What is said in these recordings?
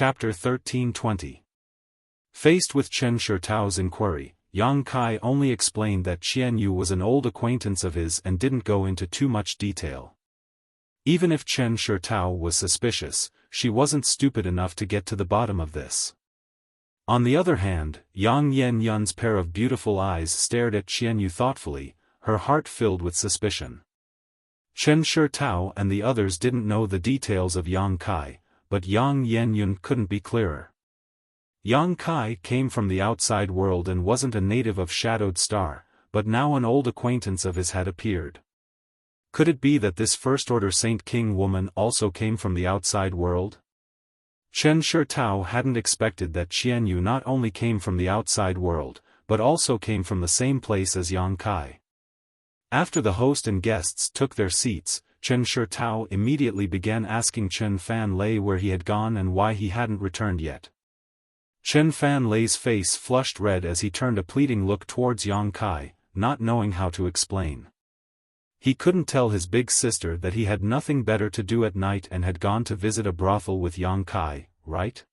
Chapter 1320. Faced with Chen Shitao's inquiry, Yang Kai only explained that Qian Yu was an old acquaintance of his and didn't go into too much detail. Even if Chen Shitao was suspicious, she wasn't stupid enough to get to the bottom of this. On the other hand, Yang Yen Yun's pair of beautiful eyes stared at Qian Yu thoughtfully, her heart filled with suspicion. Chen Shitao and the others didn't know the details of Yang Kai, but Yang Yen Yun couldn't be clearer. Yang Kai came from the outside world and wasn't a native of Shadowed Star, but now an old acquaintance of his had appeared. Could it be that this First-Order Saint King woman also came from the outside world? Chen Shitao hadn't expected that Qian Yu not only came from the outside world, but also came from the same place as Yang Kai. After the host and guests took their seats, Chen Shitao immediately began asking Chen Fan Lei where he had gone and why he hadn't returned yet. Chen Fan Lei's face flushed red as he turned a pleading look towards Yang Kai, not knowing how to explain. He couldn't tell his big sister that he had nothing better to do at night and had gone to visit a brothel with Yang Kai, right?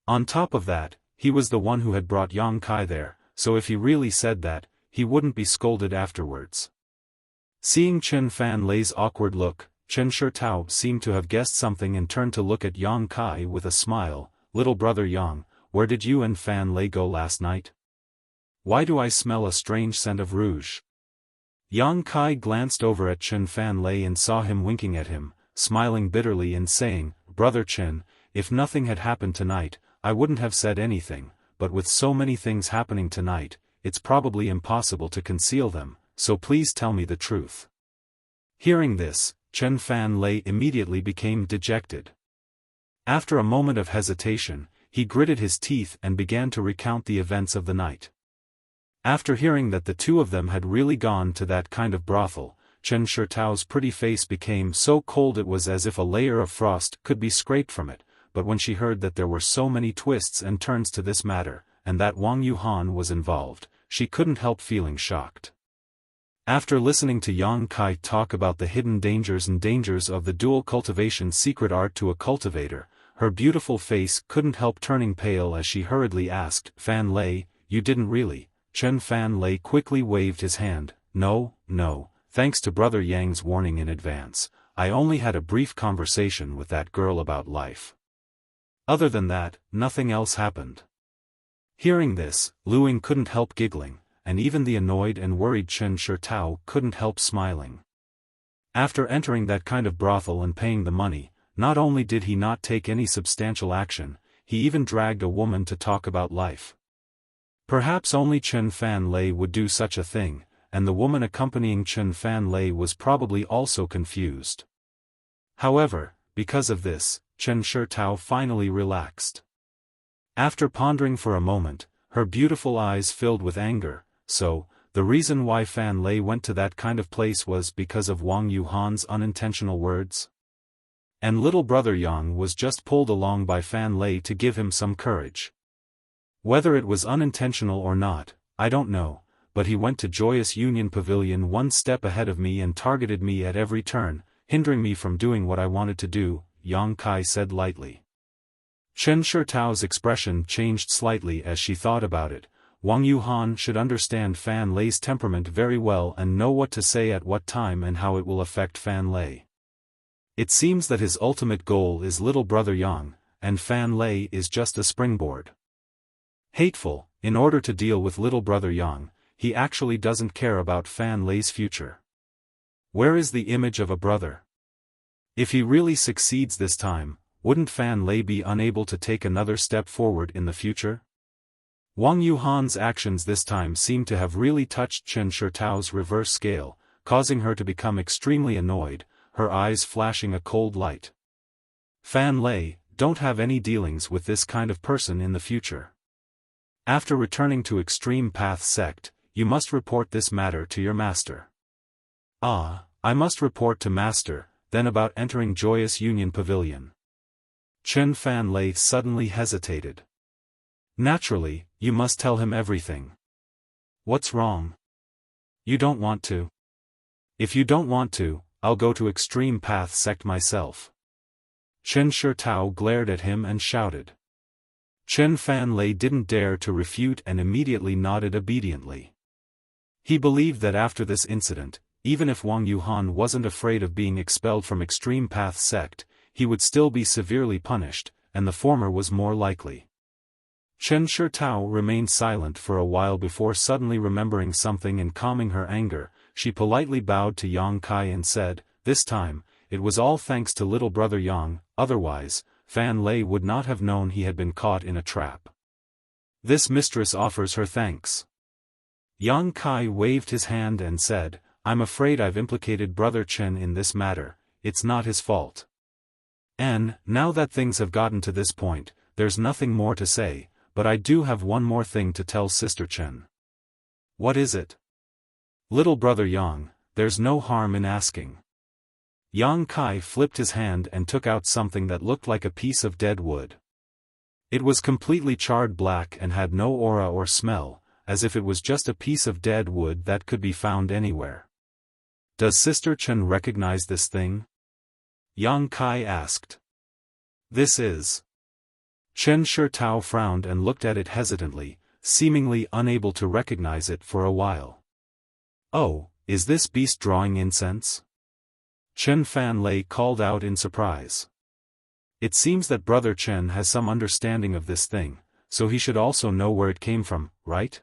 On top of that, he was the one who had brought Yang Kai there, so if he really said that, he wouldn't be scolded afterwards. Seeing Chen Fan Lei's awkward look, Chen Shitao seemed to have guessed something and turned to look at Yang Kai with a smile. "Little brother Yang, where did you and Fan Lei go last night? Why do I smell a strange scent of rouge?" Yang Kai glanced over at Chen Fan Lei and saw him winking at him, smiling bitterly and saying, "Brother Chen, if nothing had happened tonight, I wouldn't have said anything, but with so many things happening tonight, it's probably impossible to conceal them. So please tell me the truth." Hearing this, Chen Fan Lei immediately became dejected. After a moment of hesitation, he gritted his teeth and began to recount the events of the night. After hearing that the two of them had really gone to that kind of brothel, Chen Shitao's pretty face became so cold it was as if a layer of frost could be scraped from it, but when she heard that there were so many twists and turns to this matter, and that Wang Yuhan was involved, she couldn't help feeling shocked. After listening to Yang Kai talk about the hidden dangers of the dual cultivation secret art to a cultivator, her beautiful face couldn't help turning pale as she hurriedly asked, "Fan Lei, you didn't really?" Chen Fan Lei quickly waved his hand. No, thanks to Brother Yang's warning in advance, I only had a brief conversation with that girl about life. Other than that, nothing else happened." Hearing this, Lu Ying couldn't help giggling, and even the annoyed and worried Chen Shitao couldn't help smiling. After entering that kind of brothel and paying the money, not only did he not take any substantial action, he even dragged a woman to talk about life. Perhaps only Chen Fan Lei would do such a thing, and the woman accompanying Chen Fan Lei was probably also confused. However, because of this, Chen Shitao finally relaxed. After pondering for a moment, her beautiful eyes filled with anger. So, the reason why Fan Lei went to that kind of place was because of Wang Yuhan's unintentional words? And little brother Yang was just pulled along by Fan Lei to give him some courage. Whether it was unintentional or not, I don't know, but he went to Joyous Union Pavilion one step ahead of me and targeted me at every turn, hindering me from doing what I wanted to do, Yang Kai said lightly. Chen Shitao's expression changed slightly as she thought about it. Wang Yuhan should understand Fan Lei's temperament very well and know what to say at what time and how it will affect Fan Lei. It seems that his ultimate goal is little brother Yang, and Fan Lei is just a springboard. Hateful, in order to deal with little brother Yang, he actually doesn't care about Fan Lei's future. Where is the image of a brother? If he really succeeds this time, wouldn't Fan Lei be unable to take another step forward in the future? Wang Yuhan's actions this time seemed to have really touched Chen Shitao's reverse scale, causing her to become extremely annoyed, her eyes flashing a cold light. "Fan Lei, don't have any dealings with this kind of person in the future. After returning to Extreme Path Sect, you must report this matter to your master." "Ah, I must report to master, then about entering Joyous Union Pavilion." Chen Fan Lei suddenly hesitated. "Naturally, you must tell him everything." "What's wrong? You don't want to?" "If you don't want to, I'll go to Extreme Path Sect myself." Chen Shitao glared at him and shouted. Chen Fanlei didn't dare to refute and immediately nodded obediently. He believed that after this incident, even if Wang Yuhan wasn't afraid of being expelled from Extreme Path sect, he would still be severely punished, and the former was more likely. Chen Shitao remained silent for a while before suddenly remembering something and calming her anger. She politely bowed to Yang Kai and said, "This time, it was all thanks to little brother Yang, otherwise, Fan Lei would not have known he had been caught in a trap. This mistress offers her thanks." Yang Kai waved his hand and said, "I'm afraid I've implicated brother Chen in this matter, it's not his fault. And, now that things have gotten to this point, there's nothing more to say, but I do have one more thing to tell Sister Chen." "What is it?" "Little brother Yang, there's no harm in asking." Yang Kai flipped his hand and took out something that looked like a piece of dead wood. It was completely charred black and had no aura or smell, as if it was just a piece of dead wood that could be found anywhere. "Does Sister Chen recognize this thing?" Yang Kai asked. "This is..." Chen Shitao frowned and looked at it hesitantly, seemingly unable to recognize it for a while. "Oh, is this beast drawing incense?" Chen Fanlei called out in surprise. "It seems that brother Chen has some understanding of this thing, so he should also know where it came from, right?"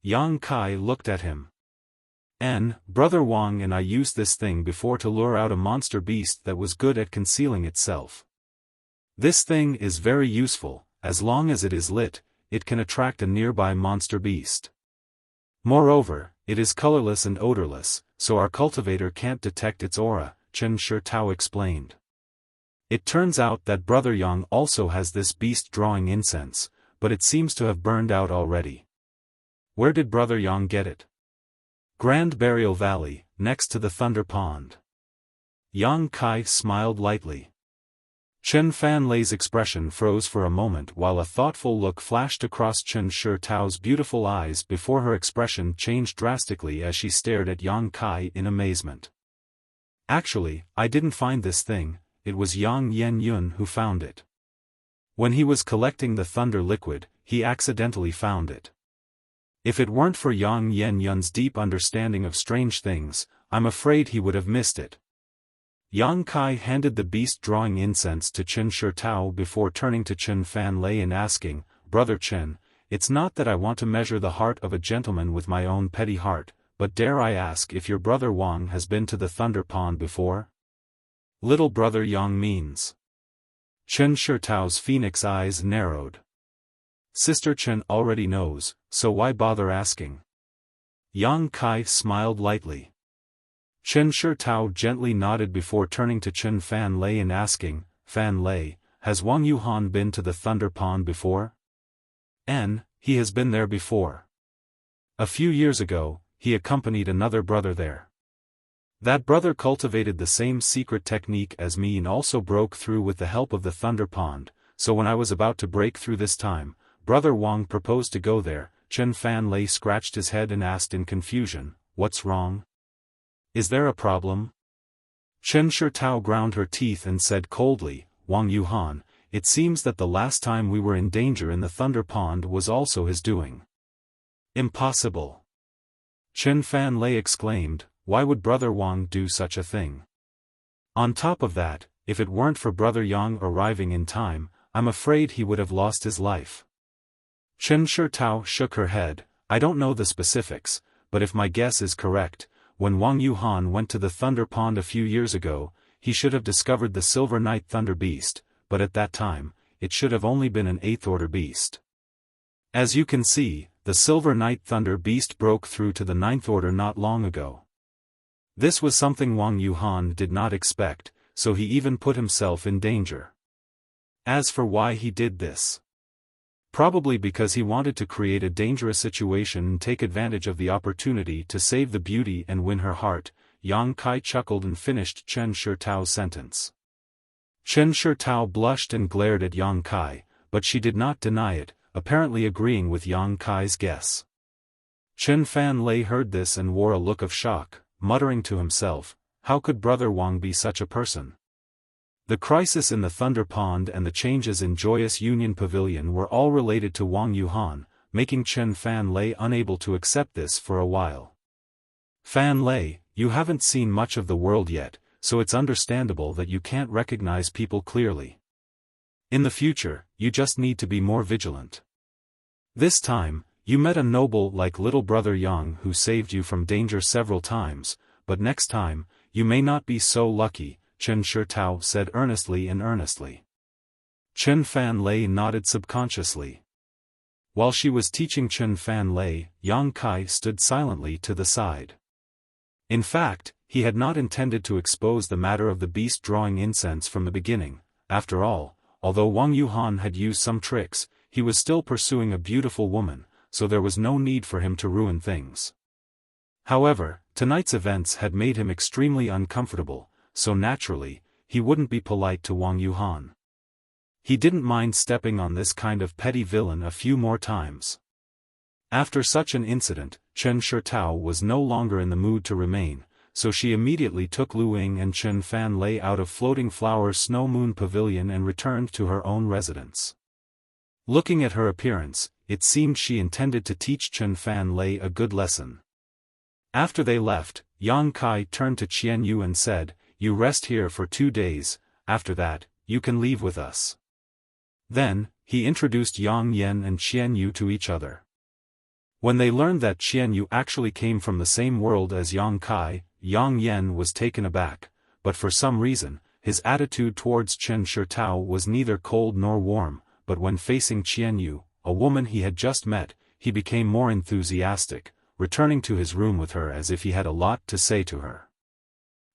Yang Kai looked at him. Brother Wang and I used this thing before to lure out a monster beast that was good at concealing itself. This thing is very useful, as long as it is lit, it can attract a nearby monster beast. Moreover, it is colorless and odorless, so our cultivator can't detect its aura, Chen Shitao explained. It turns out that brother Yang also has this beast drawing incense, but it seems to have burned out already. Where did brother Yang get it? Grand Burial Valley, next to the Thunder Pond. Yang Kai smiled lightly. Chen Fanlei's expression froze for a moment while a thoughtful look flashed across Chen Shitao's beautiful eyes before her expression changed drastically as she stared at Yang Kai in amazement. "Actually, I didn't find this thing, it was Yang Yenyun who found it. When he was collecting the thunder liquid, he accidentally found it. If it weren't for Yang Yenyun's deep understanding of strange things, I'm afraid he would have missed it." Yang Kai handed the beast drawing incense to Chen Shitao before turning to Chen Fanlei and asking, "Brother Chen, it's not that I want to measure the heart of a gentleman with my own petty heart, but dare I ask if your brother Wang has been to the Thunder Pond before?" "Little brother Yang means?" Chen Shitao's phoenix eyes narrowed. "Sister Chen already knows, so why bother asking?" Yang Kai smiled lightly. Chen Shitao gently nodded before turning to Chen Fanlei and asking, "Fanlei, has Wang Yuhan been to the Thunder Pond before?" He has been there before. A few years ago, he accompanied another brother there. That brother cultivated the same secret technique as me and also broke through with the help of the Thunder Pond, so when I was about to break through this time, brother Wang proposed to go there." Chen Fanlei scratched his head and asked in confusion, "What's wrong? Is there a problem?" Chen Shitao ground her teeth and said coldly, "Wang Yuhan, it seems that the last time we were in danger in the Thunder Pond was also his doing." "Impossible!" Chen Fanlei exclaimed, "Why would brother Wang do such a thing? On top of that, if it weren't for brother Yang arriving in time, I'm afraid he would have lost his life." Chen Shitao shook her head, "I don't know the specifics, but if my guess is correct, when Wang Yuhan went to the Thunder Pond a few years ago, he should have discovered the Silver Night Thunder Beast, but at that time, it should have only been an 8th order beast. As you can see, the Silver Night Thunder Beast broke through to the 9th order not long ago. This was something Wang Yuhan did not expect, so he even put himself in danger. As for why he did this, probably because he wanted to create a dangerous situation and take advantage of the opportunity to save the beauty and win her heart." Yang Kai chuckled and finished Chen Shitao's sentence. Chen Shitao blushed and glared at Yang Kai, but she did not deny it, apparently agreeing with Yang Kai's guess. Chen Fanlei heard this and wore a look of shock, muttering to himself, "How could brother Wang be such a person?" The crisis in the Thunder Pond and the changes in Joyous Union Pavilion were all related to Wang Yuhan, making Chen Fan Lei unable to accept this for a while. Fan Lei, you haven't seen much of the world yet, so it's understandable that you can't recognize people clearly. In the future, you just need to be more vigilant. This time, you met a noble like little brother Yang who saved you from danger several times, but next time, you may not be so lucky, Chen Shitao said earnestly. Chen Fan Lei nodded subconsciously. While she was teaching Chen Fan Lei, Yang Kai stood silently to the side. In fact, he had not intended to expose the matter of the beast drawing incense from the beginning. After all, although Wang Yuhan had used some tricks, he was still pursuing a beautiful woman, so there was no need for him to ruin things. However, tonight's events had made him extremely uncomfortable, so naturally, he wouldn't be polite to Wang Yuhan. He didn't mind stepping on this kind of petty villain a few more times. After such an incident, Chen Shitao was no longer in the mood to remain, so she immediately took Lu Ying and Chen Fan Lei out of Floating Flower Snow Moon Pavilion and returned to her own residence. Looking at her appearance, it seemed she intended to teach Chen Fan Lei a good lesson. After they left, Yang Kai turned to Qian Yu and said, "You rest here for 2 days, after that, you can leave with us." Then, he introduced Yang Yan and Qian Yu to each other. When they learned that Qian Yu actually came from the same world as Yang Kai, Yang Yan was taken aback, but for some reason, his attitude towards Chen Shitao was neither cold nor warm, but when facing Qian Yu, a woman he had just met, he became more enthusiastic, returning to his room with her as if he had a lot to say to her.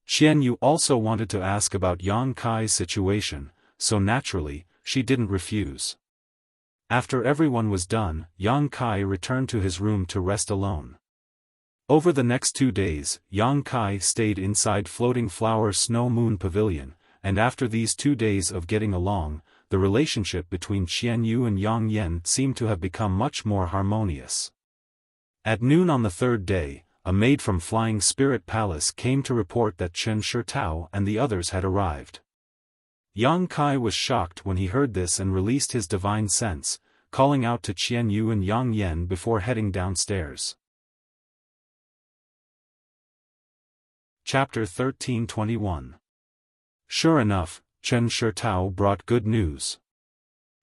Qian Yu also wanted to ask about Yang Kai's situation, so naturally, she didn't refuse. After everyone was done, Yang Kai returned to his room to rest alone. Over the next 2 days, Yang Kai stayed inside Floating Flower Snow Moon Pavilion, and after these 2 days of getting along, the relationship between Qian Yu and Yang Yan seemed to have become much more harmonious. At noon on the 3rd day, a maid from Flying Spirit Palace came to report that Chen Shitao and the others had arrived. Yang Kai was shocked when he heard this and released his divine sense, calling out to Qian Yu and Yang Yan before heading downstairs. Chapter 1321. Sure enough, Chen Shitao brought good news.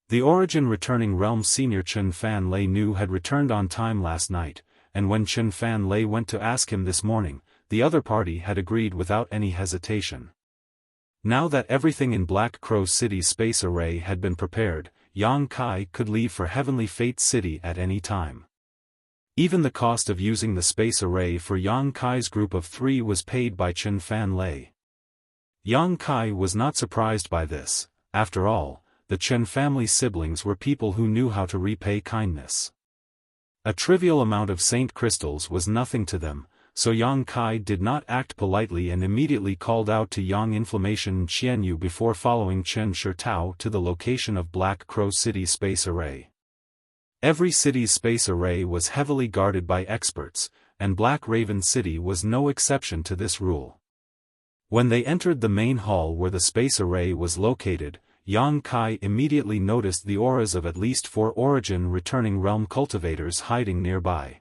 The Origin Returning Realm Senior Chen Fan Lei knew had returned on time last night, and when Chen Fan Lei went to ask him this morning, the other party had agreed without any hesitation. Now that everything in Black Crow City's space array had been prepared, Yang Kai could leave for Heavenly Fate City at any time. Even the cost of using the space array for Yang Kai's group of 3 was paid by Chen Fan Lei. Yang Kai was not surprised by this. After all, the Chen family siblings were people who knew how to repay kindness. A trivial amount of saint crystals was nothing to them, so Yang Kai did not act politely and immediately called out to Yang Inflammation and Qian Yu before following Chen Shitao to the location of Black Crow City Space Array. Every city's space array was heavily guarded by experts, and Black Raven City was no exception to this rule. When they entered the main hall where the space array was located, Yang Kai immediately noticed the auras of at least 4 Origin Returning Realm cultivators hiding nearby.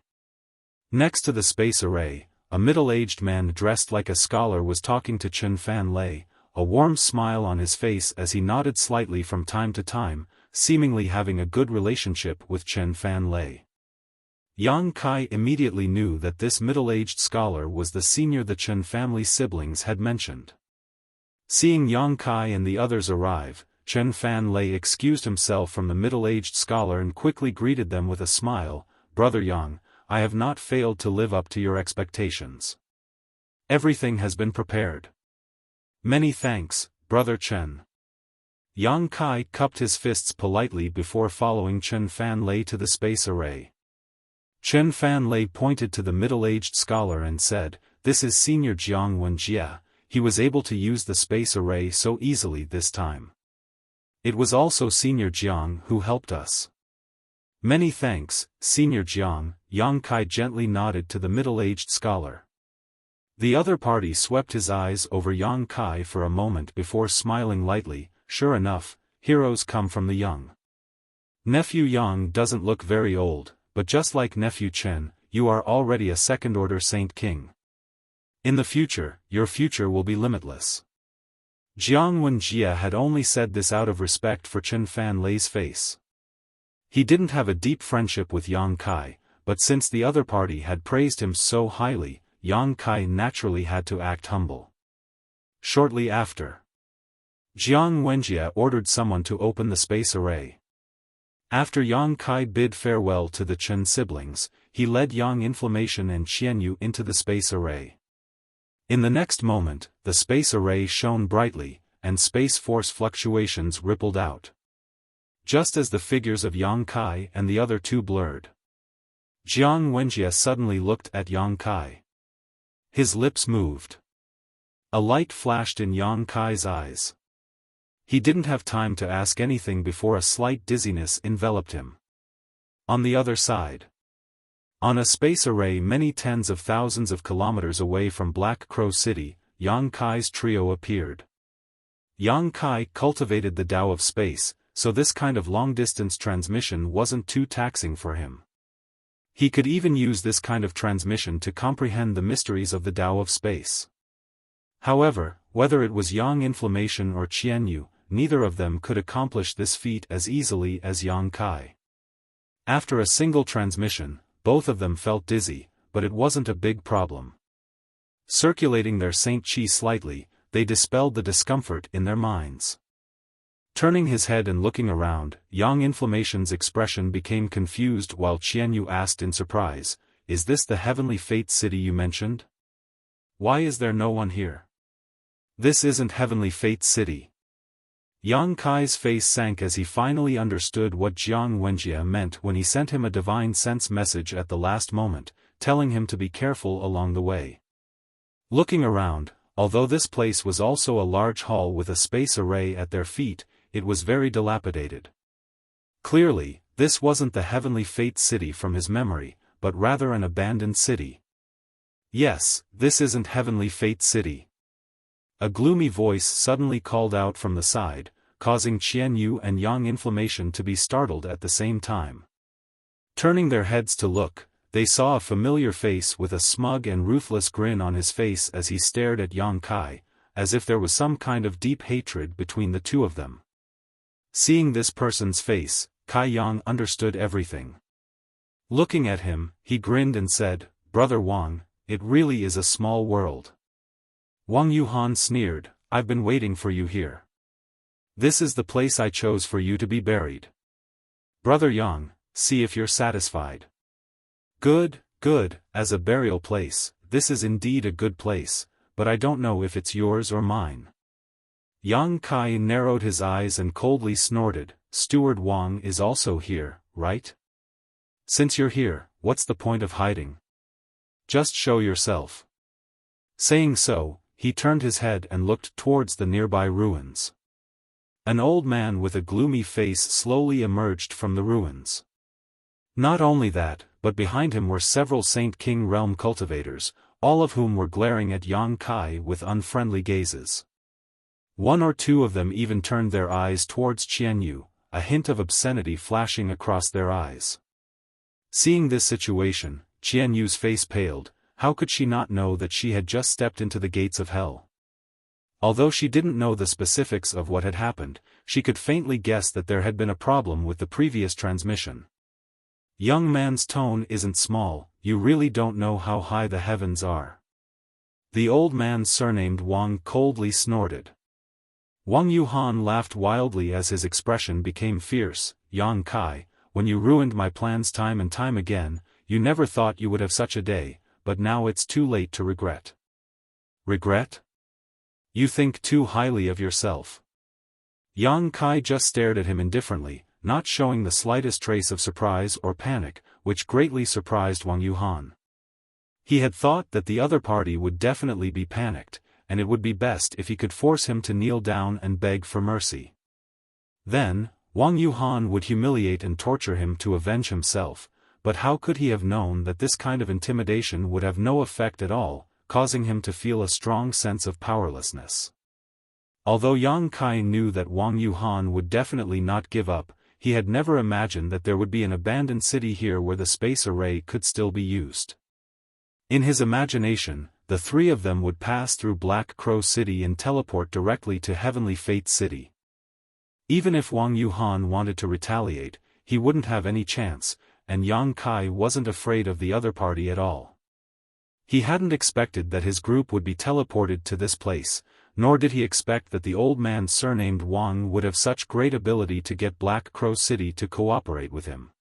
Next to the space array, a middle-aged man dressed like a scholar was talking to Chen Fan Lei, a warm smile on his face as he nodded slightly from time to time, seemingly having a good relationship with Chen Fan Lei. Yang Kai immediately knew that this middle-aged scholar was the senior the Chen family siblings had mentioned. Seeing Yang Kai and the others arrive, Chen Fan Lei excused himself from the middle-aged scholar and quickly greeted them with a smile. "Brother Yang, I have not failed to live up to your expectations. Everything has been prepared." "Many thanks, Brother Chen." Yang Kai cupped his fists politely before following Chen Fan Lei to the space array. Chen Fan Lei pointed to the middle-aged scholar and said, "This is Senior Jiang Wenjie. He was able to use the space array so easily this time. It was also Senior Jiang who helped us." "Many thanks, Senior Jiang," Yang Kai gently nodded to the middle-aged scholar. The other party swept his eyes over Yang Kai for a moment before smiling lightly. Sure enough, heroes come from the young. Nephew Yang doesn't look very old, but just like Nephew Chen, you are already a second-order Saint King. In the future, your future will be limitless. Jiang Wenjie had only said this out of respect for Chen Fan Lei's face. He didn't have a deep friendship with Yang Kai, but since the other party had praised him so highly, Yang Kai naturally had to act humble. Shortly after, Jiang Wenjie ordered someone to open the space array. After Yang Kai bid farewell to the Chen siblings, he led Yang Inflammation and Xianyu into the space array. In the next moment, the space array shone brightly, and space force fluctuations rippled out. Just as the figures of Yang Kai and the other two blurred, Jiang Wenjie suddenly looked at Yang Kai. His lips moved. A light flashed in Yang Kai's eyes. He didn't have time to ask anything before a slight dizziness enveloped him. On the other side, on a space array many tens of thousands of kilometers away from Black Crow City, Yang Kai's trio appeared. Yang Kai cultivated the Tao of space, so this kind of long-distance transmission wasn't too taxing for him. He could even use this kind of transmission to comprehend the mysteries of the Tao of space. However, whether it was Yang Inflammation or Qianyu, neither of them could accomplish this feat as easily as Yang Kai. After a single transmission, both of them felt dizzy, but it wasn't a big problem. Circulating their Saint Qi slightly, they dispelled the discomfort in their minds. Turning his head and looking around, Yang Inflammation's expression became confused while Qianyu asked in surprise, "Is this the Heavenly Fate City you mentioned? Why is there no one here? This isn't Heavenly Fate City." Yang Kai's face sank as he finally understood what Jiang Wenjie meant when he sent him a divine sense message at the last moment, telling him to be careful along the way. Looking around, although this place was also a large hall with a space array at their feet, it was very dilapidated. Clearly, this wasn't the Heavenly Fate City from his memory, but rather an abandoned city. "Yes, this isn't Heavenly Fate City." A gloomy voice suddenly called out from the side, causing Qianyu and Yang Inflammation to be startled at the same time. Turning their heads to look, they saw a familiar face with a smug and ruthless grin on his face as he stared at Yang Kai, as if there was some kind of deep hatred between the two of them. Seeing this person's face, Kai Yang understood everything. Looking at him, he grinned and said, "Brother Wang, it really is a small world." Wang Yuhan sneered, "I've been waiting for you here. This is the place I chose for you to be buried. Brother Yang, see if you're satisfied." "Good, good, as a burial place, this is indeed a good place, but I don't know if it's yours or mine." Yang Kai narrowed his eyes and coldly snorted, "Steward Wang is also here, right? Since you're here, what's the point of hiding? Just show yourself." Saying so, he turned his head and looked towards the nearby ruins. An old man with a gloomy face slowly emerged from the ruins. Not only that, but behind him were several Saint King realm cultivators, all of whom were glaring at Yang Kai with unfriendly gazes. One or two of them even turned their eyes towards Qianyu, a hint of obscenity flashing across their eyes. Seeing this situation, Qianyu's face paled. How could she not know that she had just stepped into the gates of hell? Although she didn't know the specifics of what had happened, she could faintly guess that there had been a problem with the previous transmission. "Young man's tone isn't small, you really don't know how high the heavens are." The old man surnamed Wang coldly snorted. Wang Yuhan laughed wildly as his expression became fierce. "Yang Kai, when you ruined my plans time and time again, you never thought you would have such a day. But now it's too late to regret." "Regret? You think too highly of yourself." Yang Kai just stared at him indifferently, not showing the slightest trace of surprise or panic, which greatly surprised Wang Yuhan. He had thought that the other party would definitely be panicked, and it would be best if he could force him to kneel down and beg for mercy. Then, Wang Yuhan would humiliate and torture him to avenge himself. But how could he have known that this kind of intimidation would have no effect at all, causing him to feel a strong sense of powerlessness. Although Yang Kai knew that Wang Yuhan would definitely not give up, he had never imagined that there would be an abandoned city here where the space array could still be used. In his imagination, the three of them would pass through Black Crow City and teleport directly to Heavenly Fate City. Even if Wang Yuhan wanted to retaliate, he wouldn't have any chance, and Yang Kai wasn't afraid of the other party at all. He hadn't expected that his group would be teleported to this place, nor did he expect that the old man surnamed Wang would have such great ability to get Black Crow City to cooperate with him.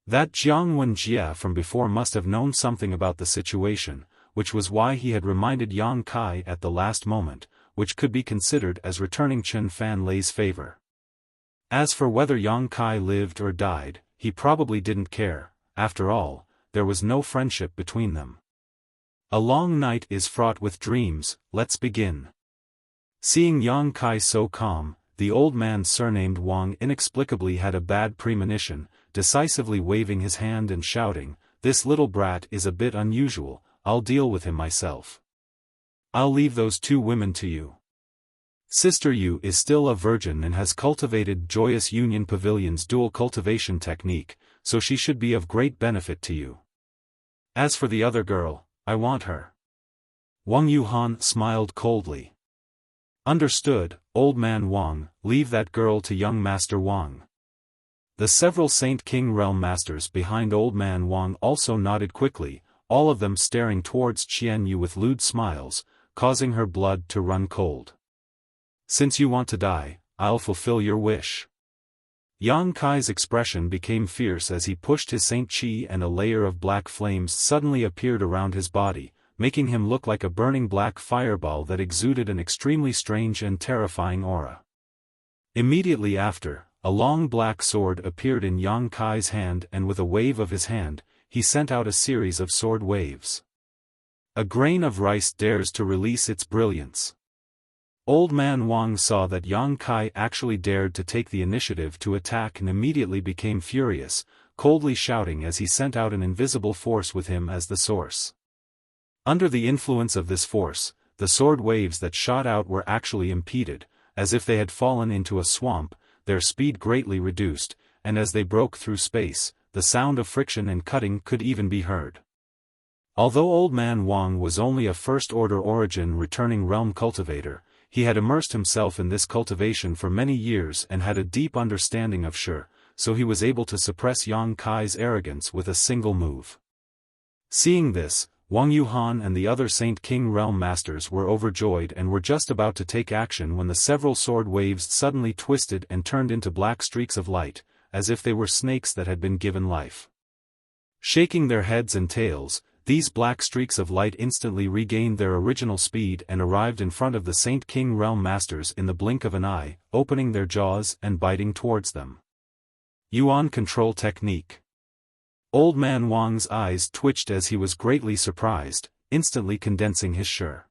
That Jiang Wenjie from before must have known something about the situation, which was why he had reminded Yang Kai at the last moment, which could be considered as returning Chen Fan Lei's favor. As for whether Yang Kai lived or died, he probably didn't care. After all, there was no friendship between them. A long night is fraught with dreams, let's begin. Seeing Yang Kai so calm, the old man surnamed Wang inexplicably had a bad premonition, decisively waving his hand and shouting, "This little brat is a bit unusual, I'll deal with him myself. I'll leave those two women to you. Sister Yu is still a virgin and has cultivated Joyous Union Pavilion's dual cultivation technique, so she should be of great benefit to you. As for the other girl, I want her." Wang Yuhan smiled coldly. "Understood, old man Wang, leave that girl to young Master Wang." The several Saint King Realm Masters behind old man Wang also nodded quickly, all of them staring towards Qian Yu with lewd smiles, causing her blood to run cold. "Since you want to die, I'll fulfill your wish." Yang Kai's expression became fierce as he pushed his Saint Chi and a layer of black flames suddenly appeared around his body, making him look like a burning black fireball that exuded an extremely strange and terrifying aura. Immediately after, a long black sword appeared in Yang Kai's hand and with a wave of his hand, he sent out a series of sword waves. A grain of rice dares to release its brilliance. Old man Wang saw that Yang Kai actually dared to take the initiative to attack and immediately became furious, coldly shouting as he sent out an invisible force with him as the source. Under the influence of this force, the sword waves that shot out were actually impeded, as if they had fallen into a swamp, their speed greatly reduced, and as they broke through space, the sound of friction and cutting could even be heard. Although old man Wang was only a first-order origin returning realm cultivator, he had immersed himself in this cultivation for many years and had a deep understanding of Shi, so he was able to suppress Yang Kai's arrogance with a single move. Seeing this, Wang Yuhan and the other Saint King Realm Masters were overjoyed and were just about to take action when the several sword waves suddenly twisted and turned into black streaks of light, as if they were snakes that had been given life. Shaking their heads and tails, these black streaks of light instantly regained their original speed and arrived in front of the Saint King Realm Masters in the blink of an eye, opening their jaws and biting towards them. Yuan Control Technique. Old man Wang's eyes twitched as he was greatly surprised, instantly condensing his Shi.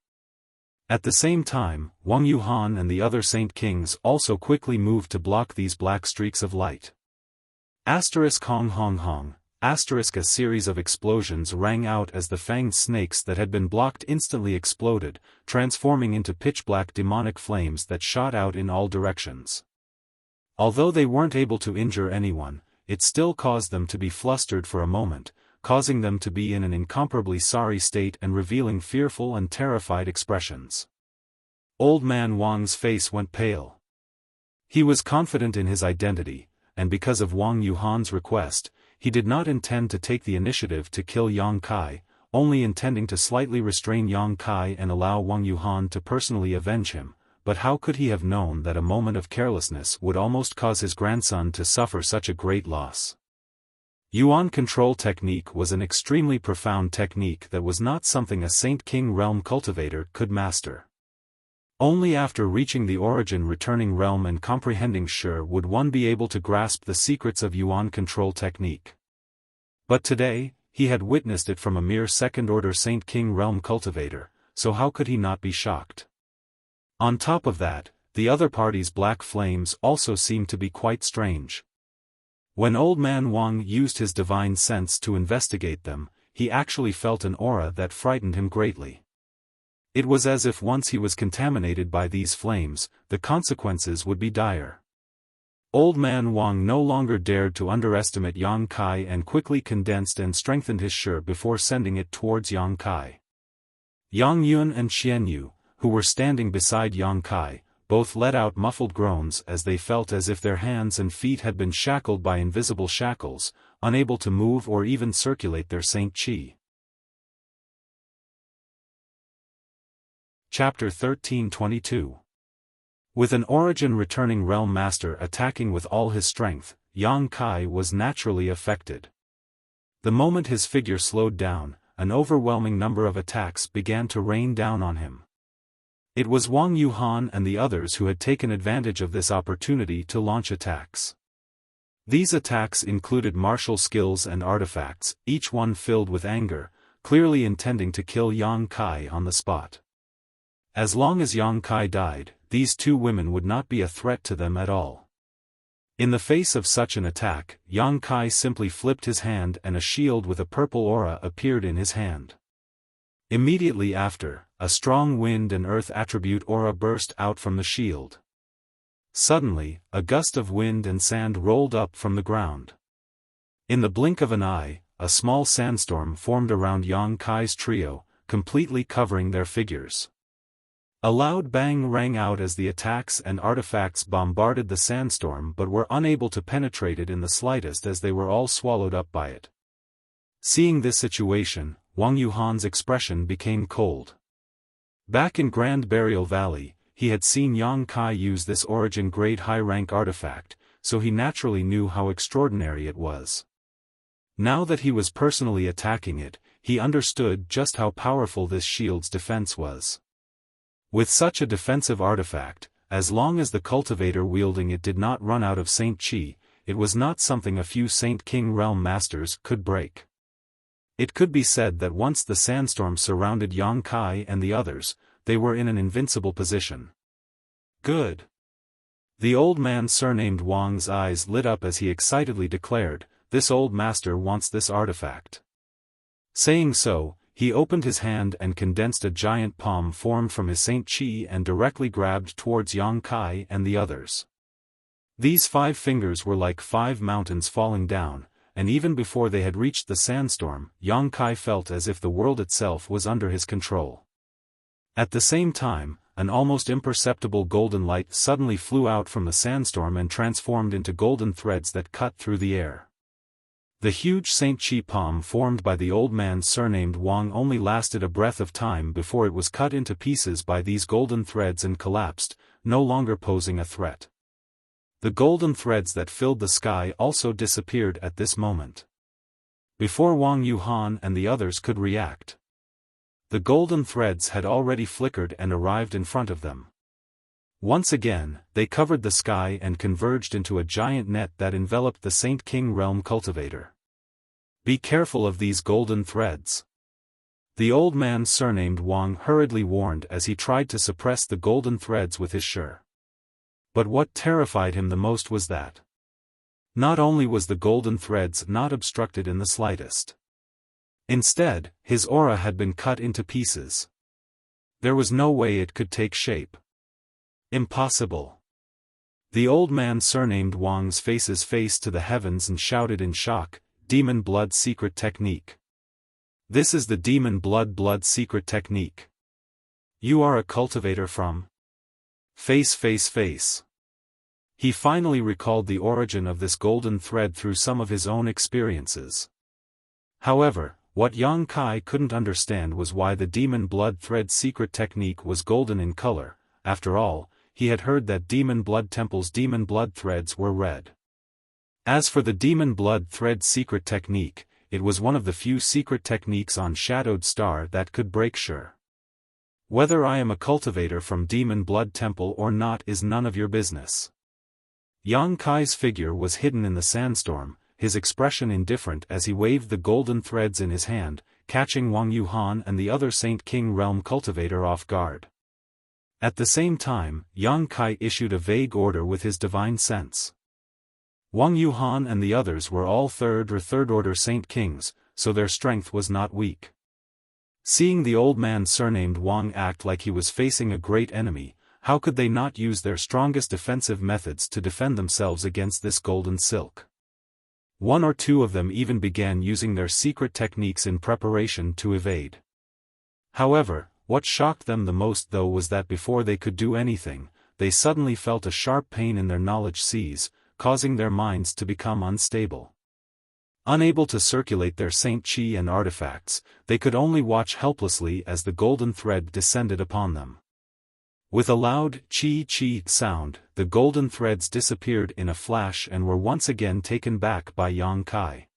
At the same time, Wang Yuhan and the other Saint Kings also quickly moved to block these black streaks of light. Hong hong hong. A series of explosions rang out as the fanged snakes that had been blocked instantly exploded, transforming into pitch-black demonic flames that shot out in all directions. Although they weren't able to injure anyone, it still caused them to be flustered for a moment, causing them to be in an incomparably sorry state and revealing fearful and terrified expressions. Old man Wang's face went pale. He was confident in his identity, and because of Wang Yuhan's request, he did not intend to take the initiative to kill Yang Kai, only intending to slightly restrain Yang Kai and allow Wang Yuhan to personally avenge him, but how could he have known that a moment of carelessness would almost cause his grandson to suffer such a great loss? Yuan Control Technique was an extremely profound technique that was not something a Saint King Realm cultivator could master. Only after reaching the origin returning realm and comprehending Shi would one be able to grasp the secrets of Yuan Control Technique. But today, he had witnessed it from a mere second-order Saint King Realm cultivator, so how could he not be shocked? On top of that, the other party's black flames also seemed to be quite strange. When old man Wang used his divine sense to investigate them, he actually felt an aura that frightened him greatly. It was as if once he was contaminated by these flames, the consequences would be dire. Old man Wang no longer dared to underestimate Yang Kai and quickly condensed and strengthened his shi before sending it towards Yang Kai. Yang Yun and Xian Yu, who were standing beside Yang Kai, both let out muffled groans as they felt as if their hands and feet had been shackled by invisible shackles, unable to move or even circulate their Saint Qi. Chapter 1322. With an origin-returning realm master attacking with all his strength, Yang Kai was naturally affected. The moment his figure slowed down, an overwhelming number of attacks began to rain down on him. It was Wang Yuhan and the others who had taken advantage of this opportunity to launch attacks. These attacks included martial skills and artifacts, each one filled with anger, clearly intending to kill Yang Kai on the spot. As long as Yang Kai died, these two women would not be a threat to them at all. In the face of such an attack, Yang Kai simply flipped his hand and a shield with a purple aura appeared in his hand. Immediately after, a strong wind and earth attribute aura burst out from the shield. Suddenly, a gust of wind and sand rolled up from the ground. In the blink of an eye, a small sandstorm formed around Yang Kai's trio, completely covering their figures. A loud bang rang out as the attacks and artifacts bombarded the sandstorm but were unable to penetrate it in the slightest as they were all swallowed up by it. Seeing this situation, Wang Yuhan's expression became cold. Back in Grand Burial Valley, he had seen Yang Kai use this origin-grade high-rank artifact, so he naturally knew how extraordinary it was. Now that he was personally attacking it, he understood just how powerful this shield's defense was. With such a defensive artifact, as long as the cultivator wielding it did not run out of Saint Qi, it was not something a few Saint King realm masters could break. It could be said that once the sandstorm surrounded Yang Kai and the others, they were in an invincible position. Good. The old man surnamed Wang's eyes lit up as he excitedly declared, "This old master wants this artifact." Saying so, he opened his hand and condensed a giant palm formed from his Saint Qi and directly grabbed towards Yang Kai and the others. These 5 fingers were like 5 mountains falling down, and even before they had reached the sandstorm, Yang Kai felt as if the world itself was under his control. At the same time, an almost imperceptible golden light suddenly flew out from the sandstorm and transformed into golden threads that cut through the air. The huge Saint Qi palm formed by the old man surnamed Wang only lasted a breath of time before it was cut into pieces by these golden threads and collapsed, no longer posing a threat. The golden threads that filled the sky also disappeared at this moment. Before Wang Yuhan and the others could react, the golden threads had already flickered and arrived in front of them. Once again, they covered the sky and converged into a giant net that enveloped the Saint King realm cultivator. "Be careful of these golden threads," the old man surnamed Wang hurriedly warned as he tried to suppress the golden threads with his shi. But what terrified him the most was that not only was the golden threads not obstructed in the slightest. Instead, his aura had been cut into pieces. There was no way it could take shape. Impossible. The old man surnamed Wang's face's face to the heavens and shouted in shock, "Demon blood secret technique. This is the demon blood secret technique. You are a cultivator from face. He finally recalled the origin of this golden thread through some of his own experiences. However, what Yang Kai couldn't understand was why the demon blood thread secret technique was golden in color. After all, he had heard that Demon Blood Temple's demon blood threads were red. As for the demon blood thread secret technique, it was one of the few secret techniques on Shadowed Star that could break shi. Whether I am a cultivator from Demon Blood Temple or not is none of your business. Yang Kai's figure was hidden in the sandstorm, his expression indifferent as he waved the golden threads in his hand, catching Wang Yuhan and the other Saint King realm cultivator off guard. At the same time, Yang Kai issued a vague order with his divine sense. Wang Yuhan and the others were all third order Saint Kings, so their strength was not weak. Seeing the old man surnamed Wang act like he was facing a great enemy, how could they not use their strongest defensive methods to defend themselves against this golden silk? One or two of them even began using their secret techniques in preparation to evade. However, what shocked them the most though was that before they could do anything, they suddenly felt a sharp pain in their knowledge seas, causing their minds to become unstable. Unable to circulate their Saint Chi and artifacts, they could only watch helplessly as the golden thread descended upon them. With a loud chi-chi sound, the golden threads disappeared in a flash and were once again taken back by Yang Kai.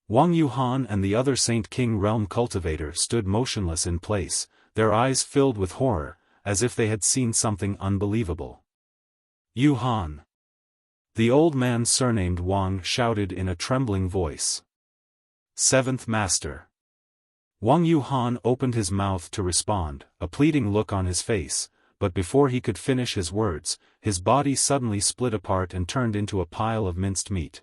Wang Yuhan and the other Saint King Realm cultivator stood motionless in place, their eyes filled with horror, as if they had seen something unbelievable. Yuhan! The old man surnamed Wang shouted in a trembling voice. Seventh Master! Wang Yuhan opened his mouth to respond, a pleading look on his face, but before he could finish his words, his body suddenly split apart and turned into a pile of minced meat.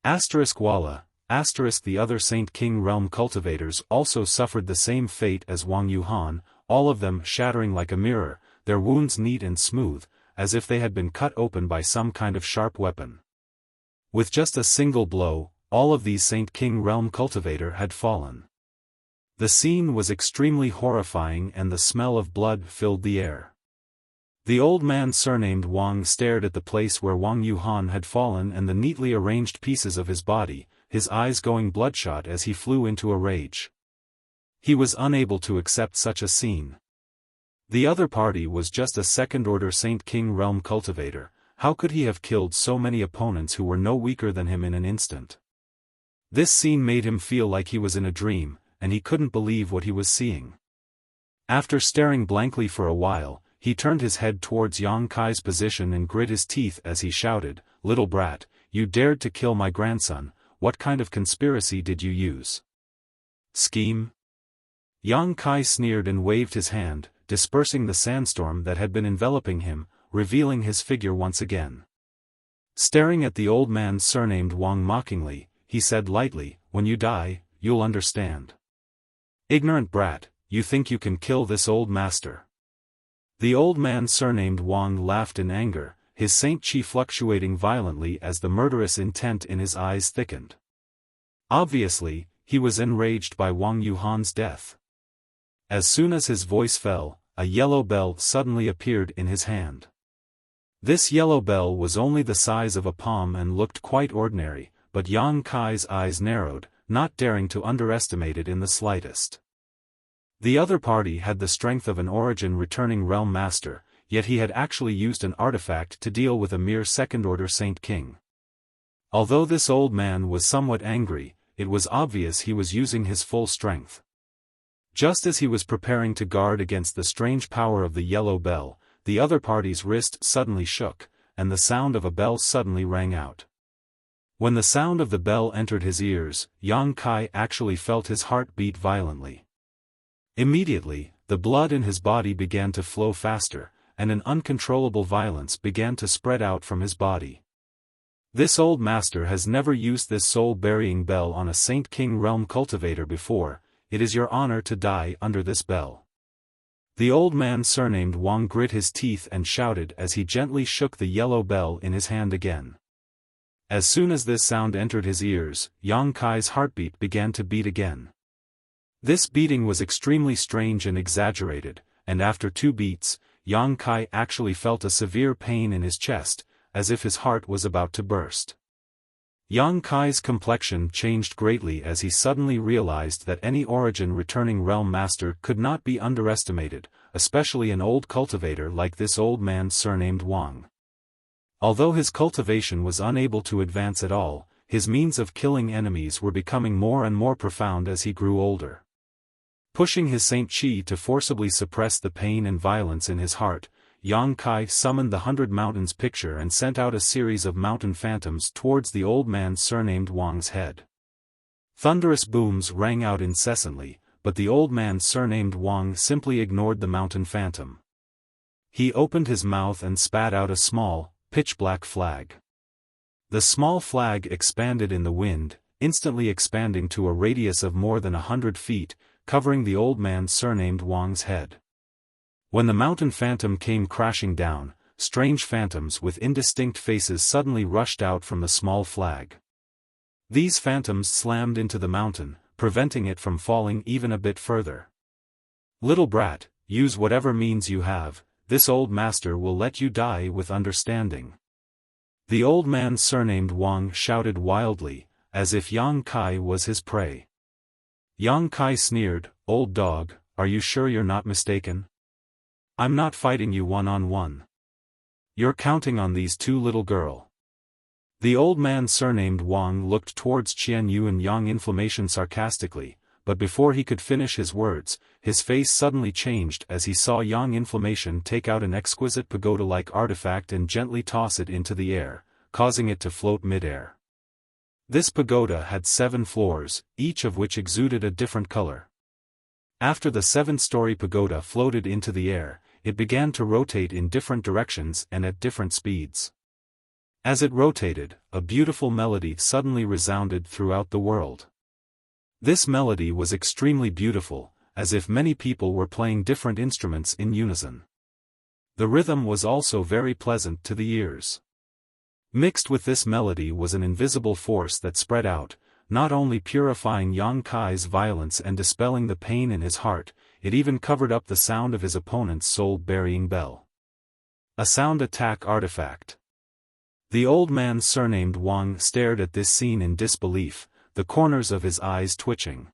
Walla, the other Saint King Realm cultivators also suffered the same fate as Wang Yuhan, all of them shattering like a mirror, their wounds neat and smooth, as if they had been cut open by some kind of sharp weapon. With just a single blow, all of these Saint King Realm cultivator had fallen. The scene was extremely horrifying and the smell of blood filled the air. The old man surnamed Wang stared at the place where Wang Yuhan had fallen and the neatly arranged pieces of his body, his eyes going bloodshot as he flew into a rage. He was unable to accept such a scene. The other party was just a second-order Saint King Realm cultivator. How could he have killed so many opponents who were no weaker than him in an instant? This scene made him feel like he was in a dream, and he couldn't believe what he was seeing. After staring blankly for a while, he turned his head towards Yang Kai's position and grit his teeth as he shouted, "Little brat, you dared to kill my grandson, what kind of conspiracy did you use? Scheme?" Yang Kai sneered and waved his hand, dispersing the sandstorm that had been enveloping him, revealing his figure once again. Staring at the old man surnamed Wang mockingly, he said lightly, "When you die, you'll understand. Ignorant brat, you think you can kill this old master?" The old man surnamed Wang laughed in anger, his Saint Chi fluctuating violently as the murderous intent in his eyes thickened. Obviously, he was enraged by Wang Yuhan's death. As soon as his voice fell, a yellow bell suddenly appeared in his hand. This yellow bell was only the size of a palm and looked quite ordinary, but Yang Kai's eyes narrowed, not daring to underestimate it in the slightest. The other party had the strength of an origin returning realm master, yet he had actually used an artifact to deal with a mere second-order Saint King. Although this old man was somewhat angry, it was obvious he was using his full strength. Just as he was preparing to guard against the strange power of the yellow bell, the other party's wrist suddenly shook, and the sound of a bell suddenly rang out. When the sound of the bell entered his ears, Yang Kai actually felt his heart beat violently. Immediately, the blood in his body began to flow faster, and an uncontrollable violence began to spread out from his body. This old master has never used this soul-burying bell on a Saint King Realm cultivator before. It is your honor to die under this bell. The old man surnamed Wang grit his teeth and shouted as he gently shook the yellow bell in his hand again. As soon as this sound entered his ears, Yang Kai's heartbeat began to beat again. This beating was extremely strange and exaggerated, and after 2 beats, Yang Kai actually felt a severe pain in his chest, as if his heart was about to burst. Yang Kai's complexion changed greatly as he suddenly realized that any origin returning realm master could not be underestimated, especially an old cultivator like this old man surnamed Wang. Although his cultivation was unable to advance at all, his means of killing enemies were becoming more and more profound as he grew older. Pushing his Saint Chi to forcibly suppress the pain and violence in his heart, Yang Kai summoned the 100 Mountains picture and sent out a series of mountain phantoms towards the old man surnamed Wang's head. Thunderous booms rang out incessantly, but the old man surnamed Wang simply ignored the mountain phantom. He opened his mouth and spat out a small, pitch-black flag. The small flag expanded in the wind, instantly expanding to a radius of more than 100 feet, covering the old man surnamed Wang's head. When the mountain phantom came crashing down, strange phantoms with indistinct faces suddenly rushed out from the small flag. These phantoms slammed into the mountain, preventing it from falling even a bit further. "Little brat, use whatever means you have, this old master will let you die with understanding." The old man surnamed Wang shouted wildly, as if Yang Kai was his prey. Yang Kai sneered, "Old dog, are you sure you're not mistaken? I'm not fighting you one-on-one. You're counting on these two little girl." The old man surnamed Wang looked towards Qian Yu and Yang Inflammation sarcastically, but before he could finish his words, his face suddenly changed as he saw Yang Inflammation take out an exquisite pagoda-like artifact and gently toss it into the air, causing it to float mid-air. This pagoda had 7 floors, each of which exuded a different color. After the 7-story pagoda floated into the air, it began to rotate in different directions and at different speeds. As it rotated, a beautiful melody suddenly resounded throughout the world. This melody was extremely beautiful, as if many people were playing different instruments in unison. The rhythm was also very pleasant to the ears. Mixed with this melody was an invisible force that spread out, not only purifying Yang Kai's violence and dispelling the pain in his heart, it even covered up the sound of his opponent's soul-burying bell. A sound attack artifact. The old man surnamed Wang stared at this scene in disbelief, the corners of his eyes twitching.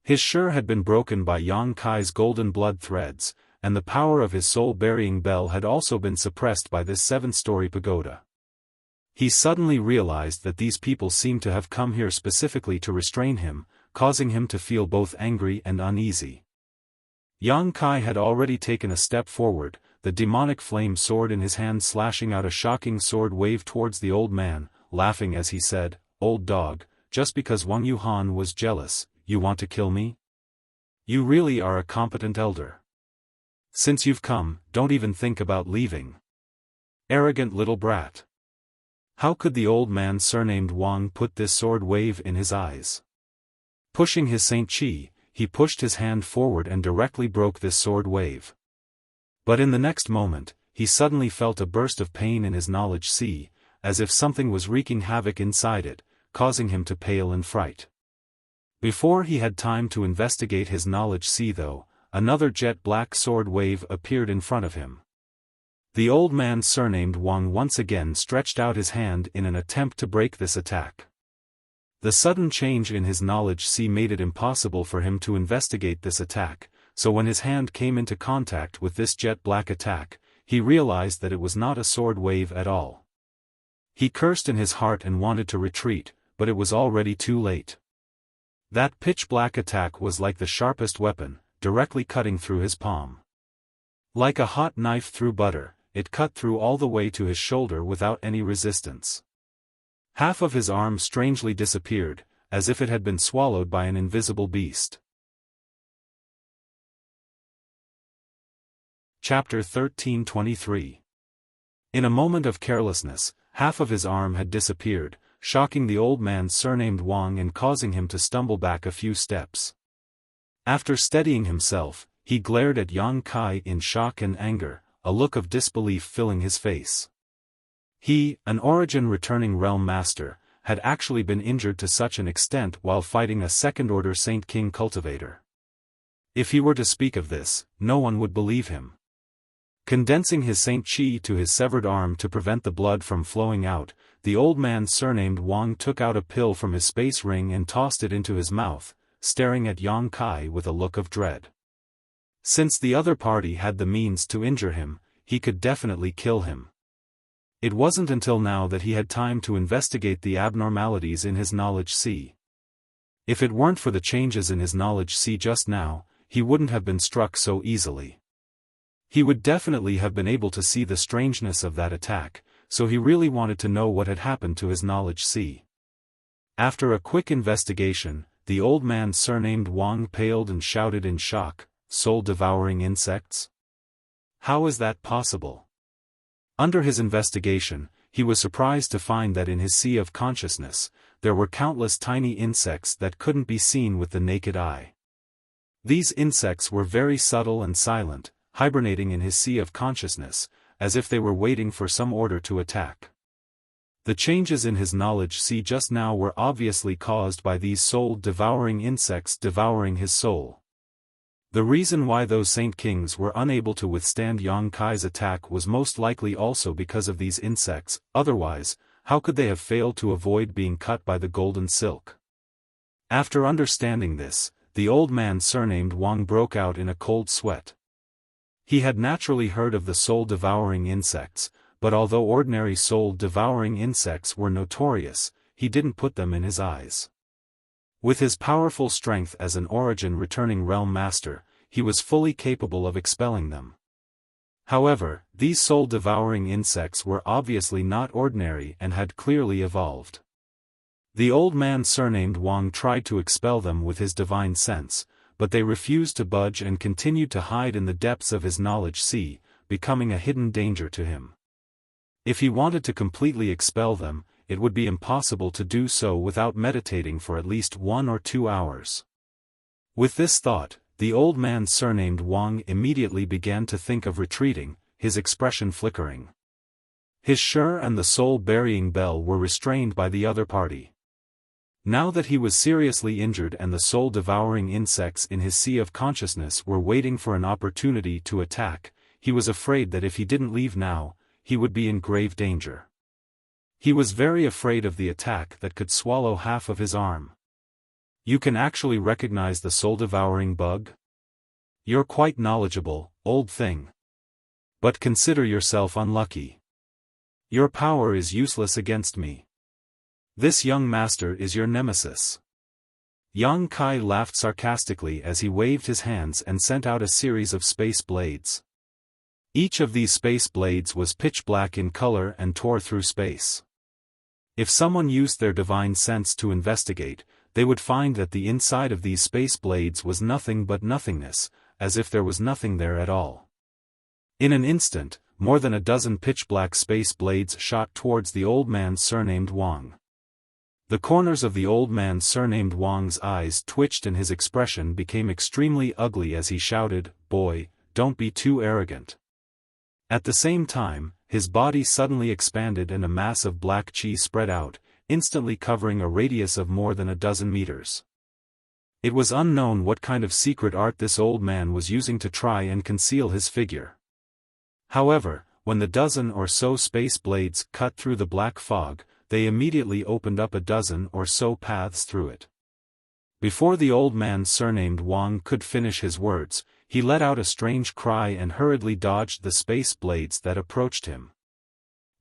His shur had been broken by Yang Kai's golden blood threads, and the power of his soul-burying bell had also been suppressed by this 7-story pagoda. He suddenly realized that these people seemed to have come here specifically to restrain him, causing him to feel both angry and uneasy. Yang Kai had already taken a step forward, the demonic flame sword in his hand slashing out a shocking sword wave towards the old man, laughing as he said, "Old dog, just because Wang Yuhan was jealous, you want to kill me? You really are a competent elder. Since you've come, don't even think about leaving. Arrogant little brat." How could the old man surnamed Wang put this sword wave in his eyes? Pushing his Saint Chi, he pushed his hand forward and directly broke this sword wave. But in the next moment, he suddenly felt a burst of pain in his knowledge sea, as if something was wreaking havoc inside it, causing him to pale in fright. Before he had time to investigate his knowledge sea though, another jet-black sword wave appeared in front of him. The old man surnamed Wang once again stretched out his hand in an attempt to break this attack. The sudden change in his knowledge sea made it impossible for him to investigate this attack, so when his hand came into contact with this jet-black attack, he realized that it was not a sword wave at all. He cursed in his heart and wanted to retreat, but it was already too late. That pitch-black attack was like the sharpest weapon, directly cutting through his palm. Like a hot knife through butter, it cut through all the way to his shoulder without any resistance. Half of his arm strangely disappeared, as if it had been swallowed by an invisible beast. Chapter 13:23. In a moment of carelessness, half of his arm had disappeared, shocking the old man surnamed Wang and causing him to stumble back a few steps. After steadying himself, he glared at Yang Kai in shock and anger, a look of disbelief filling his face. He, an origin-returning realm master, had actually been injured to such an extent while fighting a second-order Saint King cultivator. If he were to speak of this, no one would believe him. Condensing his Saint Chi to his severed arm to prevent the blood from flowing out, the old man surnamed Wang took out a pill from his space ring and tossed it into his mouth, staring at Yang Kai with a look of dread. Since the other party had the means to injure him, he could definitely kill him. It wasn't until now that he had time to investigate the abnormalities in his knowledge sea. If it weren't for the changes in his knowledge sea just now, he wouldn't have been struck so easily. He would definitely have been able to see the strangeness of that attack, so he really wanted to know what had happened to his knowledge sea. After a quick investigation, the old man surnamed Wang paled and shouted in shock, "Soul-devouring insects? How is that possible?" Under his investigation, he was surprised to find that in his sea of consciousness, there were countless tiny insects that couldn't be seen with the naked eye. These insects were very subtle and silent, hibernating in his sea of consciousness, as if they were waiting for some order to attack. The changes in his knowledge sea just now were obviously caused by these soul-devouring insects devouring his soul. The reason why those Saint Kings were unable to withstand Yang Kai's attack was most likely also because of these insects, otherwise, how could they have failed to avoid being cut by the golden silk? After understanding this, the old man surnamed Wang broke out in a cold sweat. He had naturally heard of the soul-devouring insects, but although ordinary soul-devouring insects were notorious, he didn't put them in his eyes. With his powerful strength as an origin-returning realm master, he was fully capable of expelling them. However, these soul-devouring insects were obviously not ordinary and had clearly evolved. The old man surnamed Wang tried to expel them with his divine sense, but they refused to budge and continued to hide in the depths of his knowledge sea, becoming a hidden danger to him. If he wanted to completely expel them, it would be impossible to do so without meditating for at least 1 or 2 hours. With this thought, the old man surnamed Wang immediately began to think of retreating, his expression flickering. His Shi and the soul-burying bell were restrained by the other party. Now that he was seriously injured and the soul-devouring insects in his sea of consciousness were waiting for an opportunity to attack, he was afraid that if he didn't leave now, he would be in grave danger. He was very afraid of the attack that could swallow half of his arm. You can actually recognize the soul-devouring bug? You're quite knowledgeable, old thing. But consider yourself unlucky. Your power is useless against me. This young master is your nemesis. Yang Kai laughed sarcastically as he waved his hands and sent out a series of space blades. Each of these space blades was pitch black in color and tore through space. If someone used their divine sense to investigate, they would find that the inside of these space blades was nothing but nothingness, as if there was nothing there at all. In an instant, more than a dozen pitch-black space blades shot towards the old man surnamed Wang. The corners of the old man surnamed Wang's eyes twitched and his expression became extremely ugly as he shouted, "Boy, don't be too arrogant." At the same time, his body suddenly expanded and a mass of black chi spread out, instantly covering a radius of more than a dozen meters. It was unknown what kind of secret art this old man was using to try and conceal his figure. However, when the dozen or so space blades cut through the black fog, they immediately opened up a dozen or so paths through it. Before the old man surnamed Wang could finish his words, he let out a strange cry and hurriedly dodged the space blades that approached him.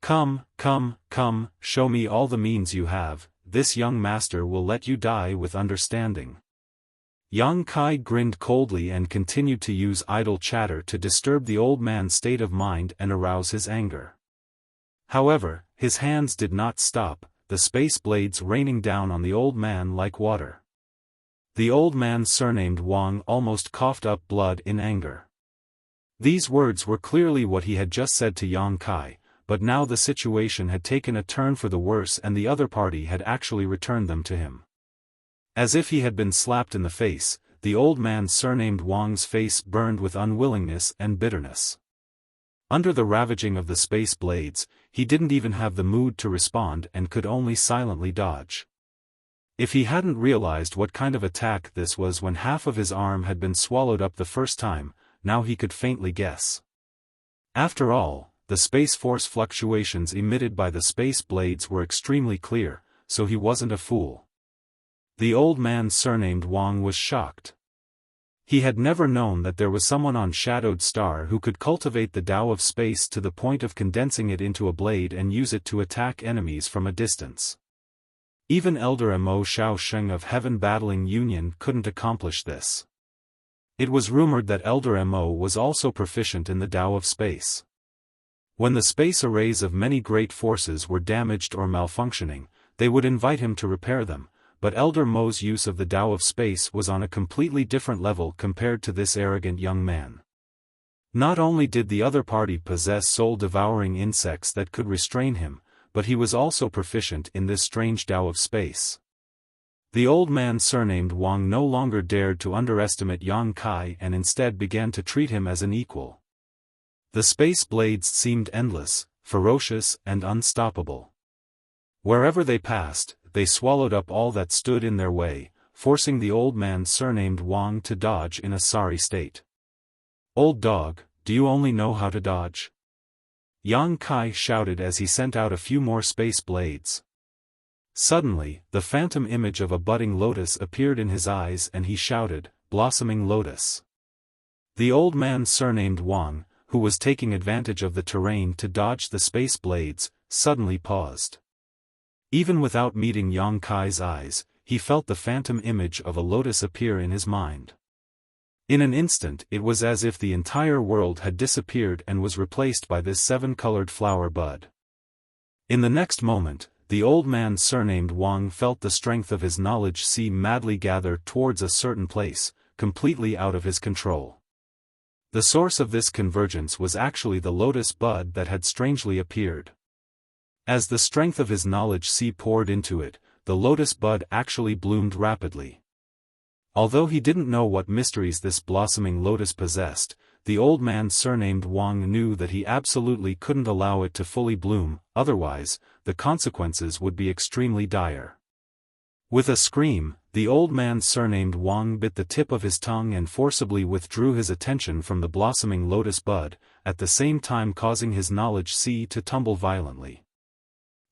"Come, come, come, show me all the means you have, this young master will let you die with understanding." Yang Kai grinned coldly and continued to use idle chatter to disturb the old man's state of mind and arouse his anger. However, his hands did not stop, the space blades raining down on the old man like water. The old man surnamed Wang almost coughed up blood in anger. These words were clearly what he had just said to Yang Kai, but now the situation had taken a turn for the worse and the other party had actually returned them to him. As if he had been slapped in the face, the old man surnamed Wang's face burned with unwillingness and bitterness. Under the ravaging of the space blades, he didn't even have the mood to respond and could only silently dodge. If he hadn't realized what kind of attack this was when half of his arm had been swallowed up the first time, now he could faintly guess. After all, the space force fluctuations emitted by the space blades were extremely clear, so he wasn't a fool. The old man surnamed Wang was shocked. He had never known that there was someone on Shadowed Star who could cultivate the Tao of space to the point of condensing it into a blade and use it to attack enemies from a distance. Even Elder Mo Shao Sheng of Heaven Battling Union couldn't accomplish this. It was rumored that Elder Mo was also proficient in the Tao of space. When the space arrays of many great forces were damaged or malfunctioning, they would invite him to repair them, but Elder Mo's use of the Tao of space was on a completely different level compared to this arrogant young man. Not only did the other party possess soul-devouring insects that could restrain him, but he was also proficient in this strange Tao of space. The old man surnamed Wang no longer dared to underestimate Yang Kai and instead began to treat him as an equal. The space blades seemed endless, ferocious and unstoppable. Wherever they passed, they swallowed up all that stood in their way, forcing the old man surnamed Wang to dodge in a sorry state. "Old dog, do you only know how to dodge?" Yang Kai shouted as he sent out a few more space blades. Suddenly, the phantom image of a budding lotus appeared in his eyes and he shouted, "Blossoming lotus." The old man surnamed Wang, who was taking advantage of the terrain to dodge the space blades, suddenly paused. Even without meeting Yang Kai's eyes, he felt the phantom image of a lotus appear in his mind. In an instant it was as if the entire world had disappeared and was replaced by this seven-colored flower bud. In the next moment, the old man surnamed Wang felt the strength of his knowledge sea madly gather towards a certain place, completely out of his control. The source of this convergence was actually the lotus bud that had strangely appeared. As the strength of his knowledge sea poured into it, the lotus bud actually bloomed rapidly. Although he didn't know what mysteries this blossoming lotus possessed, the old man surnamed Wang knew that he absolutely couldn't allow it to fully bloom, otherwise, the consequences would be extremely dire. With a scream, the old man surnamed Wang bit the tip of his tongue and forcibly withdrew his attention from the blossoming lotus bud, at the same time causing his knowledge sea to tumble violently.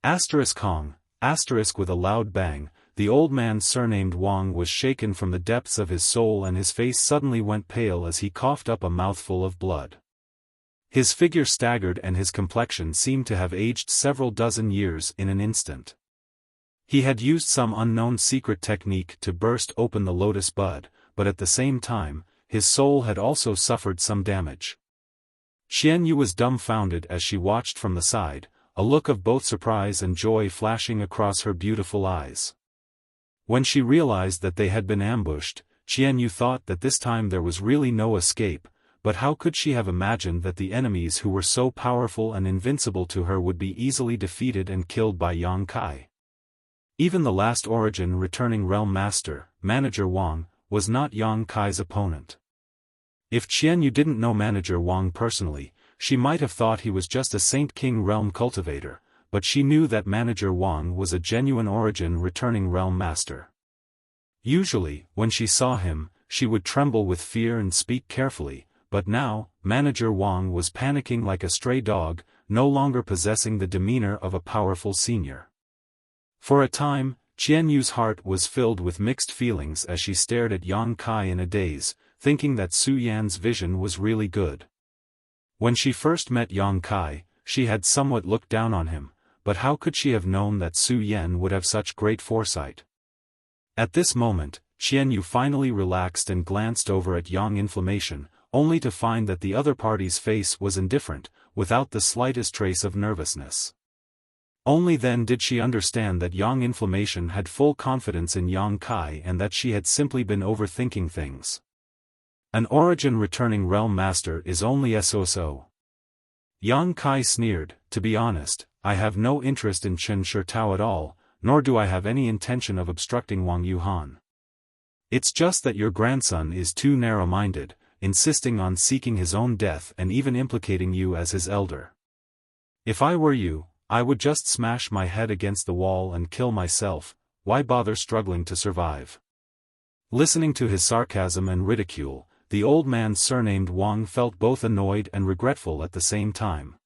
Kong, with a loud bang, the old man surnamed Wang was shaken from the depths of his soul and his face suddenly went pale as he coughed up a mouthful of blood. His figure staggered and his complexion seemed to have aged several dozen years in an instant. He had used some unknown secret technique to burst open the lotus bud, but at the same time, his soul had also suffered some damage. Xian Yu was dumbfounded as she watched from the side, a look of both surprise and joy flashing across her beautiful eyes. When she realized that they had been ambushed, Xian Yu thought that this time there was really no escape, but how could she have imagined that the enemies who were so powerful and invincible to her would be easily defeated and killed by Yang Kai? Even the last origin returning realm master, Manager Wang, was not Yang Kai's opponent. If Xian Yu didn't know Manager Wang personally, she might have thought he was just a Saint King realm cultivator, but she knew that Manager Wang was a genuine origin returning realm master. Usually, when she saw him, she would tremble with fear and speak carefully, but now, Manager Wang was panicking like a stray dog, no longer possessing the demeanor of a powerful senior. For a time, Qian Yu's heart was filled with mixed feelings as she stared at Yang Kai in a daze, thinking that Su Yan's vision was really good. When she first met Yang Kai, she had somewhat looked down on him, but how could she have known that Su Yan would have such great foresight? At this moment, Qian Yu finally relaxed and glanced over at Yang Inflammation, only to find that the other party's face was indifferent, without the slightest trace of nervousness. Only then did she understand that Yang Inflammation had full confidence in Yang Kai and that she had simply been overthinking things. An origin returning realm master is only so. Yang Kai sneered, "To be honest, I have no interest in Chen Shitao at all, nor do I have any intention of obstructing Wang Yuhan. It's just that your grandson is too narrow-minded, insisting on seeking his own death and even implicating you as his elder. If I were you, I would just smash my head against the wall and kill myself, why bother struggling to survive?" Listening to his sarcasm and ridicule, the old man surnamed Wang felt both annoyed and regretful at the same time.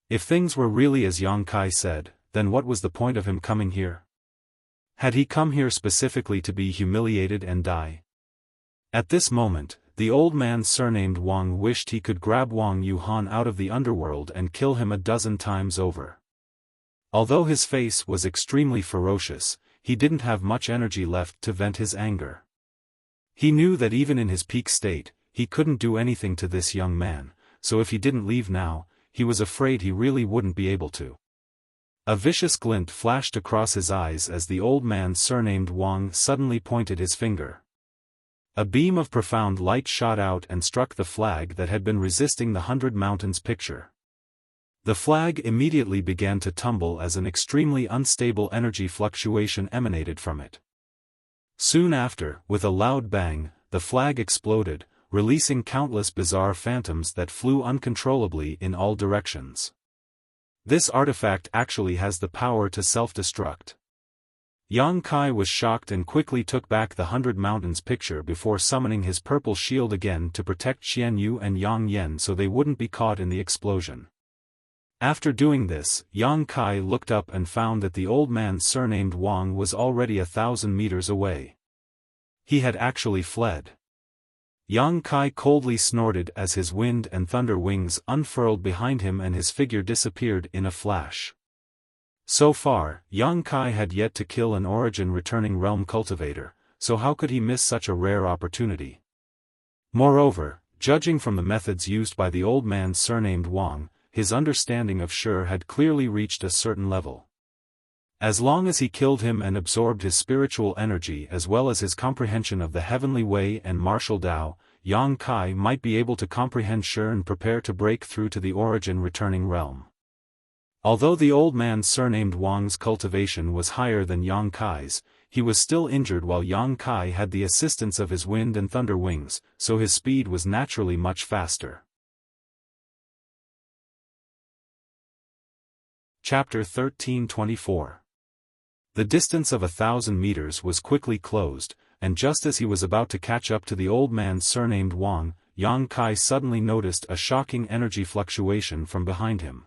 If things were really as Yang Kai said, then what was the point of him coming here? Had he come here specifically to be humiliated and die? At this moment, the old man surnamed Wang wished he could grab Wang Yuhan out of the underworld and kill him a dozen times over. Although his face was extremely ferocious, he didn't have much energy left to vent his anger. He knew that even in his peak state, he couldn't do anything to this young man, so if he didn't leave now, he was afraid he really wouldn't be able to. A vicious glint flashed across his eyes as the old man surnamed Wang suddenly pointed his finger. A beam of profound light shot out and struck the flag that had been resisting the 100 Mountains picture. The flag immediately began to tumble as an extremely unstable energy fluctuation emanated from it. Soon after, with a loud bang, the flag exploded, releasing countless bizarre phantoms that flew uncontrollably in all directions. This artifact actually has the power to self-destruct. Yang Kai was shocked and quickly took back the 100 Mountains picture before summoning his purple shield again to protect Xianyu and Yang Yen so they wouldn't be caught in the explosion. After doing this, Yang Kai looked up and found that the old man surnamed Wang was already 1,000 meters away. He had actually fled. Yang Kai coldly snorted as his wind and thunder wings unfurled behind him and his figure disappeared in a flash. So far, Yang Kai had yet to kill an origin-returning realm cultivator, so how could he miss such a rare opportunity? Moreover, judging from the methods used by the old man surnamed Wang, his understanding of Shi had clearly reached a certain level. As long as he killed him and absorbed his spiritual energy as well as his comprehension of the heavenly way and martial Tao, Yang Kai might be able to comprehend Shi and prepare to break through to the origin-returning realm. Although the old man surnamed Wang's cultivation was higher than Yang Kai's, he was still injured while Yang Kai had the assistance of his wind and thunder wings, so his speed was naturally much faster. Chapter 1324. The distance of 1,000 meters was quickly closed, and just as he was about to catch up to the old man surnamed Wang, Yang Kai suddenly noticed a shocking energy fluctuation from behind him.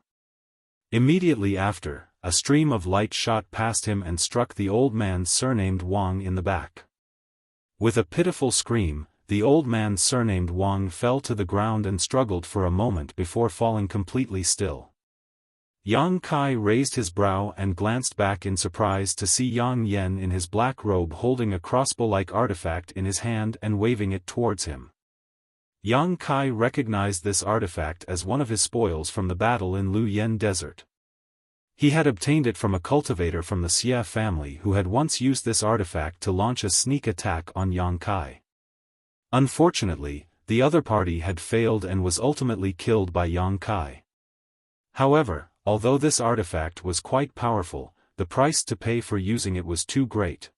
Immediately after, a stream of light shot past him and struck the old man surnamed Wang in the back. With a pitiful scream, the old man surnamed Wang fell to the ground and struggled for a moment before falling completely still. Yang Kai raised his brow and glanced back in surprise to see Yang Yen in his black robe holding a crossbow-like artifact in his hand and waving it towards him. Yang Kai recognized this artifact as one of his spoils from the battle in Lu Yen Desert. He had obtained it from a cultivator from the Xia family who had once used this artifact to launch a sneak attack on Yang Kai. Unfortunately, the other party had failed and was ultimately killed by Yang Kai. However, although this artifact was quite powerful, the price to pay for using it was too great.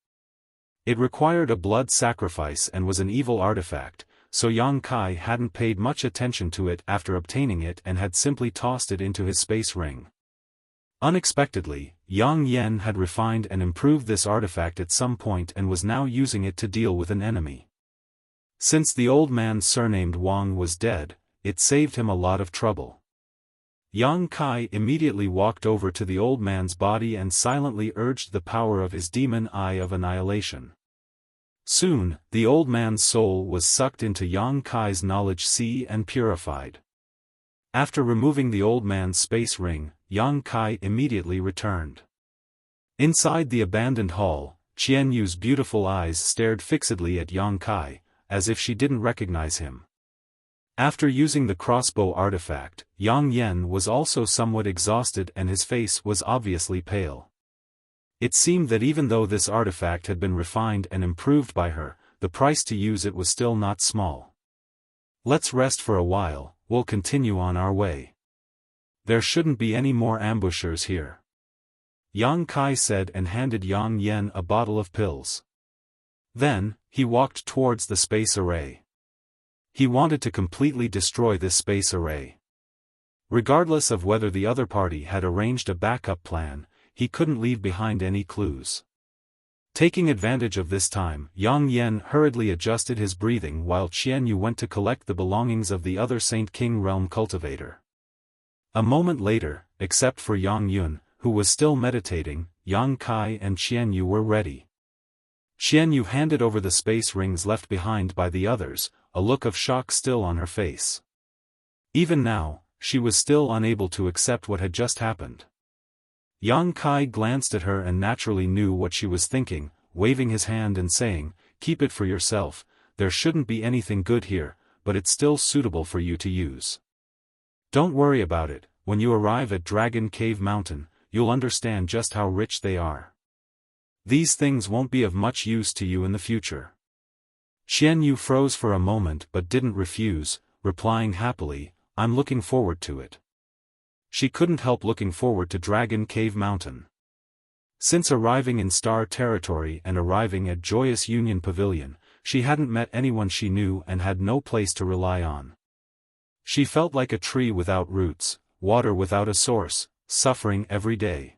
It required a blood sacrifice and was an evil artifact, so Yang Kai hadn't paid much attention to it after obtaining it and had simply tossed it into his space ring. Unexpectedly, Yang Yen had refined and improved this artifact at some point and was now using it to deal with an enemy. Since the old man surnamed Wang was dead, it saved him a lot of trouble. Yang Kai immediately walked over to the old man's body and silently urged the power of his demon eye of annihilation. Soon, the old man's soul was sucked into Yang Kai's knowledge sea and purified. After removing the old man's space ring, Yang Kai immediately returned. Inside the abandoned hall, Qianyu's beautiful eyes stared fixedly at Yang Kai, as if she didn't recognize him. After using the crossbow artifact, Yang Yen was also somewhat exhausted and his face was obviously pale. It seemed that even though this artifact had been refined and improved by her, the price to use it was still not small. "Let's rest for a while, we'll continue on our way. There shouldn't be any more ambushers here," Yang Kai said and handed Yang Yen a bottle of pills. Then, he walked towards the space array. He wanted to completely destroy this space array. Regardless of whether the other party had arranged a backup plan, he couldn't leave behind any clues. Taking advantage of this time, Yang Yen hurriedly adjusted his breathing while Qianyu went to collect the belongings of the other Saint King realm cultivator. A moment later, except for Yang Yun, who was still meditating, Yang Kai and Qianyu were ready. Qianyu handed over the space rings left behind by the others, a look of shock still on her face. Even now, she was still unable to accept what had just happened. Yang Kai glanced at her and naturally knew what she was thinking, waving his hand and saying, "Keep it for yourself, there shouldn't be anything good here, but it's still suitable for you to use. Don't worry about it, when you arrive at Dragon Cave Mountain, you'll understand just how rich they are. These things won't be of much use to you in the future." Qianyu froze for a moment but didn't refuse, replying happily, "I'm looking forward to it." She couldn't help looking forward to Dragon Cave Mountain. Since arriving in Star Territory and arriving at Joyous Union Pavilion, she hadn't met anyone she knew and had no place to rely on. She felt like a tree without roots, water without a source, suffering every day.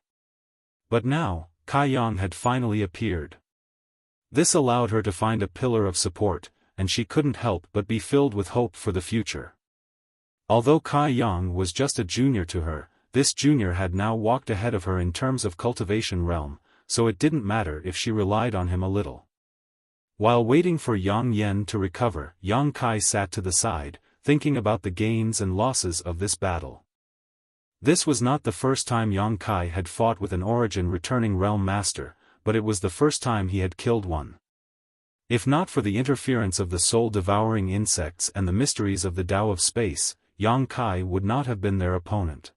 But now, Kai Yang had finally appeared. This allowed her to find a pillar of support, and she couldn't help but be filled with hope for the future. Although Kai Yang was just a junior to her, this junior had now walked ahead of her in terms of cultivation realm, so it didn't matter if she relied on him a little. While waiting for Yang Yen to recover, Yang Kai sat to the side, thinking about the gains and losses of this battle. This was not the first time Yang Kai had fought with an origin returning realm master, but it was the first time he had killed one. If not for the interference of the soul-devouring insects and the mysteries of the Tao of space, Yang Kai would not have been their opponent.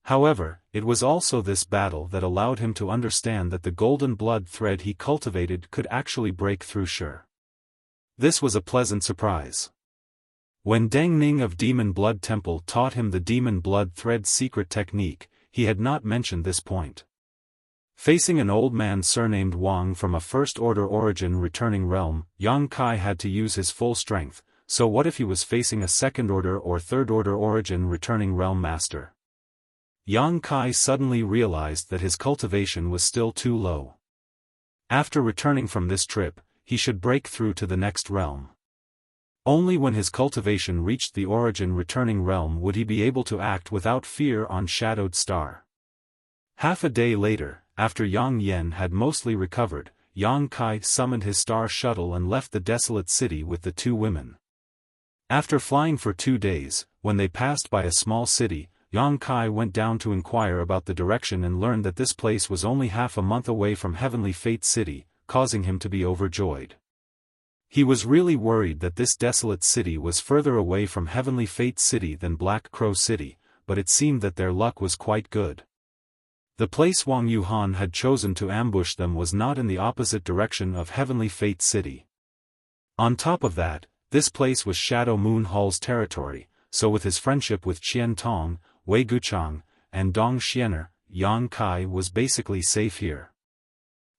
However, it was also this battle that allowed him to understand that the golden blood thread he cultivated could actually break through Sure. This was a pleasant surprise. When Deng Ning of Demon Blood Temple taught him the Demon Blood Thread secret technique, he had not mentioned this point. Facing an old man surnamed Wang from a first-order origin returning realm, Yang Kai had to use his full strength, so what if he was facing a second-order or third-order origin returning realm master? Yang Kai suddenly realized that his cultivation was still too low. After returning from this trip, he should break through to the next realm. Only when his cultivation reached the origin returning realm would he be able to act without fear on Shadowed Star. Half a day later, after Yang Yen had mostly recovered, Yang Kai summoned his star shuttle and left the desolate city with the two women. After flying for 2 days, when they passed by a small city, Yang Kai went down to inquire about the direction and learned that this place was only half a month away from Heavenly Fate City, causing him to be overjoyed. He was really worried that this desolate city was further away from Heavenly Fate City than Black Crow City, but it seemed that their luck was quite good. The place Wang Yuhan had chosen to ambush them was not in the opposite direction of Heavenly Fate City. On top of that, this place was Shadow Moon Hall's territory, so with his friendship with Qian Tong, Wei Guchang, and Dong Xianer, Yang Kai was basically safe here.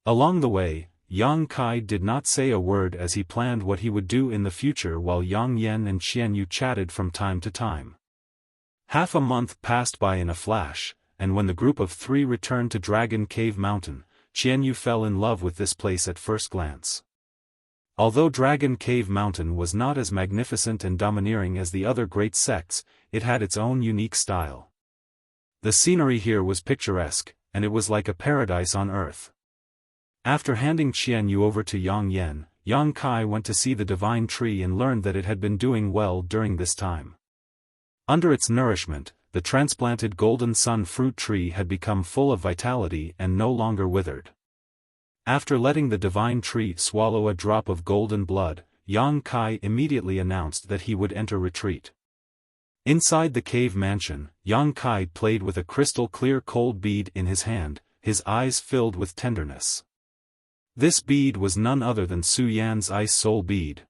Along the way, Yang Kai did not say a word as he planned what he would do in the future while Yang Yen and Qian Yu chatted from time to time. Half a month passed by in a flash, and when the group of 3 returned to Dragon Cave Mountain, Qian Yu fell in love with this place at first glance. Although Dragon Cave Mountain was not as magnificent and domineering as the other great sects, it had its own unique style. The scenery here was picturesque, and it was like a paradise on earth. After handing Qian Yu over to Yang Yen, Yang Kai went to see the divine tree and learned that it had been doing well during this time. Under its nourishment, the transplanted golden sun fruit tree had become full of vitality and no longer withered. After letting the divine tree swallow a drop of golden blood, Yang Kai immediately announced that he would enter retreat. Inside the cave mansion, Yang Kai played with a crystal-clear cold bead in his hand, his eyes filled with tenderness. This bead was none other than Su Yan's Ice Soul bead.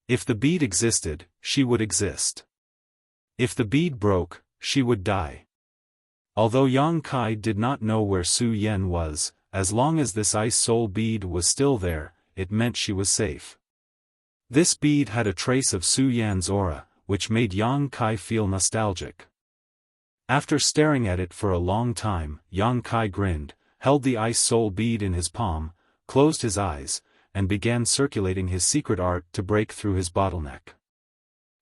If the bead existed, she would exist. If the bead broke, she would die. Although Yang Kai did not know where Su Yan was, as long as this Ice Soul bead was still there, it meant she was safe. This bead had a trace of Su Yan's aura, which made Yang Kai feel nostalgic. After staring at it for a long time, Yang Kai grinned, held the Ice Soul bead in his palm, closed his eyes, and began circulating his secret art to break through his bottleneck.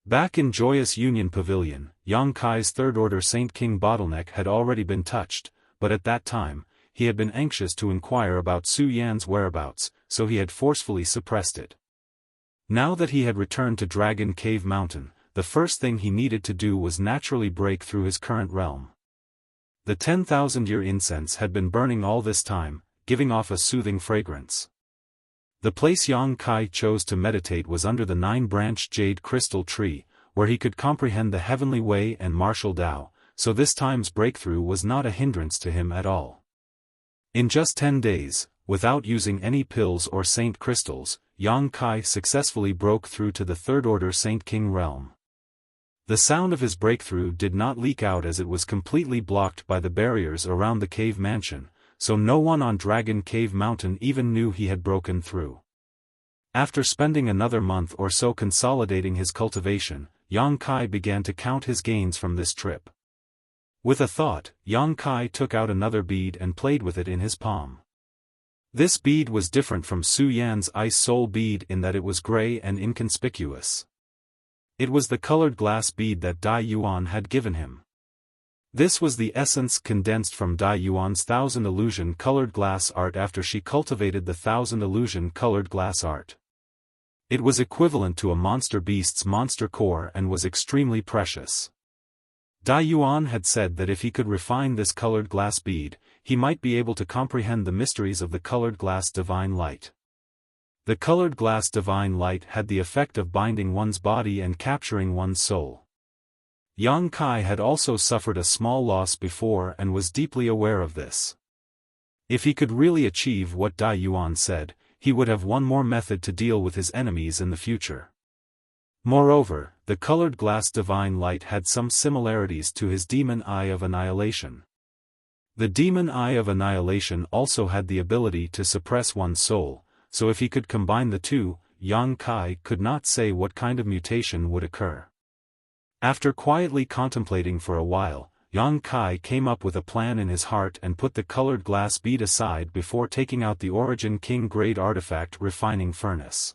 Back in Joyous Union Pavilion, Yang Kai's third-order Saint King bottleneck had already been touched, but at that time, he had been anxious to inquire about Su Yan's whereabouts, so he had forcefully suppressed it. Now that he had returned to Dragon Cave Mountain, the first thing he needed to do was naturally break through his current realm. The 10,000-year incense had been burning all this time, giving off a soothing fragrance. The place Yang Kai chose to meditate was under the 9-branched jade crystal tree, where he could comprehend the heavenly way and martial Tao, so this time's breakthrough was not a hindrance to him at all. In just 10 days, without using any pills or saint crystals, Yang Kai successfully broke through to the third-order Saint King realm. The sound of his breakthrough did not leak out as it was completely blocked by the barriers around the cave mansion, so no one on Dragon Cave Mountain even knew he had broken through. After spending another month or so consolidating his cultivation, Yang Kai began to count his gains from this trip. With a thought, Yang Kai took out another bead and played with it in his palm. This bead was different from Su Yan's ice soul bead in that it was gray and inconspicuous. It was the colored glass bead that Dai Yuan had given him. This was the essence condensed from Dai Yuan's thousand illusion colored glass art after she cultivated the thousand illusion colored glass art. It was equivalent to a monster beast's monster core and was extremely precious. Dai Yuan had said that if he could refine this colored glass bead, he might be able to comprehend the mysteries of the colored glass divine light. The colored glass divine light had the effect of binding one's body and capturing one's soul. Yang Kai had also suffered a small loss before and was deeply aware of this. If he could really achieve what Dai Yuan said, he would have one more method to deal with his enemies in the future. Moreover, the colored glass divine light had some similarities to his demon eye of annihilation. The demon eye of annihilation also had the ability to suppress one's soul, so if he could combine the two, Yang Kai could not say what kind of mutation would occur. After quietly contemplating for a while, Yang Kai came up with a plan in his heart and put the colored glass bead aside before taking out the Origin King grade artifact refining furnace.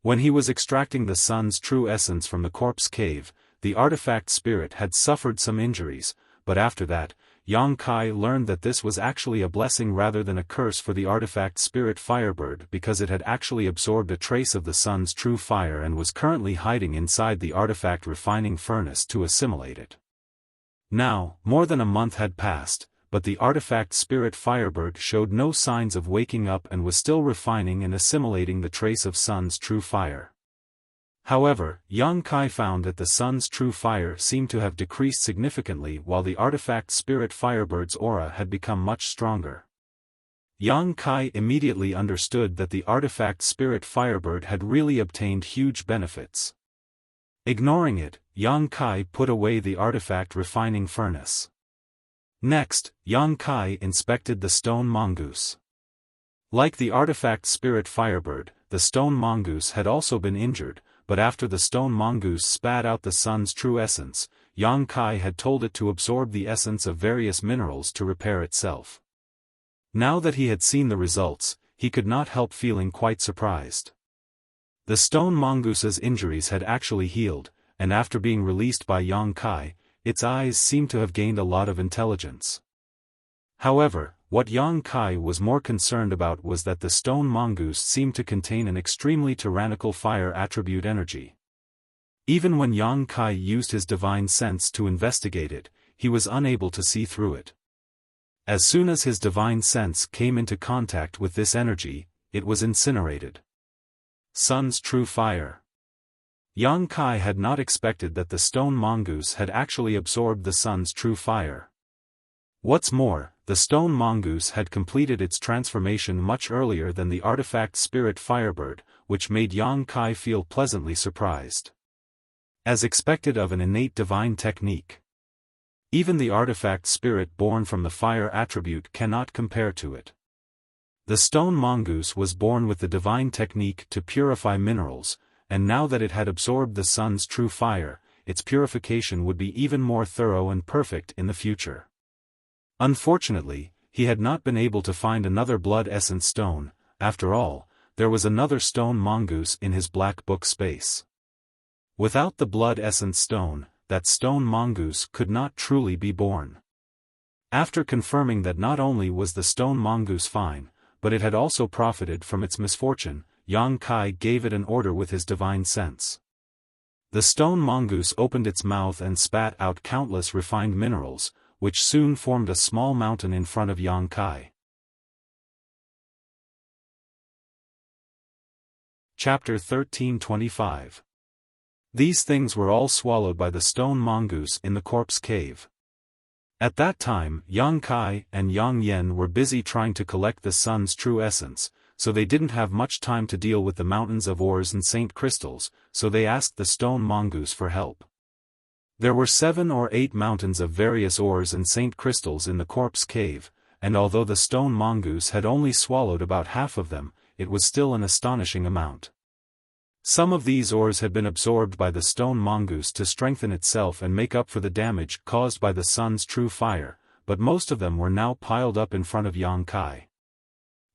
When he was extracting the sun's true essence from the corpse cave, the artifact spirit had suffered some injuries, but after that, Yang Kai learned that this was actually a blessing rather than a curse for the artifact spirit Firebird because it had actually absorbed a trace of the sun's true fire and was currently hiding inside the artifact refining furnace to assimilate it. Now, more than a month had passed, but the artifact spirit Firebird showed no signs of waking up and was still refining and assimilating the trace of sun's true fire. However, Yang Kai found that the sun's true fire seemed to have decreased significantly while the artifact spirit Firebird's aura had become much stronger. Yang Kai immediately understood that the artifact spirit Firebird had really obtained huge benefits. Ignoring it, Yang Kai put away the artifact refining furnace. Next, Yang Kai inspected the stone mongoose. Like the artifact spirit Firebird, the stone mongoose had also been injured, but after the stone mongoose spat out the sun's true essence, Yang Kai had told it to absorb the essence of various minerals to repair itself. Now that he had seen the results, he could not help feeling quite surprised. The stone mongoose's injuries had actually healed, and after being released by Yang Kai, its eyes seemed to have gained a lot of intelligence. However, what Yang Kai was more concerned about was that the stone mongoose seemed to contain an extremely tyrannical fire attribute energy. Even when Yang Kai used his divine sense to investigate it, he was unable to see through it. As soon as his divine sense came into contact with this energy, it was incinerated. Sun's true fire. Yang Kai had not expected that the stone mongoose had actually absorbed the sun's true fire. What's more, the stone mongoose had completed its transformation much earlier than the artifact spirit Firebird, which made Yang Kai feel pleasantly surprised. As expected of an innate divine technique. Even the artifact spirit born from the fire attribute cannot compare to it. The stone mongoose was born with the divine technique to purify minerals, and now that it had absorbed the sun's true fire, its purification would be even more thorough and perfect in the future. Unfortunately, he had not been able to find another blood essence stone. After all, there was another stone mongoose in his black book space. Without the blood essence stone, that stone mongoose could not truly be born. After confirming that not only was the stone mongoose fine, but it had also profited from its misfortune, Yang Kai gave it an order with his divine sense. The stone mongoose opened its mouth and spat out countless refined minerals, which soon formed a small mountain in front of Yang Kai. Chapter 1325. These things were all swallowed by the stone mongoose in the corpse cave. At that time, Yang Kai and Yang Yen were busy trying to collect the sun's true essence, so they didn't have much time to deal with the mountains of ores and saint crystals, so they asked the stone mongoose for help. There were 7 or 8 mountains of various ores and saint crystals in the corpse cave, and although the stone mongoose had only swallowed about half of them, it was still an astonishing amount. Some of these ores had been absorbed by the stone mongoose to strengthen itself and make up for the damage caused by the sun's true fire, but most of them were now piled up in front of Yang Kai.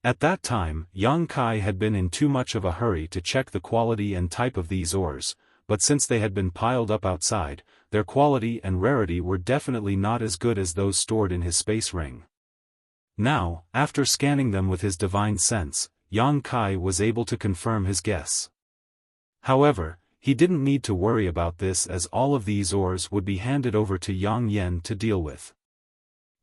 At that time, Yang Kai had been in too much of a hurry to check the quality and type of these ores, but since they had been piled up outside, their quality and rarity were definitely not as good as those stored in his space ring. Now, after scanning them with his divine sense, Yang Kai was able to confirm his guess. However, he didn't need to worry about this as all of these ores would be handed over to Yang Yan to deal with.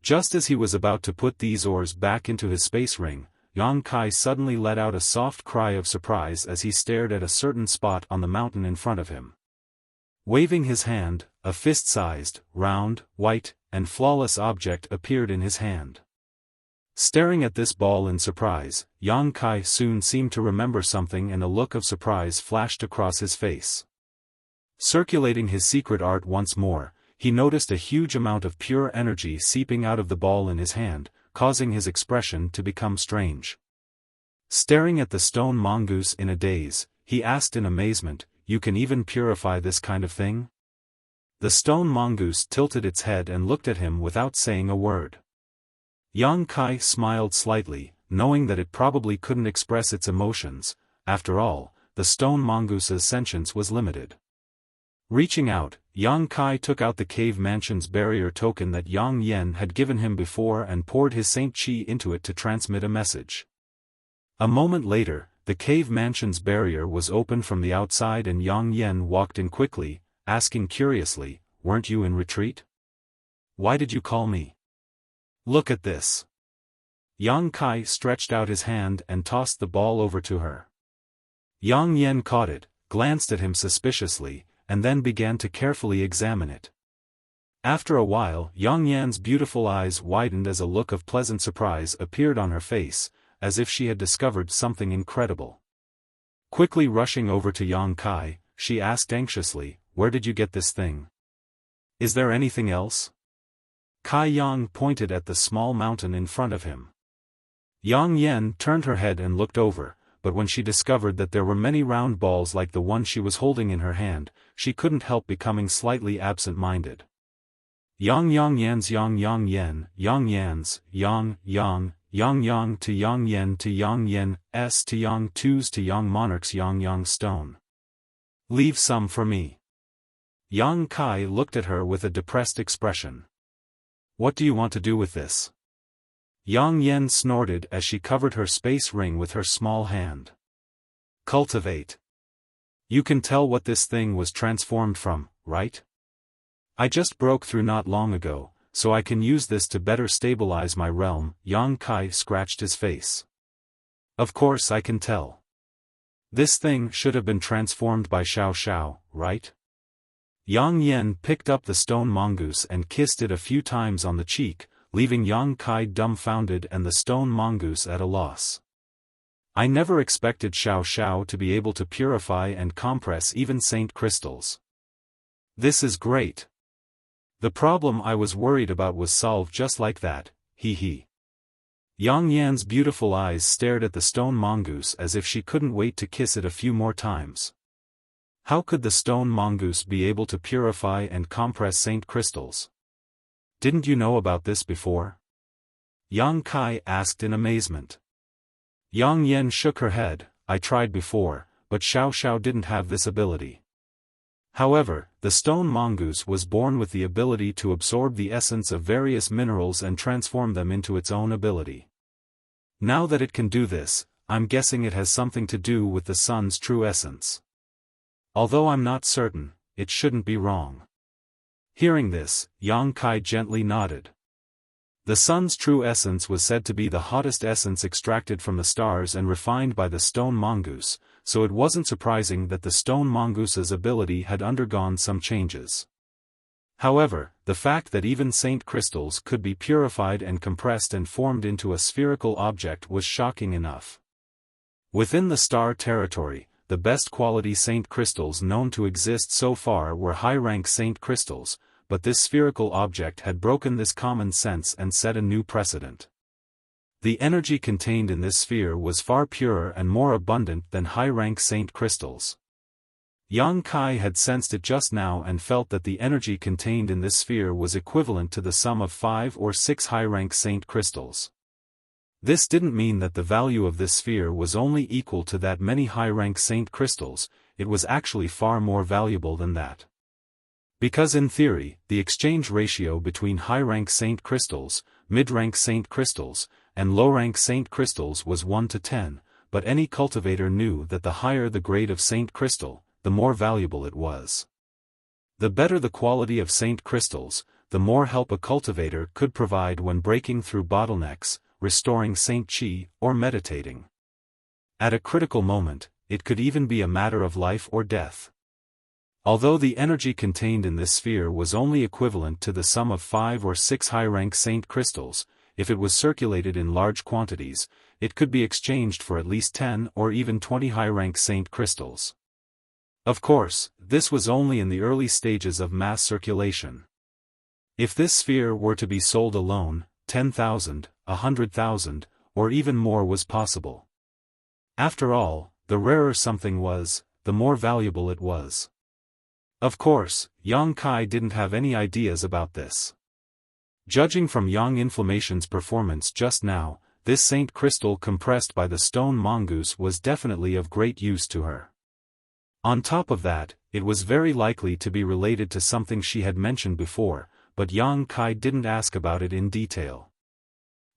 Just as he was about to put these ores back into his space ring, Yang Kai suddenly let out a soft cry of surprise as he stared at a certain spot on the mountain in front of him. Waving his hand, a fist-sized, round, white, and flawless object appeared in his hand. Staring at this ball in surprise, Yang Kai soon seemed to remember something and a look of surprise flashed across his face. Circulating his secret art once more, he noticed a huge amount of pure energy seeping out of the ball in his hand, causing his expression to become strange. Staring at the stone mongoose in a daze, he asked in amazement, "You can even purify this kind of thing?" The stone mongoose tilted its head and looked at him without saying a word. Yang Kai smiled slightly, knowing that it probably couldn't express its emotions. After all, the stone mongoose's sentience was limited. Reaching out, Yang Kai took out the cave mansion's barrier token that Yang Yan had given him before and poured his Saint Qi into it to transmit a message. A moment later, the cave mansion's barrier was opened from the outside and Yang Yan walked in quickly, asking curiously, "Weren't you in retreat? Why did you call me? Look at this." Yang Kai stretched out his hand and tossed the ball over to her. Yang Yan caught it, glanced at him suspiciously, and then began to carefully examine it. After a while, Yang Yan's beautiful eyes widened as a look of pleasant surprise appeared on her face, as if she had discovered something incredible. Quickly rushing over to Yang Kai, she asked anxiously, "Where did you get this thing? Is there anything else?" Kai Yang pointed at the small mountain in front of him. Yang Yan turned her head and looked over, but when she discovered that there were many round balls like the one she was holding in her hand, she couldn't help becoming slightly absent-minded. Yang Yan's Yang Yan, Yang Yan's, Yang to Yang Yan to Yang Yan, S to Yang Twos to Yang Monarch's Yang Stone. "Leave some for me." Yang Kai looked at her with a depressed expression. "What do you want to do with this?" Yang Yan snorted as she covered her space ring with her small hand. "Cultivate. You can tell what this thing was transformed from, right? I just broke through not long ago, so I can use this to better stabilize my realm." Yang Kai scratched his face. "Of course I can tell. This thing should have been transformed by Xiao, right?" Yang Yan picked up the stone mongoose and kissed it a few times on the cheek, leaving Yang Kai dumbfounded and the stone mongoose at a loss. "I never expected Xiao to be able to purify and compress even saint crystals. This is great. The problem I was worried about was solved just like that, he. Yang Yan's beautiful eyes stared at the stone mongoose as if she couldn't wait to kiss it a few more times. How could the stone mongoose be able to purify and compress saint crystals? Didn't you know about this before? Yang Kai asked in amazement. Yang Yan shook her head. "I tried before, but Xiao didn't have this ability." However, the stone mongoose was born with the ability to absorb the essence of various minerals and transform them into its own ability. Now that it can do this, I'm guessing it has something to do with the sun's true essence. Although I'm not certain, it shouldn't be wrong. Hearing this, Yang Kai gently nodded. The sun's true essence was said to be the hottest essence extracted from the stars and refined by the stone mongoose, so it wasn't surprising that the stone mongoose's ability had undergone some changes. However, the fact that even saint crystals could be purified and compressed and formed into a spherical object was shocking enough. Within the star territory, the best quality saint crystals known to exist so far were high-rank saint crystals, but this spherical object had broken this common sense and set a new precedent. The energy contained in this sphere was far purer and more abundant than high-rank saint crystals. Yang Kai had sensed it just now and felt that the energy contained in this sphere was equivalent to the sum of 5 or 6 high-rank saint crystals. This didn't mean that the value of this sphere was only equal to that many high-rank saint crystals, it was actually far more valuable than that. Because in theory, the exchange ratio between high-rank saint crystals, mid-rank saint crystals, and low-rank saint crystals was 1 to 10, but any cultivator knew that the higher the grade of saint crystal, the more valuable it was. The better the quality of saint crystals, the more help a cultivator could provide when breaking through bottlenecks, restoring saint qi, or meditating. At a critical moment, it could even be a matter of life or death. Although the energy contained in this sphere was only equivalent to the sum of 5 or 6 high-rank saint crystals, if it was circulated in large quantities, it could be exchanged for at least 10 or even 20 high-rank saint crystals. Of course, this was only in the early stages of mass circulation. If this sphere were to be sold alone, 10,000, 100,000, or even more was possible. After all, the rarer something was, the more valuable it was. Of course, Yang Kai didn't have any ideas about this. Judging from Yang Inflammation's performance just now, this saint crystal compressed by the stone mongoose was definitely of great use to her. On top of that, it was very likely to be related to something she had mentioned before, but Yang Kai didn't ask about it in detail.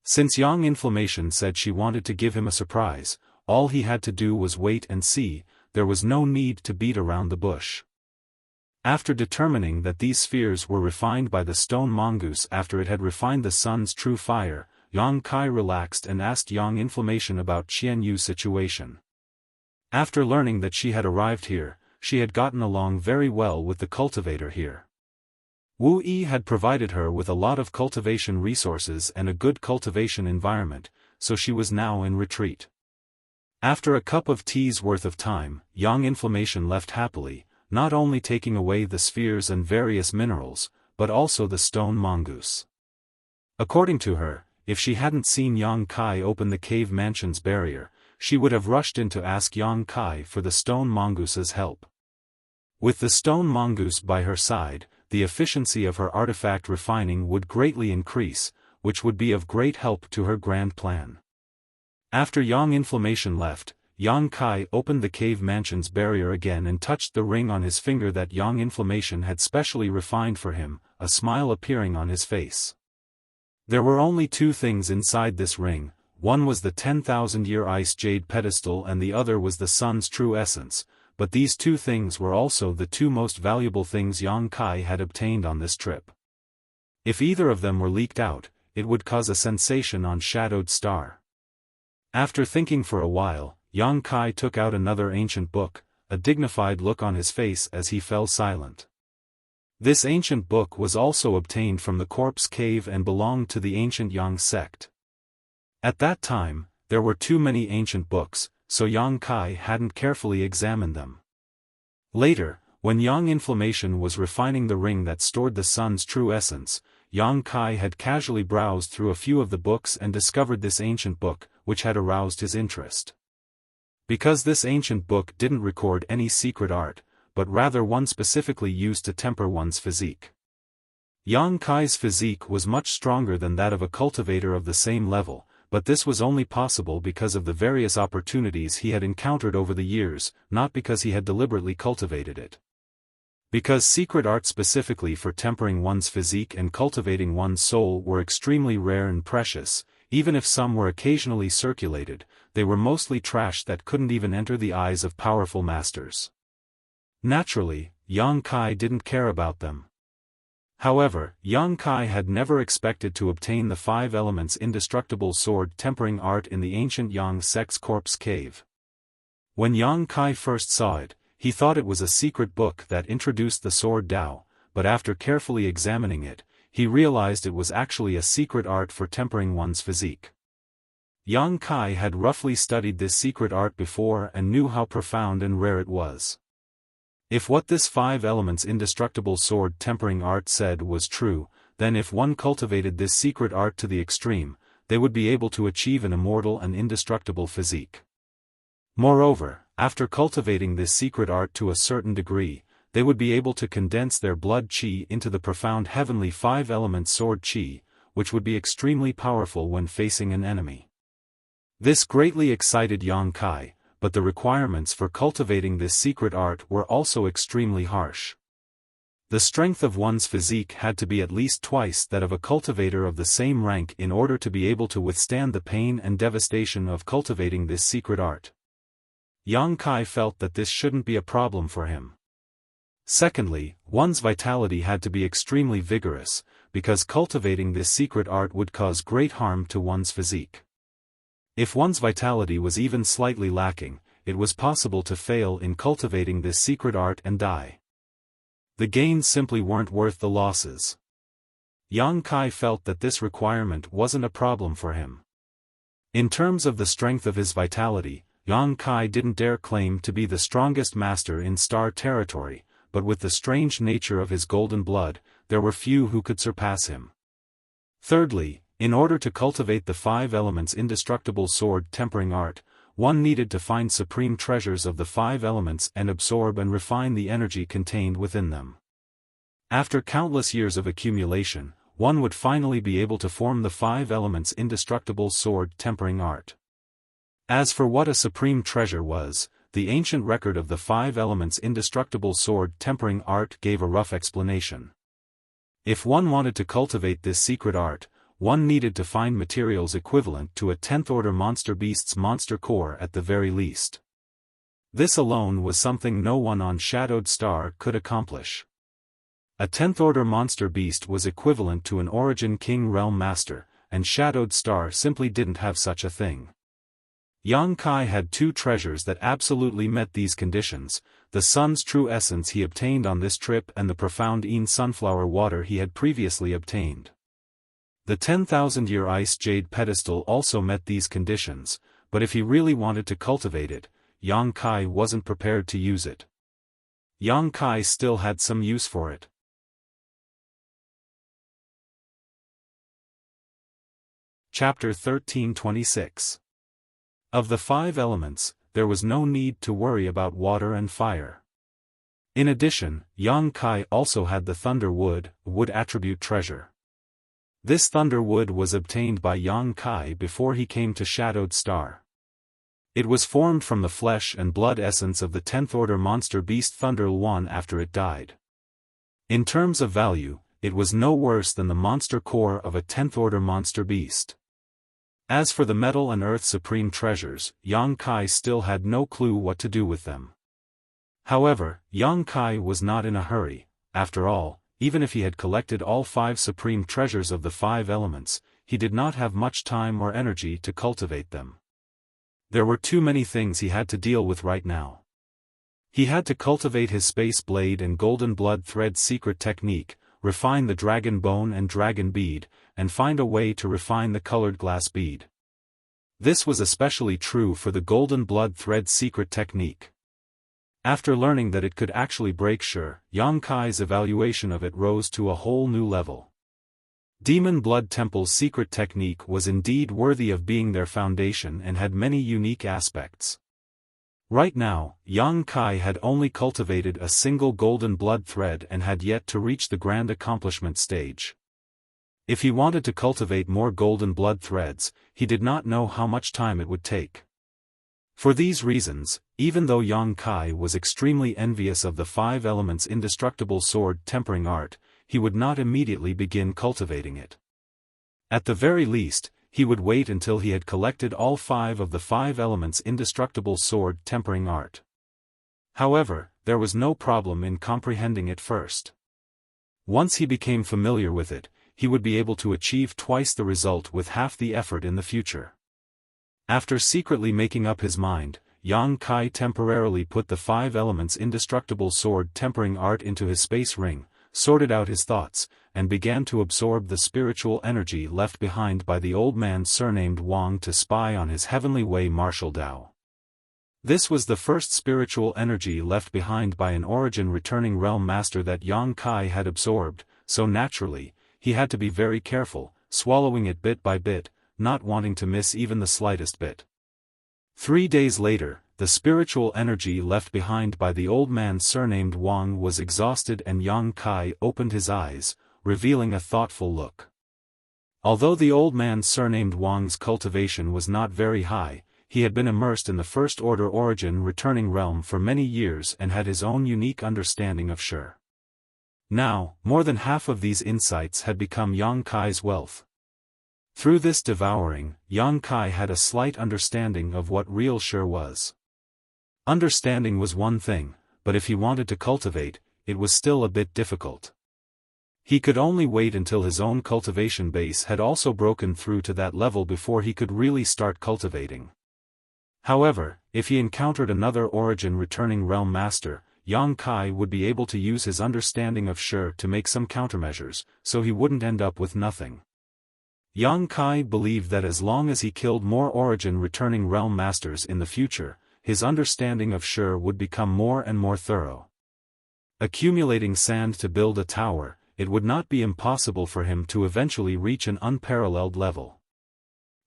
Since Yang Inflammation said she wanted to give him a surprise, all he had to do was wait and see, there was no need to beat around the bush. After determining that these spheres were refined by the stone mongoose after it had refined the sun's true fire, Yang Kai relaxed and asked Yang Inflammation about Qian Yu's situation. After learning that she had arrived here, she had gotten along very well with the cultivator here. Wu Yi had provided her with a lot of cultivation resources and a good cultivation environment, so she was now in retreat. After a cup of tea's worth of time, Yang Inflammation left happily, not only taking away the spheres and various minerals, but also the stone mongoose. According to her, if she hadn't seen Yang Kai open the cave mansion's barrier, she would have rushed in to ask Yang Kai for the stone mongoose's help. With the stone mongoose by her side, the efficiency of her artifact refining would greatly increase, which would be of great help to her grand plan. After Yang Inflammation left, Yang Kai opened the cave mansion's barrier again and touched the ring on his finger that Yang Inflammation had specially refined for him, a smile appearing on his face. There were only 2 things inside this ring. One was the 10,000-year ice jade pedestal and the other was the sun's true essence, but these 2 things were also the 2 most valuable things Yang Kai had obtained on this trip. If either of them were leaked out, it would cause a sensation on Shadowed Star. After thinking for a while, Yang Kai took out another ancient book, a dignified look on his face as he fell silent. This ancient book was also obtained from the corpse cave and belonged to the ancient Yang sect. At that time, there were too many ancient books, so Yang Kai hadn't carefully examined them. Later, when Yang Inflammation was refining the ring that stored the sun's true essence, Yang Kai had casually browsed through a few of the books and discovered this ancient book, which had aroused his interest. Because this ancient book didn't record any secret art, but rather one specifically used to temper one's physique. Yang Kai's physique was much stronger than that of a cultivator of the same level, but this was only possible because of the various opportunities he had encountered over the years, not because he had deliberately cultivated it. Because secret art specifically for tempering one's physique and cultivating one's soul were extremely rare and precious, even if some were occasionally circulated, they were mostly trash that couldn't even enter the eyes of powerful masters. Naturally, Yang Kai didn't care about them. However, Yang Kai had never expected to obtain the 5 elements indestructible sword tempering art in the ancient Yang sect's corpse cave. When Yang Kai first saw it, he thought it was a secret book that introduced the sword Dao, but after carefully examining it, he realized it was actually a secret art for tempering one's physique. Yang Kai had roughly studied this secret art before and knew how profound and rare it was. If what this 5 elements indestructible sword tempering art said was true, then if one cultivated this secret art to the extreme, they would be able to achieve an immortal and indestructible physique. Moreover, after cultivating this secret art to a certain degree, they would be able to condense their blood qi into the profound heavenly five-element sword qi, which would be extremely powerful when facing an enemy. This greatly excited Yang Kai, but the requirements for cultivating this secret art were also extremely harsh. The strength of one's physique had to be at least twice that of a cultivator of the same rank in order to be able to withstand the pain and devastation of cultivating this secret art. Yang Kai felt that this shouldn't be a problem for him. Secondly, one's vitality had to be extremely vigorous, because cultivating this secret art would cause great harm to one's physique. If one's vitality was even slightly lacking, it was possible to fail in cultivating this secret art and die. The gains simply weren't worth the losses. Yang Kai felt that this requirement wasn't a problem for him. In terms of the strength of his vitality, Yang Kai didn't dare claim to be the strongest master in Star Territory, but with the strange nature of his golden blood, there were few who could surpass him. Thirdly, in order to cultivate the five elements indestructible sword tempering art, one needed to find supreme treasures of the five elements and absorb and refine the energy contained within them. After countless years of accumulation, one would finally be able to form the five elements indestructible sword tempering art. As for what a supreme treasure was, the ancient record of the five elements indestructible sword tempering art gave a rough explanation. If one wanted to cultivate this secret art, one needed to find materials equivalent to a 10th-order monster beast's monster core at the very least. This alone was something no one on Shadowed Star could accomplish. A 10th-order monster beast was equivalent to an Origin King Realm Master, and Shadowed Star simply didn't have such a thing. Yang Kai had two treasures that absolutely met these conditions, the sun's true essence he obtained on this trip and the profound Yin sunflower water he had previously obtained. The 10,000-year ice jade pedestal also met these conditions, but if he really wanted to cultivate it, Yang Kai wasn't prepared to use it. Yang Kai still had some use for it. Chapter 1326. Of the five elements, there was no need to worry about water and fire. In addition, Yang Kai also had the Thunder Wood attribute treasure. This Thunder Wood was obtained by Yang Kai before he came to Shadowed Star. It was formed from the flesh and blood essence of the 10th-order monster beast Thunder Luan after it died. In terms of value, it was no worse than the monster core of a 10th-order monster beast. As for the metal and earth supreme treasures, Yang Kai still had no clue what to do with them. However, Yang Kai was not in a hurry. After all, even if he had collected all five supreme treasures of the five elements, he did not have much time or energy to cultivate them. There were too many things he had to deal with right now. He had to cultivate his space blade and golden blood thread secret technique, refine the dragon bone and dragon bead, and find a way to refine the colored glass bead. This was especially true for the golden blood thread secret technique. After learning that it could actually break Yang Kai's evaluation of it rose to a whole new level. Demon Blood Temple's secret technique was indeed worthy of being their foundation and had many unique aspects. Right now, Yang Kai had only cultivated a single golden blood thread and had yet to reach the grand accomplishment stage. If he wanted to cultivate more golden blood threads, he did not know how much time it would take. For these reasons, even though Yang Kai was extremely envious of the five elements indestructible sword tempering art, he would not immediately begin cultivating it. At the very least, he would wait until he had collected all five of the five elements indestructible sword tempering art. However, there was no problem in comprehending it first. Once he became familiar with it, he would be able to achieve twice the result with half the effort in the future. After secretly making up his mind, Yang Kai temporarily put the five elements indestructible sword tempering art into his space ring, sorted out his thoughts, and began to absorb the spiritual energy left behind by the old man surnamed Wang to spy on his heavenly way martial Dao. This was the first spiritual energy left behind by an origin returning realm master that Yang Kai had absorbed, so naturally, he had to be very careful, swallowing it bit by bit, not wanting to miss even the slightest bit. 3 days later, the spiritual energy left behind by the old man surnamed Wang was exhausted, and Yang Kai opened his eyes, revealing a thoughtful look. Although the old man surnamed Wang's cultivation was not very high, he had been immersed in the First Order Origin Returning Realm for many years and had his own unique understanding of Shi. Now, more than half of these insights had become Yang Kai's wealth. Through this devouring, Yang Kai had a slight understanding of what real Shi was. Understanding was one thing, but if he wanted to cultivate, it was still a bit difficult. He could only wait until his own cultivation base had also broken through to that level before he could really start cultivating. However, if he encountered another Origin Returning Realm Master, Yang Kai would be able to use his understanding of Shi to make some countermeasures, so he wouldn't end up with nothing. Yang Kai believed that as long as he killed more Origin Returning Realm Masters in the future, his understanding of Shi would become more and more thorough. Accumulating sand to build a tower, it would not be impossible for him to eventually reach an unparalleled level.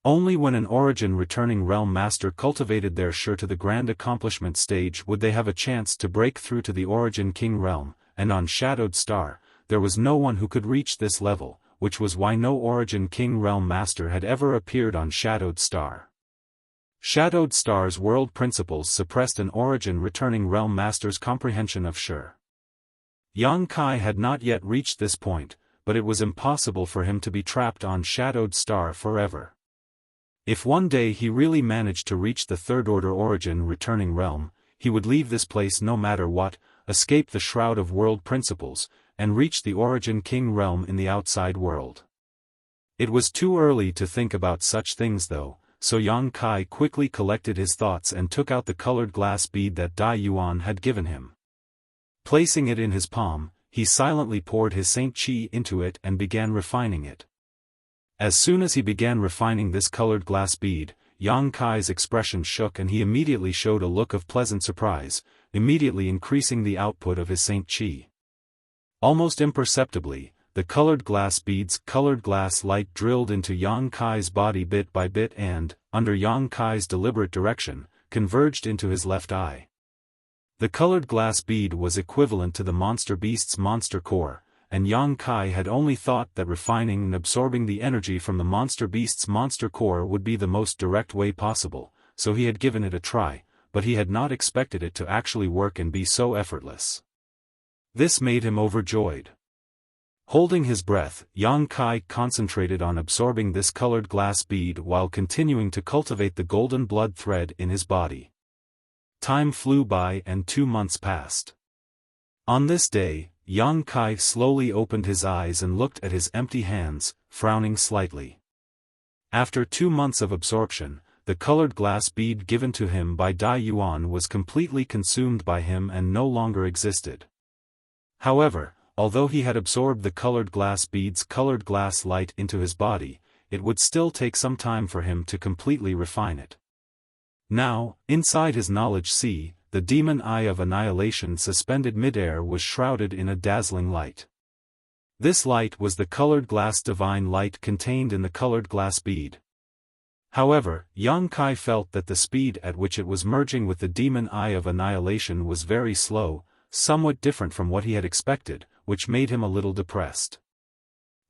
Only when an Origin Returning Realm Master cultivated their Shi to the grand accomplishment stage would they have a chance to break through to the Origin King Realm, and on Shadowed Star, there was no one who could reach this level, which was why no Origin King Realm Master had ever appeared on Shadowed Star. Shadowed Star's world principles suppressed an Origin Returning Realm Master's comprehension of Shi. Yang Kai had not yet reached this point, but it was impossible for him to be trapped on Shadowed Star forever. If one day he really managed to reach the Third Order Origin Returning Realm, he would leave this place no matter what, escape the Shroud of World Principles, and reach the Origin King Realm in the outside world. It was too early to think about such things though, so Yang Kai quickly collected his thoughts and took out the colored glass bead that Dai Yuan had given him. Placing it in his palm, he silently poured his Saint Qi into it and began refining it. As soon as he began refining this colored glass bead, Yang Kai's expression shook and he immediately showed a look of pleasant surprise, immediately increasing the output of his Saint Qi. Almost imperceptibly, the colored glass bead's colored glass light drilled into Yang Kai's body bit by bit and, under Yang Kai's deliberate direction, converged into his left eye. The colored glass bead was equivalent to the monster beast's monster core, and Yang Kai had only thought that refining and absorbing the energy from the monster beast's monster core would be the most direct way possible, so he had given it a try, but he had not expected it to actually work and be so effortless. This made him overjoyed. Holding his breath, Yang Kai concentrated on absorbing this colored glass bead while continuing to cultivate the golden blood thread in his body. Time flew by and 2 months passed. On this day, Yang Kai slowly opened his eyes and looked at his empty hands, frowning slightly. After 2 months of absorption, the colored glass bead given to him by Dai Yuan was completely consumed by him and no longer existed. However, although he had absorbed the colored glass bead's colored glass light into his body, it would still take some time for him to completely refine it. Now, inside his knowledge sea, the demon eye of annihilation suspended midair was shrouded in a dazzling light. This light was the colored glass divine light contained in the colored glass bead. However, Yang Kai felt that the speed at which it was merging with the demon eye of annihilation was very slow, somewhat different from what he had expected, which made him a little depressed.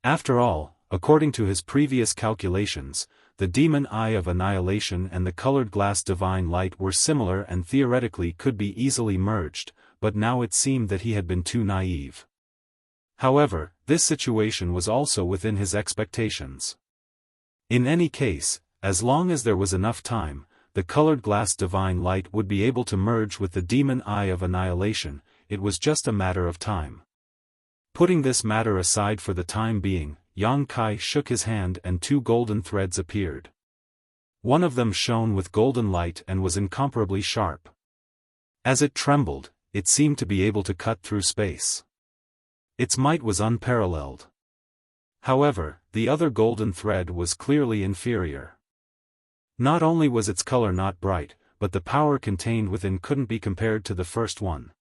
After all, according to his previous calculations, the demon eye of annihilation and the colored glass divine light were similar and theoretically could be easily merged, but now it seemed that he had been too naive. However, this situation was also within his expectations. In any case, as long as there was enough time, the colored glass divine light would be able to merge with the demon eye of annihilation. It was just a matter of time. Putting this matter aside for the time being, Yang Kai shook his hand and 2 golden threads appeared. One of them shone with golden light and was incomparably sharp. As it trembled, it seemed to be able to cut through space. Its might was unparalleled. However, the other golden thread was clearly inferior. Not only was its color not bright, but the power contained within couldn't be compared to the first one.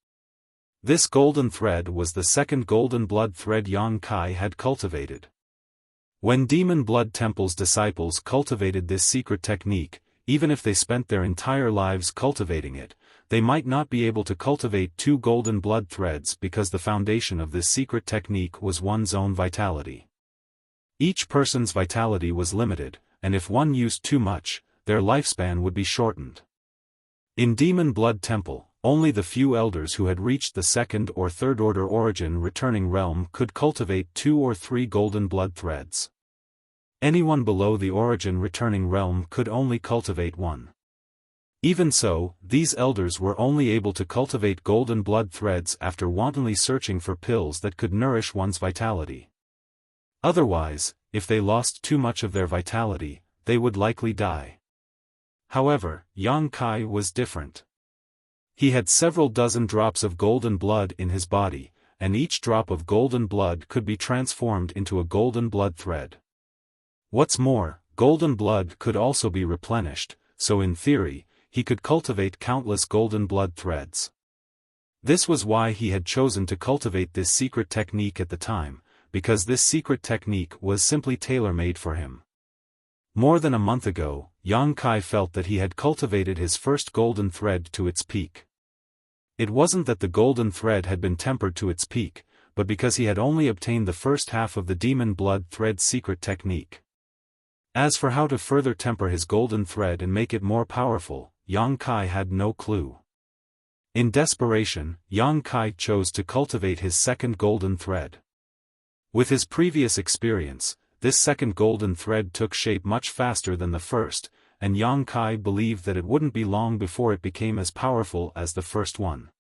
This golden thread was the second golden blood thread Yang Kai had cultivated. When Demon Blood Temple's disciples cultivated this secret technique, even if they spent their entire lives cultivating it, they might not be able to cultivate 2 golden blood threads because the foundation of this secret technique was one's own vitality. Each person's vitality was limited, and if one used too much, their lifespan would be shortened. In Demon Blood Temple, only the few elders who had reached the 2nd or 3rd order origin returning realm could cultivate 2 or 3 golden blood threads. Anyone below the origin returning realm could only cultivate 1. Even so, these elders were only able to cultivate golden blood threads after wantonly searching for pills that could nourish one's vitality. Otherwise, if they lost too much of their vitality, they would likely die. However, Yang Kai was different. He had several dozen drops of golden blood in his body, and each drop of golden blood could be transformed into a golden blood thread. What's more, golden blood could also be replenished, so in theory, he could cultivate countless golden blood threads. This was why he had chosen to cultivate this secret technique at the time, because this secret technique was simply tailor-made for him. More than a month ago, Yang Kai felt that he had cultivated his first golden thread to its peak. It wasn't that the golden thread had been tempered to its peak, but because he had only obtained the first half of the demon blood thread secret technique. As for how to further temper his golden thread and make it more powerful, Yang Kai had no clue. In desperation, Yang Kai chose to cultivate his second golden thread. With his previous experience, this second golden thread took shape much faster than the first, and Yang Kai believed that it wouldn't be long before it became as powerful as the first one.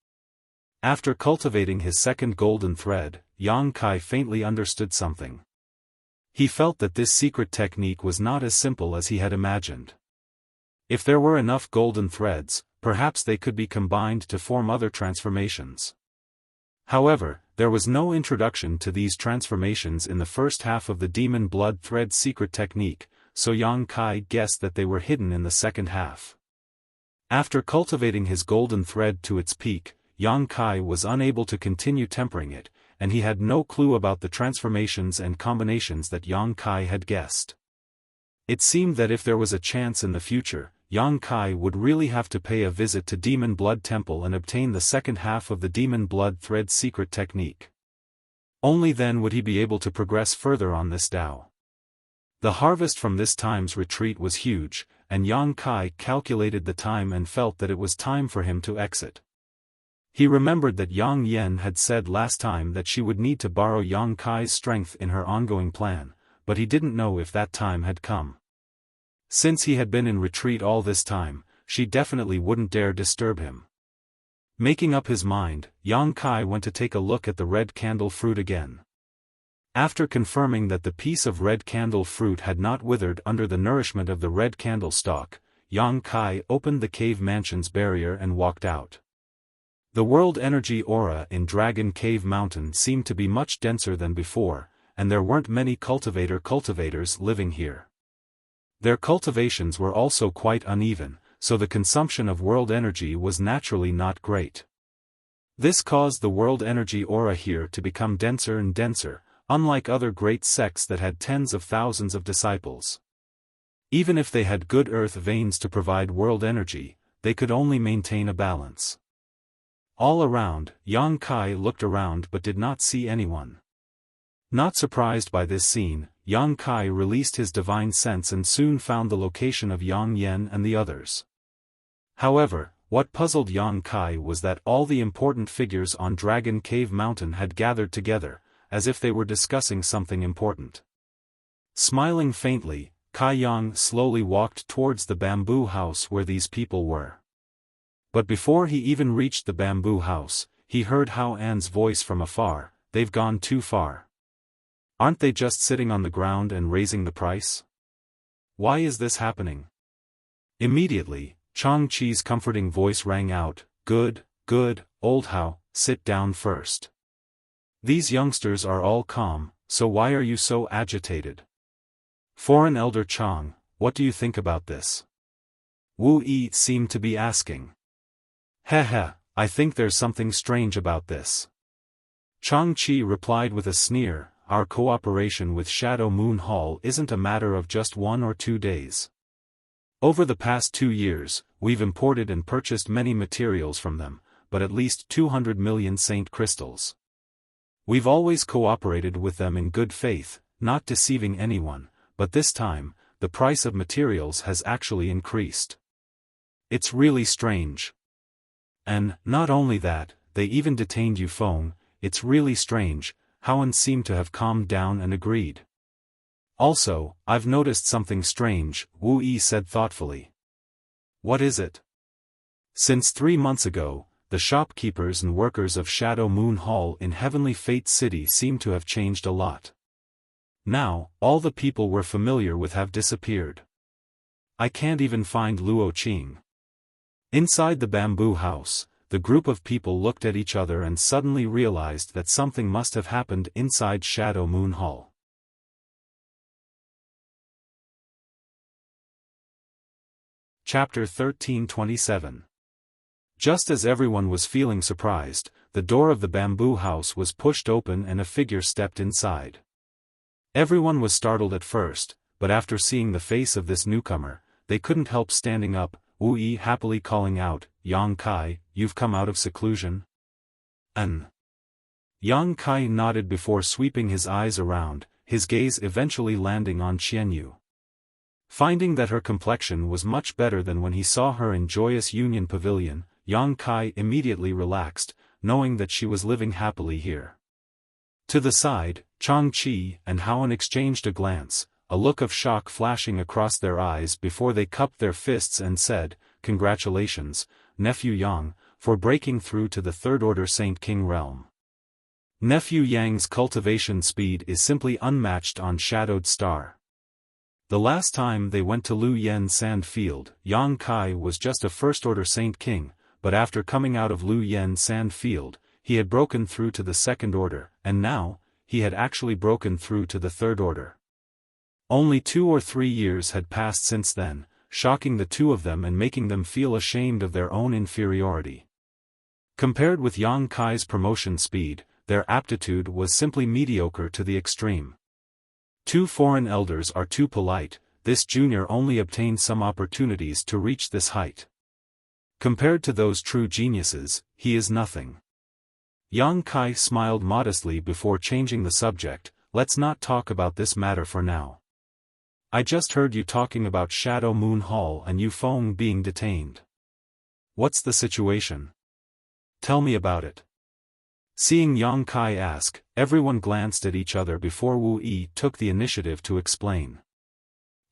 After cultivating his second golden thread, Yang Kai faintly understood something. He felt that this secret technique was not as simple as he had imagined. If there were enough golden threads, perhaps they could be combined to form other transformations. However, there was no introduction to these transformations in the first half of the demon blood thread secret technique, so Yang Kai guessed that they were hidden in the second half. After cultivating his golden thread to its peak, Yang Kai was unable to continue tempering it, and he had no clue about the transformations and combinations that Yang Kai had guessed. It seemed that if there was a chance in the future, Yang Kai would really have to pay a visit to Demon Blood Temple and obtain the second half of the Demon Blood Thread secret technique. Only then would he be able to progress further on this Tao. The harvest from this time's retreat was huge, and Yang Kai calculated the time and felt that it was time for him to exit. He remembered that Yang Yen had said last time that she would need to borrow Yang Kai's strength in her ongoing plan, but he didn't know if that time had come. Since he had been in retreat all this time, she definitely wouldn't dare disturb him. Making up his mind, Yang Kai went to take a look at the red candle fruit again. After confirming that the piece of red candle fruit had not withered under the nourishment of the red candle stalk, Yang Kai opened the cave mansion's barrier and walked out. The world energy aura in Dragon Cave Mountain seemed to be much denser than before, and there weren't many cultivators living here. Their cultivations were also quite uneven, so the consumption of world energy was naturally not great. This caused the world energy aura here to become denser and denser, unlike other great sects that had tens of thousands of disciples. Even if they had good earth veins to provide world energy, they could only maintain a balance. All around, Yang Kai looked around but did not see anyone. Not surprised by this scene, Yang Kai released his divine sense and soon found the location of Yang Yen and the others. However, what puzzled Yang Kai was that all the important figures on Dragon Cave Mountain had gathered together, as if they were discussing something important. Smiling faintly, Kai Yang slowly walked towards the bamboo house where these people were. But before he even reached the bamboo house, he heard Hao An's voice from afar, "They've gone too far. Aren't they just sitting on the ground and raising the price? Why is this happening?" Immediately, Chang Chi's comforting voice rang out, Good, old Hao, sit down first. These youngsters are all calm, so why are you so agitated?" "Foreign Elder Chang, what do you think about this?" Wu Yi seemed to be asking. "Heh, I think there's something strange about this." Chang Chi replied with a sneer, our cooperation with Shadow Moon Hall isn't a matter of just 1 or 2 days. Over the past 2 years, we've imported and purchased many materials from them, but at least 200 million saint crystals. We've always cooperated with them in good faith, not deceiving anyone, but this time, the price of materials has actually increased. It's really strange. And, not only that, they even detained Yufeng. It's really strange. Howen seemed to have calmed down and agreed. Also, I've noticed something strange, Wu Yi said thoughtfully. What is it? Since 3 months ago, the shopkeepers and workers of Shadow Moon Hall in Heavenly Fate City seem to have changed a lot. Now, all the people we're familiar with have disappeared. I can't even find Luo Qing. Inside the bamboo house, the group of people looked at each other and suddenly realized that something must have happened inside Shadow Moon Hall. Chapter 1327. Just as everyone was feeling surprised, the door of the bamboo house was pushed open and a figure stepped inside. Everyone was startled at first, but after seeing the face of this newcomer, they couldn't help standing up, Wu Yi happily calling out, "Yang Kai, you've come out of seclusion?" Yang Kai nodded before sweeping his eyes around, his gaze eventually landing on Qianyu. Finding that her complexion was much better than when he saw her in Joyous Union Pavilion, Yang Kai immediately relaxed, knowing that she was living happily here. To the side, Changqi and Howen exchanged a glance, a look of shock flashing across their eyes before they cupped their fists and said, "Congratulations, Nephew Yang, for breaking through to the Third Order Saint King realm. Nephew Yang's cultivation speed is simply unmatched on Shadowed Star." The last time they went to Lu Yen Sand Field, Yang Kai was just a First Order Saint King, but after coming out of Lu Yen Sand Field, he had broken through to the Second Order, and now, he had actually broken through to the Third Order. Only 2 or 3 years had passed since then, shocking the two of them and making them feel ashamed of their own inferiority. Compared with Yang Kai's promotion speed, their aptitude was simply mediocre to the extreme. 2 foreign elders are too polite, this junior only obtained some opportunities to reach this height. Compared to those true geniuses, he is nothing. Yang Kai smiled modestly before changing the subject. "Let's not talk about this matter for now. I just heard you talking about Shadow Moon Hall and Yufeng being detained. What's the situation? Tell me about it." Seeing Yang Kai ask, everyone glanced at each other before Wu Yi took the initiative to explain.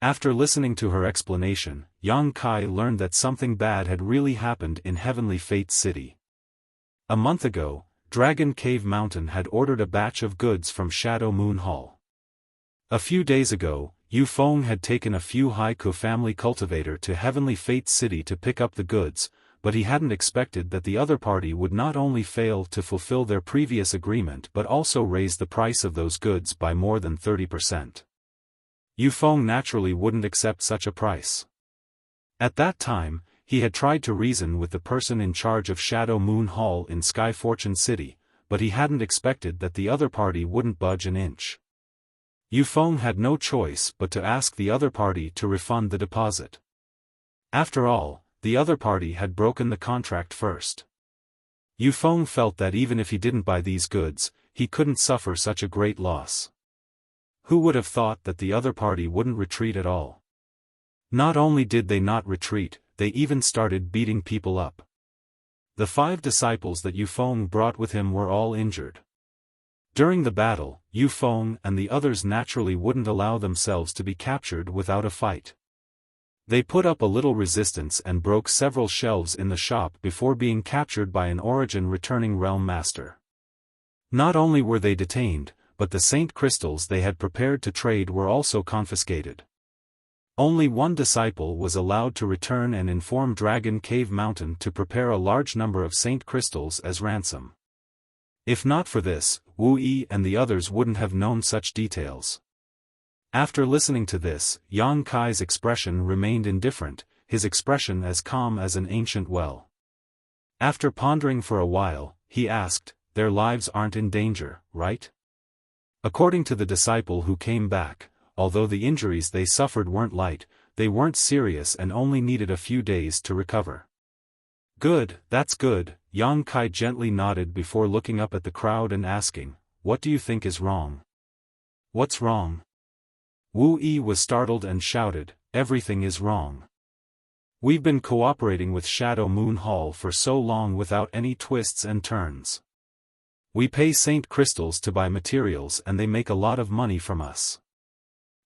After listening to her explanation, Yang Kai learned that something bad had really happened in Heavenly Fate City. A month ago, Dragon Cave Mountain had ordered a batch of goods from Shadow Moon Hall. A few days ago, Yufeng had taken a few Haiku family cultivator to Heavenly Fate City to pick up the goods, but he hadn't expected that the other party would not only fail to fulfill their previous agreement but also raise the price of those goods by more than 30%. Yufeng naturally wouldn't accept such a price. At that time, he had tried to reason with the person in charge of Shadow Moon Hall in Sky Fortune City, but he hadn't expected that the other party wouldn't budge an inch. Yufeng had no choice but to ask the other party to refund the deposit. After all, the other party had broken the contract first. Yufeng felt that even if he didn't buy these goods, he couldn't suffer such a great loss. Who would have thought that the other party wouldn't retreat at all? Not only did they not retreat, they even started beating people up. The 5 disciples that Yufeng brought with him were all injured. During the battle, Yufeng and the others naturally wouldn't allow themselves to be captured without a fight. They put up a little resistance and broke several shelves in the shop before being captured by an origin-returning realm master. Not only were they detained, but the saint crystals they had prepared to trade were also confiscated. Only 1 disciple was allowed to return and inform Dragon Cave Mountain to prepare a large number of saint crystals as ransom. If not for this, Wu Yi and the others wouldn't have known such details. After listening to this, Yang Kai's expression remained indifferent, his expression as calm as an ancient well. After pondering for a while, he asked, "Their lives aren't in danger, right?" According to the disciple who came back, although the injuries they suffered weren't light, they weren't serious and only needed a few days to recover. Good, that's good, Yang Kai gently nodded before looking up at the crowd and asking, what do you think is wrong? What's wrong? Wu Yi was startled and shouted, everything is wrong. We've been cooperating with Shadow Moon Hall for so long without any twists and turns. We pay Saint Crystals to buy materials and they make a lot of money from us.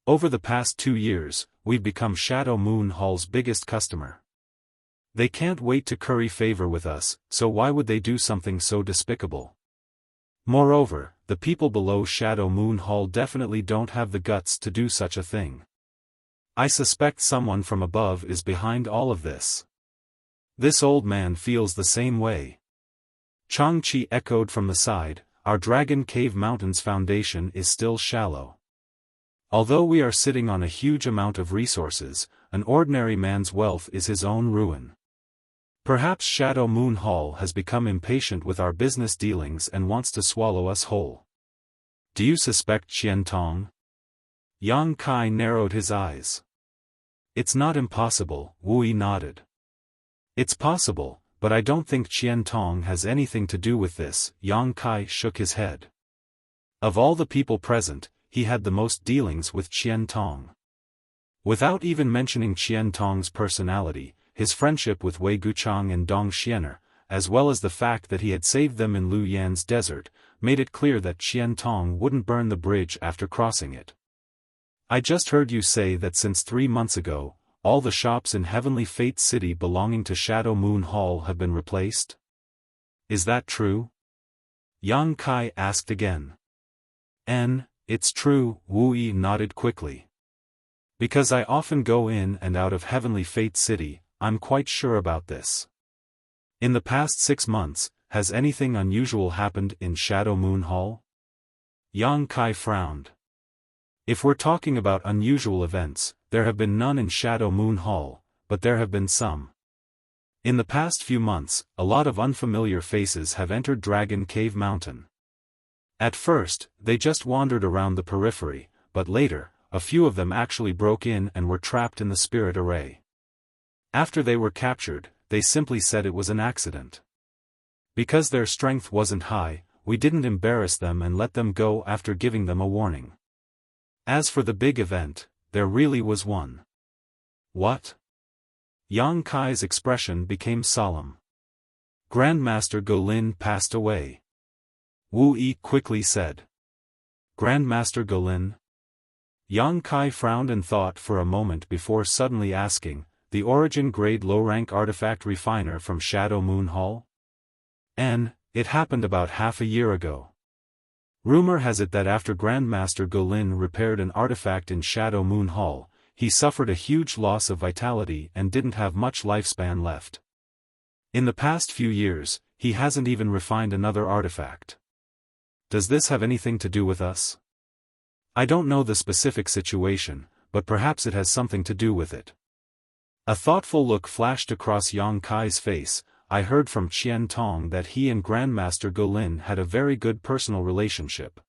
Over the past 2 years, we've become Shadow Moon Hall's biggest customer. They can't wait to curry favor with us, so why would they do something so despicable? Moreover, the people below Shadow Moon Hall definitely don't have the guts to do such a thing. I suspect someone from above is behind all of this. This old man feels the same way. Changqi echoed from the side, our Dragon Cave Mountain's foundation is still shallow. Although we are sitting on a huge amount of resources, an ordinary man's wealth is his own ruin. Perhaps Shadow Moon Hall has become impatient with our business dealings and wants to swallow us whole. Do you suspect Qian Tong? Yang Kai narrowed his eyes. It's not impossible, Wu Yi nodded. It's possible, but I don't think Qian Tong has anything to do with this, Yang Kai shook his head. Of all the people present, he had the most dealings with Qian Tong. Without even mentioning Qian Tong's personality, his friendship with Wei Guchang and Dong Xianer, as well as the fact that he had saved them in Lu Yan's desert, made it clear that Qian Tong wouldn't burn the bridge after crossing it. I just heard you say that since 3 months ago, all the shops in Heavenly Fate City belonging to Shadow Moon Hall have been replaced? Is that true? Yang Kai asked again. It's true, Wu Yi nodded quickly. Because I often go in and out of Heavenly Fate City, I'm quite sure about this. In the past 6 months, has anything unusual happened in Shadow Moon Hall? Yang Kai frowned. If we're talking about unusual events, there have been none in Shadow Moon Hall, but there have been some. In the past few months, a lot of unfamiliar faces have entered Dragon Cave Mountain. At first, they just wandered around the periphery, but later, a few of them actually broke in and were trapped in the spirit array. After they were captured, they simply said it was an accident. Because their strength wasn't high, we didn't embarrass them and let them go after giving them a warning. As for the big event, there really was one. What? Yang Kai's expression became solemn. Grandmaster Golin passed away. Wu Yi quickly said. Grandmaster Golin? Yang Kai frowned and thought for a moment before suddenly asking, the origin grade low-rank artifact refiner from Shadow Moon Hall? It happened about half a year ago. Rumor has it that after Grandmaster Golin repaired an artifact in Shadow Moon Hall, he suffered a huge loss of vitality and didn't have much lifespan left. In the past few years, he hasn't even refined another artifact. Does this have anything to do with us? I don't know the specific situation, but perhaps it has something to do with it. A thoughtful look flashed across Yang Kai's face. I heard from Qian Tong that he and Grandmaster Golin had a very good personal relationship.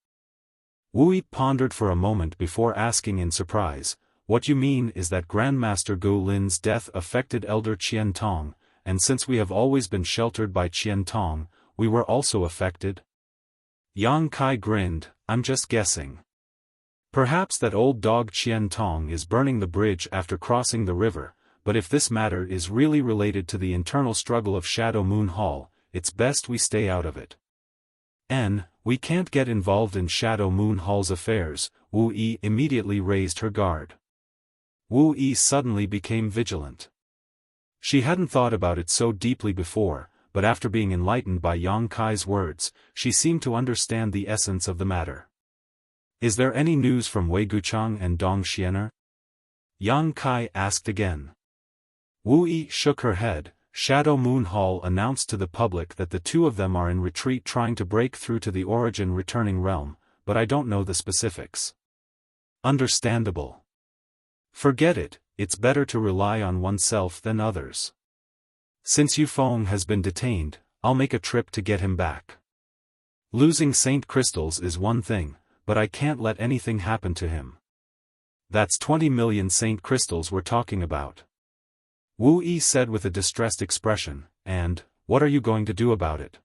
Wu Yi pondered for a moment before asking in surprise, what you mean is that Grandmaster Golin's death affected Elder Qian Tong, and since we have always been sheltered by Qian Tong, we were also affected? Yang Kai grinned, I'm just guessing. Perhaps that old dog Qian Tong is burning the bridge after crossing the river, but if this matter is really related to the internal struggle of Shadow Moon Hall, it's best we stay out of it. We can't get involved in Shadow Moon Hall's affairs, Wu Yi immediately raised her guard. Wu Yi suddenly became vigilant. She hadn't thought about it so deeply before, but after being enlightened by Yang Kai's words, she seemed to understand the essence of the matter. Is there any news from Wei Guchang and Dong Xianer? Yang Kai asked again. Wu Yi shook her head. Shadow Moon Hall announced to the public that the two of them are in retreat trying to break through to the origin returning realm, but I don't know the specifics. Understandable. Forget it, it's better to rely on oneself than others. Since Yufeng has been detained, I'll make a trip to get him back. Losing Saint Crystals is one thing, but I can't let anything happen to him. That's 20 million saint crystals we're talking about. Wu Yi said with a distressed expression, and, what are you going to do about it?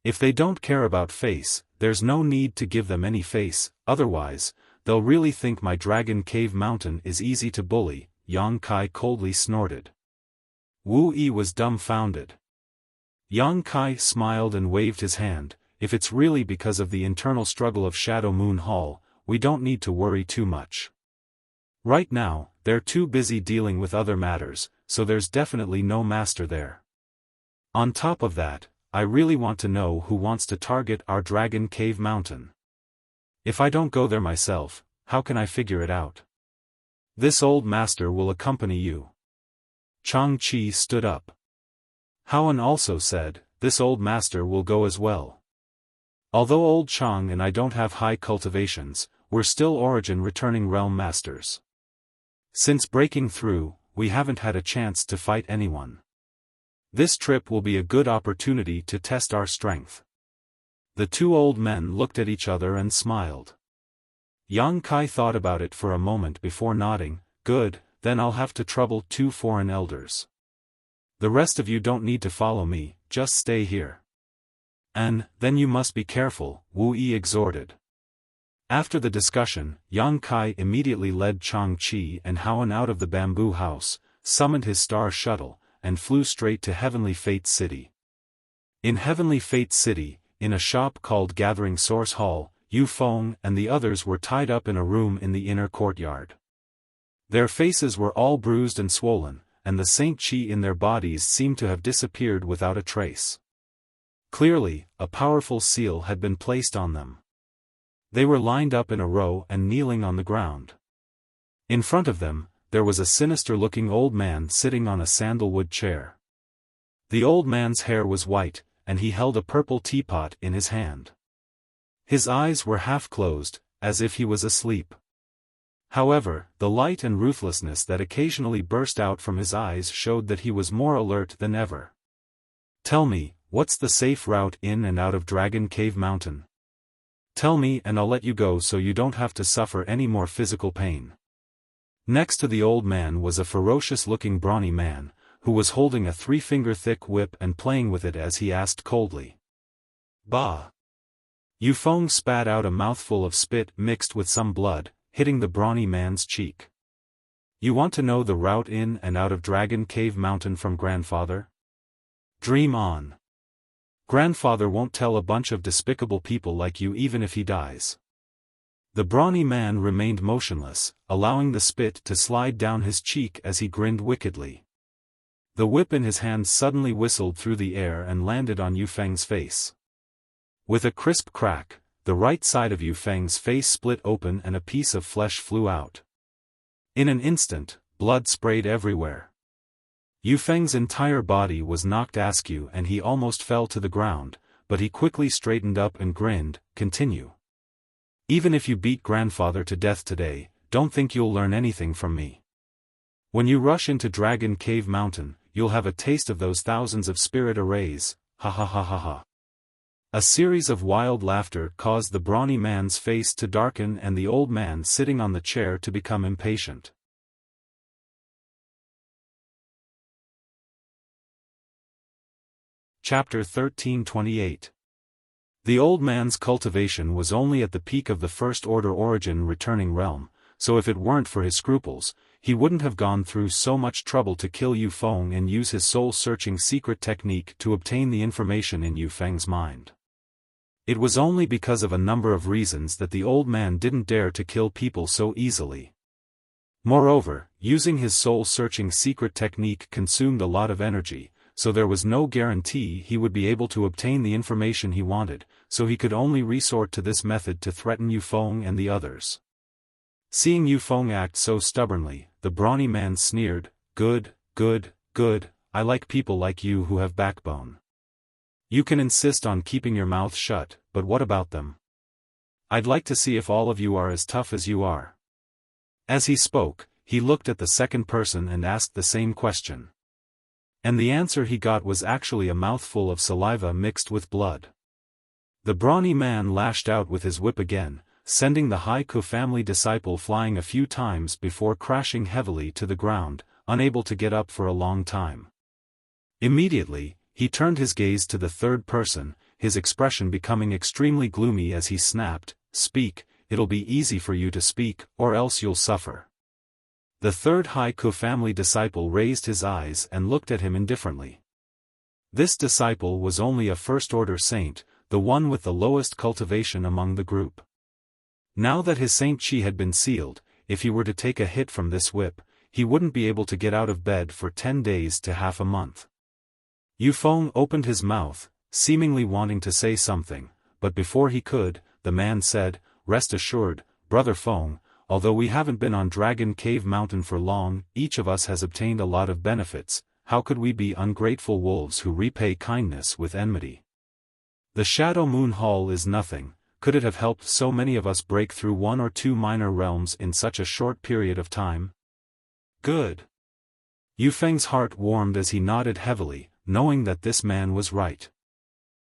If they don't care about face, there's no need to give them any face, otherwise, they'll really think my Dragon Cave Mountain is easy to bully, Yang Kai coldly snorted. Wu Yi was dumbfounded. Yang Kai smiled and waved his hand. If it's really because of the internal struggle of Shadow Moon Hall, we don't need to worry too much. Right now, they're too busy dealing with other matters, so there's definitely no master there. On top of that, I really want to know who wants to target our Dragon Cave Mountain. If I don't go there myself, how can I figure it out? This old master will accompany you. Chang Chi stood up. Haoan also said, this old master will go as well. Although old Chang and I don't have high cultivations, we're still origin returning realm masters. Since breaking through, we haven't had a chance to fight anyone. This trip will be a good opportunity to test our strength. The two old men looked at each other and smiled. Yang Kai thought about it for a moment before nodding, good, then I'll have to trouble 2 foreign elders. The rest of you don't need to follow me, just stay here. And, then you must be careful, Wu Yi exhorted. After the discussion, Yang Kai immediately led Chang Chi and Haoan out of the bamboo house, summoned his star shuttle, and flew straight to Heavenly Fate City. In Heavenly Fate City, in a shop called Gathering Source Hall, Yu Feng and the others were tied up in a room in the inner courtyard. Their faces were all bruised and swollen, and the Saint Chi in their bodies seemed to have disappeared without a trace. Clearly, a powerful seal had been placed on them. They were lined up in a row and kneeling on the ground. In front of them, there was a sinister-looking old man sitting on a sandalwood chair. The old man's hair was white, and he held a purple teapot in his hand. His eyes were half closed, as if he was asleep. However, the light and ruthlessness that occasionally burst out from his eyes showed that he was more alert than ever. Tell me, what's the safe route in and out of Dragon Cave Mountain? Tell me and I'll let you go so you don't have to suffer any more physical pain. Next to the old man was a ferocious-looking brawny man, who was holding a 3-finger-thick whip and playing with it as he asked coldly. Bah! Yu Feng spat out a mouthful of spit mixed with some blood, hitting the brawny man's cheek. You want to know the route in and out of Dragon Cave Mountain from grandfather? Dream on. Grandfather won't tell a bunch of despicable people like you even if he dies. The brawny man remained motionless, allowing the spit to slide down his cheek as he grinned wickedly. The whip in his hand suddenly whistled through the air and landed on Yu Feng's face. With a crisp crack, the right side of Yu Feng's face split open and a piece of flesh flew out. In an instant, blood sprayed everywhere. Yu Feng's entire body was knocked askew and he almost fell to the ground, but he quickly straightened up and grinned, continue. Even if you beat grandfather to death today, don't think you'll learn anything from me. When you rush into Dragon Cave Mountain, you'll have a taste of those thousands of spirit arrays, ha ha ha ha ha. A series of wild laughter caused the brawny man's face to darken and the old man sitting on the chair to become impatient. Chapter 1328. The old man's cultivation was only at the peak of the First Order origin returning realm, so if it weren't for his scruples, he wouldn't have gone through so much trouble to kill Yu Feng and use his soul-searching secret technique to obtain the information in Yu Feng's mind. It was only because of a number of reasons that the old man didn't dare to kill people so easily. Moreover, using his soul-searching secret technique consumed a lot of energy, so there was no guarantee he would be able to obtain the information he wanted, so he could only resort to this method to threaten Yu Feng and the others. Seeing Yu Feng act so stubbornly, the brawny man sneered, good, good, good, I like people like you who have backbone. You can insist on keeping your mouth shut, but what about them? I'd like to see if all of you are as tough as you are. As he spoke, he looked at the second person and asked the same question. And the answer he got was actually a mouthful of saliva mixed with blood. The brawny man lashed out with his whip again, sending the Haiku family disciple flying a few times before crashing heavily to the ground, unable to get up for a long time. Immediately, he turned his gaze to the third person, his expression becoming extremely gloomy as he snapped, "Speak, it'll be easy for you to speak, or else you'll suffer." The third Haiku family disciple raised his eyes and looked at him indifferently. This disciple was only a first-order saint, the one with the lowest cultivation among the group. Now that his saint chi had been sealed, if he were to take a hit from this whip, he wouldn't be able to get out of bed for 10 days to half a month. Yufeng opened his mouth, seemingly wanting to say something, but before he could, the man said, "Rest assured, Brother Feng, although we haven't been on Dragon Cave Mountain for long, each of us has obtained a lot of benefits. How could we be ungrateful wolves who repay kindness with enmity? The Shadow Moon Hall is nothing. Could it have helped so many of us break through 1 or 2 minor realms in such a short period of time?" "Good." Yufeng's heart warmed as he nodded heavily, knowing that this man was right.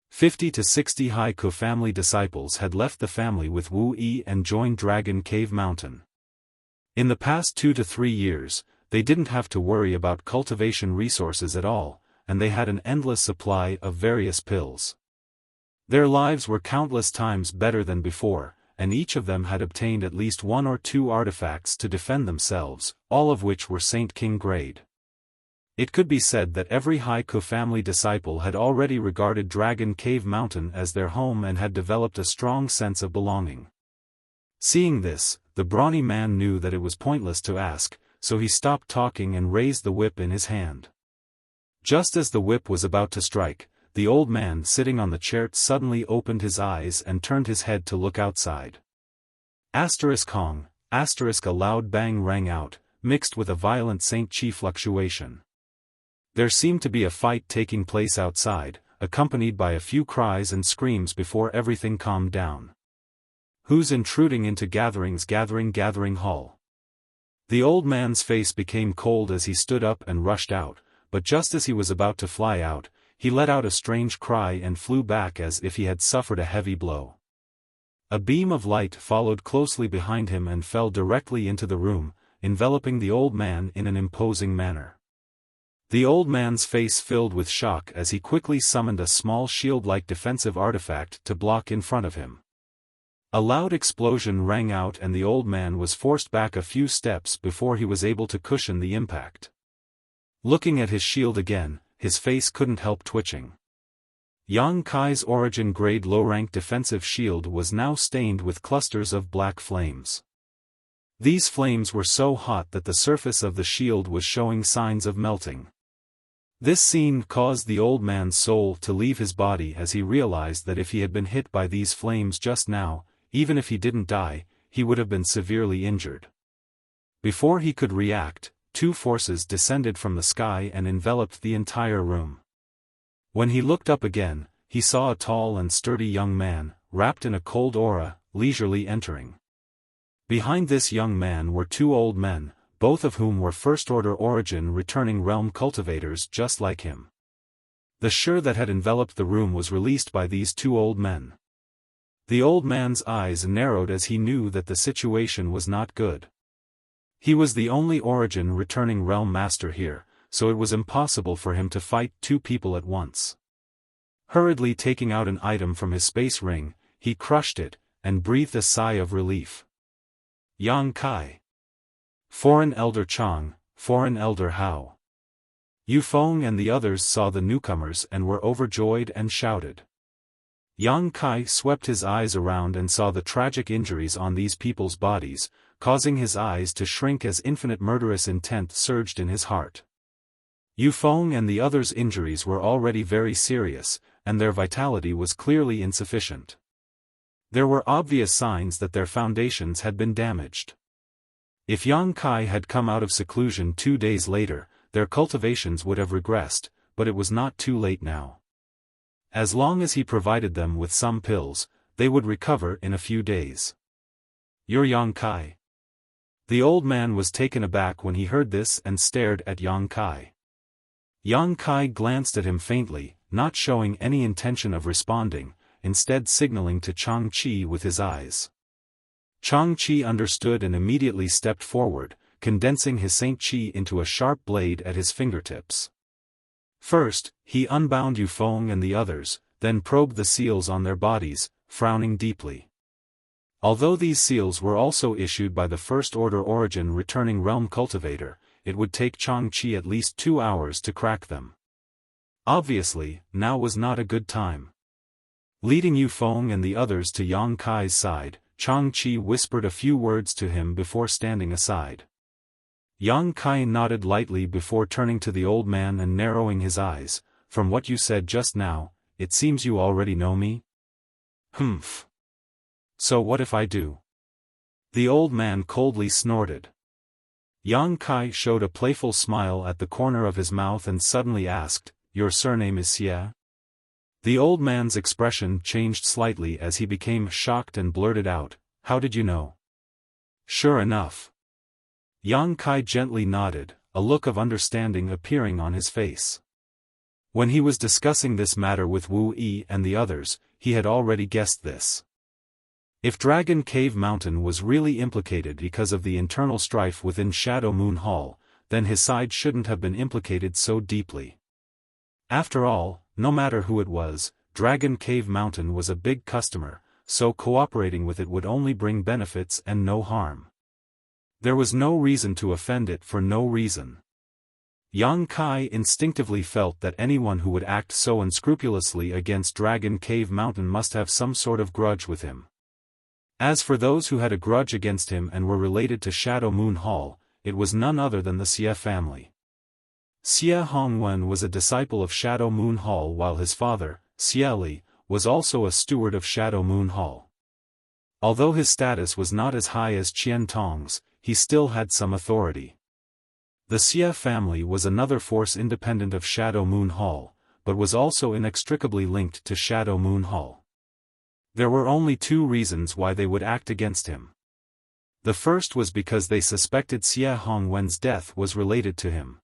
50 to 60 Haiku family disciples had left the family with Wu Yi and joined Dragon Cave Mountain. In the past 2 to 3 years, they didn't have to worry about cultivation resources at all, and they had an endless supply of various pills. Their lives were countless times better than before, and each of them had obtained at least 1 or 2 artifacts to defend themselves, all of which were Saint King grade. It could be said that every Haiku family disciple had already regarded Dragon Cave Mountain as their home and had developed a strong sense of belonging. Seeing this, the brawny man knew that it was pointless to ask, so he stopped talking and raised the whip in his hand. Just as the whip was about to strike, the old man sitting on the chair suddenly opened his eyes and turned his head to look outside. Hong, a loud bang rang out, mixed with a violent Saint Chi fluctuation. There seemed to be a fight taking place outside, accompanied by a few cries and screams before everything calmed down. "Who's intruding into gathering hall?" The old man's face became cold as he stood up and rushed out, but just as he was about to fly out, he let out a strange cry and flew back as if he had suffered a heavy blow. A beam of light followed closely behind him and fell directly into the room, enveloping the old man in an imposing manner. The old man's face filled with shock as he quickly summoned a small shield-like defensive artifact to block in front of him. A loud explosion rang out and the old man was forced back a few steps before he was able to cushion the impact. Looking at his shield again, his face couldn't help twitching. Yang Kai's origin grade low-rank defensive shield was now stained with clusters of black flames. These flames were so hot that the surface of the shield was showing signs of melting. This scene caused the old man's soul to leave his body as he realized that if he had been hit by these flames just now, even if he didn't die, he would have been severely injured. Before he could react, 2 forces descended from the sky and enveloped the entire room. When he looked up again, he saw a tall and sturdy young man, wrapped in a cold aura, leisurely entering. Behind this young man were 2 old men, both of whom were first-order origin returning realm cultivators just like him. The shur that had enveloped the room was released by these 2 old men. The old man's eyes narrowed as he knew that the situation was not good. He was the only origin returning realm master here, so it was impossible for him to fight 2 people at once. Hurriedly taking out an item from his space ring, he crushed it, and breathed a sigh of relief. Yang Kai. Foreign Elder Chang, Foreign Elder Hao. Yufeng and the others saw the newcomers and were overjoyed and shouted. Yang Kai swept his eyes around and saw the tragic injuries on these people's bodies, causing his eyes to shrink as infinite murderous intent surged in his heart. Yufeng and the others' injuries were already very serious, and their vitality was clearly insufficient. There were obvious signs that their foundations had been damaged. If Yang Kai had come out of seclusion 2 days later, their cultivations would have regressed, but it was not too late now. As long as he provided them with some pills, they would recover in a few days. "You're Yang Kai." The old man was taken aback when he heard this and stared at Yang Kai. Yang Kai glanced at him faintly, not showing any intention of responding, instead signaling to Chang Chi with his eyes. Chang-Chi understood and immediately stepped forward, condensing his Saint Chi into a sharp blade at his fingertips. First, he unbound Yufeng and the others, then probed the seals on their bodies, frowning deeply. Although these seals were also issued by the First Order Origin returning realm cultivator, it would take Chang-Chi at least 2 hours to crack them. Obviously, now was not a good time. Leading Yufeng and the others to Yang Kai's side, Chang-Chi whispered a few words to him before standing aside. Yang Kai nodded lightly before turning to the old man and narrowing his eyes. "From what you said just now, it seems you already know me?" "Humph. So what if I do?" The old man coldly snorted. Yang Kai showed a playful smile at the corner of his mouth and suddenly asked, "Your surname is Xie?" The old man's expression changed slightly as he became shocked and blurted out, "How did you know?" "Sure enough." Yang Kai gently nodded, a look of understanding appearing on his face. When he was discussing this matter with Wu Yi and the others, he had already guessed this. If Dragon Cave Mountain was really implicated because of the internal strife within Shadow Moon Hall, then his side shouldn't have been implicated so deeply. After all, no matter who it was, Dragon Cave Mountain was a big customer, so cooperating with it would only bring benefits and no harm. There was no reason to offend it for no reason. Yang Kai instinctively felt that anyone who would act so unscrupulously against Dragon Cave Mountain must have some sort of grudge with him. As for those who had a grudge against him and were related to Shadow Moon Hall, it was none other than the Xie family. Xie Hongwen was a disciple of Shadow Moon Hall while his father, Xie Li, was also a steward of Shadow Moon Hall. Although his status was not as high as Qian Tong's, he still had some authority. The Xie family was another force independent of Shadow Moon Hall, but was also inextricably linked to Shadow Moon Hall. There were only 2 reasons why they would act against him. The first was because they suspected Xie Hongwen's death was related to him.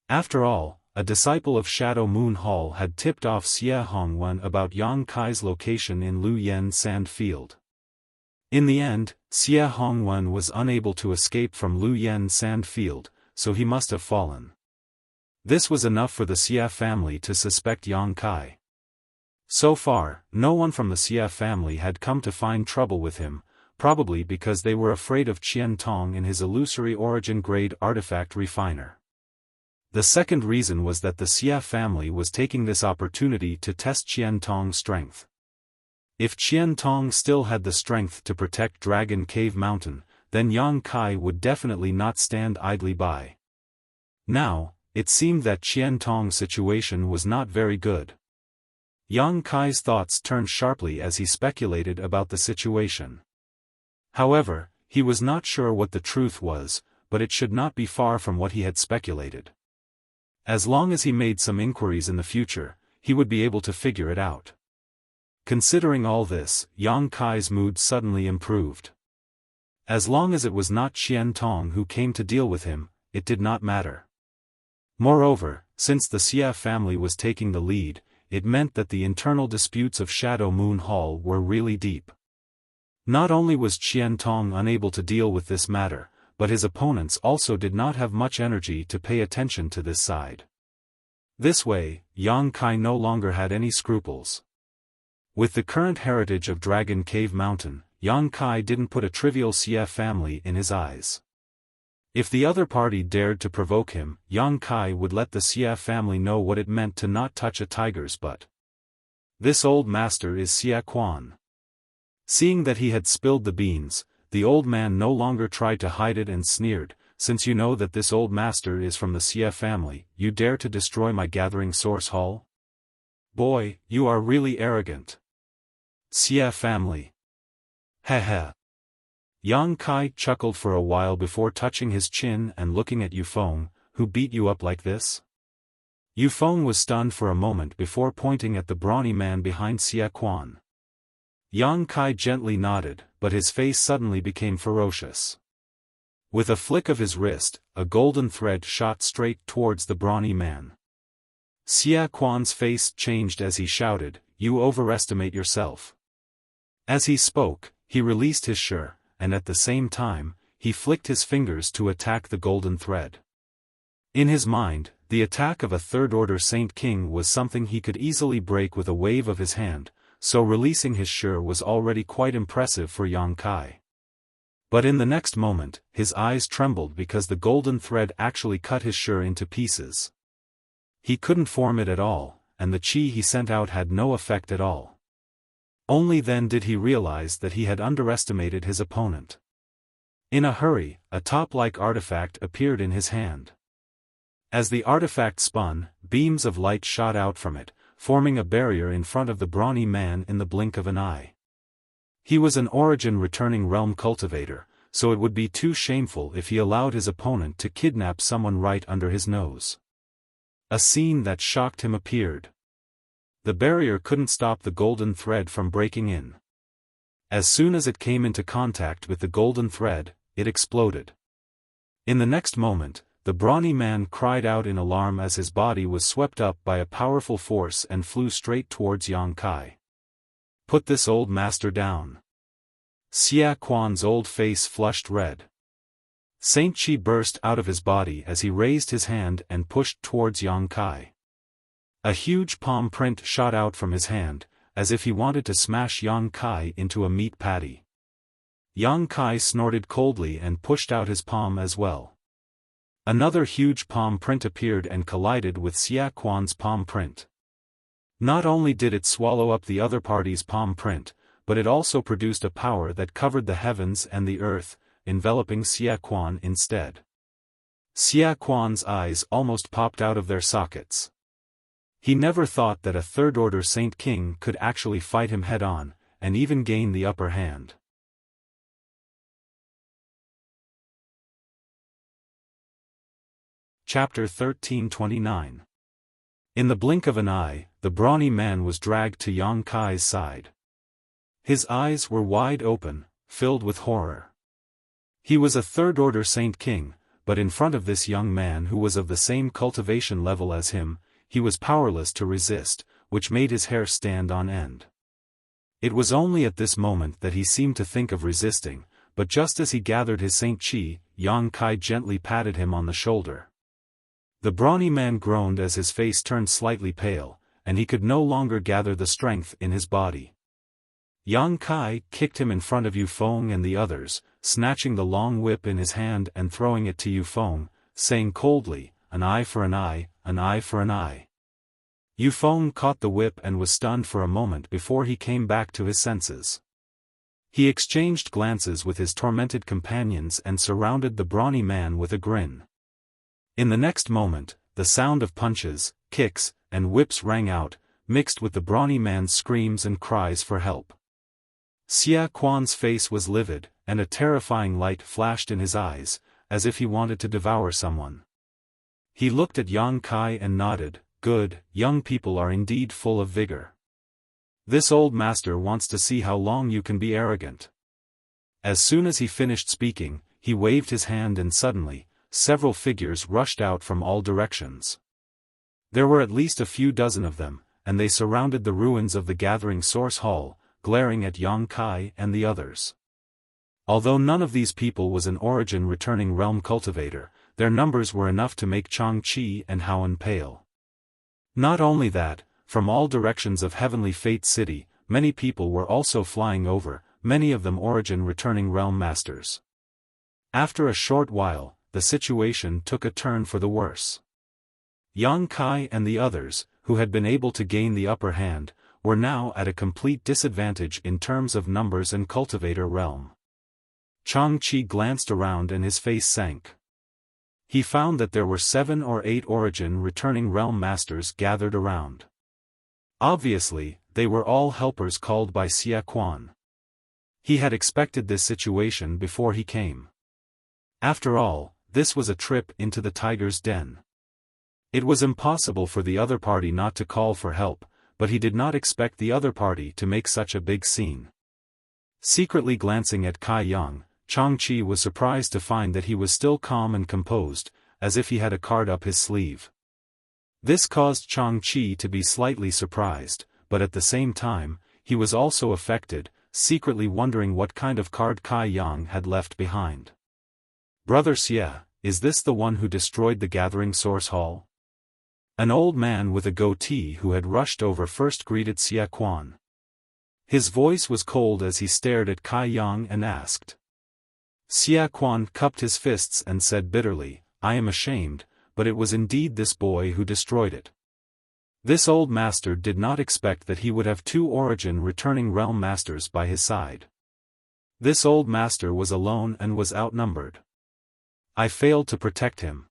After all, a disciple of Shadow Moon Hall had tipped off Xie Hongwen about Yang Kai's location in Lu Yen Sand Field. In the end, Xie Hongwen was unable to escape from Lu Yen Sand Field, so he must have fallen. This was enough for the Xie family to suspect Yang Kai. So far, no one from the Xie family had come to find trouble with him, probably because they were afraid of Qian Tong and his illusory origin-grade artifact refiner. The second reason was that the Xie family was taking this opportunity to test Qian Tong's strength. If Qian Tong still had the strength to protect Dragon Cave Mountain, then Yang Kai would definitely not stand idly by. Now, it seemed that Qian Tong's situation was not very good. Yang Kai's thoughts turned sharply as he speculated about the situation. However, he was not sure what the truth was, but it should not be far from what he had speculated. As long as he made some inquiries in the future, he would be able to figure it out. Considering all this, Yang Kai's mood suddenly improved. As long as it was not Qian Tong who came to deal with him, it did not matter. Moreover, since the Xie family was taking the lead, it meant that the internal disputes of Shadow Moon Hall were really deep. Not only was Qian Tong unable to deal with this matter, but his opponents also did not have much energy to pay attention to this side. This way, Yang Kai no longer had any scruples. With the current heritage of Dragon Cave Mountain, Yang Kai didn't put a trivial Xie family in his eyes. If the other party dared to provoke him, Yang Kai would let the Xie family know what it meant to not touch a tiger's butt. This old master is Xie Quan. Seeing that he had spilled the beans, the old man no longer tried to hide it and sneered, "Since you know that this old master is from the Xie family, you dare to destroy my gathering source hall? Boy, you are really arrogant. Xie family. Heh. Yang Kai chuckled for a while before touching his chin and looking at Yufeng, "Who beat you up like this?" Yufeng was stunned for a moment before pointing at the brawny man behind Xie Quan. Yang Kai gently nodded, but his face suddenly became ferocious. With a flick of his wrist, a golden thread shot straight towards the brawny man. Xie Quan's face changed as he shouted, "You overestimate yourself." As he spoke, he released his shi, and at the same time, he flicked his fingers to attack the golden thread. In his mind, the attack of a third-order Saint King was something he could easily break with a wave of his hand, so releasing his shi was already quite impressive for Yang Kai. But in the next moment, his eyes trembled because the golden thread actually cut his shi into pieces. He couldn't form it at all, and the qi he sent out had no effect at all. Only then did he realize that he had underestimated his opponent. In a hurry, a top-like artifact appeared in his hand. As the artifact spun, beams of light shot out from it, forming a barrier in front of the brawny man in the blink of an eye. He was an origin-returning realm cultivator, so it would be too shameful if he allowed his opponent to kidnap someone right under his nose. A scene that shocked him appeared. The barrier couldn't stop the golden thread from breaking in. As soon as it came into contact with the golden thread, it exploded. In the next moment, the brawny man cried out in alarm as his body was swept up by a powerful force and flew straight towards Yang Kai. "Put this old master down." Xia Quan's old face flushed red. Saint Qi burst out of his body as he raised his hand and pushed towards Yang Kai. A huge palm print shot out from his hand, as if he wanted to smash Yang Kai into a meat patty. Yang Kai snorted coldly and pushed out his palm as well. Another huge palm print appeared and collided with Xia Quan's palm print. Not only did it swallow up the other party's palm print, but it also produced a power that covered the heavens and the earth, enveloping Xia Quan instead. Xia Quan's eyes almost popped out of their sockets. He never thought that a third-order Saint King could actually fight him head-on, and even gain the upper hand. Chapter 1329. In the blink of an eye, the brawny man was dragged to Yang Kai's side. His eyes were wide open, filled with horror. He was a third-order Saint King, but in front of this young man who was of the same cultivation level as him, he was powerless to resist, which made his hair stand on end. It was only at this moment that he seemed to think of resisting, but just as he gathered his Saint Qi, Yang Kai gently patted him on the shoulder. The brawny man groaned as his face turned slightly pale, and he could no longer gather the strength in his body. Yang Kai kicked him in front of Yufeng and the others, snatching the long whip in his hand and throwing it to Yufeng, saying coldly, "An eye for an eye, an eye for an eye." Yufeng caught the whip and was stunned for a moment before he came back to his senses. He exchanged glances with his tormented companions and surrounded the brawny man with a grin. In the next moment, the sound of punches, kicks, and whips rang out, mixed with the brawny man's screams and cries for help. Xia Quan's face was livid, and a terrifying light flashed in his eyes, as if he wanted to devour someone. He looked at Yang Kai and nodded, "Good, young people are indeed full of vigor. This old master wants to see how long you can be arrogant." As soon as he finished speaking, he waved his hand and suddenly, several figures rushed out from all directions. There were at least a few dozen of them, and they surrounded the ruins of the gathering source hall, glaring at Yang Kai and the others. Although none of these people was an origin-returning realm cultivator, their numbers were enough to make Chang Chi and Haoan pale. Not only that, from all directions of Heavenly Fate City, many people were also flying over, many of them origin-returning realm masters. After a short while, the situation took a turn for the worse. Yang Kai and the others, who had been able to gain the upper hand, were now at a complete disadvantage in terms of numbers and cultivator realm. Chang Chi glanced around and his face sank. He found that there were 7 or 8 origin-returning realm masters gathered around. Obviously, they were all helpers called by Xia Quan. He had expected this situation before he came. After all, this was a trip into the tiger's den. It was impossible for the other party not to call for help, but he did not expect the other party to make such a big scene. Secretly glancing at Kai Yang, Chang Chi was surprised to find that he was still calm and composed, as if he had a card up his sleeve. This caused Chang Chi to be slightly surprised, but at the same time, he was also affected, secretly wondering what kind of card Kai Yang had left behind. "Brother Xie, is this the one who destroyed the gathering source hall?" An old man with a goatee who had rushed over first greeted Xiaofan. His voice was cold as he stared at Kai Yang and asked. Xiaofan cupped his fists and said bitterly, "I am ashamed, but it was indeed this boy who destroyed it." This old master did not expect that he would have two origin returning realm masters by his side. This old master was alone and was outnumbered. "I failed to protect him.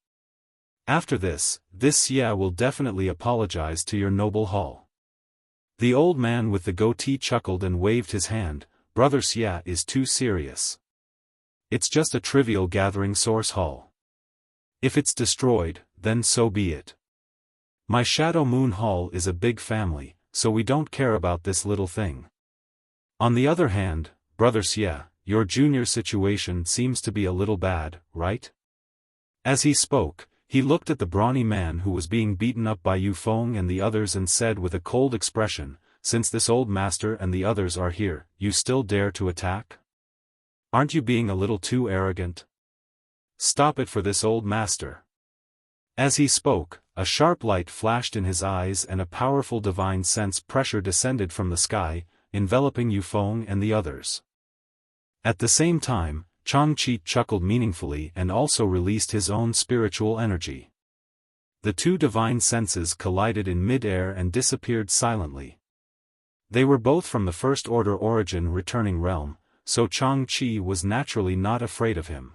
After this Xie will definitely apologize to your noble hall." The old man with the goatee chuckled and waved his hand. "Brother Xie is too serious. It's just a trivial gathering source hall. If it's destroyed, then so be it. My Shadow Moon Hall is a big family, so we don't care about this little thing. On the other hand, Brother Xie, your junior situation seems to be a little bad, right?" As he spoke, he looked at the brawny man who was being beaten up by Yu Feng and the others and said with a cold expression, "Since this old master and the others are here, you still dare to attack? Aren't you being a little too arrogant? Stop it for this old master." As he spoke, a sharp light flashed in his eyes and a powerful divine sense pressure descended from the sky, enveloping Yu Feng and the others. At the same time, Changqi chuckled meaningfully and also released his own spiritual energy. The two divine senses collided in mid-air and disappeared silently. They were both from the First Order origin returning realm, so Changqi was naturally not afraid of him.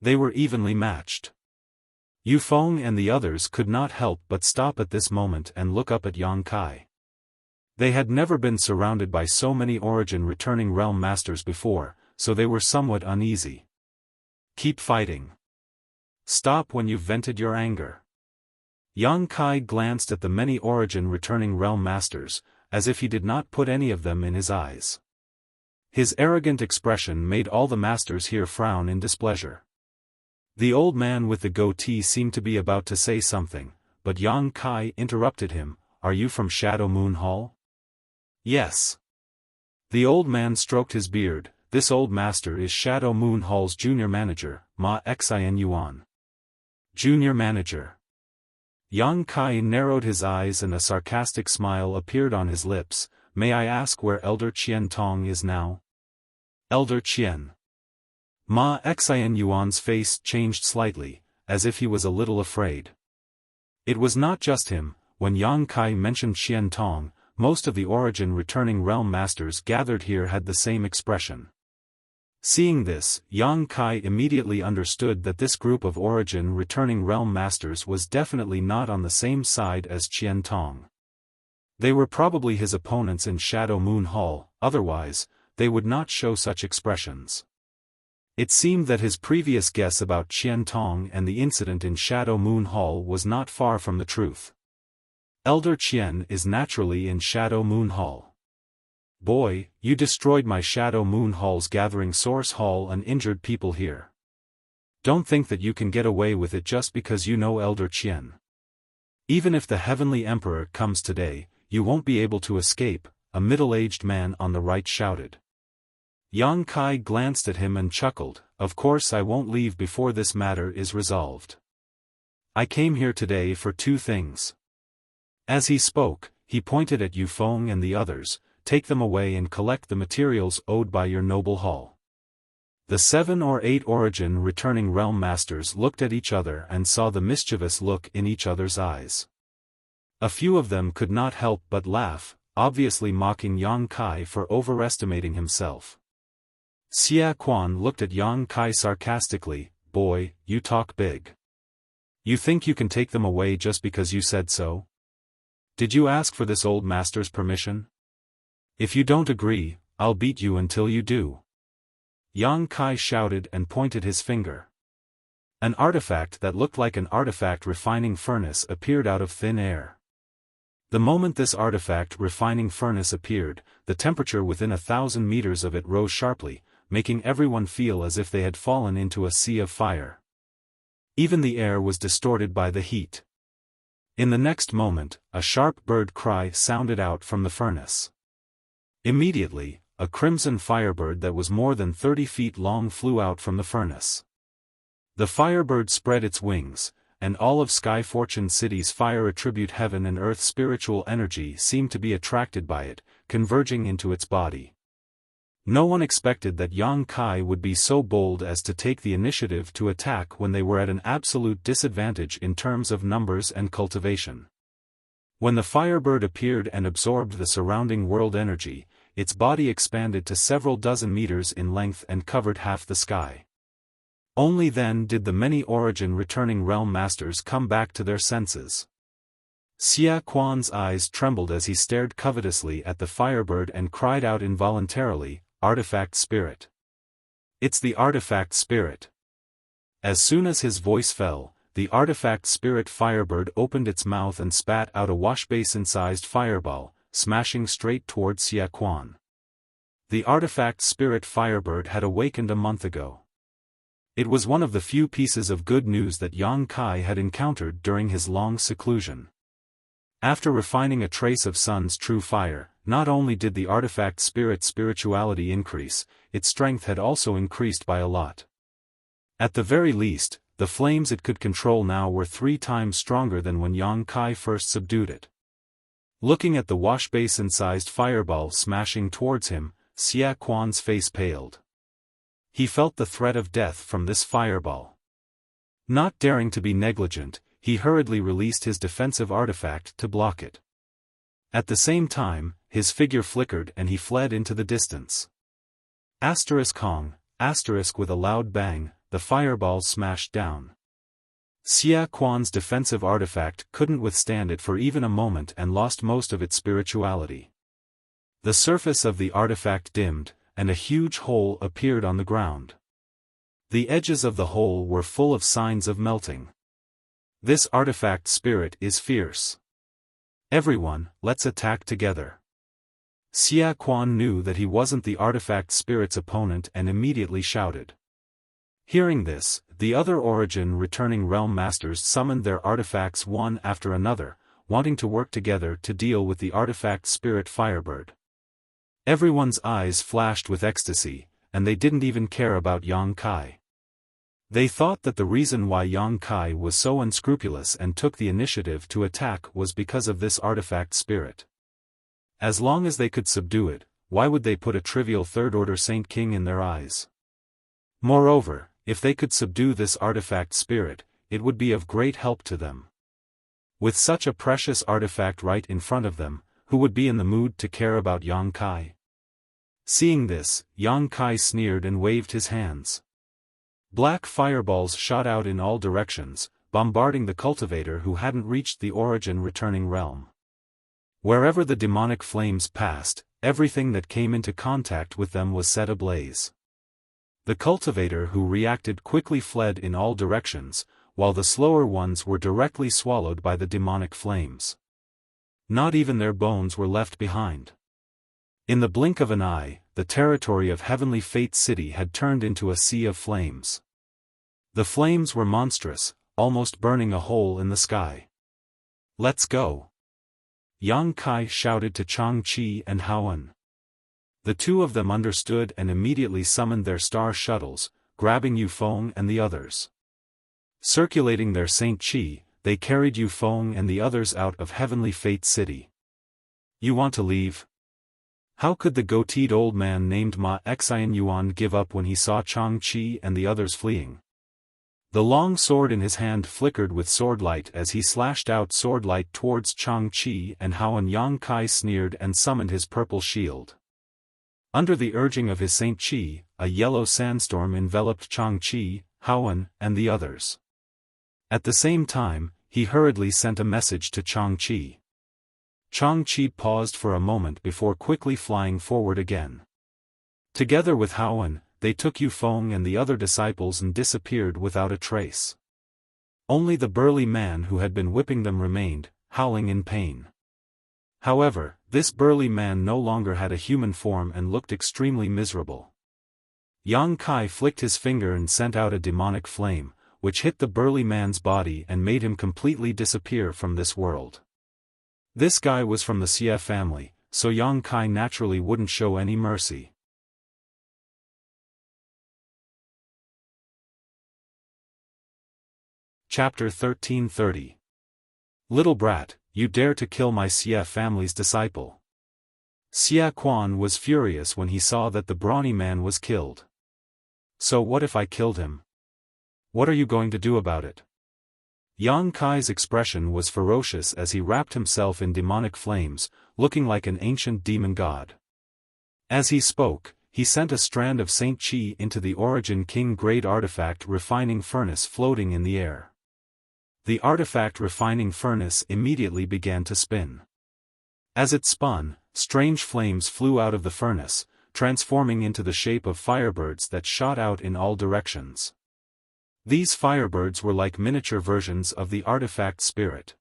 They were evenly matched. Yu Feng and the others could not help but stop at this moment and look up at Yang Kai. They had never been surrounded by so many origin returning realm masters before, so they were somewhat uneasy. "Keep fighting. Stop when you've vented your anger." Yang Kai glanced at the many origin returning realm masters, as if he did not put any of them in his eyes. His arrogant expression made all the masters here frown in displeasure. The old man with the goatee seemed to be about to say something, but Yang Kai interrupted him. "Are you from Shadow Moon Hall?" "Yes." The old man stroked his beard. "This old master is Shadow Moon Hall's junior manager, Ma Xin Yuan." "Junior manager." Yang Kai narrowed his eyes and a sarcastic smile appeared on his lips. "May I ask where Elder Qian Tong is now?" "Elder Qian." Ma Xin Yuan's face changed slightly, as if he was a little afraid. It was not just him. When Yang Kai mentioned Qian Tong, most of the origin returning realm masters gathered here had the same expression. Seeing this, Yang Kai immediately understood that this group of origin returning realm masters was definitely not on the same side as Qian Tong. They were probably his opponents in Shadow Moon Hall, otherwise, they would not show such expressions. It seemed that his previous guess about Qian Tong and the incident in Shadow Moon Hall was not far from the truth. Elder Qian is naturally in Shadow Moon Hall. "Boy, you destroyed my Shadow Moon Hall's gathering source hall and injured people here. Don't think that you can get away with it just because you know Elder Qian. Even if the Heavenly Emperor comes today, you won't be able to escape," a middle-aged man on the right shouted. Yang Kai glanced at him and chuckled. "Of course I won't leave before this matter is resolved. I came here today for two things." As he spoke, he pointed at Yu Feng and the others. "Take them away and collect the materials owed by your noble hall." The 7 or 8 origin returning realm masters looked at each other and saw the mischievous look in each other's eyes. A few of them could not help but laugh, obviously mocking Yang Kai for overestimating himself. Xiaofan looked at Yang Kai sarcastically. "Boy, you talk big. You think you can take them away just because you said so? Did you ask for this old master's permission? If you don't agree, I'll beat you until you do." Yang Kai shouted and pointed his finger. An artifact that looked like an artifact refining furnace appeared out of thin air. The moment this artifact refining furnace appeared, the temperature within 1,000 meters of it rose sharply, making everyone feel as if they had fallen into a sea of fire. Even the air was distorted by the heat. In the next moment, a sharp bird cry sounded out from the furnace. Immediately, a crimson firebird that was more than 30 feet long flew out from the furnace. The firebird spread its wings, and all of Sky Fortune City's fire attribute heaven and earth spiritual energy seemed to be attracted by it, converging into its body. No one expected that Yang Kai would be so bold as to take the initiative to attack when they were at an absolute disadvantage in terms of numbers and cultivation. When the firebird appeared and absorbed the surrounding world energy, its body expanded to several dozen meters in length and covered half the sky. Only then did the many origin returning realm masters come back to their senses. Xia Quan's eyes trembled as he stared covetously at the firebird and cried out involuntarily, "Artifact spirit! It's the artifact spirit!" As soon as his voice fell, the artifact spirit firebird opened its mouth and spat out a washbasin-sized fireball, smashing straight towards Xia Quan. The artifact spirit firebird had awakened a month ago. It was one of the few pieces of good news that Yang Kai had encountered during his long seclusion. After refining a trace of Sun's true fire, not only did the artifact spirit's spirituality increase, its strength had also increased by a lot. At the very least, the flames it could control now were 3 times stronger than when Yang Kai first subdued it. Looking at the washbasin-sized fireball smashing towards him, Xia Quan's face paled. He felt the threat of death from this fireball. Not daring to be negligent, he hurriedly released his defensive artifact to block it. At the same time, his figure flickered and he fled into the distance. Kong, with a loud bang, the fireball smashed down. Xia Quan's defensive artifact couldn't withstand it for even a moment and lost most of its spirituality. The surface of the artifact dimmed, and a huge hole appeared on the ground. The edges of the hole were full of signs of melting. This artifact spirit is fierce. Everyone, let's attack together. Xia Quan knew that he wasn't the artifact spirit's opponent and immediately shouted. Hearing this, the other origin returning realm masters summoned their artifacts one after another, wanting to work together to deal with the artifact spirit firebird. Everyone's eyes flashed with ecstasy, and they didn't even care about Yang Kai. They thought that the reason why Yang Kai was so unscrupulous and took the initiative to attack was because of this artifact spirit. As long as they could subdue it, why would they put a trivial third-order Saint King in their eyes? Moreover, if they could subdue this artifact spirit, it would be of great help to them. With such a precious artifact right in front of them, who would be in the mood to care about Yang Kai? Seeing this, Yang Kai sneered and waved his hands. Black fireballs shot out in all directions, bombarding the cultivator who hadn't reached the origin returning realm. Wherever the demonic flames passed, everything that came into contact with them was set ablaze. The cultivator who reacted quickly fled in all directions, while the slower ones were directly swallowed by the demonic flames. Not even their bones were left behind. In the blink of an eye, the territory of Heavenly Fate City had turned into a sea of flames. The flames were monstrous, almost burning a hole in the sky. "Let's go!" Yang Kai shouted to Changqi and Haoan. The two of them understood and immediately summoned their star shuttles, grabbing Yufeng and the others. Circulating their Saint Qi, they carried Yufeng and the others out of Heavenly Fate City. "You want to leave?" How could the goateed old man named Ma Xian Yuan give up when he saw Changqi and the others fleeing? The long sword in his hand flickered with swordlight as he slashed out swordlight towards Changqi and Haoan. Yang Kai sneered and summoned his purple shield. Under the urging of his Saint Qi, a yellow sandstorm enveloped Changqi, Haoan, and the others. At the same time, he hurriedly sent a message to Changqi. Changqi paused for a moment before quickly flying forward again. Together with Haoan, they took Yufeng and the other disciples and disappeared without a trace. Only the burly man who had been whipping them remained, howling in pain. However, this burly man no longer had a human form and looked extremely miserable. Yang Kai flicked his finger and sent out a demonic flame, which hit the burly man's body and made him completely disappear from this world. This guy was from the Xie family, so Yang Kai naturally wouldn't show any mercy. Chapter 1330. Little brat, you dare to kill my Xia family's disciple. Xiaofan was furious when he saw that the brawny man was killed. So what if I killed him? What are you going to do about it? Yang Kai's expression was ferocious as he wrapped himself in demonic flames, looking like an ancient demon god. As he spoke, he sent a strand of Saint Qi into the Origin King grade artifact refining furnace floating in the air. The artifact refining furnace immediately began to spin. As it spun, strange flames flew out of the furnace, transforming into the shape of firebirds that shot out in all directions. These firebirds were like miniature versions of the artifact spirit.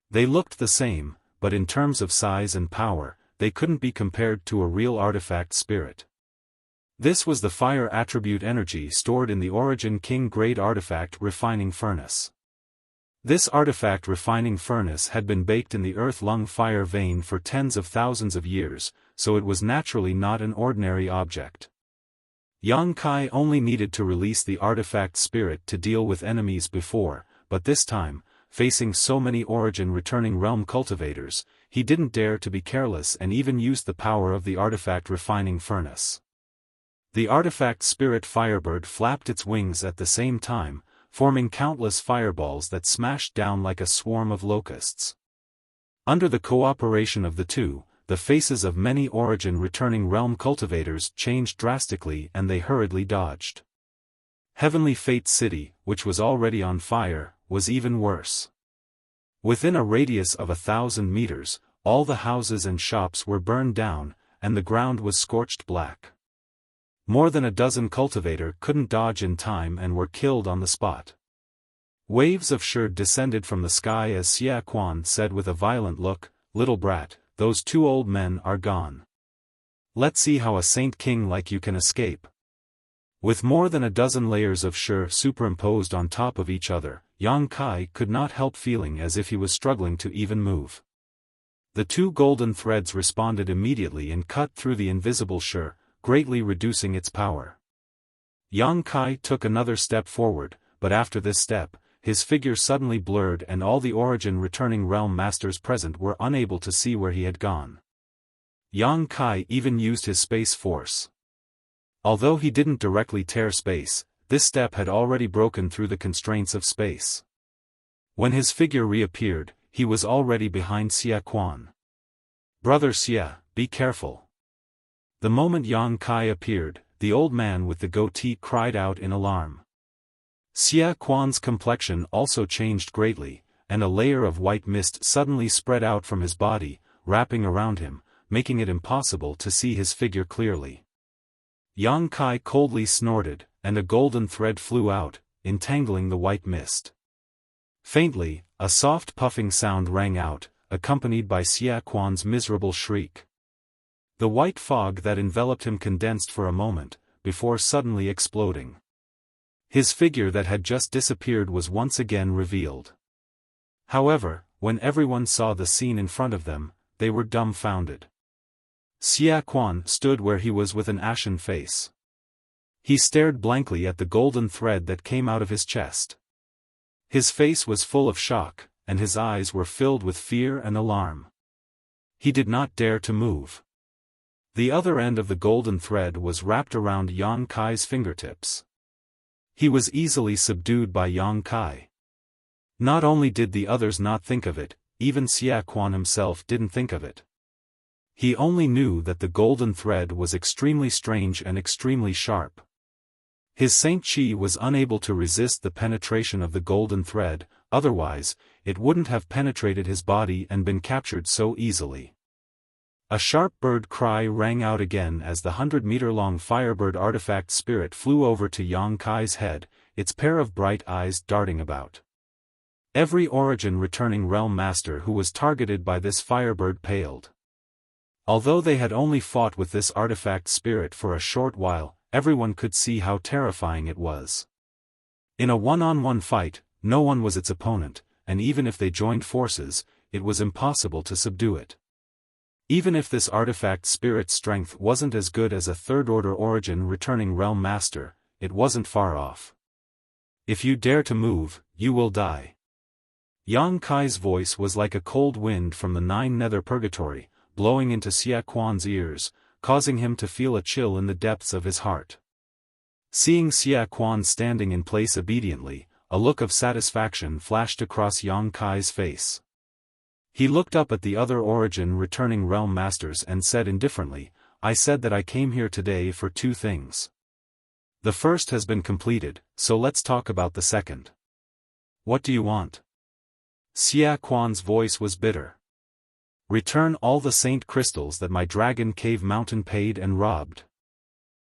They looked the same, but in terms of size and power, they couldn't be compared to a real artifact spirit. This was the fire attribute energy stored in the Origin King grade artifact refining furnace. This artifact refining furnace had been baked in the earth-lung fire vein for tens of thousands of years, so it was naturally not an ordinary object. Yang Kai only needed to release the artifact spirit to deal with enemies before, but this time, facing so many Origin returning realm cultivators, he didn't dare to be careless and even used the power of the artifact refining furnace. The artifact spirit firebird flapped its wings at the same time, forming countless fireballs that smashed down like a swarm of locusts. Under the cooperation of the two, the faces of many Origin returning realm cultivators changed drastically and they hurriedly dodged. Heavenly Fate City, which was already on fire, was even worse. Within a radius of 1,000 meters, all the houses and shops were burned down, and the ground was scorched black. More than a dozen cultivator couldn't dodge in time and were killed on the spot. Waves of sherd descended from the sky as Xiaofan said with a violent look, "Little brat, those two old men are gone. Let's see how a saint king like you can escape." With more than a dozen layers of sherd superimposed on top of each other, Yang Kai could not help feeling as if he was struggling to even move. The two golden threads responded immediately and cut through the invisible sherd, greatly reducing its power. Yang Kai took another step forward, but after this step, his figure suddenly blurred and all the Origin returning realm masters present were unable to see where he had gone. Yang Kai even used his space force. Although he didn't directly tear space, this step had already broken through the constraints of space. When his figure reappeared, he was already behind Xiaofan. "Brother Xia, be careful." The moment Yang Kai appeared, the old man with the goatee cried out in alarm. Xiaofan's complexion also changed greatly, and a layer of white mist suddenly spread out from his body, wrapping around him, making it impossible to see his figure clearly. Yang Kai coldly snorted, and a golden thread flew out, entangling the white mist. Faintly, a soft puffing sound rang out, accompanied by Xiaofan's miserable shriek. The white fog that enveloped him condensed for a moment, before suddenly exploding. His figure that had just disappeared was once again revealed. However, when everyone saw the scene in front of them, they were dumbfounded. Xiaofan stood where he was with an ashen face. He stared blankly at the golden thread that came out of his chest. His face was full of shock, and his eyes were filled with fear and alarm. He did not dare to move. The other end of the golden thread was wrapped around Yang Kai's fingertips. He was easily subdued by Yang Kai. Not only did the others not think of it, even Xiaofan himself didn't think of it. He only knew that the golden thread was extremely strange and extremely sharp. His Saint Qi was unable to resist the penetration of the golden thread, otherwise, it wouldn't have penetrated his body and been captured so easily. A sharp bird cry rang out again as the 100-meter-long firebird artifact spirit flew over to Yang Kai's head, its pair of bright eyes darting about. Every Origin returning realm master who was targeted by this firebird paled. Although they had only fought with this artifact spirit for a short while, everyone could see how terrifying it was. In a one-on-one fight, no one was its opponent, and even if they joined forces, it was impossible to subdue it. Even if this artifact spirit's strength wasn't as good as a third-order Origin returning realm master, it wasn't far off. If you dare to move, you will die. Yang Kai's voice was like a cold wind from the nine nether purgatory, blowing into Xiaofan's ears, causing him to feel a chill in the depths of his heart. Seeing Xiaofan standing in place obediently, a look of satisfaction flashed across Yang Kai's face. He looked up at the other origin returning realm masters and said indifferently, I said that I came here today for two things. The first has been completed, so let's talk about the second. What do you want? Xiaofan's voice was bitter. Return all the saint crystals that my dragon cave mountain paid and robbed.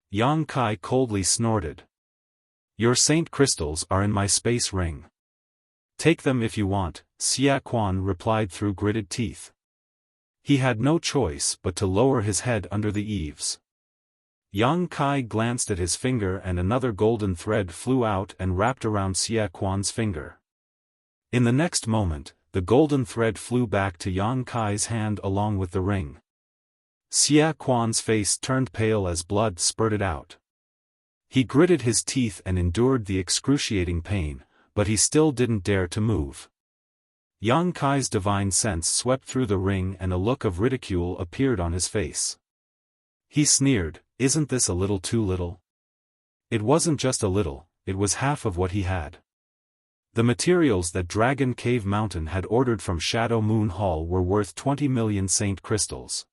Yang Kai coldly snorted. Your saint crystals are in my space ring. Take them if you want, Xiaofan replied through gritted teeth. He had no choice but to lower his head under the eaves. Yang Kai glanced at his finger and another golden thread flew out and wrapped around Xiaofan's finger. In the next moment, the golden thread flew back to Yang Kai's hand along with the ring. Xiaofan's face turned pale as blood spurted out. He gritted his teeth and endured the excruciating pain, but he still didn't dare to move. Yang Kai's divine sense swept through the ring and a look of ridicule appeared on his face. He sneered, isn't this a little too little? It wasn't just a little, it was half of what he had. The materials that Dragon Cave Mountain had ordered from Shadow Moon Hall were worth 20 million saint crystals.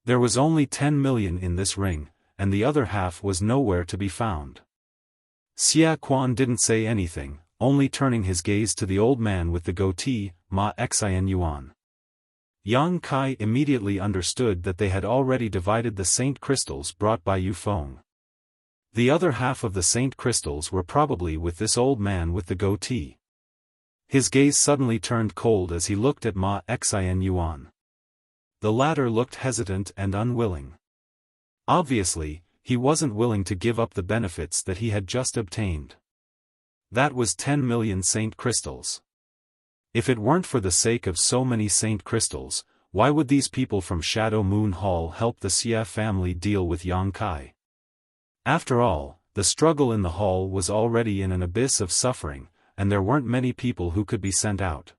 There was only 10 million in this ring, and the other half was nowhere to be found. Xiaofan didn't say anything, only turning his gaze to the old man with the goatee, Ma Xian Yuan. Yang Kai immediately understood that they had already divided the saint crystals brought by Yu Feng. The other half of the saint crystals were probably with this old man with the goatee. His gaze suddenly turned cold as he looked at Ma Xian Yuan. The latter looked hesitant and unwilling. Obviously, he wasn't willing to give up the benefits that he had just obtained. That was 10 million saint crystals. If it weren't for the sake of so many saint crystals, why would these people from Shadow Moon Hall help the Xia family deal with Yang Kai? After all, the struggle in the hall was already in an abyss of suffering, and there weren't many people who could be sent out.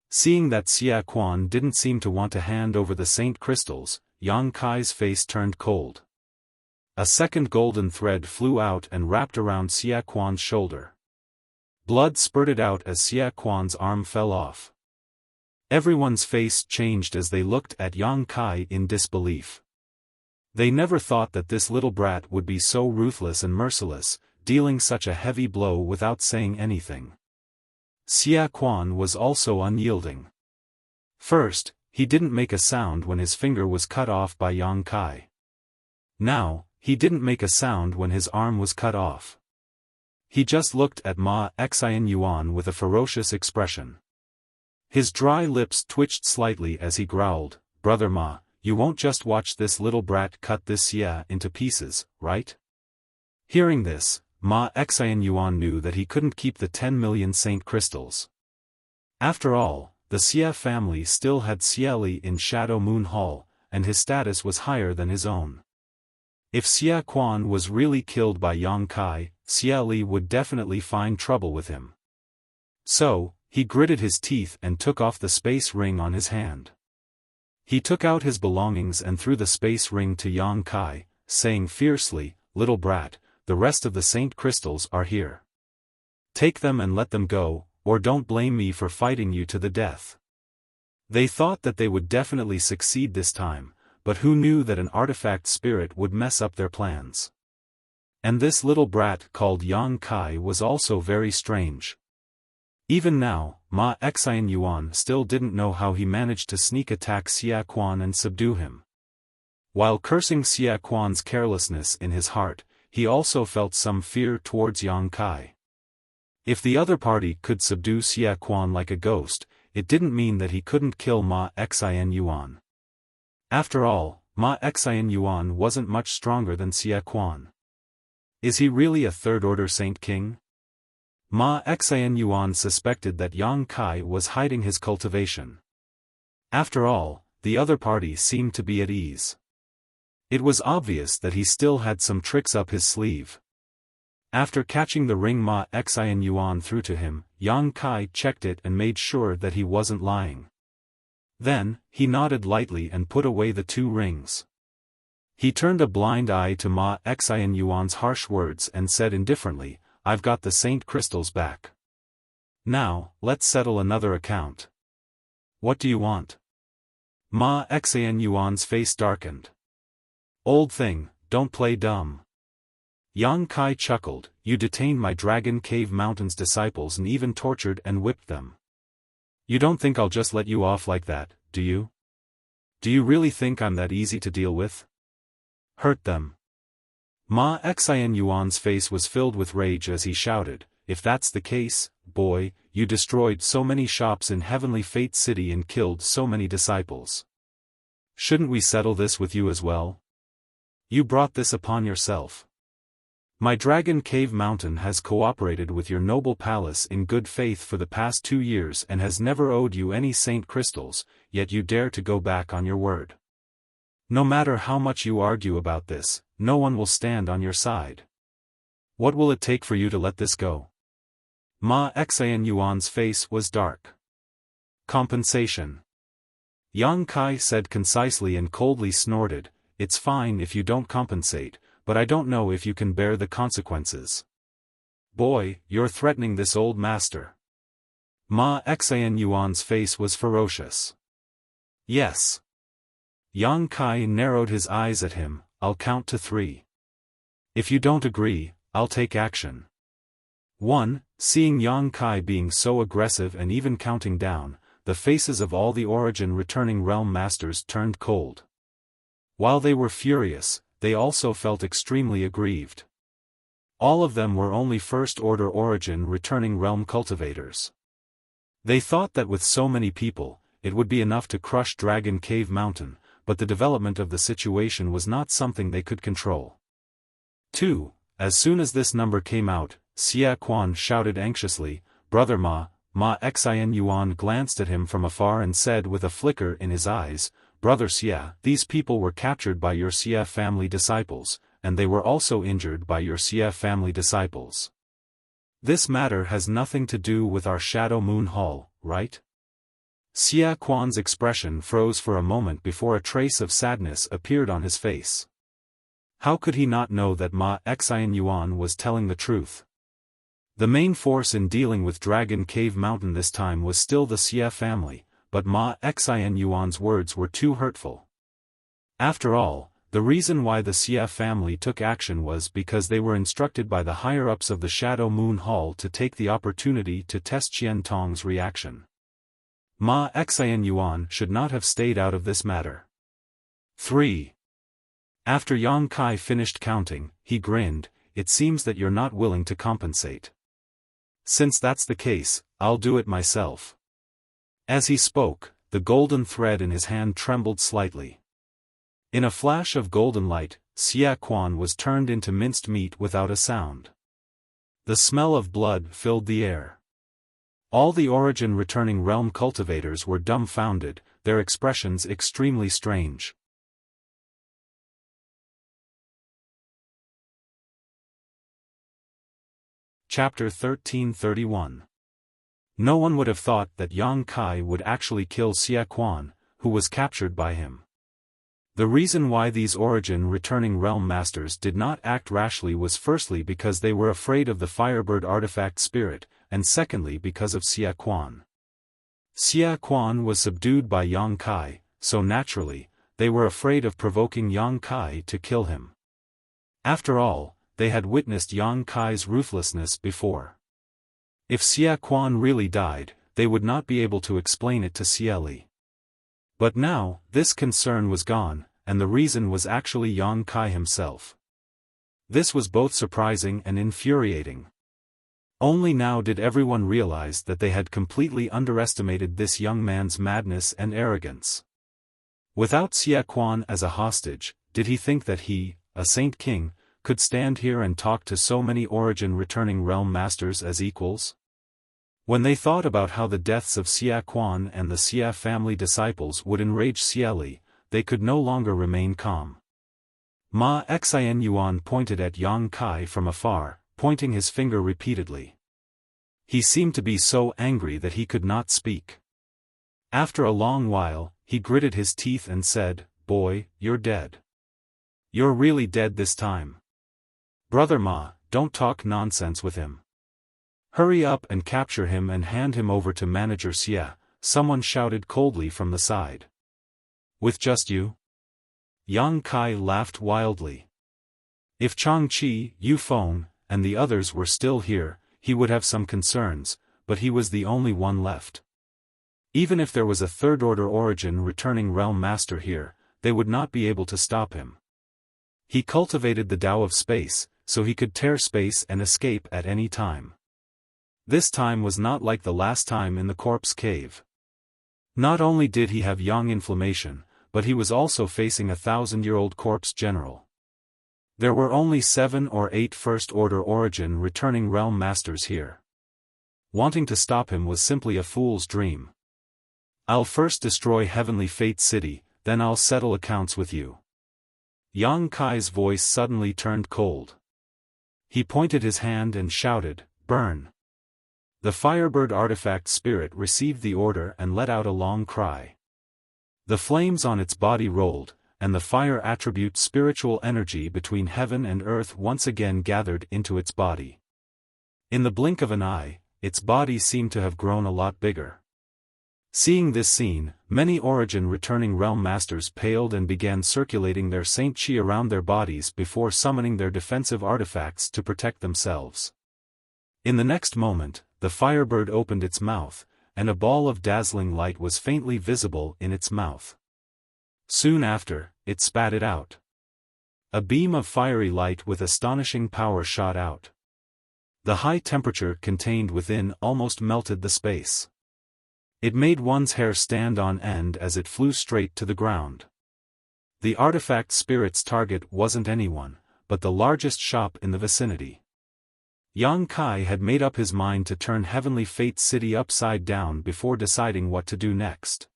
Seeing that Xiaofan didn't seem to want to hand over the saint crystals, Yang Kai's face turned cold. A second golden thread flew out and wrapped around Xiaofan's shoulder. Blood spurted out as Xiaofan's arm fell off. Everyone's face changed as they looked at Yang Kai in disbelief. They never thought that this little brat would be so ruthless and merciless, dealing such a heavy blow without saying anything. Xiaofan was also unyielding. First, he didn't make a sound when his finger was cut off by Yang Kai. Now, he didn't make a sound when his arm was cut off. He just looked at Ma Xian Yuan with a ferocious expression. His dry lips twitched slightly as he growled, Brother Ma, you won't just watch this little brat cut this Xia into pieces, right? Hearing this, Ma Xian Yuan knew that he couldn't keep the 10 million saint crystals. After all, the Xia family still had Xia Li in Shadow Moon Hall, and his status was higher than his own. If Xiaofan was really killed by Yang Kai, Xia Li would definitely find trouble with him. So, he gritted his teeth and took off the space ring on his hand. He took out his belongings and threw the space ring to Yang Kai, saying fiercely, Little brat, the rest of the saint crystals are here. Take them and let them go, or don't blame me for fighting you to the death. They thought that they would definitely succeed this time, but who knew that an artifact spirit would mess up their plans? And this little brat called Yang Kai was also very strange. Even now, Ma Xian Yuan still didn't know how he managed to sneak attack Xiaofan and subdue him. While cursing Xiaofan's carelessness in his heart, he also felt some fear towards Yang Kai. If the other party could subdue Xiaofan like a ghost, it didn't mean that he couldn't kill Ma Xian Yuan. After all, Ma Xian Yuan wasn't much stronger than Xiaofan. Is he really a third-order Saint King? Ma Xian Yuan suspected that Yang Kai was hiding his cultivation. After all, the other party seemed to be at ease. It was obvious that he still had some tricks up his sleeve. After catching the ring Ma Xian Yuan threw to him, Yang Kai checked it and made sure that he wasn't lying. Then, he nodded lightly and put away the 2 rings. He turned a blind eye to Ma Xian Yuan's harsh words and said indifferently, "I've got the Saint crystals back. Now, let's settle another account. What do you want?" Ma Xian Yuan's face darkened. "Old thing, don't play dumb." Yang Kai chuckled, "You detained my Dragon Cave Mountain's disciples and even tortured and whipped them. You don't think I'll just let you off like that, do you? Do you really think I'm that easy to deal with? Hurt them." Ma Xian Yuan's face was filled with rage as he shouted, "If that's the case, boy, you destroyed so many shops in Heavenly Fate City and killed so many disciples. Shouldn't we settle this with you as well? You brought this upon yourself. My Dragon Cave Mountain has cooperated with your noble palace in good faith for the past 2 years and has never owed you any Saint crystals, yet you dare to go back on your word. No matter how much you argue about this, no one will stand on your side. What will it take for you to let this go?" Ma Xian Yuan's face was dark. "Compensation." Yang Kai said concisely and coldly snorted, "It's fine if you don't compensate, but I don't know if you can bear the consequences. Boy, you're threatening this old master." Ma Xian Yuan's face was ferocious. "Yes." Yang Kai narrowed his eyes at him, "I'll count to 3. If you don't agree, I'll take action." 1. Seeing Yang Kai being so aggressive and even counting down, the faces of all the Origin returning realm masters turned cold. While they were furious, they also felt extremely aggrieved. All of them were only First-Order Origin returning realm cultivators. They thought that with so many people, it would be enough to crush Dragon Cave Mountain, but the development of the situation was not something they could control. 2. As soon as this number came out, Xiaofan shouted anxiously, "Brother Ma." Ma Xian Yuan glanced at him from afar and said with a flicker in his eyes, "Brother Xia, these people were captured by your Xia family disciples, and they were also injured by your Xia family disciples. This matter has nothing to do with our Shadow Moon Hall, right?" Xiaofan's expression froze for a moment before a trace of sadness appeared on his face. How could he not know that Ma Xian Yuan was telling the truth? The main force in dealing with Dragon Cave Mountain this time was still the Xia family, but Ma Xian Yuan's words were too hurtful. After all, the reason why the Xia family took action was because they were instructed by the higher-ups of the Shadow Moon Hall to take the opportunity to test Qian Tong's reaction. Ma Xian Yuan should not have stayed out of this matter. 3. After Yang Kai finished counting, he grinned, "It seems that you're not willing to compensate. Since that's the case, I'll do it myself." As he spoke, the golden thread in his hand trembled slightly. In a flash of golden light, Xiaofan was turned into minced meat without a sound. The smell of blood filled the air. All the Origin returning realm cultivators were dumbfounded, their expressions extremely strange. Chapter 1331. No one would have thought that Yang Kai would actually kill Xiaofan, who was captured by him. The reason why these Origin returning realm masters did not act rashly was firstly because they were afraid of the Firebird artifact spirit, and secondly because of Xiaofan. Xiaofan was subdued by Yang Kai, so naturally, they were afraid of provoking Yang Kai to kill him. After all, they had witnessed Yang Kai's ruthlessness before. If Xiaofan really died, they would not be able to explain it to Xie. But now, this concern was gone, and the reason was actually Yang Kai himself. This was both surprising and infuriating. Only now did everyone realize that they had completely underestimated this young man's madness and arrogance. Without Xiaofan as a hostage, did he think that he, a Saint King, could stand here and talk to so many Origin returning realm masters as equals? When they thought about how the deaths of Xiaofan and the Xia family disciples would enrage Xie, they could no longer remain calm. Ma Xian Yuan pointed at Yang Kai from afar, pointing his finger repeatedly. He seemed to be so angry that he could not speak. After a long while, he gritted his teeth and said, "Boy, you're dead. You're really dead this time. Brother Ma, don't talk nonsense with him. Hurry up and capture him and hand him over to Manager Xie," someone shouted coldly from the side. "With just you?" Yang Kai laughed wildly. If Changqi, Yufeng, and the others were still here, he would have some concerns, but he was the only one left. Even if there was a third-order origin returning realm master here, they would not be able to stop him. He cultivated the Tao of space, so he could tear space and escape at any time. This time was not like the last time in the corpse cave. Not only did he have yang inflammation, but he was also facing a 1,000-year-old corpse general. There were only 7 or 8 first-order origin returning realm masters here. Wanting to stop him was simply a fool's dream. "I'll first destroy Heavenly Fate City, then I'll settle accounts with you." Yang Kai's voice suddenly turned cold. He pointed his hand and shouted, "Burn!" The Firebird artifact spirit received the order and let out a long cry. The flames on its body rolled, and the fire attribute spiritual energy between heaven and earth once again gathered into its body. In the blink of an eye, its body seemed to have grown a lot bigger. Seeing this scene, many origin returning realm masters paled and began circulating their Saint Chi around their bodies before summoning their defensive artifacts to protect themselves. In the next moment, the Firebird opened its mouth, and a ball of dazzling light was faintly visible in its mouth. Soon after, it spat it out. A beam of fiery light with astonishing power shot out. The high temperature contained within almost melted the space. It made one's hair stand on end as it flew straight to the ground. The artifact spirit's target wasn't anyone, but the largest shop in the vicinity. Yang Kai had made up his mind to turn Heavenly Fate City upside down before deciding what to do next.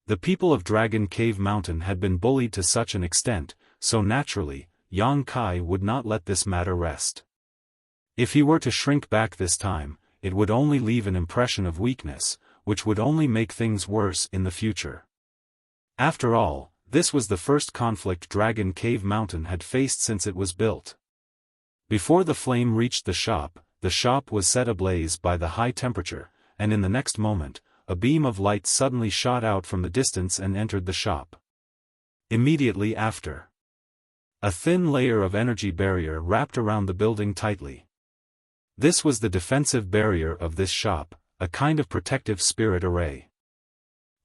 The people of Dragon Cave Mountain had been bullied to such an extent, so naturally, Yang Kai would not let this matter rest. If he were to shrink back this time, it would only leave an impression of weakness, which would only make things worse in the future. After all, this was the first conflict Dragon Cave Mountain had faced since it was built. Before the flame reached the shop was set ablaze by the high temperature, and in the next moment, a beam of light suddenly shot out from the distance and entered the shop. Immediately after, a thin layer of energy barrier wrapped around the building tightly. This was the defensive barrier of this shop, a kind of protective spirit array.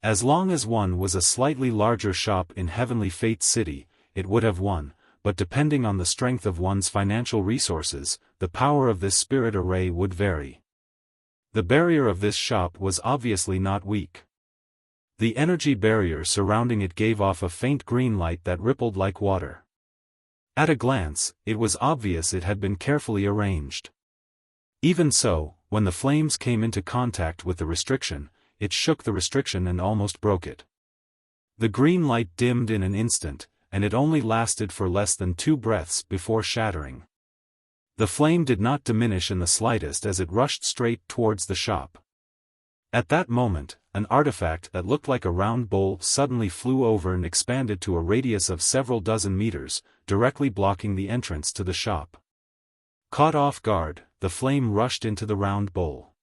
As long as one was a slightly larger shop in Heavenly Fate City, it would have won, but depending on the strength of one's financial resources, the power of this spirit array would vary. The barrier of this shop was obviously not weak. The energy barrier surrounding it gave off a faint green light that rippled like water. At a glance, it was obvious it had been carefully arranged. Even so, when the flames came into contact with the restriction, it shook the restriction and almost broke it. The green light dimmed in an instant, and it only lasted for less than 2 breaths before shattering. The flame did not diminish in the slightest as it rushed straight towards the shop. At that moment, an artifact that looked like a round bowl suddenly flew over and expanded to a radius of several dozen meters, directly blocking the entrance to the shop. Caught off guard, the flame rushed into the round bowl.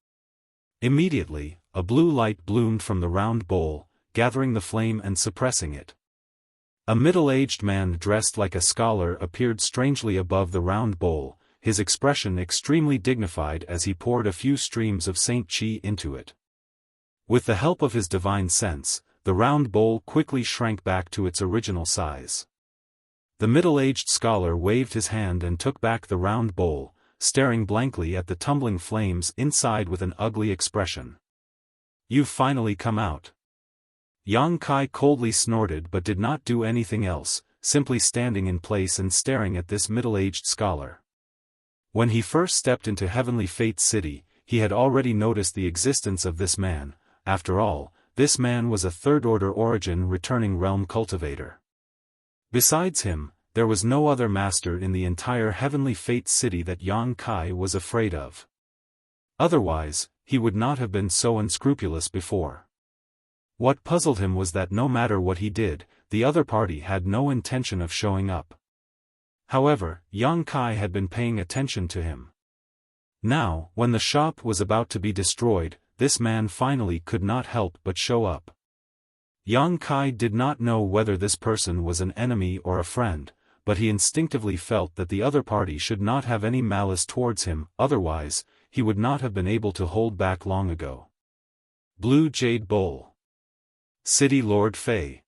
Immediately, a blue light bloomed from the round bowl, gathering the flame and suppressing it. A middle-aged man dressed like a scholar appeared strangely above the round bowl, his expression extremely dignified as he poured a few streams of Saint Chi into it. With the help of his divine sense, the round bowl quickly shrank back to its original size. The middle-aged scholar waved his hand and took back the round bowl, staring blankly at the tumbling flames inside with an ugly expression. "You've finally come out." Yang Kai coldly snorted but did not do anything else, simply standing in place and staring at this middle-aged scholar. When he first stepped into Heavenly Fate City, he had already noticed the existence of this man. After all, this man was a third-order origin returning realm cultivator. Besides him, there was no other master in the entire Heavenly Fate City that Yang Kai was afraid of. Otherwise, he would not have been so unscrupulous before. What puzzled him was that no matter what he did, the other party had no intention of showing up. However, Yang Kai had been paying attention to him. Now, when the shop was about to be destroyed, this man finally could not help but show up. Yang Kai did not know whether this person was an enemy or a friend, but he instinctively felt that the other party should not have any malice towards him, otherwise, he would not have been able to hold back long ago. Blue Jade Bowl. City Lord Fei.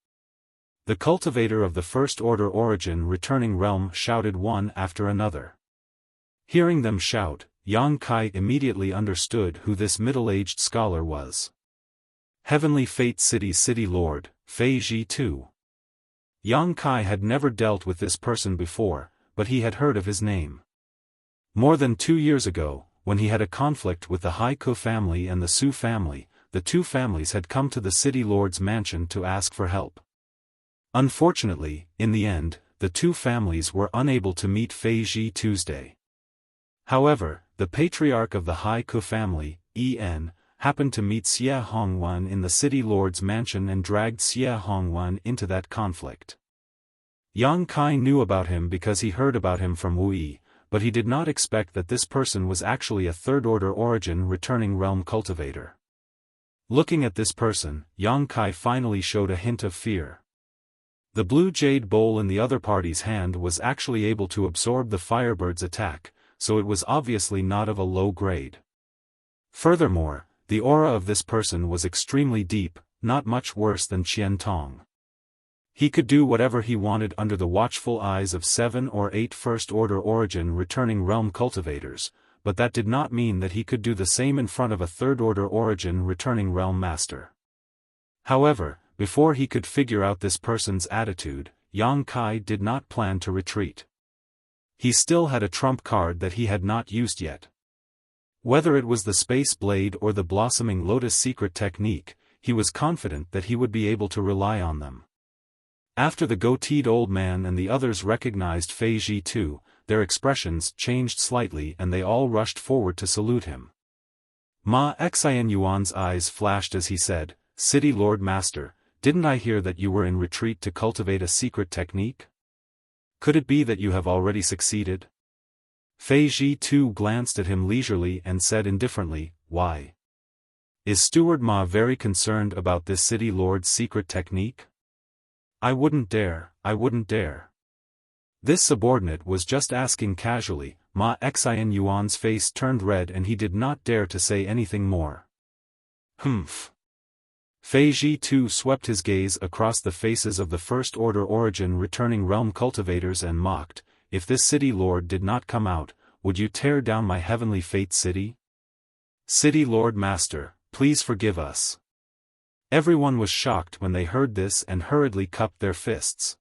The cultivator of the First Order Origin Returning Realm shouted one after another. Hearing them shout, Yang Kai immediately understood who this middle-aged scholar was. Heavenly Fate City City Lord, Fei Ji too. Yang Kai had never dealt with this person before, but he had heard of his name. More than 2 years ago, when he had a conflict with the Haiku family and the Su family, the two families had come to the City Lord's mansion to ask for help. Unfortunately, in the end, the two families were unable to meet Fei Ji Tuesday. However, the patriarch of the Haiku family, En, happened to meet Xie Hongwan in the City Lord's mansion and dragged Xie Hongwan into that conflict. Yang Kai knew about him because he heard about him from Wuxia, but he did not expect that this person was actually a third-order origin returning realm cultivator. Looking at this person, Yang Kai finally showed a hint of fear. The blue jade bowl in the other party's hand was actually able to absorb the Firebird's attack, so it was obviously not of a low grade. Furthermore, the aura of this person was extremely deep, not much worse than Qian Tong. He could do whatever he wanted under the watchful eyes of 7 or 8 first-order origin returning realm cultivators, but that did not mean that he could do the same in front of a third-order origin returning realm master. However, before he could figure out this person's attitude, Yang Kai did not plan to retreat. He still had a trump card that he had not used yet. Whether it was the Space Blade or the Blossoming Lotus secret technique, he was confident that he would be able to rely on them. After the goateed old man and the others recognized Fei Ji too, their expressions changed slightly and they all rushed forward to salute him. Ma Xian Yuan's eyes flashed as he said, "City Lord Master, didn't I hear that you were in retreat to cultivate a secret technique? Could it be that you have already succeeded?" Fei Ji too glanced at him leisurely and said indifferently, "Why? Is Steward Ma very concerned about this City Lord's secret technique?" I wouldn't dare. This subordinate was just asking casually. Ma Xian Yuan's face turned red and he did not dare to say anything more. Humph. Fei Ji too swept his gaze across the faces of the first-order origin returning realm cultivators and mocked, "If this City Lord did not come out, would you tear down my Heavenly Fate City? City Lord Master, please forgive us." Everyone was shocked when they heard this and hurriedly cupped their fists.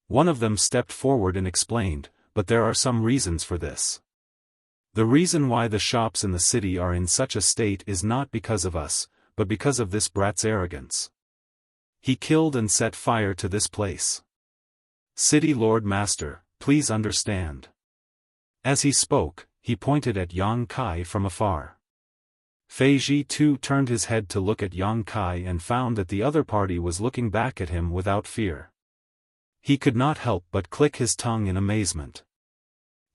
One of them stepped forward and explained, "But there are some reasons for this. The reason why the shops in the city are in such a state is not because of us, but because of this brat's arrogance. He killed and set fire to this place. City Lord Master, please understand." As he spoke, he pointed at Yang Kai from afar. Fei Ji too turned his head to look at Yang Kai and found that the other party was looking back at him without fear. He could not help but click his tongue in amazement.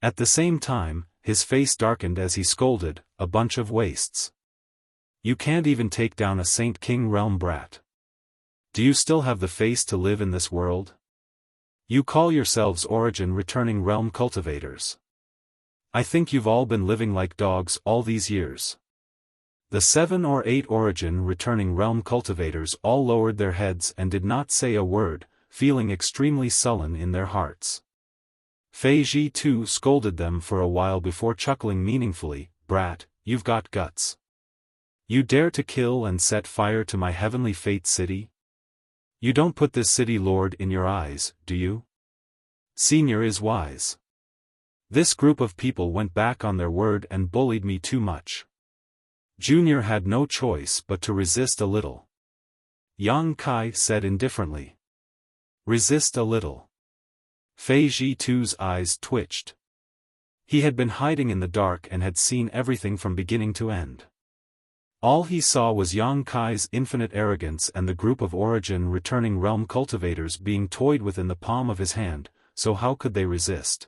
At the same time, his face darkened as he scolded, "A bunch of wastes. You can't even take down a Saint King realm brat. Do you still have the face to live in this world? You call yourselves origin returning realm cultivators. I think you've all been living like dogs all these years." The 7 or 8 origin returning realm cultivators all lowered their heads and did not say a word, feeling extremely sullen in their hearts. Fei Ji too scolded them for a while before chuckling meaningfully, "Brat, you've got guts. You dare to kill and set fire to my Heavenly Fate City? You don't put this City Lord in your eyes, do you? Senior is wise. This group of people went back on their word and bullied me too much. Junior had no choice but to resist a little." Yang Kai said indifferently. "Resist a little." Fei Zhitu's eyes twitched. He had been hiding in the dark and had seen everything from beginning to end. All he saw was Yang Kai's infinite arrogance and the group of origin returning realm cultivators being toyed with in the palm of his hand, so how could they resist?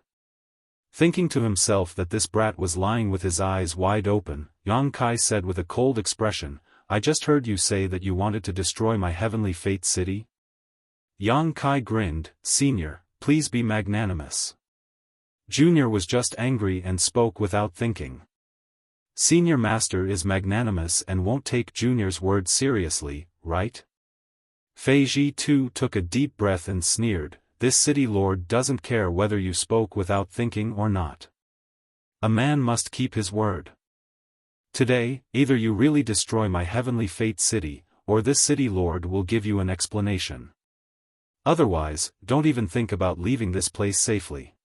Thinking to himself that this brat was lying with his eyes wide open, Yang Kai said with a cold expression, "I just heard you say that you wanted to destroy my heavenly fate city?" Yang Kai grinned, "Senior, please be magnanimous." Junior was just angry and spoke without thinking. Senior Master is magnanimous and won't take Junior's word seriously, right? Fei Zhitu took a deep breath and sneered, "This city lord doesn't care whether you spoke without thinking or not. A man must keep his word. Today, either you really destroy my heavenly fate city, or this city lord will give you an explanation. Otherwise, don't even think about leaving this place safely."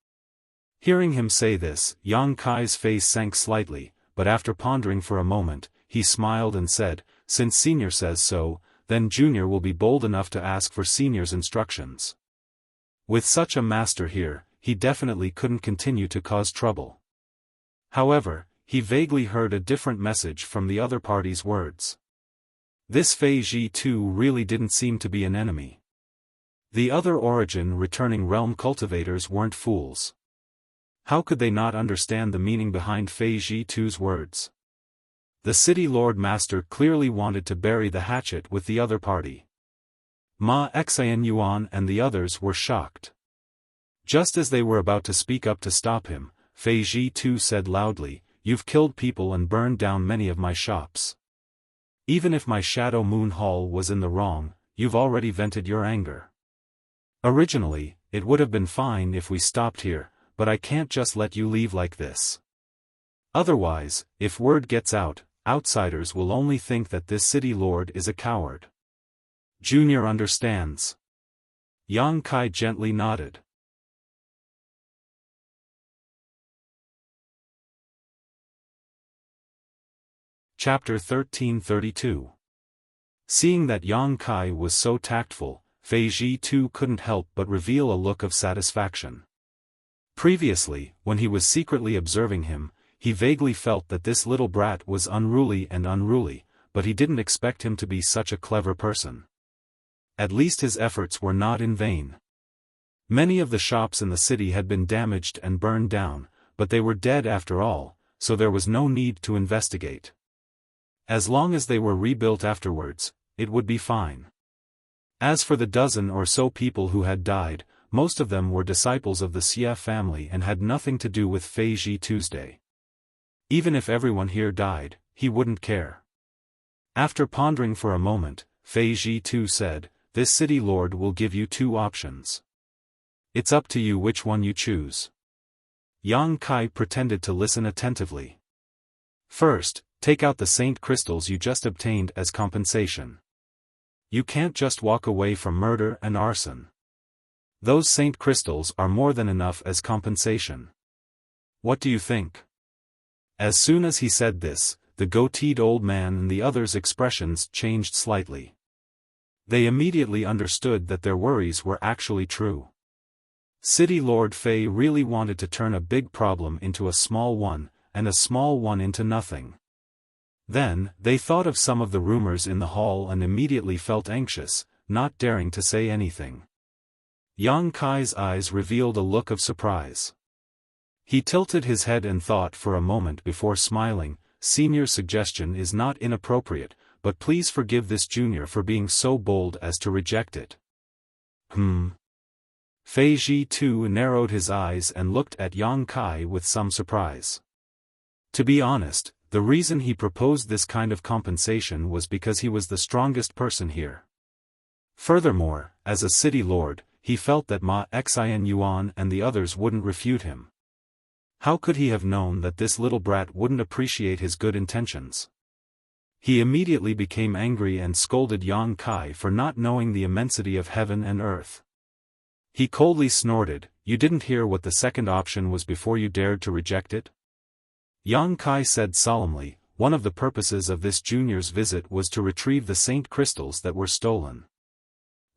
Hearing him say this, Yang Kai's face sank slightly, but after pondering for a moment, he smiled and said, "Since Senior says so, then Junior will be bold enough to ask for Senior's instructions." With such a master here, he definitely couldn't continue to cause trouble. However, he vaguely heard a different message from the other party's words. This Fei Zhitu really didn't seem to be an enemy. The other origin returning realm cultivators weren't fools. How could they not understand the meaning behind Fei Zhitu's words? The city lord master clearly wanted to bury the hatchet with the other party. Ma Xiaofan and the others were shocked. Just as they were about to speak up to stop him, Fei Zhitu said loudly, "You've killed people and burned down many of my shops. Even if my Shadow Moon Hall was in the wrong, you've already vented your anger. Originally, it would have been fine if we stopped here, but I can't just let you leave like this. Otherwise, if word gets out, outsiders will only think that this city lord is a coward. Junior understands." Yang Kai gently nodded. Chapter 1332. Seeing that Yang Kai was so tactful, Fei Zhitu couldn't help but reveal a look of satisfaction. Previously, when he was secretly observing him, he vaguely felt that this little brat was unruly, but he didn't expect him to be such a clever person. At least his efforts were not in vain. Many of the shops in the city had been damaged and burned down, but they were dead after all, so there was no need to investigate. As long as they were rebuilt afterwards, it would be fine. As for the dozen or so people who had died, most of them were disciples of the Xia family and had nothing to do with Fei Zhitu's day. Even if everyone here died, he wouldn't care. After pondering for a moment, Fei Zhitu said, "This city lord will give you two options. It's up to you which one you choose." Yang Kai pretended to listen attentively. "First, take out the saint crystals you just obtained as compensation. You can't just walk away from murder and arson. Those saint crystals are more than enough as compensation. What do you think?" As soon as he said this, the goateed old man and the others' expressions changed slightly. They immediately understood that their worries were actually true. City Lord Fei really wanted to turn a big problem into a small one, and a small one into nothing. Then, they thought of some of the rumors in the hall and immediately felt anxious, not daring to say anything. Yang Kai's eyes revealed a look of surprise. He tilted his head and thought for a moment before smiling. "Senior's suggestion is not inappropriate, but please forgive this junior for being so bold as to reject it." Fei Zhitu narrowed his eyes and looked at Yang Kai with some surprise. To be honest, the reason he proposed this kind of compensation was because he was the strongest person here. Furthermore, as a city lord, he felt that Ma Xiaofan and the others wouldn't refute him. How could he have known that this little brat wouldn't appreciate his good intentions? He immediately became angry and scolded Yang Kai for not knowing the immensity of heaven and earth. He coldly snorted, "You didn't hear what the second option was before you dared to reject it?" Yang Kai said solemnly, "One of the purposes of this junior's visit was to retrieve the saint crystals that were stolen.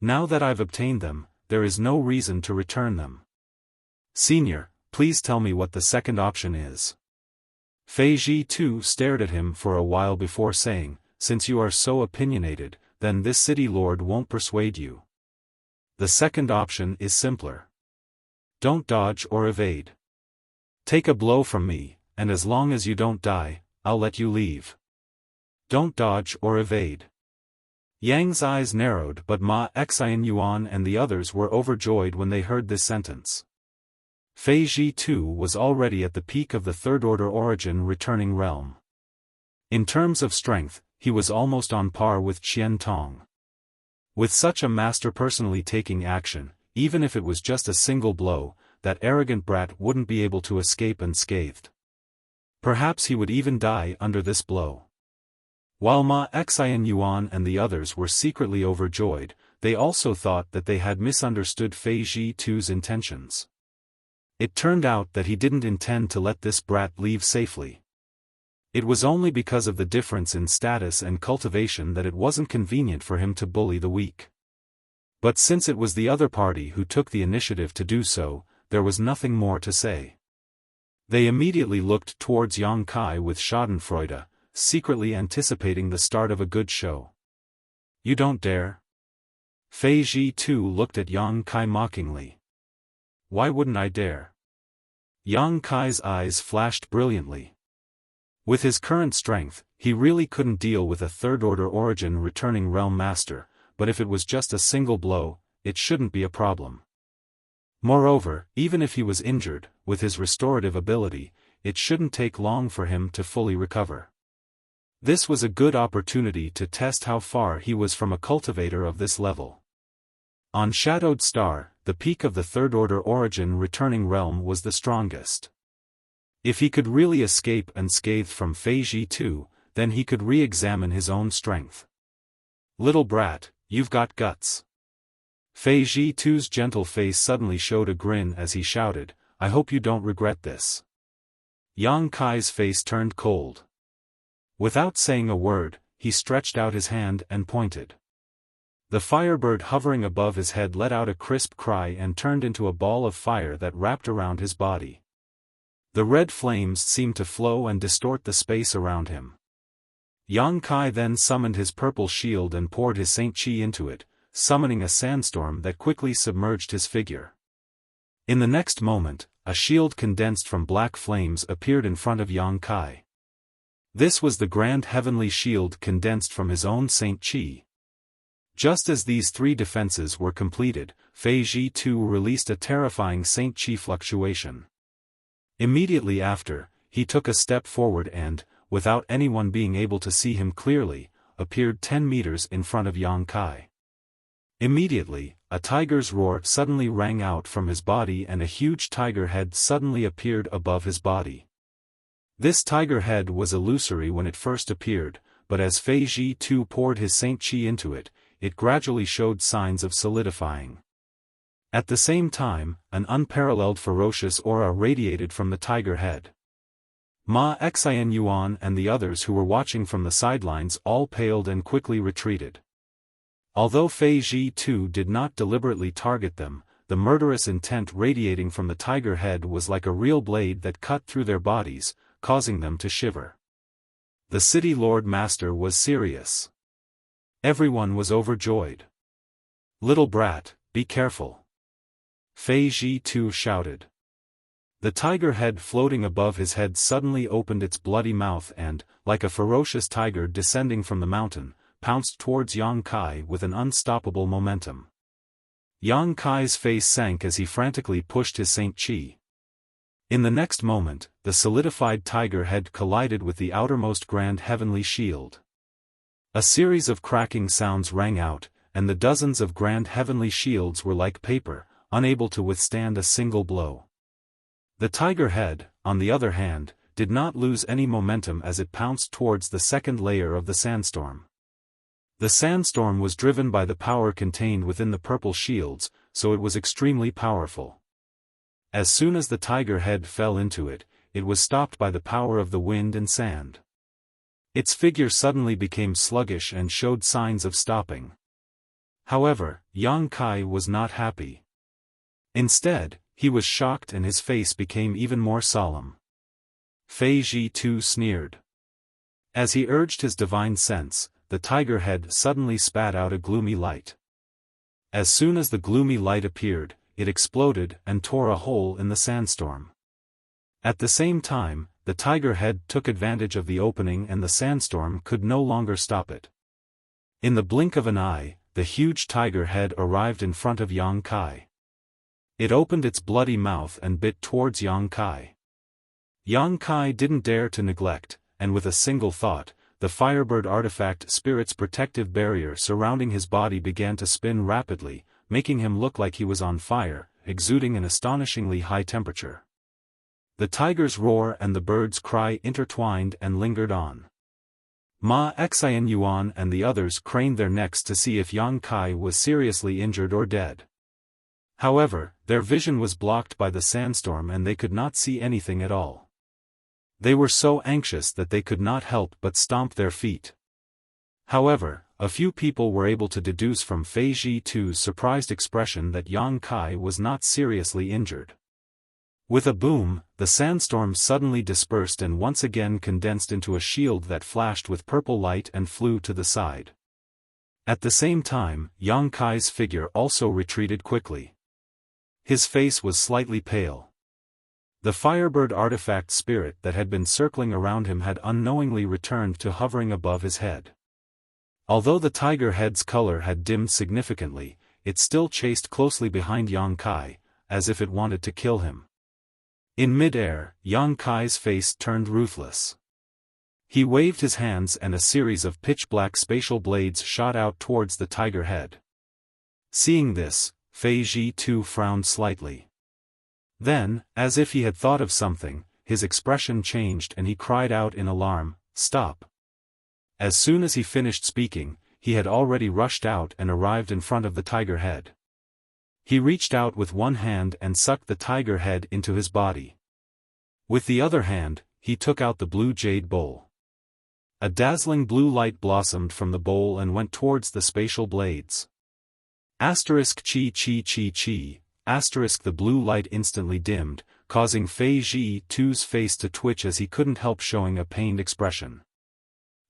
Now that I've obtained them, there is no reason to return them. Senior, please tell me what the second option is. Fei Ji too stared at him for a while before saying, since you are so opinionated, then this city lord won't persuade you. The second option is simpler. Don't dodge or evade. Take a blow from me, and as long as you don't die, I'll let you leave. Don't dodge or evade. Yang's eyes narrowed, but Ma Xianyuan and the others were overjoyed when they heard this sentence. Fei Ji too was already at the peak of the third-order origin returning realm. In terms of strength, he was almost on par with Qian Tong. With such a master personally taking action, even if it was just a single blow, that arrogant brat wouldn't be able to escape unscathed. Perhaps he would even die under this blow. While Ma Xianyuan and the others were secretly overjoyed, they also thought that they had misunderstood Fei Ji too's intentions. It turned out that he didn't intend to let this brat leave safely. It was only because of the difference in status and cultivation that it wasn't convenient for him to bully the weak. But since it was the other party who took the initiative to do so, there was nothing more to say. They immediately looked towards Yang Kai with schadenfreude, secretly anticipating the start of a good show. You don't dare? Fei Ji too looked at Yang Kai mockingly. Why wouldn't I dare? Yang Kai's eyes flashed brilliantly. With his current strength, he really couldn't deal with a third-order origin returning realm master, but if it was just a single blow, it shouldn't be a problem. Moreover, even if he was injured, with his restorative ability, it shouldn't take long for him to fully recover. This was a good opportunity to test how far he was from a cultivator of this level. On Shadowed Star, the peak of the third-order origin returning realm was the strongest. If he could really escape unscathed from Fei Ji too, then he could re-examine his own strength. Little brat, you've got guts. Fei Ji too's gentle face suddenly showed a grin as he shouted, I hope you don't regret this. Yang Kai's face turned cold. Without saying a word, he stretched out his hand and pointed. The firebird hovering above his head let out a crisp cry and turned into a ball of fire that wrapped around his body. The red flames seemed to flow and distort the space around him. Yang Kai then summoned his purple shield and poured his Saint Qi into it, summoning a sandstorm that quickly submerged his figure. In the next moment, a shield condensed from black flames appeared in front of Yang Kai. This was the grand heavenly shield condensed from his own Saint Qi. Just as these three defenses were completed, Fei Ji too released a terrifying Saint Qi fluctuation. Immediately after, he took a step forward and, without anyone being able to see him clearly, appeared 10 meters in front of Yang Kai. Immediately, a tiger's roar suddenly rang out from his body and a huge tiger head suddenly appeared above his body. This tiger head was illusory when it first appeared, but as Fei Ji too poured his Saint Qi into it, it gradually showed signs of solidifying. At the same time, an unparalleled ferocious aura radiated from the tiger head. Ma Xianyuan and the others who were watching from the sidelines all paled and quickly retreated. Although Fei Ji too did not deliberately target them, the murderous intent radiating from the tiger head was like a real blade that cut through their bodies, causing them to shiver. The city lord master was serious. Everyone was overjoyed. Little brat, be careful. Fei Ji too shouted. The tiger head floating above his head suddenly opened its bloody mouth and, like a ferocious tiger descending from the mountain, pounced towards Yang Kai with an unstoppable momentum. Yang Kai's face sank as he frantically pushed his Saint Qi. In the next moment, the solidified tiger head collided with the outermost grand heavenly shield. A series of cracking sounds rang out, and the dozens of grand heavenly shields were like paper, unable to withstand a single blow. The tiger head, on the other hand, did not lose any momentum as it pounced towards the second layer of the sandstorm. The sandstorm was driven by the power contained within the purple shields, so it was extremely powerful. As soon as the tiger head fell into it, it was stopped by the power of the wind and sand. Its figure suddenly became sluggish and showed signs of stopping. However, Yang Kai was not happy. Instead, He was shocked and his face became even more solemn. Fei Ji too sneered. As he urged his divine sense, the tiger head suddenly spat out a gloomy light. As soon as the gloomy light appeared, it exploded and tore a hole in the sandstorm. At the same time, the tiger head took advantage of the opening and the sandstorm could no longer stop it. In the blink of an eye, the huge tiger head arrived in front of Yang Kai. It opened its bloody mouth and bit towards Yang Kai. Yang Kai didn't dare to neglect, and with a single thought, the Firebird artifact spirit's protective barrier surrounding his body began to spin rapidly, making him look like he was on fire, exuding an astonishingly high temperature. The tiger's roar and the bird's cry intertwined and lingered on. Ma Xian Yuan and the others craned their necks to see if Yang Kai was seriously injured or dead. However, their vision was blocked by the sandstorm and they could not see anything at all. They were so anxious that they could not help but stomp their feet. However, a few people were able to deduce from Fei Ji too's surprised expression that Yang Kai was not seriously injured. With a boom, the sandstorm suddenly dispersed and once again condensed into a shield that flashed with purple light and flew to the side. At the same time, Yang Kai's figure also retreated quickly. His face was slightly pale. The Firebird artifact spirit that had been circling around him had unknowingly returned to hovering above his head. Although the tiger head's color had dimmed significantly, it still chased closely behind Yang Kai, as if it wanted to kill him. In mid-air, Yang Kai's face turned ruthless. He waved his hands and a series of pitch-black spatial blades shot out towards the tiger head. Seeing this, Fei Ji too frowned slightly. Then, as if he had thought of something, his expression changed and he cried out in alarm, "Stop!" As soon as he finished speaking, he had already rushed out and arrived in front of the tiger head. He reached out with one hand and sucked the tiger head into his body. With the other hand, he took out the blue jade bowl. A dazzling blue light blossomed from the bowl and went towards the spatial blades. Asterisk chi chi chi chi. Asterisk the blue light instantly dimmed, causing Fei Ji too's face to twitch as he couldn't help showing a pained expression.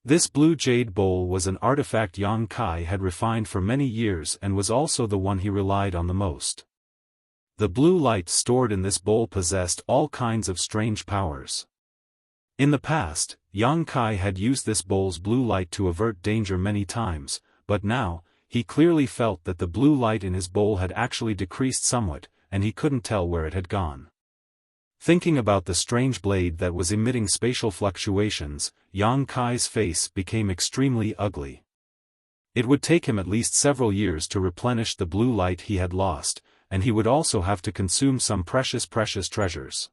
This blue jade bowl was an artifact Yang Kai had refined for many years and was also the one he relied on the most. The blue light stored in this bowl possessed all kinds of strange powers. In the past, Yang Kai had used this bowl's blue light to avert danger many times, but now, he clearly felt that the blue light in his bowl had actually decreased somewhat, and he couldn't tell where it had gone. Thinking about the strange blade that was emitting spatial fluctuations, Yang Kai's face became extremely ugly. It would take him at least several years to replenish the blue light he had lost, and he would also have to consume some precious treasures.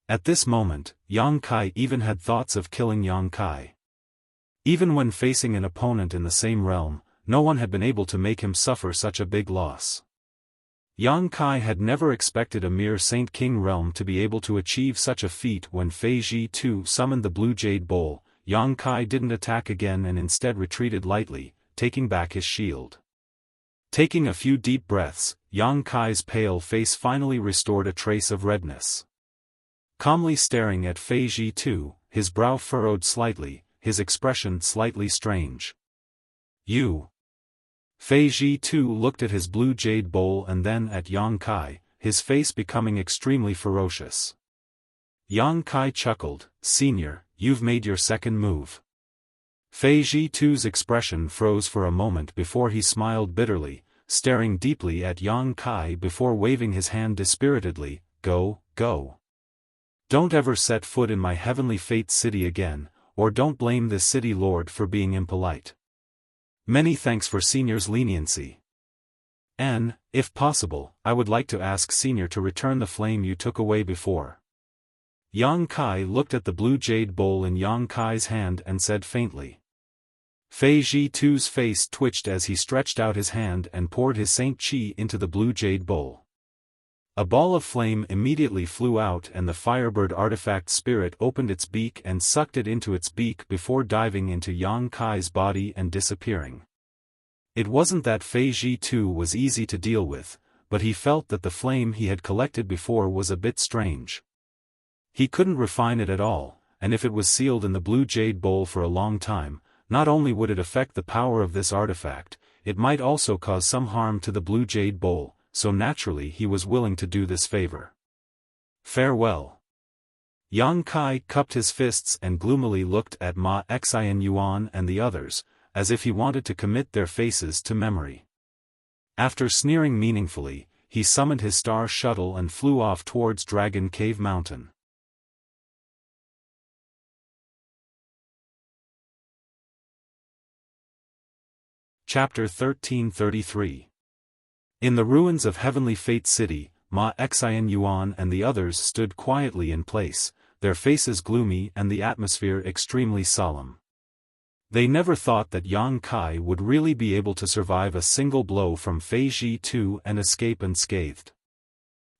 At this moment, Yang Kai even had thoughts of killing Yang Kai. Even when facing an opponent in the same realm, no one had been able to make him suffer such a big loss. Yang Kai had never expected a mere Saint King realm to be able to achieve such a feat. When Fei Ji too summoned the blue jade bowl, Yang Kai didn't attack again and instead retreated lightly, taking back his shield. Taking a few deep breaths, Yang Kai's pale face finally restored a trace of redness. Calmly staring at Fei Ji too, his brow furrowed slightly, his expression slightly strange. "You." Fei Ji too looked at his blue jade bowl and then at Yang Kai, his face becoming extremely ferocious. Yang Kai chuckled, "Senior, you've made your second move." Fei Ji too's expression froze for a moment before he smiled bitterly, staring deeply at Yang Kai before waving his hand dispiritedly, "Go, go. Don't ever set foot in my heavenly fate city again, or don't blame this city lord for being impolite. Many thanks for Senior's leniency. And, if possible, I would like to ask Senior to return the flame you took away before." Yang Kai looked at the blue jade bowl in Yang Kai's hand and said faintly. Fei Ji too's face twitched as he stretched out his hand and poured his Saint Chi into the blue jade bowl. A ball of flame immediately flew out and the Firebird artifact spirit opened its beak and sucked it into its beak before diving into Yang Kai's body and disappearing. It wasn't that Fei Ji too was easy to deal with, but he felt that the flame he had collected before was a bit strange. He couldn't refine it at all, and if it was sealed in the blue jade bowl for a long time, not only would it affect the power of this artifact, it might also cause some harm to the blue jade bowl, so naturally he was willing to do this favor. Farewell. Yang Kai cupped his fists and gloomily looked at Ma Xianyuan and the others, as if he wanted to commit their faces to memory. After sneering meaningfully, he summoned his star shuttle and flew off towards Dragon Cave Mountain. Chapter 1333. In the ruins of Heavenly Fate City, Ma Xianyuan and the others stood quietly in place, their faces gloomy and the atmosphere extremely solemn. They never thought that Yang Kai would really be able to survive a single blow from Fei Ji Tu and escape unscathed.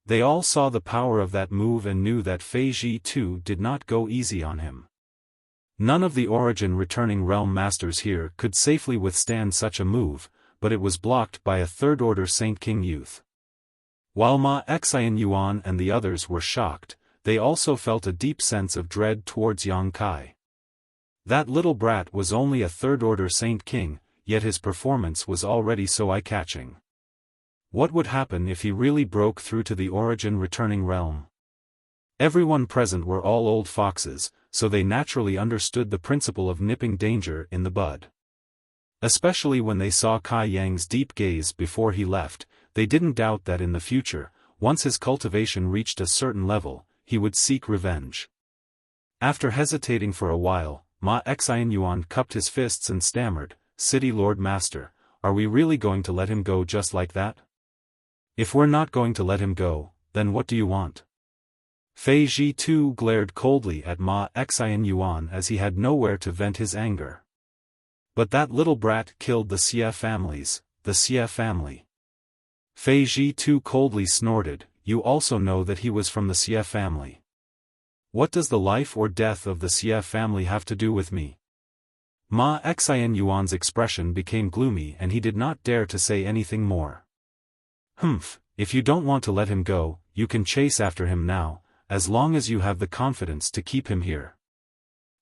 They all saw the power of that move and knew that Fei Ji Tu did not go easy on him. None of the Origin returning realm masters here could safely withstand such a move, but it was blocked by a third-order Saint King youth. While Ma Xianyuan and the others were shocked, they also felt a deep sense of dread towards Yang Kai. That little brat was only a third-order Saint King, yet his performance was already so eye-catching. What would happen if he really broke through to the Origin returning realm? Everyone present were all old foxes, so they naturally understood the principle of nipping danger in the bud. Especially when they saw Kai Yang's deep gaze before he left, they didn't doubt that in the future, once his cultivation reached a certain level, he would seek revenge. After hesitating for a while, Ma Xianyuan cupped his fists and stammered, "City Lord Master, are we really going to let him go just like that? If we're not going to let him go, then what do you want?" Fei Ji Tu glared coldly at Ma Xianyuan as he had nowhere to vent his anger. "But that little brat killed the Xia families, the Xia family." Fei Ji Tu coldly snorted, "You also know that he was from the Xia family. What does the life or death of the Xia family have to do with me?" Ma Xianyuan's expression became gloomy and he did not dare to say anything more. "Humph, if you don't want to let him go, you can chase after him now, as long as you have the confidence to keep him here."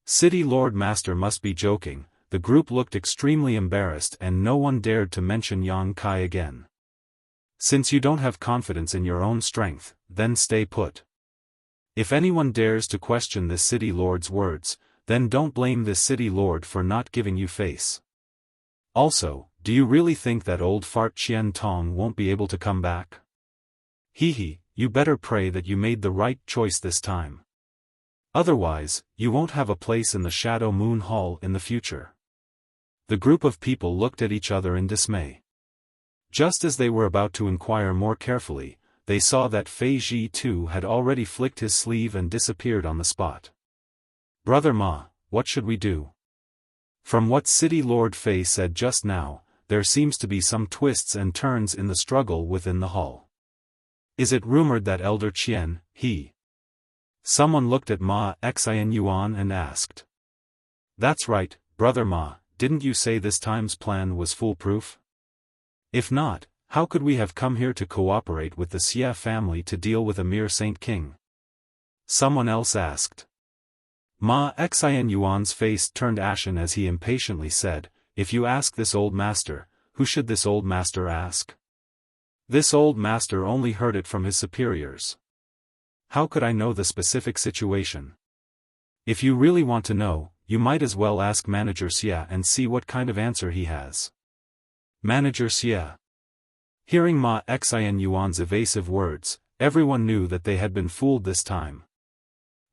City Lord Master must be joking. The group looked extremely embarrassed and no one dared to mention Yang Kai again. "Since you don't have confidence in your own strength, then stay put. If anyone dares to question this city lord's words, then don't blame this city lord for not giving you face. Also, do you really think that old fart Qian Tong won't be able to come back? Hee, you better pray that you made the right choice this time. Otherwise, you won't have a place in the Shadow Moon Hall in the future." The group of people looked at each other in dismay. Just as they were about to inquire more carefully, they saw that Fei Ji Tu had already flicked his sleeve and disappeared on the spot. "Brother Ma, what should we do?" From what City Lord Fei said just now, there seems to be some twists and turns in the struggle within the hall. Is it rumored that Elder Qian, Someone looked at Ma Xianyuan and asked. "That's right, Brother Ma, didn't you say this time's plan was foolproof? If not, how could we have come here to cooperate with the Xia family to deal with a mere Saint King?" Someone else asked. Ma Xianyuan's face turned ashen as he impatiently said, "If you ask this old master, who should this old master ask? This old master only heard it from his superiors. How could I know the specific situation? If you really want to know, you might as well ask Manager Xia and see what kind of answer he has." Manager Xia. Hearing Ma Xianyuan's evasive words, everyone knew that they had been fooled this time.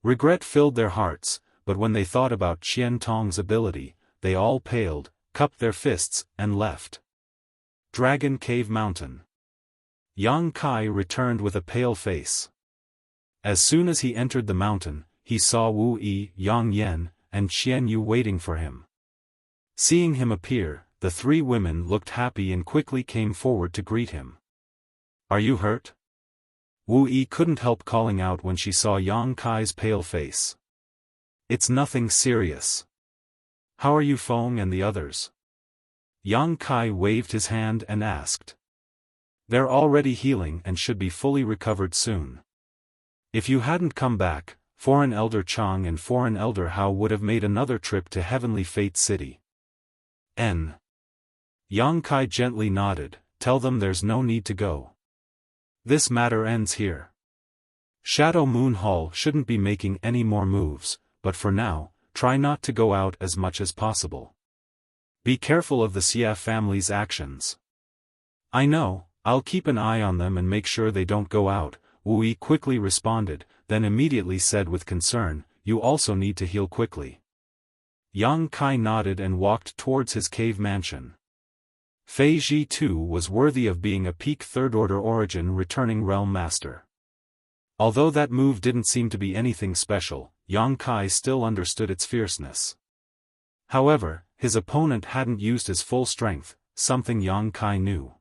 Regret filled their hearts, but when they thought about Qian Tong's ability, they all paled, cupped their fists, and left. Dragon Cave Mountain. Yang Kai returned with a pale face. As soon as he entered the mountain, he saw Wu Yi, Yang Yen, and Qian Yu waiting for him. Seeing him appear, the three women looked happy and quickly came forward to greet him. "Are you hurt?" Wu Yi couldn't help calling out when she saw Yang Kai's pale face. "It's nothing serious. How are you Feng and the others?" Yang Kai waved his hand and asked. They're already healing and should be fully recovered soon. If you hadn't come back, Foreign Elder Chang and Foreign Elder Hao would have made another trip to Heavenly Fate City. Yang Kai gently nodded. Tell them there's no need to go. This matter ends here. Shadow Moon Hall shouldn't be making any more moves, but for now, try not to go out as much as possible. Be careful of the Xia family's actions. I know, I'll keep an eye on them and make sure they don't go out, Wu Yi quickly responded, then immediately said with concern, you also need to heal quickly. Yang Kai nodded and walked towards his cave mansion. Fei Ji too was worthy of being a peak third-order origin returning realm master. Although that move didn't seem to be anything special, Yang Kai still understood its fierceness. However, his opponent hadn't used his full strength, something Yang Kai knew.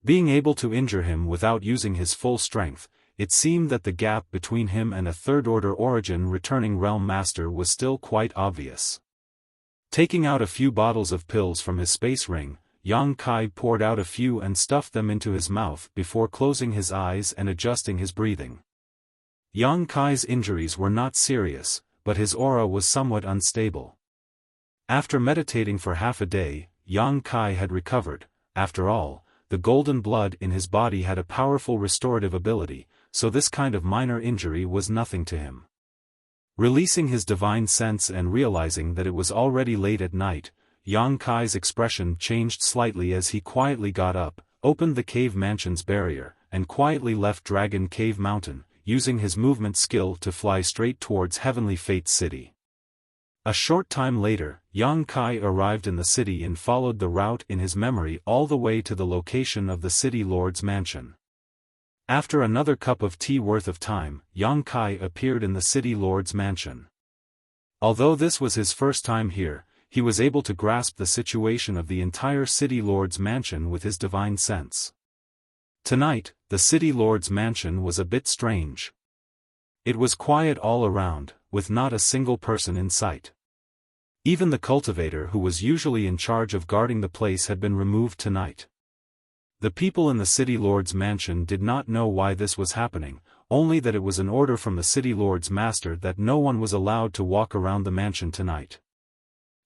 Being able to injure him without using his full strength, it seemed that the gap between him and a third-order origin returning realm master was still quite obvious. Taking out a few bottles of pills from his space ring, Yang Kai poured out a few and stuffed them into his mouth before closing his eyes and adjusting his breathing. Yang Kai's injuries were not serious, but his aura was somewhat unstable. After meditating for half a day, Yang Kai had recovered. After all, the golden blood in his body had a powerful restorative ability, so this kind of minor injury was nothing to him. Releasing his divine sense and realizing that it was already late at night, Yang Kai's expression changed slightly as he quietly got up, opened the cave mansion's barrier, and quietly left Dragon Cave Mountain, using his movement skill to fly straight towards Heavenly Fate City. A short time later, Yang Kai arrived in the city and followed the route in his memory all the way to the location of the city lord's mansion. After another cup of tea worth of time, Yang Kai appeared in the city lord's mansion. Although this was his first time here, he was able to grasp the situation of the entire city lord's mansion with his divine sense. Tonight, the city lord's mansion was a bit strange. It was quiet all around, with not a single person in sight. Even the cultivator who was usually in charge of guarding the place had been removed tonight. The people in the city lord's mansion did not know why this was happening, only that it was an order from the city lord's master that no one was allowed to walk around the mansion tonight.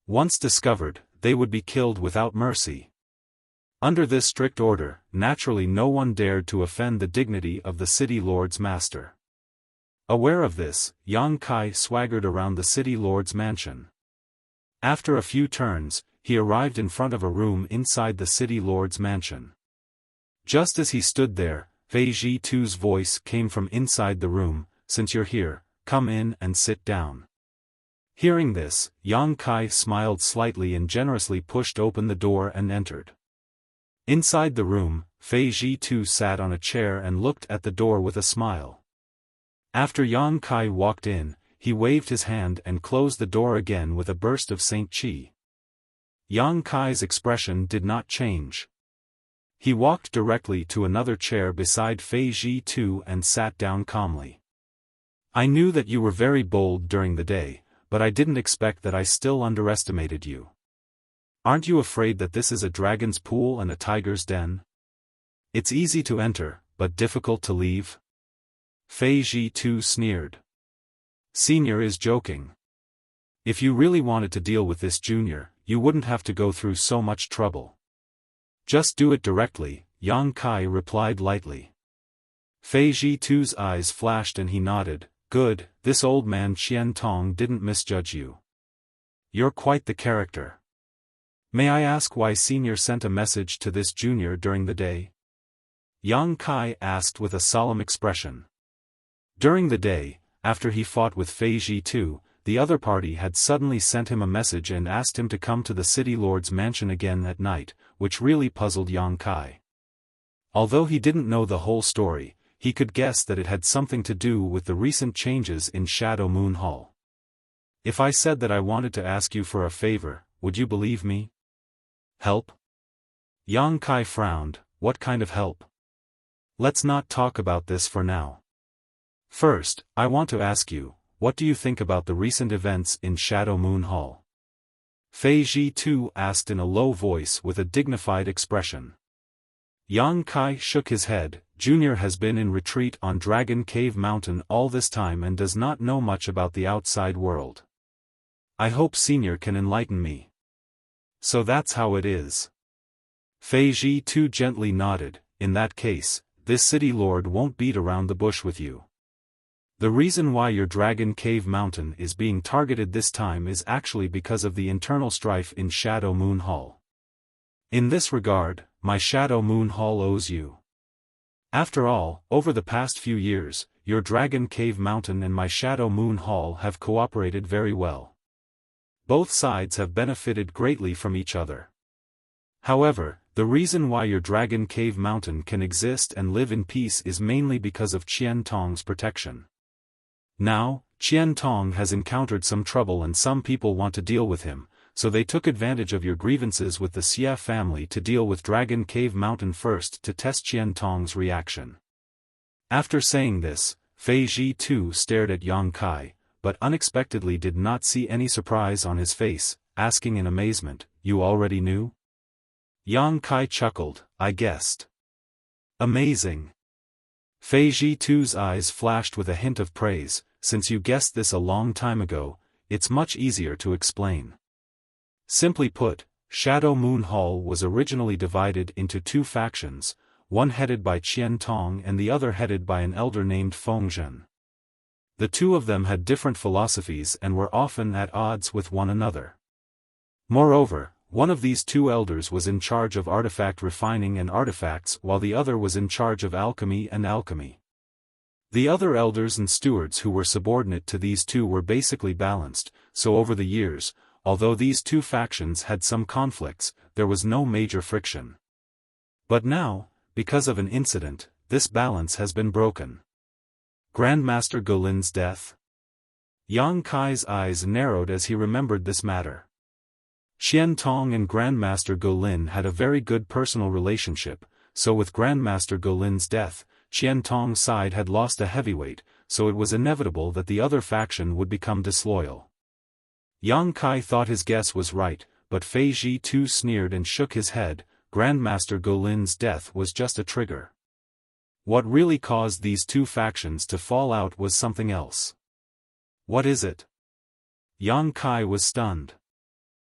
Once discovered, they would be killed without mercy. Under this strict order, naturally no one dared to offend the dignity of the city lord's master. Aware of this, Yang Kai swaggered around the city lord's mansion. After a few turns, he arrived in front of a room inside the city lord's mansion. Just as he stood there, Fei Ji Tu's voice came from inside the room, "Since you're here, come in and sit down." Hearing this, Yang Kai smiled slightly and generously pushed open the door and entered. Inside the room, Fei Ji Tu sat on a chair and looked at the door with a smile. After Yang Kai walked in, he waved his hand and closed the door again with a burst of Saint Qi. Yang Kai's expression did not change. He walked directly to another chair beside Fei Ji Tu and sat down calmly. "I knew that you were very bold during the day, but I didn't expect that I still underestimated you. Aren't you afraid that this is a dragon's pool and a tiger's den? It's easy to enter, but difficult to leave?" Fei Ji Tu sneered. "Senior is joking. If you really wanted to deal with this junior, you wouldn't have to go through so much trouble. Just do it directly," Yang Kai replied lightly. Fei Ji Tu's eyes flashed and he nodded. "Good, this old man Qian Tong didn't misjudge you. You're quite the character. May I ask why Senior sent a message to this junior during the day?" Yang Kai asked with a solemn expression. During the day, after he fought with Fei Ji Tu, the other party had suddenly sent him a message and asked him to come to the city lord's mansion again at night, which really puzzled Yang Kai. Although he didn't know the whole story, he could guess that it had something to do with the recent changes in Shadow Moon Hall. "If I said that I wanted to ask you for a favor, would you believe me? Help?" Yang Kai frowned. "What kind of help? Let's not talk about this for now. First, I want to ask you, what do you think about the recent events in Shadow Moon Hall?" Fei Ji Tu asked in a low voice with a dignified expression. Yang Kai shook his head. Junior has been in retreat on Dragon Cave Mountain all this time and does not know much about the outside world. I hope Senior can enlighten me. So that's how it is. Fei Ji too gently nodded. In that case, this city lord won't beat around the bush with you. The reason why your Dragon Cave Mountain is being targeted this time is actually because of the internal strife in Shadow Moon Hall. In this regard, my Shadow Moon Hall owes you. After all, over the past few years, your Dragon Cave Mountain and my Shadow Moon Hall have cooperated very well. Both sides have benefited greatly from each other. However, the reason why your Dragon Cave Mountain can exist and live in peace is mainly because of Qian Tong's protection. Now, Qian Tong has encountered some trouble and some people want to deal with him, so they took advantage of your grievances with the Xia family to deal with Dragon Cave Mountain first to test Qian Tong's reaction. After saying this, Fei Ji too stared at Yang Kai, but unexpectedly did not see any surprise on his face, asking in amazement, "You already knew?" Yang Kai chuckled, "I guessed." "Amazing." Fei Ji too's eyes flashed with a hint of praise. "Since you guessed this a long time ago, it's much easier to explain. Simply put, Shadow Moon Hall was originally divided into two factions, one headed by Qian Tong and the other headed by an elder named Fengzhen. The two of them had different philosophies and were often at odds with one another. Moreover, one of these two elders was in charge of artifact refining and artifacts while the other was in charge of alchemy and alchemy. The other elders and stewards who were subordinate to these two were basically balanced, so over the years, although these two factions had some conflicts, there was no major friction. But now, because of an incident, this balance has been broken. Grandmaster Golin's death? Yang Kai's eyes narrowed as he remembered this matter. Qian Tong and Grandmaster Golin had a very good personal relationship, so with Grandmaster Golin's death, Qian Tong's side had lost a heavyweight, so it was inevitable that the other faction would become disloyal. Yang Kai thought his guess was right, but Fei Ji too sneered and shook his head. Grandmaster Golin's death was just a trigger. What really caused these two factions to fall out was something else. What is it? Yang Kai was stunned.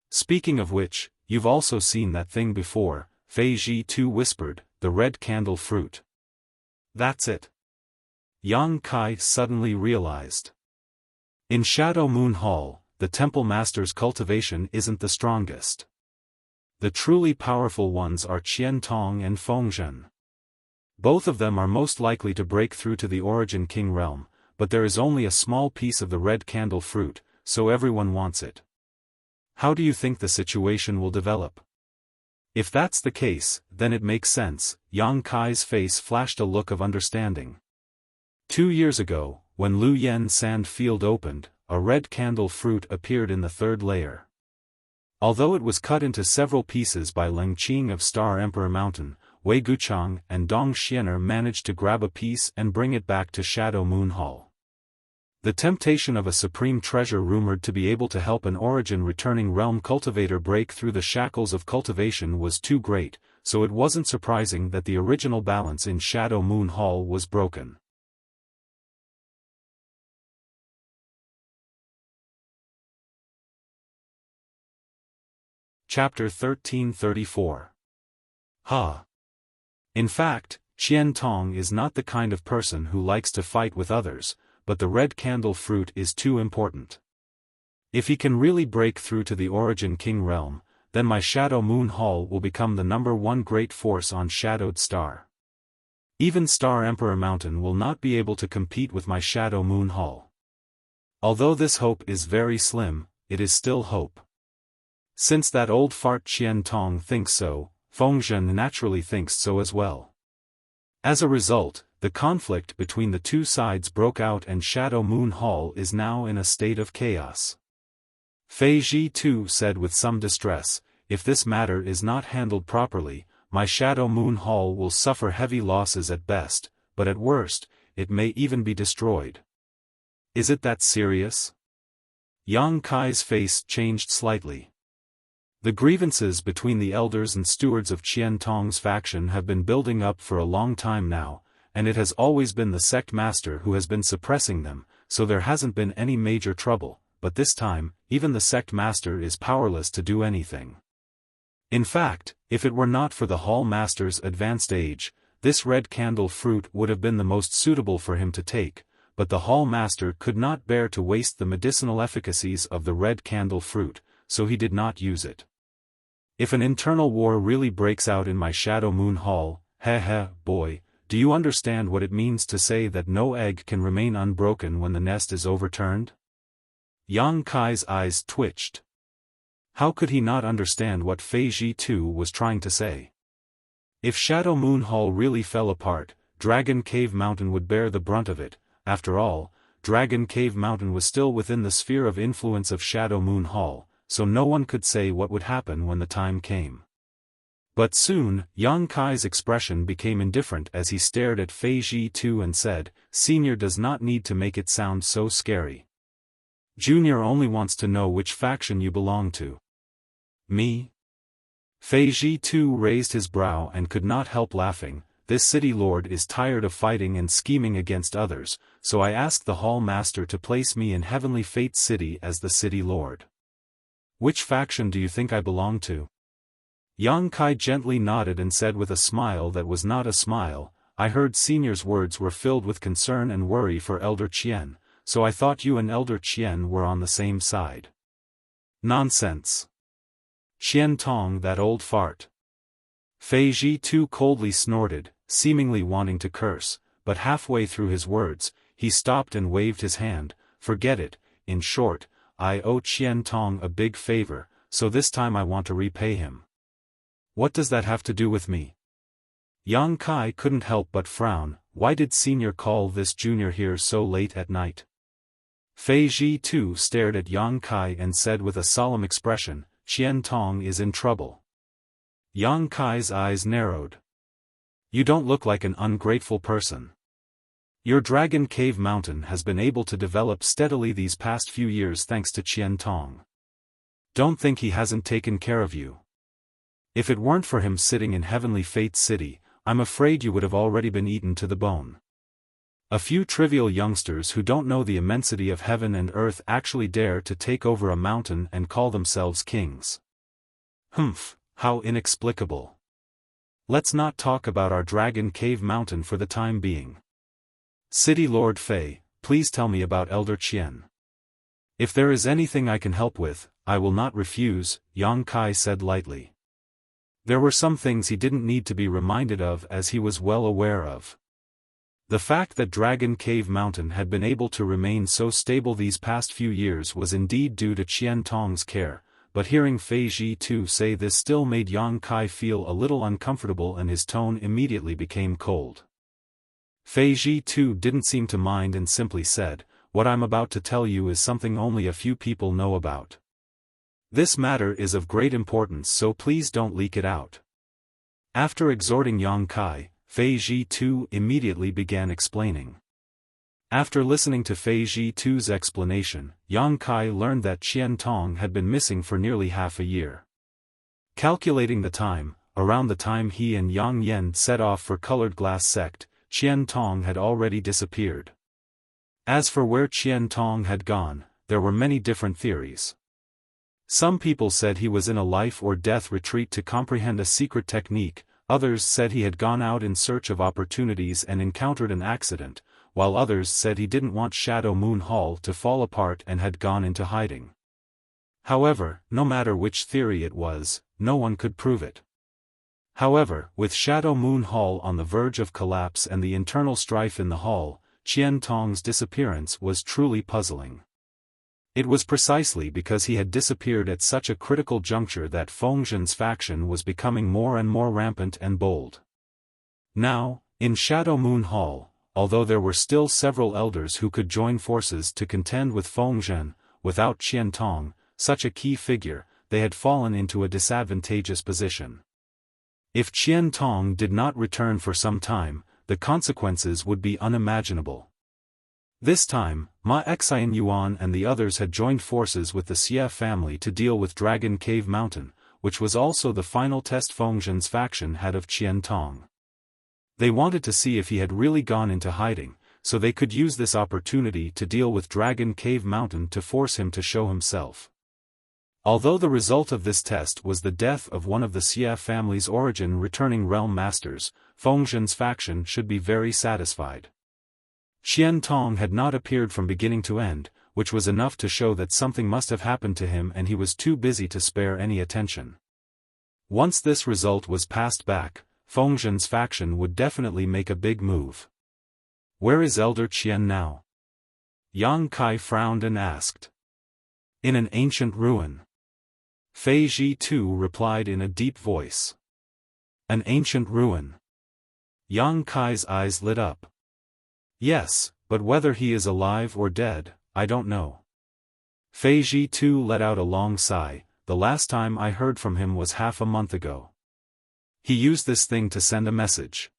Speaking of which, you've also seen that thing before, Fei Ji too whispered, the red candle fruit. That's it. Yang Kai suddenly realized. In Shadow Moon Hall, the Temple Master's cultivation isn't the strongest. The truly powerful ones are Qian Tong and Fengzhen. Both of them are most likely to break through to the Origin King realm, but there is only a small piece of the red candle fruit, so everyone wants it. How do you think the situation will develop? If that's the case, then it makes sense. Yang Kai's face flashed a look of understanding. 2 years ago, when Lu Yen Sand Field opened, a red candle fruit appeared in the third layer. Although it was cut into several pieces by Leng Qing of Star Emperor Mountain, Wei Guchang and Dong Xiener managed to grab a piece and bring it back to Shadow Moon Hall. The temptation of a supreme treasure rumored to be able to help an origin returning realm cultivator break through the shackles of cultivation was too great, so it wasn't surprising that the original balance in Shadow Moon Hall was broken. Chapter 1334. Ha! In fact, Qian Tong is not the kind of person who likes to fight with others, but the red candle fruit is too important. If he can really break through to the Origin King realm, then my Shadow Moon Hall will become the #1 great force on Shadowed Star. Even Star Emperor Mountain will not be able to compete with my Shadow Moon Hall. Although this hope is very slim, it is still hope. Since that old fart Qian Tong thinks so, Fengzhen naturally thinks so as well. As a result, the conflict between the two sides broke out and Shadow Moon Hall is now in a state of chaos. Fei Ji too said with some distress, if this matter is not handled properly, my Shadow Moon Hall will suffer heavy losses at best, but at worst, it may even be destroyed. Is it that serious? Yang Kai's face changed slightly. The grievances between the elders and stewards of Qian Tong's faction have been building up for a long time now, and it has always been the sect master who has been suppressing them, so there hasn't been any major trouble, but this time, even the sect master is powerless to do anything. In fact, if it were not for the hall master's advanced age, this red candle fruit would have been the most suitable for him to take, but the hall master could not bear to waste the medicinal efficacies of the red candle fruit, so he did not use it. If an internal war really breaks out in my Shadow Moon Hall, boy, do you understand what it means to say that no egg can remain unbroken when the nest is overturned? Yang Kai's eyes twitched. How could he not understand what Fei Ji too was trying to say? If Shadow Moon Hall really fell apart, Dragon Cave Mountain would bear the brunt of it. After all, Dragon Cave Mountain was still within the sphere of influence of Shadow Moon Hall, so no one could say what would happen when the time came. But soon, Yang Kai's expression became indifferent as he stared at Fei Ji too and said, "Senior does not need to make it sound so scary. Junior only wants to know which faction you belong to." "Me?" Fei Ji too raised his brow and could not help laughing. "This city lord is tired of fighting and scheming against others, so I asked the hall master to place me in Heavenly Fate City as the city lord. Which faction do you think I belong to?" Yang Kai gently nodded and said with a smile that was not a smile, "I heard Senior's words were filled with concern and worry for Elder Qian, so I thought you and Elder Qian were on the same side." "Nonsense. Qian Tong, that old fart." Fei Ji too coldly snorted, seemingly wanting to curse, but halfway through his words, he stopped and waved his hand. "Forget it. In short, I owe Qian Tong a big favor, so this time I want to repay him." "What does that have to do with me?" Yang Kai couldn't help but frown. Why did Senior call this junior here so late at night? Fei Ji too stared at Yang Kai and said with a solemn expression, "Qian Tong is in trouble." Yang Kai's eyes narrowed. "You don't look like an ungrateful person. Your Dragon Cave Mountain has been able to develop steadily these past few years thanks to Qian Tong. Don't think he hasn't taken care of you. If it weren't for him sitting in Heavenly Fate City, I'm afraid you would have already been eaten to the bone. A few trivial youngsters who don't know the immensity of heaven and earth actually dare to take over a mountain and call themselves kings. Humph, how inexplicable. Let's not talk about our Dragon Cave Mountain for the time being. City Lord Fei, please tell me about Elder Qian. If there is anything I can help with, I will not refuse," Yang Kai said lightly. There were some things he didn't need to be reminded of as he was well aware of. The fact that Dragon Cave Mountain had been able to remain so stable these past few years was indeed due to Qian Tong's care, but hearing Fei Ji too say this still made Yang Kai feel a little uncomfortable and his tone immediately became cold. Fei Ji too didn't seem to mind and simply said, "What I'm about to tell you is something only a few people know about. This matter is of great importance, so please don't leak it out." After exhorting Yang Kai, Fei Ji too immediately began explaining. After listening to Fei Ji too's explanation, Yang Kai learned that Qian Tong had been missing for nearly half a year. Calculating the time, around the time he and Yang Yen set off for Colored Glass Sect, Qian Tong had already disappeared. As for where Qian Tong had gone, there were many different theories. Some people said he was in a life-or-death retreat to comprehend a secret technique, others said he had gone out in search of opportunities and encountered an accident, while others said he didn't want Shadow Moon Hall to fall apart and had gone into hiding. However, no matter which theory it was, no one could prove it. However, with Shadow Moon Hall on the verge of collapse and the internal strife in the hall, Qian Tong's disappearance was truly puzzling. It was precisely because he had disappeared at such a critical juncture that Fengzhen's faction was becoming more and more rampant and bold. Now, in Shadow Moon Hall, although there were still several elders who could join forces to contend with Fengzhen, without Qian Tong, such a key figure, they had fallen into a disadvantageous position. If Qian Tong did not return for some time, the consequences would be unimaginable. This time, Ma Xian Yuan and the others had joined forces with the Xie family to deal with Dragon Cave Mountain, which was also the final test Fengzhen's faction had of Qian Tong. They wanted to see if he had really gone into hiding, so they could use this opportunity to deal with Dragon Cave Mountain to force him to show himself. Although the result of this test was the death of one of the Xia family's origin returning realm masters, Fengzhen's faction should be very satisfied. Qian Tong had not appeared from beginning to end, which was enough to show that something must have happened to him and he was too busy to spare any attention. Once this result was passed back, Fengzhen's faction would definitely make a big move. Where is Elder Qian now? Yang Kai frowned and asked. In an ancient ruin. Fei Ji too replied in a deep voice. An ancient ruin. Yang Kai's eyes lit up. Yes, but whether he is alive or dead, I don't know. Fei Ji too let out a long sigh. The last time I heard from him was half a month ago. He used this thing to send a message.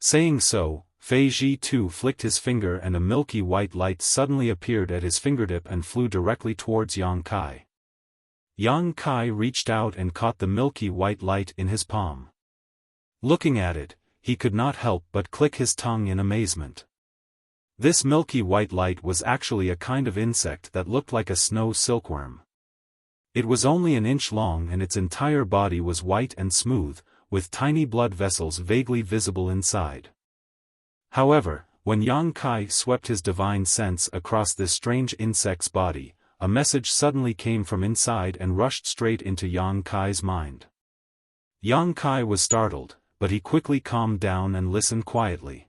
Saying so, Fei Ji too flicked his finger and a milky white light suddenly appeared at his fingertip and flew directly towards Yang Kai. Yang Kai reached out and caught the milky white light in his palm. Looking at it, he could not help but click his tongue in amazement. This milky white light was actually a kind of insect that looked like a snow silkworm. It was only an inch long and its entire body was white and smooth, with tiny blood vessels vaguely visible inside. However, when Yang Kai swept his divine sense across this strange insect's body, a message suddenly came from inside and rushed straight into Yang Kai's mind. Yang Kai was startled, but he quickly calmed down and listened quietly.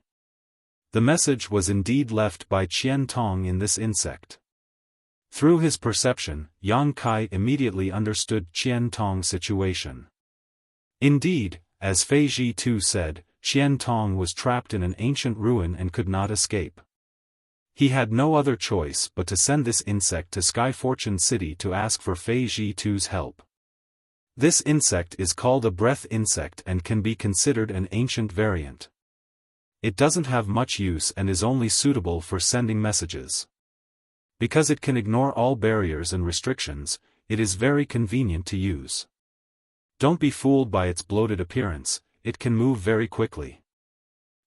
The message was indeed left by Qian Tong in this insect. Through his perception, Yang Kai immediately understood Qian Tong's situation. Indeed, as Fei Ji too said, Qian Tong was trapped in an ancient ruin and could not escape. He had no other choice but to send this insect to Sky Fortune City to ask for Fei Ji too's help. This insect is called a breath insect and can be considered an ancient variant. It doesn't have much use and is only suitable for sending messages. Because it can ignore all barriers and restrictions, it is very convenient to use. Don't be fooled by its bloated appearance, it can move very quickly.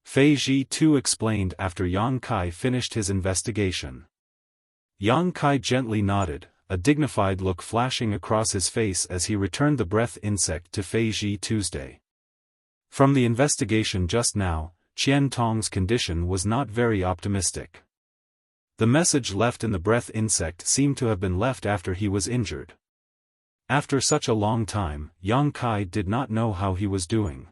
Fei Ji too explained after Yang Kai finished his investigation. Yang Kai gently nodded, a dignified look flashing across his face as he returned the breath insect to Fei Ji Tuesday. From the investigation just now, Qian Tong's condition was not very optimistic. The message left in the breath insect seemed to have been left after he was injured. After such a long time, Yang Kai did not know how he was doing.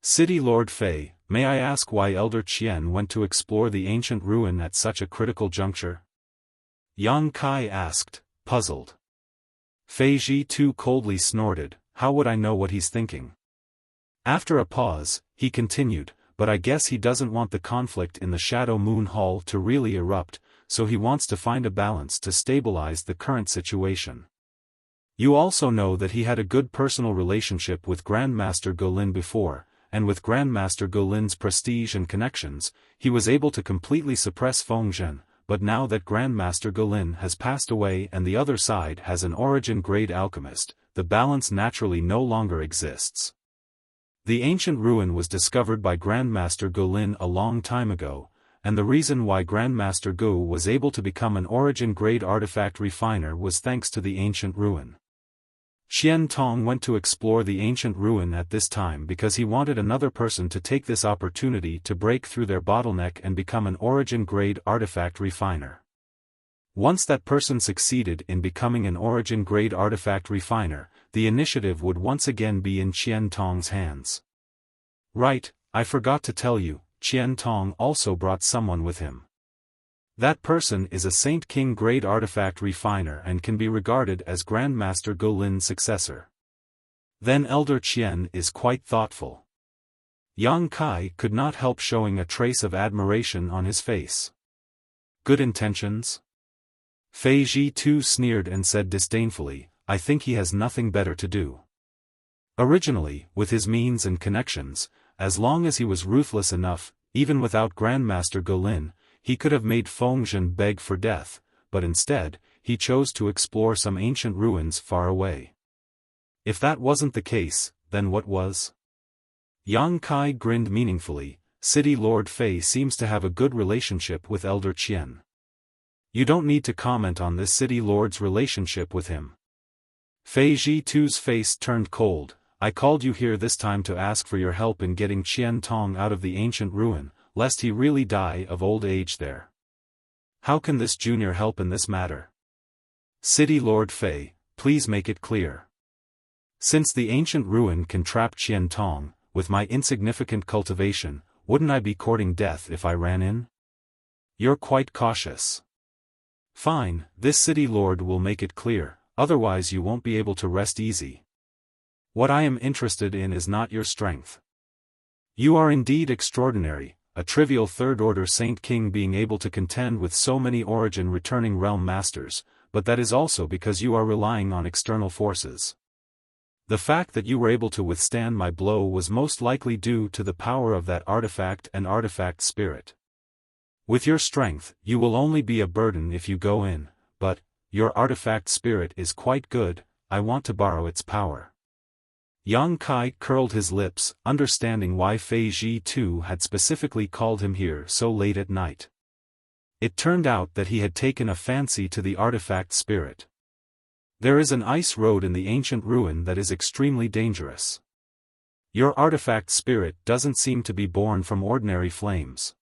City Lord Fei, may I ask why Elder Qian went to explore the ancient ruin at such a critical juncture? Yang Kai asked, puzzled. Fei Ji too coldly snorted, how would I know what he's thinking? After a pause, he continued, but I guess he doesn't want the conflict in the Shadow Moon Hall to really erupt, so he wants to find a balance to stabilize the current situation. You also know that he had a good personal relationship with Grandmaster Golin before, and with Grandmaster Golin's prestige and connections, he was able to completely suppress Fengzhen, but now that Grandmaster Golin has passed away and the other side has an origin-grade alchemist, the balance naturally no longer exists. The ancient ruin was discovered by Grandmaster Golin a long time ago, and the reason why Grandmaster Go was able to become an origin-grade artifact refiner was thanks to the ancient ruin. Qian Tong went to explore the ancient ruin at this time because he wanted another person to take this opportunity to break through their bottleneck and become an origin-grade artifact refiner. Once that person succeeded in becoming an origin-grade artifact refiner, the initiative would once again be in Qian Tong's hands. Right, I forgot to tell you, Qian Tong also brought someone with him. That person is a Saint King grade artifact refiner and can be regarded as Grandmaster Golin's successor. Then Elder Qian is quite thoughtful. Yang Kai could not help showing a trace of admiration on his face. Good intentions? Fei Ji too sneered and said disdainfully, I think he has nothing better to do. Originally, with his means and connections, as long as he was ruthless enough, even without Grandmaster Golin, he could have made Fengzhen beg for death, but instead, he chose to explore some ancient ruins far away. If that wasn't the case, then what was? Yang Kai grinned meaningfully. City Lord Fei seems to have a good relationship with Elder Qian. You don't need to comment on this City Lord's relationship with him. Fei Zhitu's face turned cold. I called you here this time to ask for your help in getting Qian Tong out of the ancient ruin, lest he really die of old age there. How can this junior help in this matter? City Lord Fei, please make it clear. Since the ancient ruin can trap Qian Tong, with my insignificant cultivation, wouldn't I be courting death if I ran in? You're quite cautious. Fine, this city lord will make it clear, otherwise you won't be able to rest easy. What I am interested in is not your strength. You are indeed extraordinary, a trivial third-order Saint King being able to contend with so many origin-returning realm masters, but that is also because you are relying on external forces. The fact that you were able to withstand my blow was most likely due to the power of that artifact and artifact spirit. With your strength, you will only be a burden if you go in, but, your artifact spirit is quite good, I want to borrow its power. Yang Kai curled his lips, understanding why Fei Zhitu had specifically called him here so late at night. It turned out that he had taken a fancy to the artifact spirit. There is an ice road in the ancient ruin that is extremely dangerous. Your artifact spirit doesn't seem to be born from ordinary flames.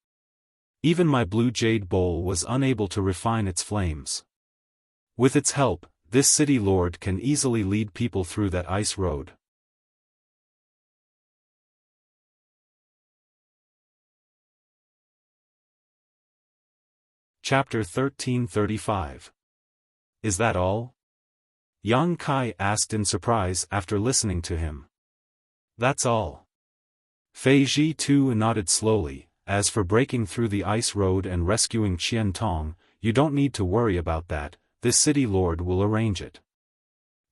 Even my blue jade bowl was unable to refine its flames. With its help, this city lord can easily lead people through that ice road. Chapter 1335. Is that all? Yang Kai asked in surprise after listening to him. That's all. Fei Zhitu nodded slowly. As for breaking through the ice road and rescuing Qian Tong, you don't need to worry about that, this city lord will arrange it.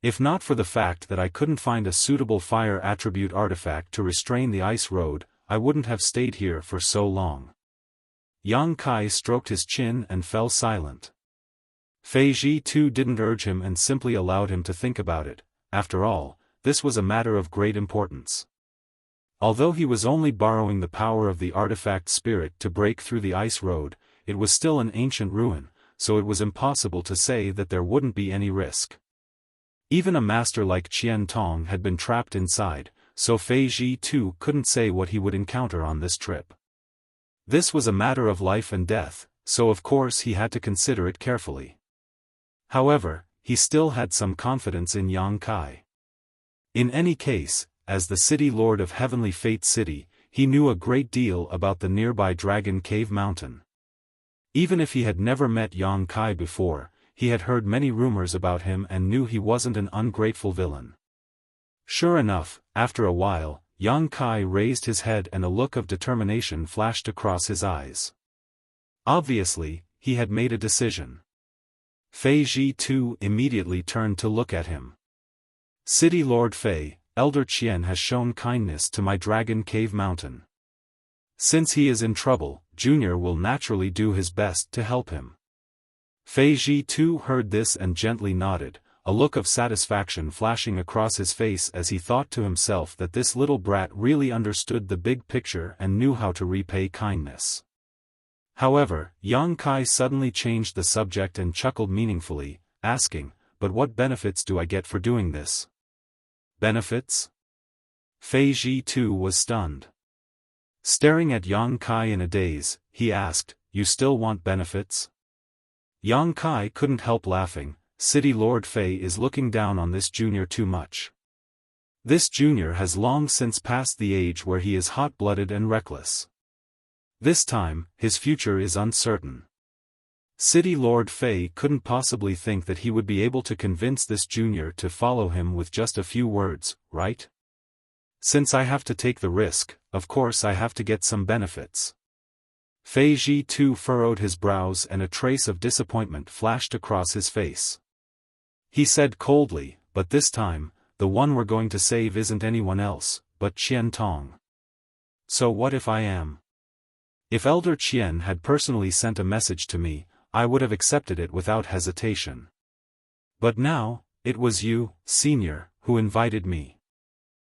If not for the fact that I couldn't find a suitable fire attribute artifact to restrain the ice road, I wouldn't have stayed here for so long. Yang Kai stroked his chin and fell silent. Fei Zhitu didn't urge him and simply allowed him to think about it. After all, this was a matter of great importance. Although he was only borrowing the power of the artifact spirit to break through the ice road, it was still an ancient ruin, so it was impossible to say that there wouldn't be any risk. Even a master like Qian Tong had been trapped inside, so Fei Zhitu couldn't say what he would encounter on this trip. This was a matter of life and death, so of course he had to consider it carefully. However, he still had some confidence in Yang Kai. In any case, as the city lord of Heavenly Fate City, he knew a great deal about the nearby Dragon Cave Mountain. Even if he had never met Yang Kai before, he had heard many rumors about him and knew he wasn't an ungrateful villain. Sure enough, after a while, Yang Kai raised his head and a look of determination flashed across his eyes. Obviously, he had made a decision. Fei Zhitu immediately turned to look at him. City Lord Fei, Elder Qian has shown kindness to my Dragon Cave Mountain. Since he is in trouble, Junior will naturally do his best to help him. Fei Zhitu heard this and gently nodded, a look of satisfaction flashing across his face as he thought to himself that this little brat really understood the big picture and knew how to repay kindness. However, Yang Kai suddenly changed the subject and chuckled meaningfully, asking, "But what benefits do I get for doing this?" Benefits? Fei Zhitu was stunned. Staring at Yang Kai in a daze, he asked, "You still want benefits?" Yang Kai couldn't help laughing. City Lord Fei is looking down on this junior too much. This junior has long since passed the age where he is hot-blooded and reckless. This time, his future is uncertain. City Lord Fei couldn't possibly think that he would be able to convince this junior to follow him with just a few words, right? Since I have to take the risk, of course I have to get some benefits. Fei Zhitu furrowed his brows and a trace of disappointment flashed across his face. He said coldly, "But this time, the one we're going to save isn't anyone else, but Qian Tong. So what if I am? If Elder Qian had personally sent a message to me, I would have accepted it without hesitation. But now, it was you, Senior, who invited me.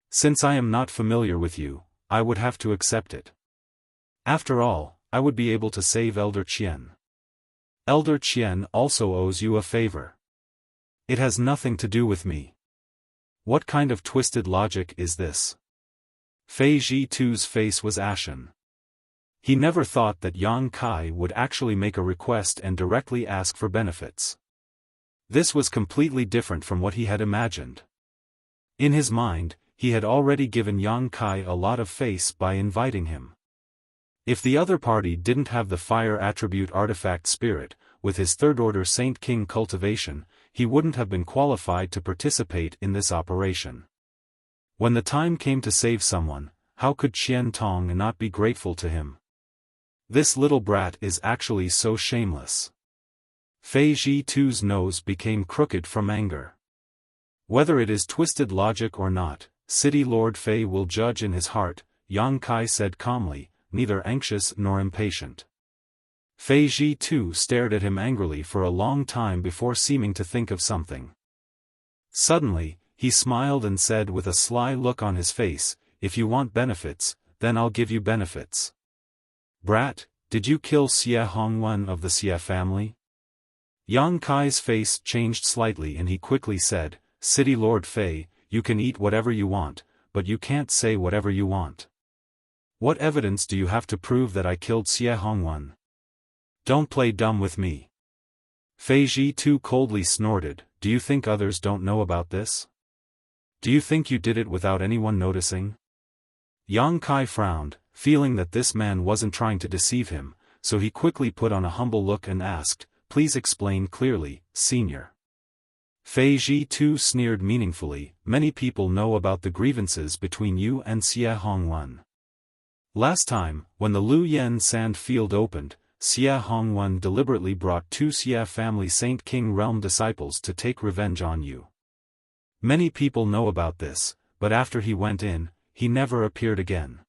Since I am not familiar with you, I would have to accept it. After all, I would be able to save Elder Qian. Elder Qian also owes you a favor. It has nothing to do with me. What kind of twisted logic is this? Fei Zhitu's face was ashen. He never thought that Yang Kai would actually make a request and directly ask for benefits. This was completely different from what he had imagined. In his mind, he had already given Yang Kai a lot of face by inviting him. If the other party didn't have the fire attribute artifact spirit, with his third-order Saint King cultivation, he wouldn't have been qualified to participate in this operation. When the time came to save someone, how could Qian Tong not be grateful to him? This little brat is actually so shameless. Fei Zhitu's nose became crooked from anger. Whether it is twisted logic or not, City Lord Fei will judge in his heart, Yang Kai said calmly, neither anxious nor impatient. Fei Zhitu stared at him angrily for a long time before seeming to think of something. Suddenly, he smiled and said with a sly look on his face, if you want benefits, then I'll give you benefits. Brat, did you kill Xie Hongwen of the Xie family? Yang Kai's face changed slightly and he quickly said, City Lord Fei, you can eat whatever you want, but you can't say whatever you want. What evidence do you have to prove that I killed Xie Hongwen? Don't play dumb with me. Fei Zhitu coldly snorted, do you think others don't know about this? Do you think you did it without anyone noticing? Yang Kai frowned, feeling that this man wasn't trying to deceive him, so he quickly put on a humble look and asked, please explain clearly, senior. Fei Zhitu sneered meaningfully, many people know about the grievances between you and Xie Hongwen. Last time, when the Lu Yen sand field opened, Xie Hongwen deliberately brought 2 Xie family Saint King realm disciples to take revenge on you. Many people know about this, but after he went in, he never appeared again.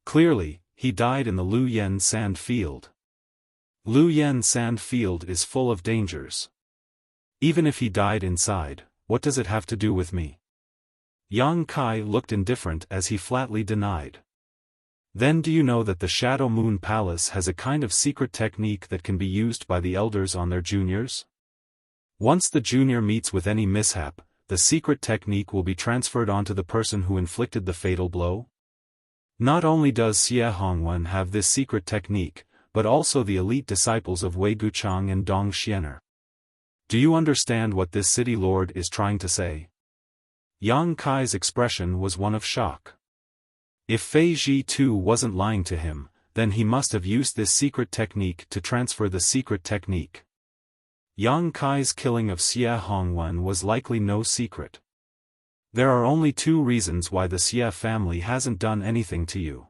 Clearly, he died in the Lu Yen sand field. Lu Yen sand field is full of dangers. Even if he died inside, what does it have to do with me? Yang Kai looked indifferent as he flatly denied. Then do you know that the Shadow Moon Palace has a kind of secret technique that can be used by the elders on their juniors? Once the junior meets with any mishap, the secret technique will be transferred onto the person who inflicted the fatal blow? Not only does Xie Hongwen have this secret technique, but also the elite disciples of Wei Guchang and Dong Xianer. Do you understand what this city lord is trying to say? Yang Kai's expression was one of shock. If Fei Zhitu wasn't lying to him, then he must have used this secret technique to transfer the secret technique. Yang Kai's killing of Xie Hongwen was likely no secret. There are only 2 reasons why the Xie family hasn't done anything to you.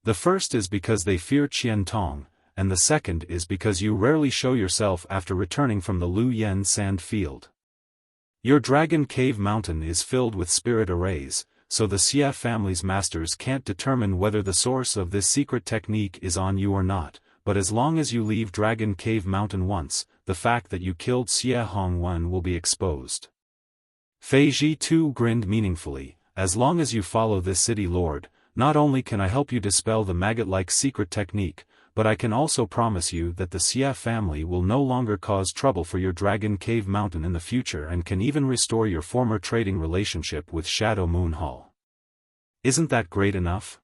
The first is because they fear Qian Tong, and the second is because you rarely show yourself after returning from the Lu Yen sand field. Your Dragon Cave Mountain is filled with spirit arrays, so the Xie family's masters can't determine whether the source of this secret technique is on you or not, but as long as you leave Dragon Cave Mountain once, the fact that you killed Xie Hongwen will be exposed. Fei Zhitu grinned meaningfully, as long as you follow this city lord, not only can I help you dispel the maggot-like secret technique, but I can also promise you that the Xie family will no longer cause trouble for your Dragon Cave Mountain in the future and can even restore your former trading relationship with Shadow Moon Hall. Isn't that great enough?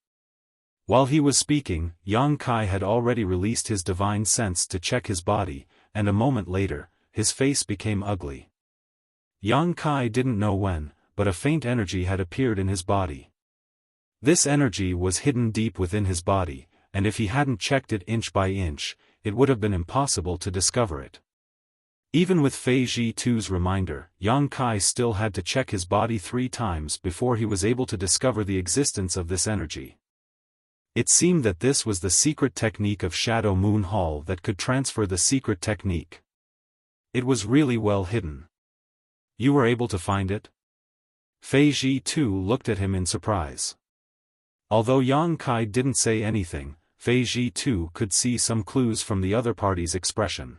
While he was speaking, Yang Kai had already released his divine sense to check his body, and a moment later, his face became ugly. Yang Kai didn't know when, but a faint energy had appeared in his body. This energy was hidden deep within his body, and if he hadn't checked it inch by inch, it would have been impossible to discover it. Even with Fei Zhitu's reminder, Yang Kai still had to check his body 3 times before he was able to discover the existence of this energy. It seemed that this was the secret technique of Shadow Moon Hall that could transfer the secret technique. It was really well hidden. You were able to find it? Fei Zhitu looked at him in surprise. Although Yang Kai didn't say anything, Fei Zhitu could see some clues from the other party's expression.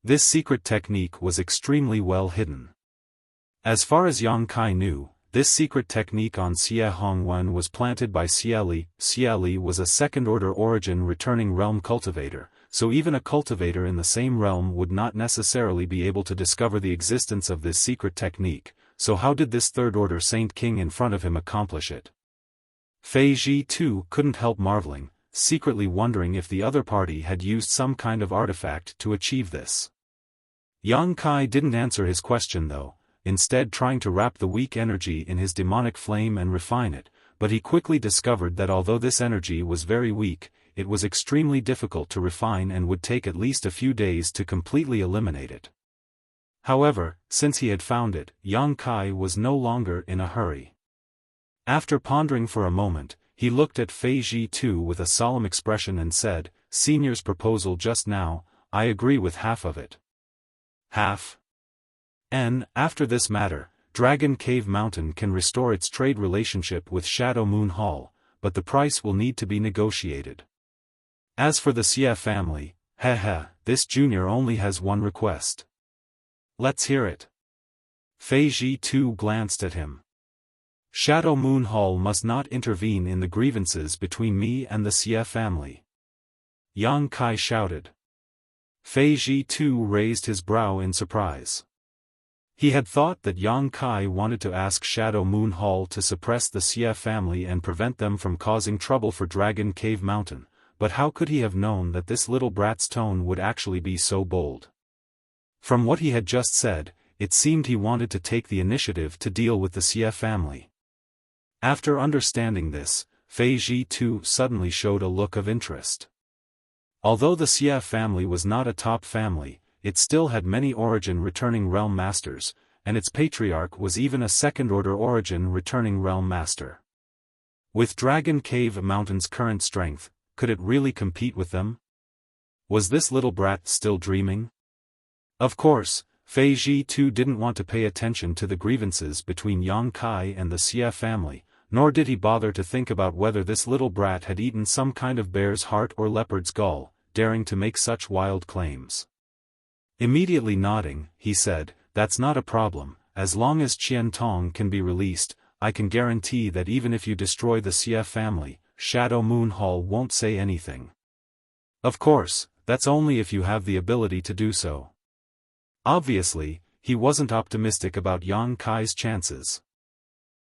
This secret technique was extremely well hidden. As far as Yang Kai knew, this secret technique on Xie Hongwen was planted by Xie Li. Xie Li was a second-order origin returning realm cultivator, so even a cultivator in the same realm would not necessarily be able to discover the existence of this secret technique, so how did this third-order Saint King in front of him accomplish it? Fei Ji too couldn't help marveling, secretly wondering if the other party had used some kind of artifact to achieve this. Yang Kai didn't answer his question though, instead trying to wrap the weak energy in his demonic flame and refine it, but he quickly discovered that although this energy was very weak, it was extremely difficult to refine and would take at least a few days to completely eliminate it. However, since he had found it, Yang Kai was no longer in a hurry. After pondering for a moment, he looked at Fei Ji too with a solemn expression and said, "Senior's proposal just now, I agree with half of it." Half? After this matter, Dragon Cave Mountain can restore its trade relationship with Shadow Moon Hall, but the price will need to be negotiated. As for the Xie family, this junior only has one request. Let's hear it. Fei Ji too glanced at him. Shadow Moon Hall must not intervene in the grievances between me and the Xie family. Yang Kai shouted. Fei Ji too raised his brow in surprise. He had thought that Yang Kai wanted to ask Shadow Moon Hall to suppress the Xie family and prevent them from causing trouble for Dragon Cave Mountain, but how could he have known that this little brat's tone would actually be so bold? From what he had just said, it seemed he wanted to take the initiative to deal with the Xie family. After understanding this, Fei Ji too suddenly showed a look of interest. Although the Xie family was not a top family, it still had many origin returning realm masters, and its patriarch was even a second-order origin returning realm master. With Dragon Cave Mountain's current strength, could it really compete with them? Was this little brat still dreaming? Of course, Fei Ji too didn't want to pay attention to the grievances between Yang Kai and the Xie family, nor did he bother to think about whether this little brat had eaten some kind of bear's heart or leopard's gall, daring to make such wild claims. Immediately nodding, he said, "That's not a problem, as long as Qian Tong can be released, I can guarantee that even if you destroy the Xie family, Shadow Moon Hall won't say anything. Of course, that's only if you have the ability to do so." Obviously, he wasn't optimistic about Yang Kai's chances.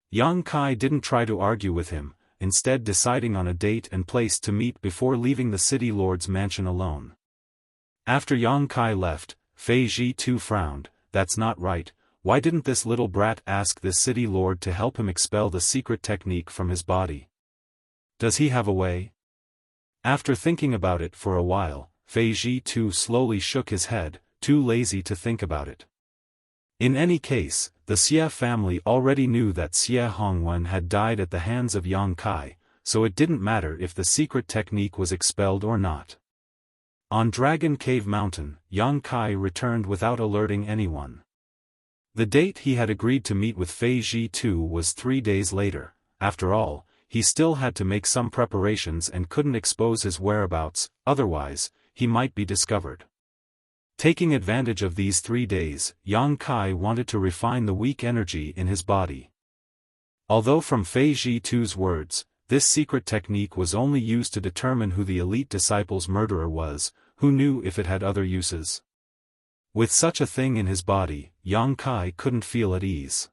Yang Kai didn't try to argue with him, instead deciding on a date and place to meet before leaving the city lord's mansion alone. After Yang Kai left, Fei Ji too frowned. "That's not right, why didn't this little brat ask this city lord to help him expel the secret technique from his body? Does he have a way?" After thinking about it for a while, Fei Ji too slowly shook his head, too lazy to think about it. In any case, the Xie family already knew that Xie Hongwen had died at the hands of Yang Kai, so it didn't matter if the secret technique was expelled or not. On Dragon Cave Mountain, Yang Kai returned without alerting anyone. The date he had agreed to meet with Fei Ji too was 3 days later. After all, he still had to make some preparations and couldn't expose his whereabouts, otherwise, he might be discovered. Taking advantage of these 3 days, Yang Kai wanted to refine the weak energy in his body. Although from Fei Ji too's words, this secret technique was only used to determine who the elite disciple's murderer was, who knew if it had other uses? With such a thing in his body, Yang Kai couldn't feel at ease.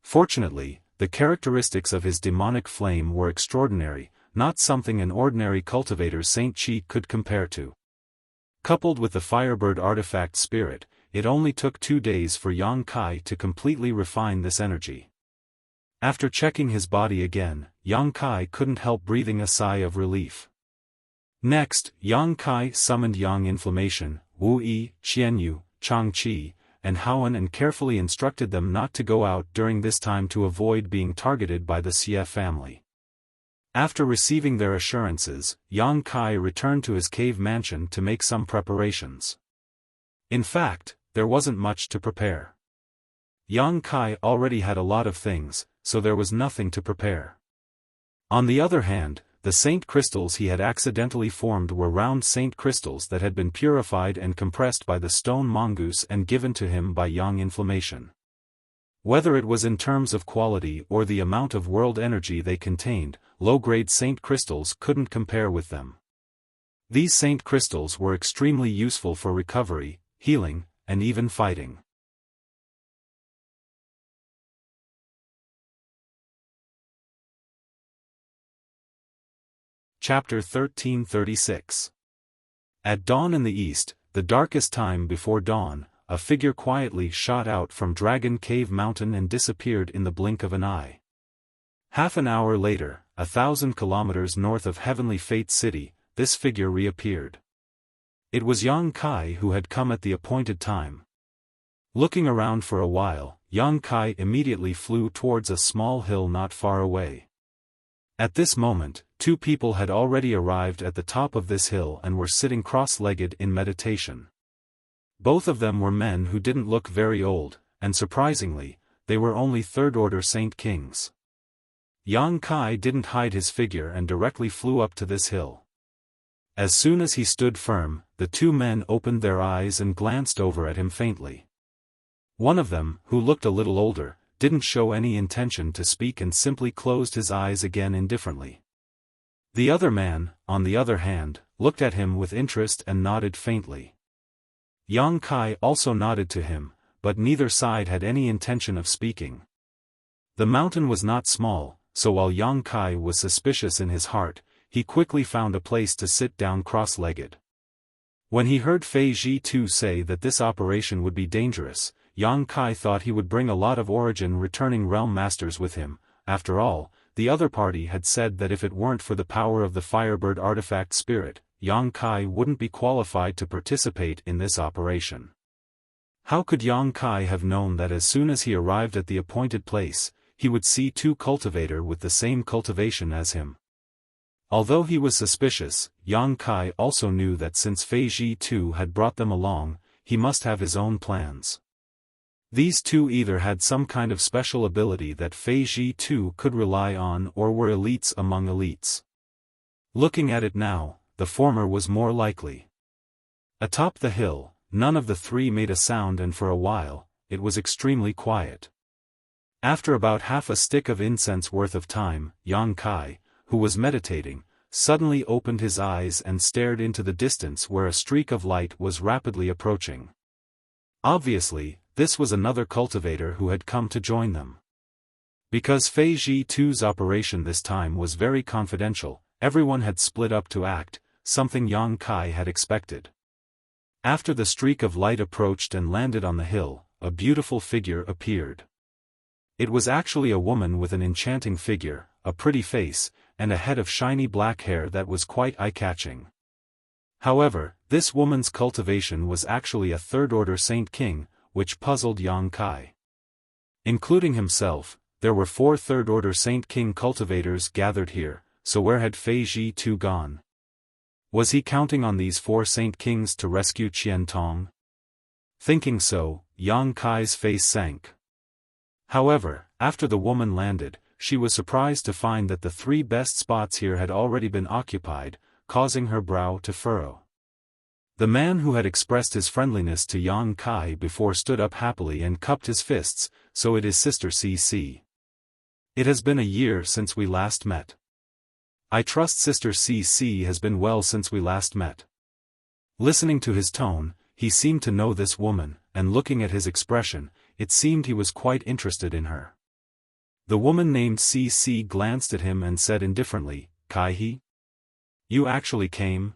Fortunately, the characteristics of his demonic flame were extraordinary, not something an ordinary cultivator's Saint Chi could compare to. Coupled with the Firebird artifact spirit, it only took 2 days for Yang Kai to completely refine this energy. After checking his body again, Yang Kai couldn't help breathing a sigh of relief. Next, Yang Kai summoned Yang Inflammation, Wu Yi, Qianyu, Chang Qi, and Haoan and carefully instructed them not to go out during this time to avoid being targeted by the Xie family. After receiving their assurances, Yang Kai returned to his cave mansion to make some preparations. In fact, there wasn't much to prepare. Yang Kai already had a lot of things, so there was nothing to prepare. On the other hand, the saint crystals he had accidentally formed were round saint crystals that had been purified and compressed by the stone mongoose and given to him by Yang Inflammation. Whether it was in terms of quality or the amount of world energy they contained, low-grade saint crystals couldn't compare with them. These saint crystals were extremely useful for recovery, healing, and even fighting. Chapter 1336. At dawn in the east, the darkest time before dawn, a figure quietly shot out from Dragon Cave Mountain and disappeared in the blink of an eye. Half an hour later, 1,000 kilometers north of Heavenly Fate City, this figure reappeared. It was Yang Kai who had come at the appointed time. Looking around for a while, Yang Kai immediately flew towards a small hill not far away. At this moment, two people had already arrived at the top of this hill and were sitting cross-legged in meditation. Both of them were men who didn't look very old, and surprisingly, they were only third-order Saint Kings. Yang Kai didn't hide his figure and directly flew up to this hill. As soon as he stood firm, the two men opened their eyes and glanced over at him faintly. One of them, who looked a little older, didn't show any intention to speak and simply closed his eyes again indifferently. The other man, on the other hand, looked at him with interest and nodded faintly. Yang Kai also nodded to him, but neither side had any intention of speaking. The mountain was not small, so while Yang Kai was suspicious in his heart, he quickly found a place to sit down cross-legged. When he heard Fei Ji-tu say that this operation would be dangerous, Yang Kai thought he would bring a lot of Origin returning realm masters with him. After all, the other party had said that if it weren't for the power of the Firebird artifact spirit, Yang Kai wouldn't be qualified to participate in this operation. How could Yang Kai have known that as soon as he arrived at the appointed place, he would see two cultivators with the same cultivation as him? Although he was suspicious, Yang Kai also knew that since Fei Ji-tu had brought them along, he must have his own plans. These two either had some kind of special ability that Fei Ji-tu could rely on or were elites among elites. Looking at it now, the former was more likely. Atop the hill, none of the three made a sound and for a while, it was extremely quiet. After about half a stick of incense worth of time, Yang Kai, who was meditating, suddenly opened his eyes and stared into the distance where a streak of light was rapidly approaching. Obviously, this was another cultivator who had come to join them. Because Fei Ji-tu's operation this time was very confidential, everyone had split up to act, something Yang Kai had expected. After the streak of light approached and landed on the hill, a beautiful figure appeared. It was actually a woman with an enchanting figure, a pretty face, and a head of shiny black hair that was quite eye-catching. However, this woman's cultivation was actually a third-order Saint King, which puzzled Yang Kai. Including himself, there were 4 third-order Saint King cultivators gathered here, so where had Fei Ji-tu gone? Was he counting on these 4 Saint Kings to rescue Qian Tong? Thinking so, Yang Kai's face sank. However, after the woman landed, she was surprised to find that the 3 best spots here had already been occupied, causing her brow to furrow. The man who had expressed his friendliness to Yang Kai before stood up happily and cupped his fists, so it is Sister CC. It has been a year since we last met. I trust Sister CC has been well since we last met. Listening to his tone, he seemed to know this woman, and looking at his expression, it seemed he was quite interested in her. The woman named CC glanced at him and said indifferently, Kai-he? You actually came?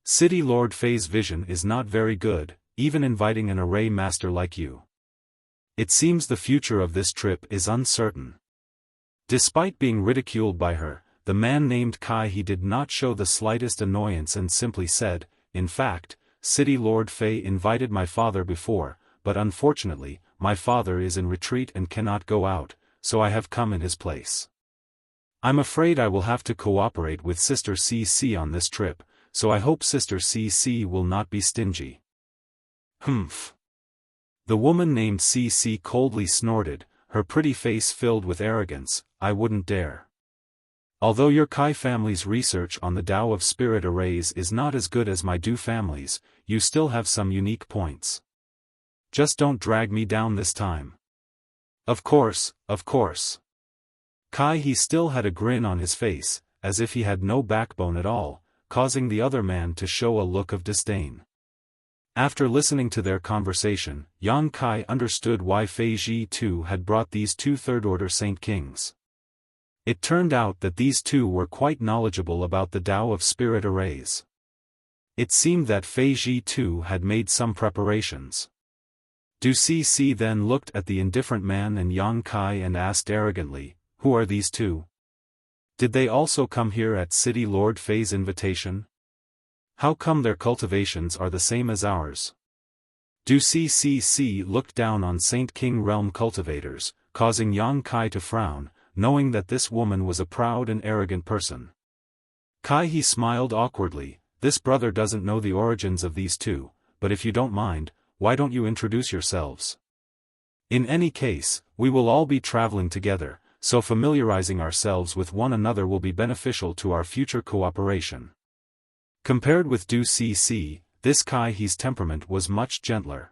City Lord Fei's vision is not very good, even inviting an array master like you. It seems the future of this trip is uncertain. Despite being ridiculed by her, the man named Kai-he did not show the slightest annoyance and simply said, in fact, City Lord Fei invited my father before, but unfortunately, my father is in retreat and cannot go out, so I have come in his place. I'm afraid I will have to cooperate with Sister CC on this trip, so I hope Sister CC will not be stingy. Humph. The woman named CC coldly snorted, her pretty face filled with arrogance. I wouldn't dare. Although your Kai family's research on the Tao of Spirit arrays is not as good as my Du family's, you still have some unique points. Just don't drag me down this time. Of course, of course. Kai he still had a grin on his face, as if he had no backbone at all, causing the other man to show a look of disdain. After listening to their conversation, Yang Kai understood why Fei Ji too had brought these two third-order Saint Kings. It turned out that these two were quite knowledgeable about the Tao of spirit arrays. It seemed that Fei Ji too had made some preparations. Du Cc then looked at the indifferent man and Yang Kai and asked arrogantly, "Who are these two? Did they also come here at City Lord Fei's invitation? How come their cultivations are the same as ours?" Du Cc looked down on Saint King realm cultivators, causing Yang Kai to frown, knowing that this woman was a proud and arrogant person. Kai he smiled awkwardly. This brother doesn't know the origins of these two, but if you don't mind, why don't you introduce yourselves? In any case, we will all be traveling together, so familiarizing ourselves with one another will be beneficial to our future cooperation. Compared with Du Cc, this Kai he's temperament was much gentler.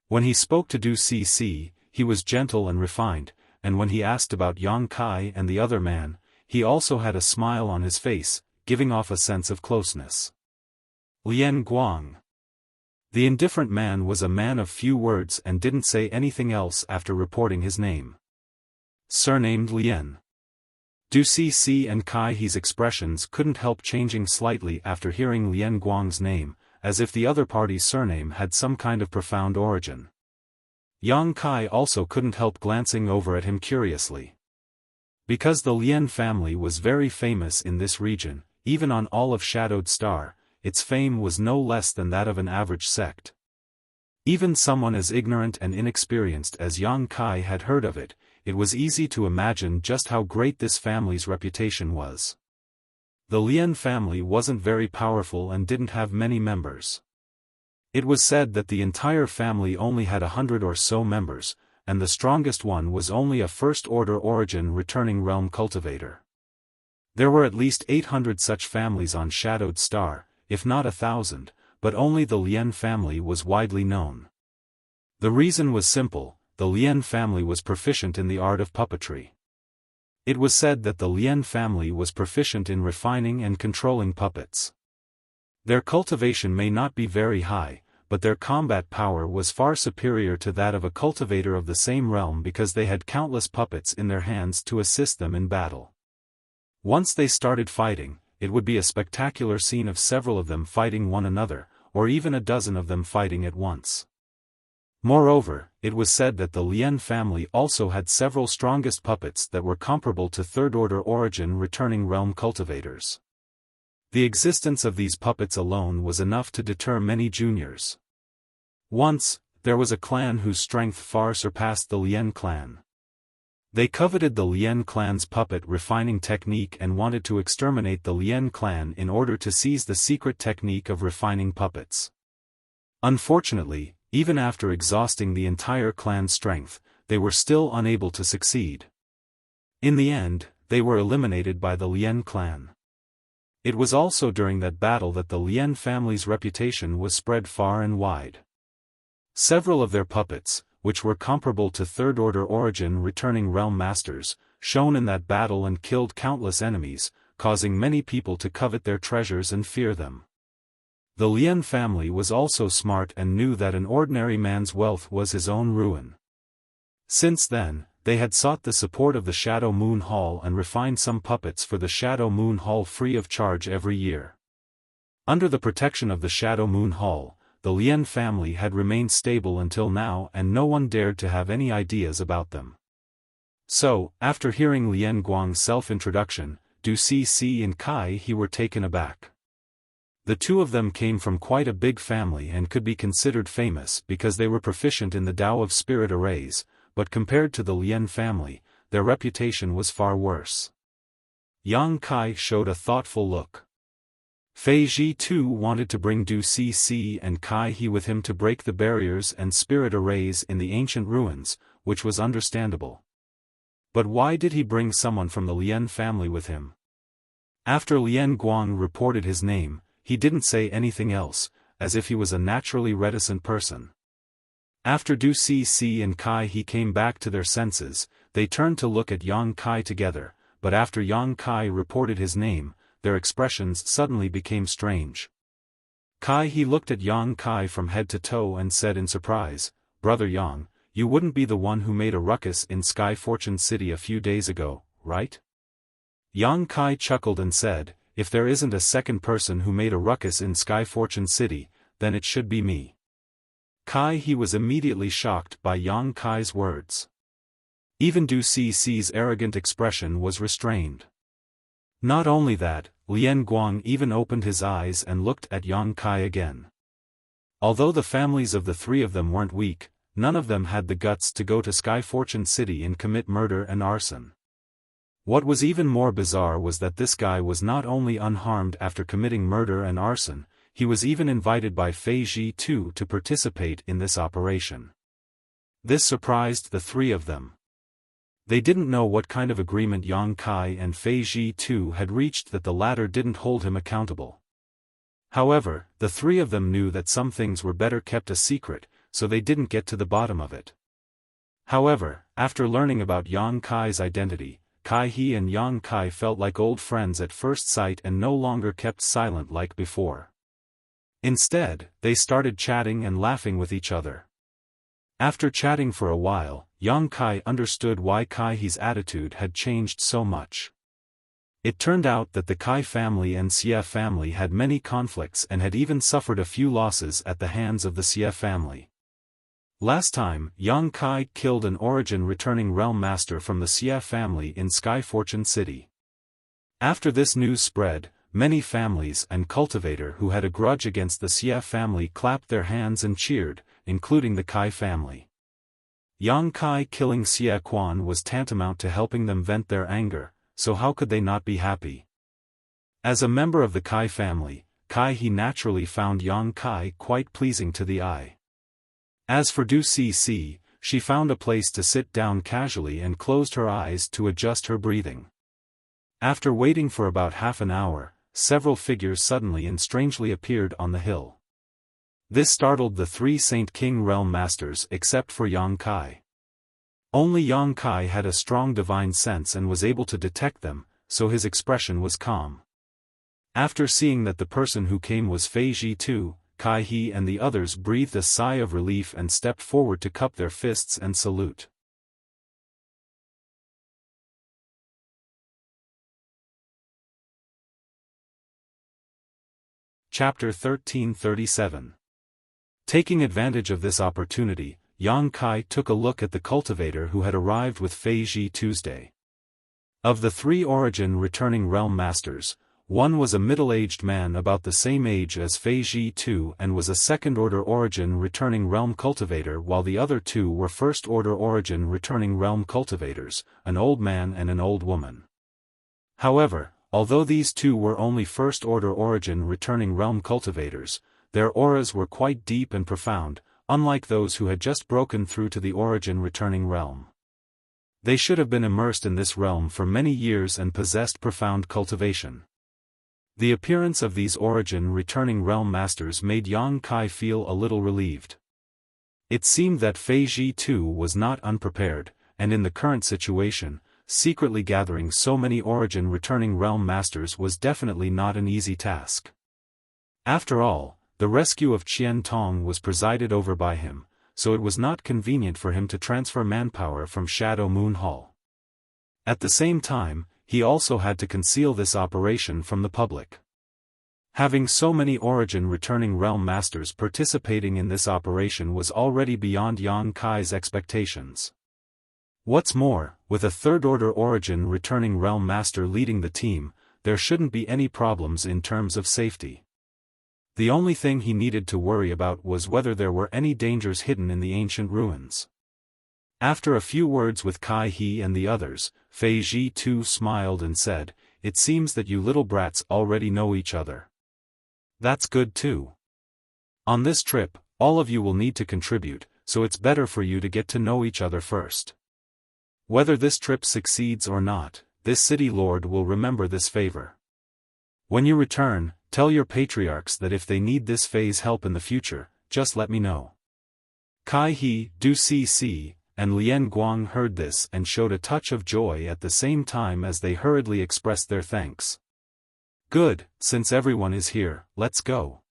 When he spoke to Du Cc, he was gentle and refined, and when he asked about Yang Kai and the other man, he also had a smile on his face, giving off a sense of closeness. Lian Guang. The indifferent man was a man of few words and didn't say anything else after reporting his name. Surnamed Lian. Du Cc and Kai he's expressions couldn't help changing slightly after hearing Lian Guang's name, as if the other party's surname had some kind of profound origin. Yang Kai also couldn't help glancing over at him curiously. Because the Lian family was very famous in this region, even on all of Shadowed Star, its fame was no less than that of an average sect. Even someone as ignorant and inexperienced as Yang Kai had heard of it. It was easy to imagine just how great this family's reputation was. The Lian family wasn't very powerful and didn't have many members. It was said that the entire family only had 100 or so members, and the strongest one was only a first-order origin returning realm cultivator. There were at least 800 such families on Shadowed Star, if not 1,000, but only the Lian family was widely known. The reason was simple. The Lian family was proficient in the art of puppetry. It was said that the Lian family was proficient in refining and controlling puppets. Their cultivation may not be very high, but their combat power was far superior to that of a cultivator of the same realm because they had countless puppets in their hands to assist them in battle. Once they started fighting, it would be a spectacular scene of several of them fighting one another, or even a dozen of them fighting at once. Moreover, it was said that the Lian family also had several strongest puppets that were comparable to third-order origin returning realm cultivators. The existence of these puppets alone was enough to deter many juniors. Once, there was a clan whose strength far surpassed the Lian clan. They coveted the Lian clan's puppet refining technique and wanted to exterminate the Lian clan in order to seize the secret technique of refining puppets. Unfortunately, even after exhausting the entire clan's strength, they were still unable to succeed. In the end, they were eliminated by the Lian clan. It was also during that battle that the Lian family's reputation was spread far and wide. Several of their puppets, which were comparable to third-order origin returning realm masters, shone in that battle and killed countless enemies, causing many people to covet their treasures and fear them. The Lian family was also smart and knew that an ordinary man's wealth was his own ruin. Since then, they had sought the support of the Shadow Moon Hall and refined some puppets for the Shadow Moon Hall free of charge every year. Under the protection of the Shadow Moon Hall, the Lian family had remained stable until now and no one dared to have any ideas about them. So, after hearing Lian Guang's self-introduction, Du Cc and Kai he were taken aback. The two of them came from quite a big family and could be considered famous because they were proficient in the Tao of spirit arrays, but compared to the Lian family, their reputation was far worse. Yang Kai showed a thoughtful look. Fei Ji too wanted to bring Du Cc and Kai he with him to break the barriers and spirit arrays in the ancient ruins, which was understandable. But why did he bring someone from the Lian family with him? After Lian Guang reported his name, he didn't say anything else, as if he was a naturally reticent person. After Du Cc and Kai He came back to their senses, they turned to look at Yang Kai together, but after Yang Kai reported his name, their expressions suddenly became strange. Kai He looked at Yang Kai from head to toe and said in surprise, "Brother Yang, you wouldn't be the one who made a ruckus in Sky Fortune City a few days ago, right?" Yang Kai chuckled and said, "If there isn't a second person who made a ruckus in Sky Fortune City, then it should be me." Kai He was immediately shocked by Yang Kai's words. Even Du Cic's arrogant expression was restrained. Not only that, Lian Guang even opened his eyes and looked at Yang Kai again. Although the families of the three of them weren't weak, none of them had the guts to go to Sky Fortune City and commit murder and arson. What was even more bizarre was that this guy was not only unharmed after committing murder and arson, he was even invited by Fei Ji too to participate in this operation. This surprised the three of them. They didn't know what kind of agreement Yang Kai and Fei Ji too had reached that the latter didn't hold him accountable. However, the three of them knew that some things were better kept a secret, so they didn't get to the bottom of it. However, after learning about Yang Kai's identity, Kai He and Yang Kai felt like old friends at first sight and no longer kept silent like before. Instead, they started chatting and laughing with each other. After chatting for a while, Yang Kai understood why Kai He's attitude had changed so much. It turned out that the Kai family and Xie family had many conflicts and had even suffered a few losses at the hands of the Xie family. Last time, Yang Kai killed an origin returning realm master from the Xie family in Sky Fortune City. After this news spread, many families and cultivator who had a grudge against the Xie family clapped their hands and cheered, including the Kai family. Yang Kai killing Xie Quan was tantamount to helping them vent their anger, so how could they not be happy? As a member of the Kai family, Kai He naturally found Yang Kai quite pleasing to the eye. As for Du Cc, she found a place to sit down casually and closed her eyes to adjust her breathing. After waiting for about half an hour, several figures suddenly and strangely appeared on the hill. This startled the three Saint King Realm Masters except for Yang Kai. Only Yang Kai had a strong divine sense and was able to detect them, so his expression was calm. After seeing that the person who came was Fei Ji too, Kai He and the others breathed a sigh of relief and stepped forward to cup their fists and salute. Chapter 1337. Taking advantage of this opportunity, Yang Kai took a look at the cultivator who had arrived with Fei Ji Tuesday. Of the three origin returning realm masters, one was a middle-aged man about the same age as Fei Ji Tu and was a second-order origin returning realm cultivator, while the other two were first-order origin returning realm cultivators, an old man and an old woman. However, although these two were only first-order origin returning realm cultivators, their auras were quite deep and profound, unlike those who had just broken through to the origin returning realm. They should have been immersed in this realm for many years and possessed profound cultivation. The appearance of these origin returning realm masters made Yang Kai feel a little relieved. It seemed that Fei Ji too was not unprepared, and in the current situation, secretly gathering so many origin returning realm masters was definitely not an easy task. After all, the rescue of Qian Tong was presided over by him, so it was not convenient for him to transfer manpower from Shadow Moon Hall. At the same time, he also had to conceal this operation from the public. Having so many origin returning realm masters participating in this operation was already beyond Yang Kai's expectations. What's more, with a third-order origin returning realm master leading the team, there shouldn't be any problems in terms of safety. The only thing he needed to worry about was whether there were any dangers hidden in the ancient ruins. After a few words with Kai He and the others, Fei Ji too smiled and said, "It seems that you little brats already know each other. That's good too. On this trip, all of you will need to contribute, so it's better for you to get to know each other first. Whether this trip succeeds or not, this city lord will remember this favor. When you return, tell your patriarchs that if they need this Fei's help in the future, just let me know." Kai He, Du Cc, and Lian Guang heard this and showed a touch of joy at the same time as they hurriedly expressed their thanks. Good, since everyone is here, let's go.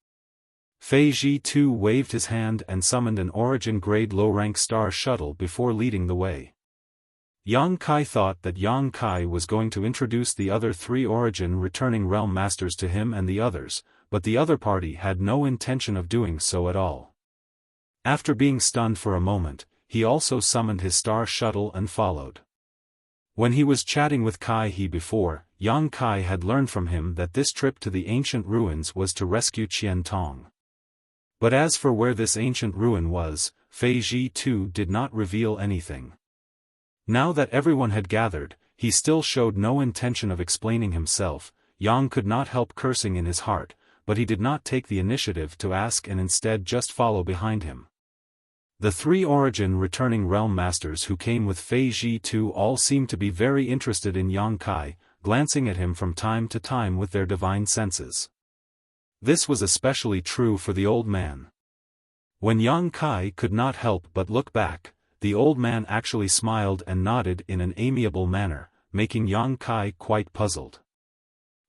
Fei Ji too waved his hand and summoned an Origin-grade low-rank star shuttle before leading the way. Yang Kai thought that Yang Kai was going to introduce the other 3 Origin-returning realm masters to him and the others, but the other party had no intention of doing so at all. After being stunned for a moment, he also summoned his star shuttle and followed. When he was chatting with Kai He before, Yang Kai had learned from him that this trip to the ancient ruins was to rescue Qian Tong. But as for where this ancient ruin was, Fei Ji too did not reveal anything. Now that everyone had gathered, he still showed no intention of explaining himself. Yang could not help cursing in his heart, but he did not take the initiative to ask and instead just follow behind him. The 3 Origin returning realm masters who came with Fei Ji too all seemed to be very interested in Yang Kai, glancing at him from time to time with their divine senses. This was especially true for the old man. When Yang Kai could not help but look back, the old man actually smiled and nodded in an amiable manner, making Yang Kai quite puzzled.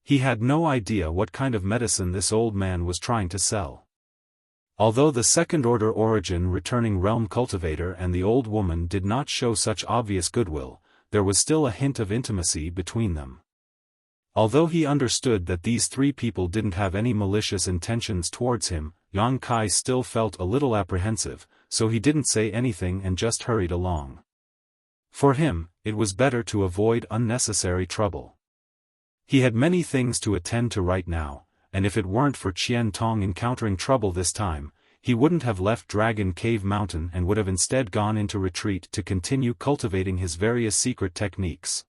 He had no idea what kind of medicine this old man was trying to sell. Although the second-order Origin returning realm cultivator and the old woman did not show such obvious goodwill, there was still a hint of intimacy between them. Although he understood that these 3 people didn't have any malicious intentions towards him, Yang Kai still felt a little apprehensive, so he didn't say anything and just hurried along. For him, it was better to avoid unnecessary trouble. He had many things to attend to right now, and if it weren't for Qian Tong encountering trouble this time, he wouldn't have left Dragon Cave Mountain and would have instead gone into retreat to continue cultivating his various secret techniques.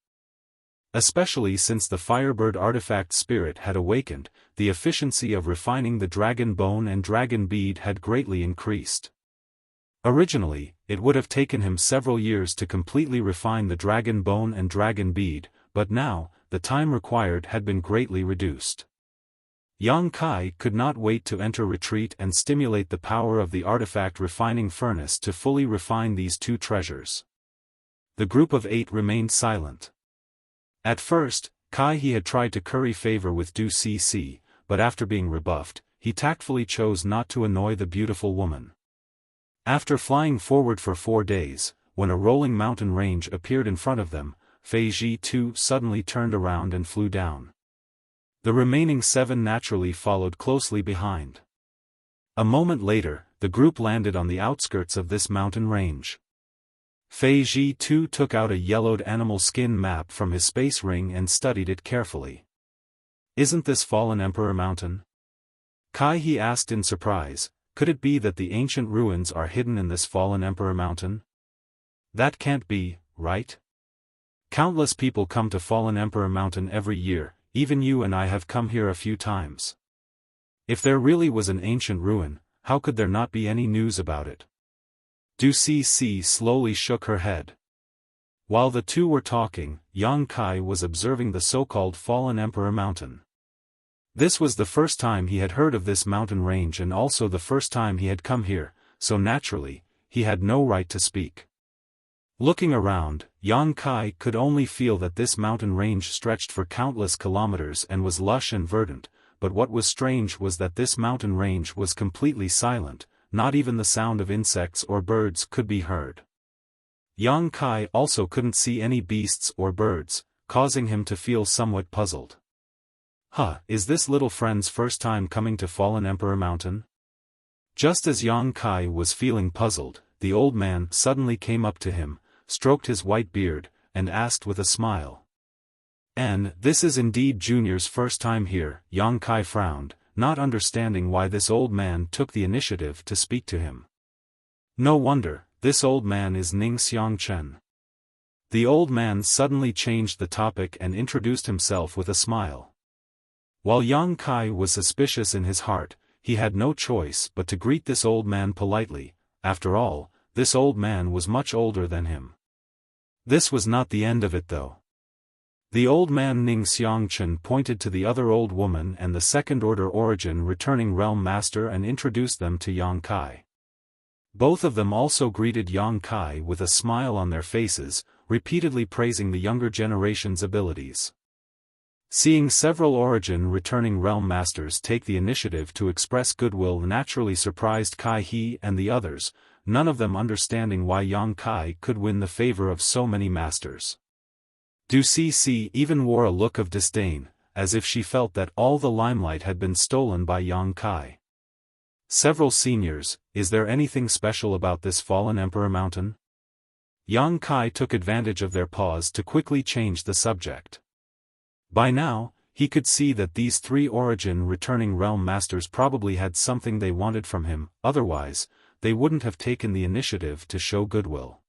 Especially since the Firebird artifact spirit had awakened, the efficiency of refining the dragon bone and dragon bead had greatly increased. Originally, it would have taken him several years to completely refine the dragon bone and dragon bead, but now, the time required had been greatly reduced. Yang Kai could not wait to enter retreat and stimulate the power of the artifact refining furnace to fully refine these 2 treasures. The group of 8 remained silent. At first, Kai He had tried to curry favor with Du Cc, but after being rebuffed, he tactfully chose not to annoy the beautiful woman. After flying forward for 4 days, when a rolling mountain range appeared in front of them, Fei Ji too suddenly turned around and flew down. The remaining 7 naturally followed closely behind. A moment later, the group landed on the outskirts of this mountain range. Fei Ji too took out a yellowed animal skin map from his space ring and studied it carefully. "Isn't this Fallen Emperor Mountain?" Kai He asked in surprise. Could it be that the ancient ruins are hidden in this Fallen Emperor Mountain? That can't be, right? Countless people come to Fallen Emperor Mountain every year, even you and I have come here a few times. If there really was an ancient ruin, how could there not be any news about it? Du Cc slowly shook her head. While the 2 were talking, Yang Kai was observing the so-called Fallen Emperor Mountain. This was the first time he had heard of this mountain range and also the first time he had come here, so naturally, he had no right to speak. Looking around, Yang Kai could only feel that this mountain range stretched for countless kilometers and was lush and verdant, but what was strange was that this mountain range was completely silent, not even the sound of insects or birds could be heard. Yang Kai also couldn't see any beasts or birds, causing him to feel somewhat puzzled. Is this little friend's first time coming to Fallen Emperor Mountain? Just as Yang Kai was feeling puzzled, the old man suddenly came up to him, stroked his white beard, and asked with a smile. "And this is indeed Junior's first time here." Yang Kai frowned, not understanding why this old man took the initiative to speak to him. No wonder, this old man is Ning Xiangchen. The old man suddenly changed the topic and introduced himself with a smile. While Yang Kai was suspicious in his heart, he had no choice but to greet this old man politely. After all, this old man was much older than him. This was not the end of it though. The old man Ning Xiangchen pointed to the other old woman and the second-order Origin returning realm master and introduced them to Yang Kai. Both of them also greeted Yang Kai with a smile on their faces, repeatedly praising the younger generation's abilities. Seeing several Origin returning realm masters take the initiative to express goodwill naturally surprised Kai He and the others, none of them understanding why Yang Kai could win the favor of so many masters. Du Cc even wore a look of disdain, as if she felt that all the limelight had been stolen by Yang Kai. Several seniors, is there anything special about this fallen Emperor Mountain? Yang Kai took advantage of their pause to quickly change the subject. By now, he could see that these three Origin returning realm masters probably had something they wanted from him, otherwise, they wouldn't have taken the initiative to show goodwill.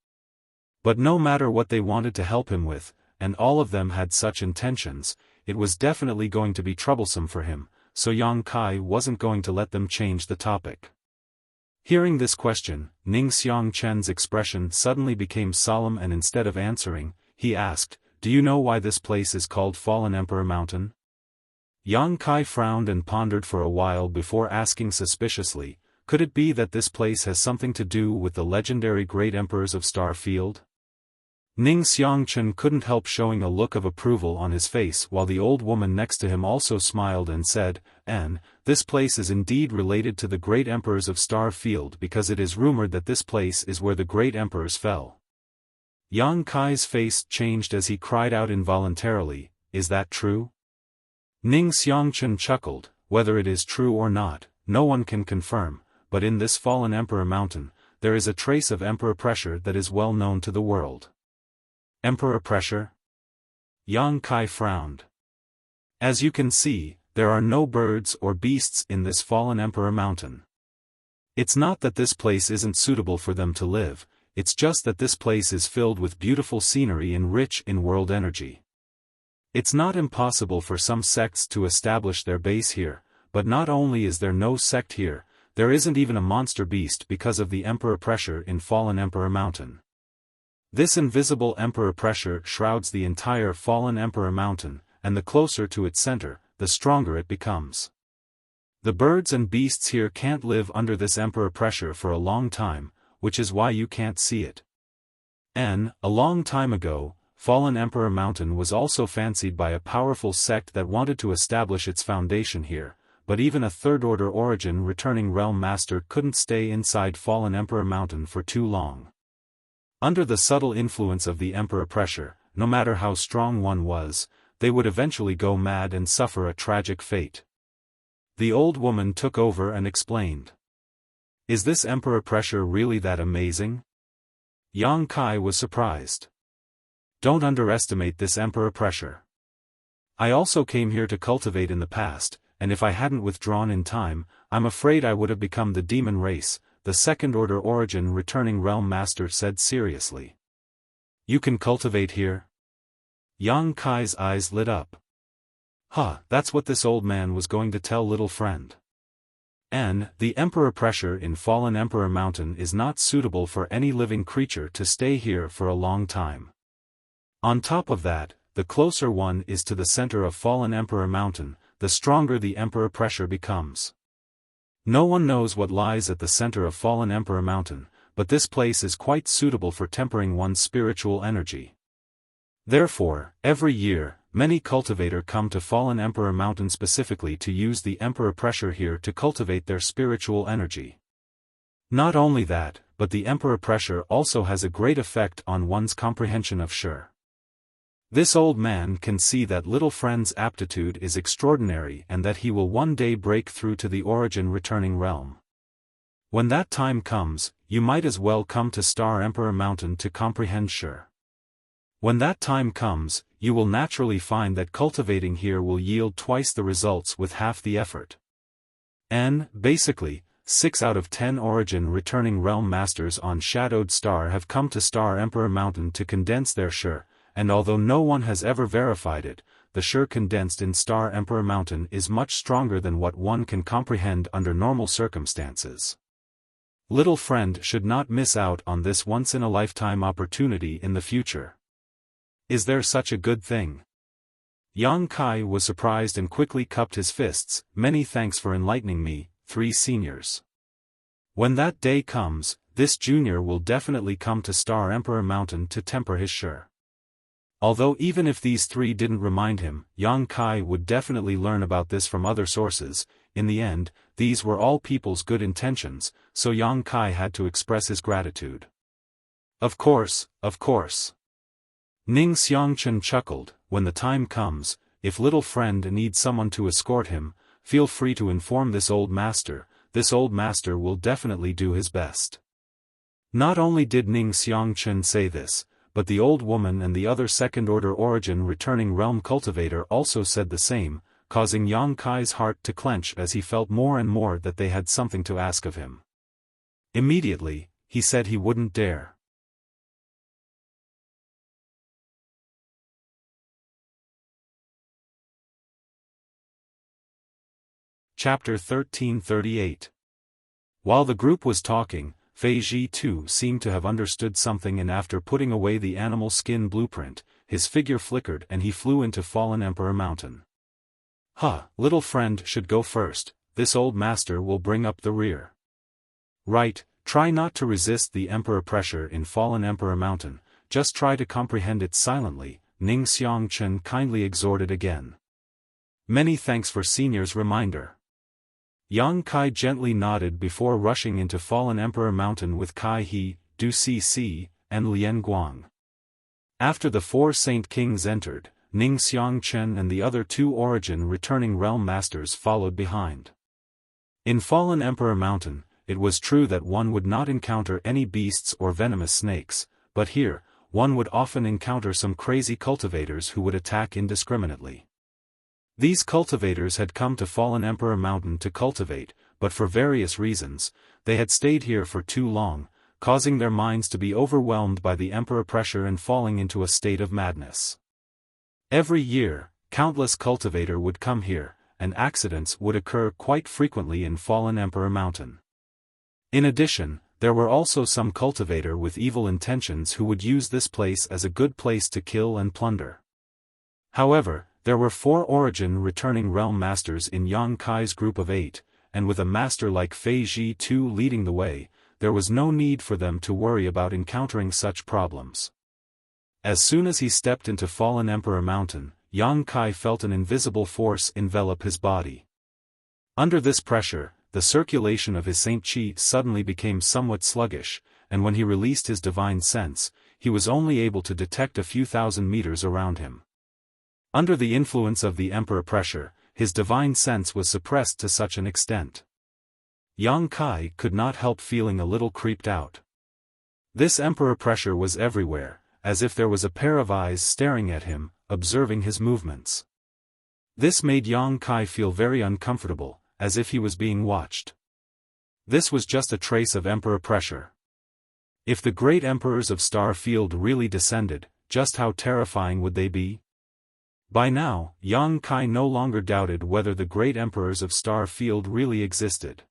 But no matter what they wanted to help him with, and all of them had such intentions, it was definitely going to be troublesome for him, so Yang Kai wasn't going to let them change the topic. Hearing this question, Ning Xiangchen's expression suddenly became solemn and instead of answering, he asked, "Do you know why this place is called Fallen Emperor Mountain?" Yang Kai frowned and pondered for a while before asking suspiciously, "Could it be that this place has something to do with the legendary great emperors of Star Field?" Ning Xiangchen couldn't help showing a look of approval on his face while the old woman next to him also smiled and said, "This place is indeed related to the great emperors of Star Field because it is rumored that this place is where the great emperors fell." Yang Kai's face changed as he cried out involuntarily, "Is that true?" Ning Xiangchen chuckled, "Whether it is true or not, no one can confirm, but in this fallen Emperor Mountain, there is a trace of Emperor pressure that is well known to the world." Emperor pressure? Yang Kai frowned. "As you can see, there are no birds or beasts in this fallen Emperor Mountain. It's not that this place isn't suitable for them to live, it's just that this place is filled with beautiful scenery and rich in world energy. It's not impossible for some sects to establish their base here, but not only is there no sect here, there isn't even a monster beast because of the Emperor pressure in fallen Emperor Mountain. This invisible Emperor pressure shrouds the entire fallen Emperor Mountain, and the closer to its center, the stronger it becomes. The birds and beasts here can't live under this Emperor pressure for a long time, which is why you can't see it. A long time ago, fallen Emperor Mountain was also fancied by a powerful sect that wanted to establish its foundation here, but even a third-order Origin returning realm master couldn't stay inside fallen Emperor Mountain for too long. Under the subtle influence of the Emperor pressure, no matter how strong one was, they would eventually go mad and suffer a tragic fate. The old woman took over and explained. "Is this Emperor pressure really that amazing?" Yang Kai was surprised. "Don't underestimate this Emperor pressure. I also came here to cultivate in the past, and if I hadn't withdrawn in time, I'm afraid I would have become the demon race," the second-order Origin returning realm master said seriously. "You can cultivate here?" Yang Kai's eyes lit up. That's what this old man was going to tell little friend. The Emperor pressure in fallen Emperor Mountain is not suitable for any living creature to stay here for a long time. On top of that, the closer one is to the center of fallen Emperor Mountain, the stronger the Emperor pressure becomes. No one knows what lies at the center of fallen Emperor Mountain, but this place is quite suitable for tempering one's spiritual energy. Therefore, every year, many cultivators come to fallen Emperor Mountain specifically to use the Emperor pressure here to cultivate their spiritual energy. Not only that, but the Emperor pressure also has a great effect on one's comprehension of Shi. This old man can see that little friend's aptitude is extraordinary and that he will one day break through to the Origin returning realm. When that time comes, you might as well come to Star Emperor Mountain to comprehend Shi. When that time comes, you will naturally find that cultivating here will yield twice the results with half the effort. Basically, 6 out of 10 Origin returning realm masters on Shadowed Star have come to Star Emperor Mountain to condense their Shi. And although no one has ever verified it, the Shi condensed in Star Emperor Mountain is much stronger than what one can comprehend under normal circumstances. Little friend should not miss out on this once-in-a-lifetime opportunity in the future. Is there such a good thing? Yang Kai was surprised and quickly cupped his fists. "Many thanks for enlightening me, 3 seniors. When that day comes, this junior will definitely come to Star Emperor Mountain to temper his sure. Although even if these three didn't remind him, Yang Kai would definitely learn about this from other sources. In the end, these were all people's good intentions, so Yang Kai had to express his gratitude. Of course, of course. Ning Xiangchen chuckled, when the time comes, if little friend needs someone to escort him, feel free to inform this old master will definitely do his best. Not only did Ning Xiangchen say this, but the old woman and the other second-order origin returning realm cultivator also said the same, causing Yang Kai's heart to clench as he felt more and more that they had something to ask of him. Immediately, he said he wouldn't dare. Chapter 1338. While the group was talking, Fei Zhi too seemed to have understood something, and after putting away the animal skin blueprint, his figure flickered and he flew into Fallen Emperor Mountain. Little friend should go first, this old master will bring up the rear. Right, try not to resist the Emperor pressure in Fallen Emperor Mountain, just try to comprehend it silently, Ning Xiangchen kindly exhorted again. Many thanks for senior's reminder. Yang Kai gently nodded before rushing into Fallen Emperor Mountain with Kai He, Du Cc, and Lian Guang. After the four Saint Kings entered, Ning Xiangchen and the other two origin returning realm masters followed behind. In Fallen Emperor Mountain, it was true that one would not encounter any beasts or venomous snakes, but here, one would often encounter some crazy cultivators who would attack indiscriminately. These cultivators had come to Fallen Emperor Mountain to cultivate, but for various reasons, they had stayed here for too long, causing their minds to be overwhelmed by the Emperor pressure and falling into a state of madness. Every year, countless cultivator would come here, and accidents would occur quite frequently in Fallen Emperor Mountain. In addition, there were also some cultivator with evil intentions who would use this place as a good place to kill and plunder. However, there were four origin returning realm masters in Yang Kai's group of 8, and with a master like Fei Zhi too leading the way, there was no need for them to worry about encountering such problems. As soon as he stepped into Fallen Emperor Mountain, Yang Kai felt an invisible force envelop his body. Under this pressure, the circulation of his Saint Qi suddenly became somewhat sluggish, and when he released his divine sense, he was only able to detect a few thousand meters around him. Under the influence of the Emperor pressure, his divine sense was suppressed to such an extent. Yang Kai could not help feeling a little creeped out. This Emperor pressure was everywhere, as if there was a pair of eyes staring at him, observing his movements. This made Yang Kai feel very uncomfortable, as if he was being watched. This was just a trace of Emperor pressure. If the great emperors of Star Field really descended, just how terrifying would they be? By now, Yang Kai no longer doubted whether the great emperors of Star Field really existed.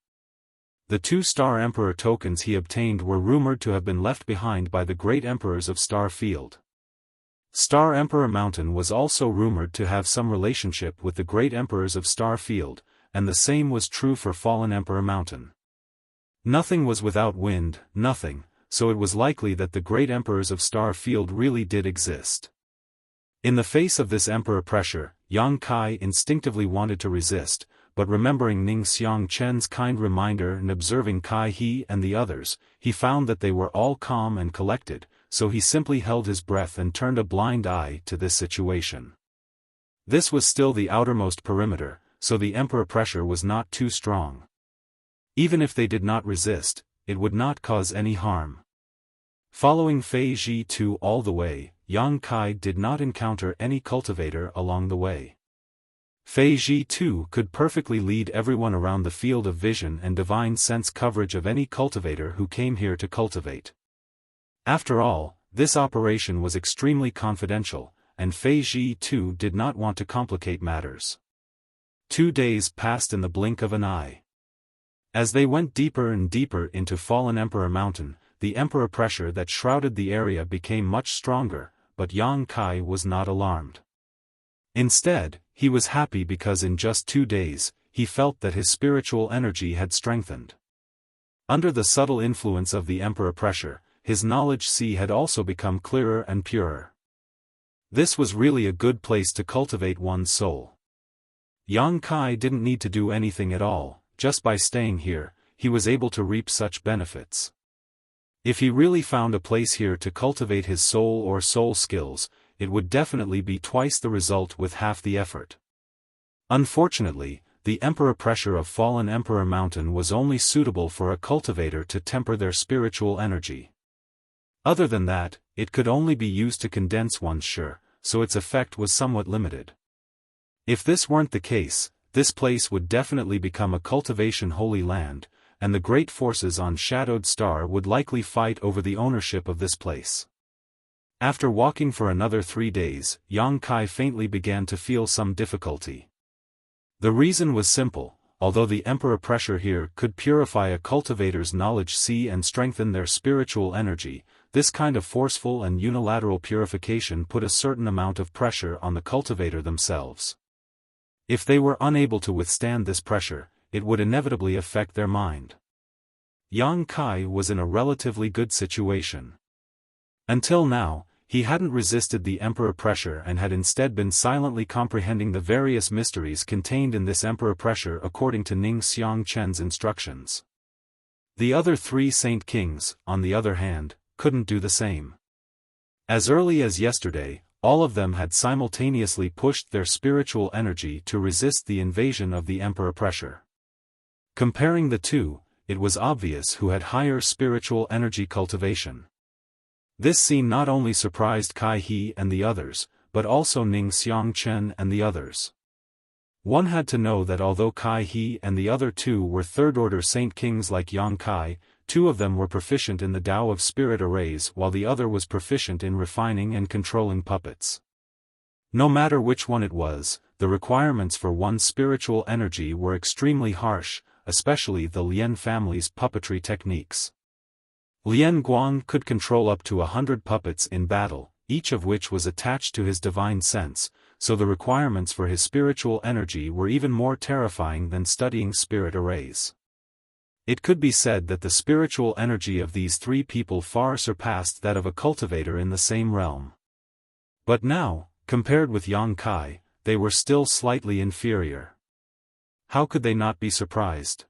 The 2 Star Emperor tokens he obtained were rumored to have been left behind by the great emperors of Star Field. Star Emperor Mountain was also rumored to have some relationship with the great emperors of Star Field, and the same was true for Fallen Emperor Mountain. Nothing was without wind, nothing, so it was likely that the great emperors of Star Field really did exist. In the face of this Emperor pressure, Yang Kai instinctively wanted to resist, but remembering Ning Xiangchen's kind reminder and observing Kai He and the others, he found that they were all calm and collected, so he simply held his breath and turned a blind eye to this situation. This was still the outermost perimeter, so the Emperor pressure was not too strong. Even if they did not resist, it would not cause any harm. Following Fei Zhi Tu all the way, Yang Kai did not encounter any cultivator along the way. Fei Zhi Tu could perfectly lead everyone around the field of vision and divine sense coverage of any cultivator who came here to cultivate. After all, this operation was extremely confidential, and Fei Zhi Tu did not want to complicate matters. 2 days passed in the blink of an eye. As they went deeper and deeper into Fallen Emperor Mountain, the Emperor pressure that shrouded the area became much stronger, but Yang Kai was not alarmed. Instead, he was happy because in just 2 days, he felt that his spiritual energy had strengthened. Under the subtle influence of the emperor pressure, his knowledge sea had also become clearer and purer. This was really a good place to cultivate one's soul. Yang Kai didn't need to do anything at all, just by staying here, he was able to reap such benefits. If he really found a place here to cultivate his soul or soul skills, it would definitely be twice the result with half the effort. Unfortunately, the emperor pressure of Fallen Emperor Mountain was only suitable for a cultivator to temper their spiritual energy. Other than that, it could only be used to condense one's shi, so its effect was somewhat limited. If this weren't the case, this place would definitely become a cultivation holy land, and the great forces on Shadowed Star would likely fight over the ownership of this place. After walking for another 3 days, Yang Kai faintly began to feel some difficulty. The reason was simple: although the emperor pressure here could purify a cultivator's knowledge sea and strengthen their spiritual energy, this kind of forceful and unilateral purification put a certain amount of pressure on the cultivator themselves. If they were unable to withstand this pressure, it would inevitably affect their mind. Yang Kai was in a relatively good situation. Until now, he hadn't resisted the emperor pressure and had instead been silently comprehending the various mysteries contained in this emperor pressure according to Ning Xiangchen's instructions. The other 3 Saint Kings, on the other hand, couldn't do the same. As early as yesterday, all of them had simultaneously pushed their spiritual energy to resist the invasion of the emperor pressure. Comparing the two, it was obvious who had higher spiritual energy cultivation. This scene not only surprised Kai He and the others, but also Ning Xiangchen and the others. One had to know that although Kai He and the other 2 were third-order Saint Kings like Yang Kai, 2 of them were proficient in the Tao of Spirit Arrays while the other was proficient in refining and controlling puppets. No matter which one it was, the requirements for one's spiritual energy were extremely harsh, especially the Lian family's puppetry techniques. Lian Guang could control up to 100 puppets in battle, each of which was attached to his divine sense, so the requirements for his spiritual energy were even more terrifying than studying spirit arrays. It could be said that the spiritual energy of these 3 people far surpassed that of a cultivator in the same realm. But now, compared with Yang Kai, they were still slightly inferior. How could they not be surprised?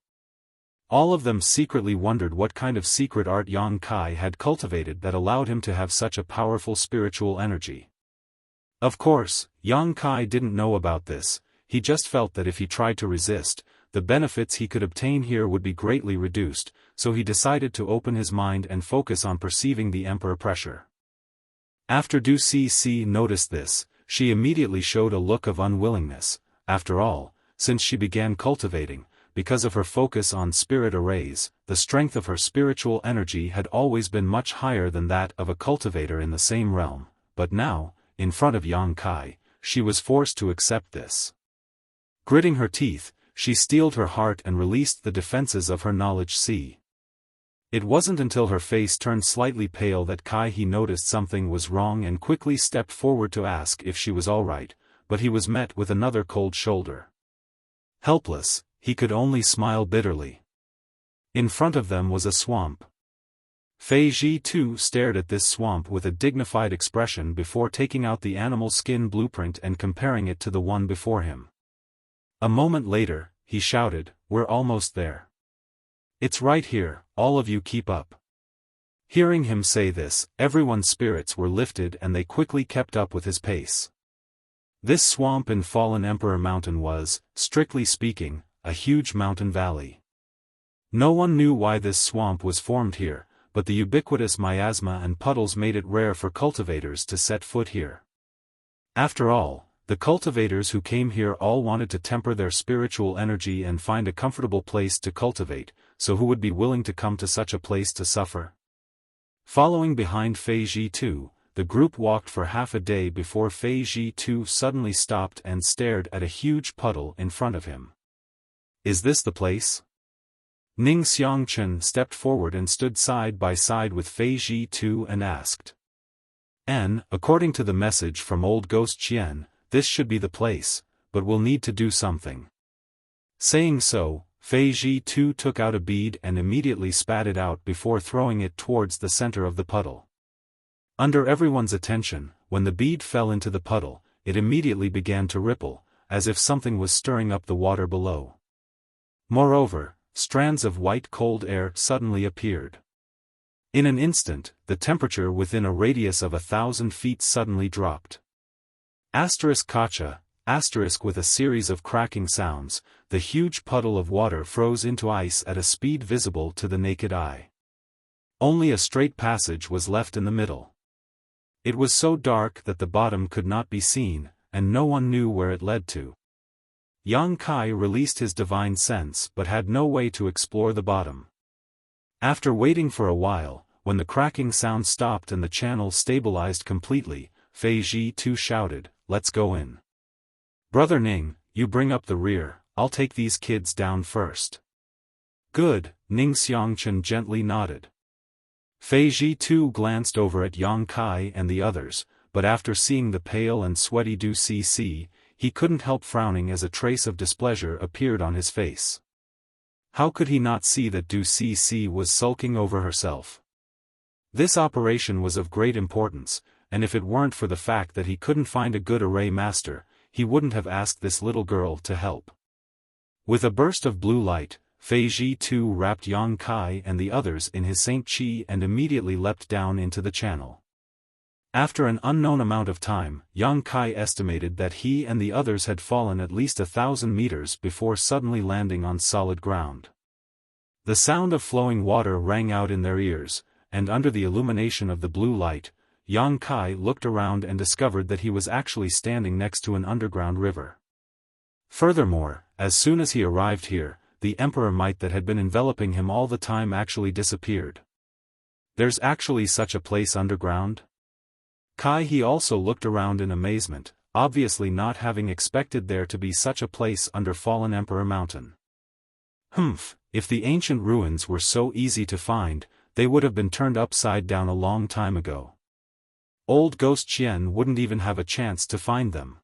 All of them secretly wondered what kind of secret art Yang Kai had cultivated that allowed him to have such a powerful spiritual energy. Of course, Yang Kai didn't know about this, he just felt that if he tried to resist, the benefits he could obtain here would be greatly reduced, so he decided to open his mind and focus on perceiving the emperor pressure. After Du Cc noticed this, she immediately showed a look of unwillingness. After all, since she began cultivating, because of her focus on spirit arrays, the strength of her spiritual energy had always been much higher than that of a cultivator in the same realm, but now, in front of Yang Kai, she was forced to accept this. Gritting her teeth, she steeled her heart and released the defenses of her knowledge sea. It wasn't until her face turned slightly pale that Kai He noticed something was wrong and quickly stepped forward to ask if she was all right, but he was met with another cold shoulder. Helpless, he could only smile bitterly. In front of them was a swamp. Fei Ji too stared at this swamp with a dignified expression before taking out the animal skin blueprint and comparing it to the one before him. A moment later, he shouted, "We're almost there. It's right here, all of you keep up." Hearing him say this, everyone's spirits were lifted and they quickly kept up with his pace. This swamp in Fallen Emperor Mountain was, strictly speaking, a huge mountain valley. No one knew why this swamp was formed here, but the ubiquitous miasma and puddles made it rare for cultivators to set foot here. After all, the cultivators who came here all wanted to temper their spiritual energy and find a comfortable place to cultivate, so who would be willing to come to such a place to suffer? Following behind Fei Ji too, the group walked for half a day before Fei Ji too suddenly stopped and stared at a huge puddle in front of him. Is this the place? Ning Xiangchen stepped forward and stood side by side with Fei Ji too and asked. According to the message from old Ghost Qian, this should be the place, but we'll need to do something. Saying so, Fei Ji too took out a bead and immediately spat it out before throwing it towards the center of the puddle. Under everyone's attention, when the bead fell into the puddle, it immediately began to ripple, as if something was stirring up the water below. Moreover, strands of white cold air suddenly appeared. In an instant, the temperature within a radius of 1,000 feet suddenly dropped. Kacha, with a series of cracking sounds, the huge puddle of water froze into ice at a speed visible to the naked eye. Only a straight passage was left in the middle. It was so dark that the bottom could not be seen, and no one knew where it led to. Yang Kai released his divine sense but had no way to explore the bottom. After waiting for a while, when the cracking sound stopped and the channel stabilized completely, Fei Ji too shouted, "Let's go in. Brother Ning, you bring up the rear, I'll take these kids down first." "Good," Ning Xiangchen gently nodded. Fei Ji too glanced over at Yang Kai and the others, but after seeing the pale and sweaty Du Cc, he couldn't help frowning as a trace of displeasure appeared on his face. How could he not see that Du Cc was sulking over herself? This operation was of great importance, and if it weren't for the fact that he couldn't find a good array master, he wouldn't have asked this little girl to help. With a burst of blue light, Fei Ji too wrapped Yang Kai and the others in his Saint Chi and immediately leapt down into the channel. After an unknown amount of time, Yang Kai estimated that he and the others had fallen at least 1,000 meters before suddenly landing on solid ground. The sound of flowing water rang out in their ears, and under the illumination of the blue light, Yang Kai looked around and discovered that he was actually standing next to an underground river. Furthermore, as soon as he arrived here, the emperor might that had been enveloping him all the time actually disappeared. There's actually such a place underground? He also looked around in amazement, obviously not having expected there to be such a place under Fallen Emperor Mountain. If the ancient ruins were so easy to find, they would have been turned upside down a long time ago. Old Ghost Qian wouldn't even have a chance to find them.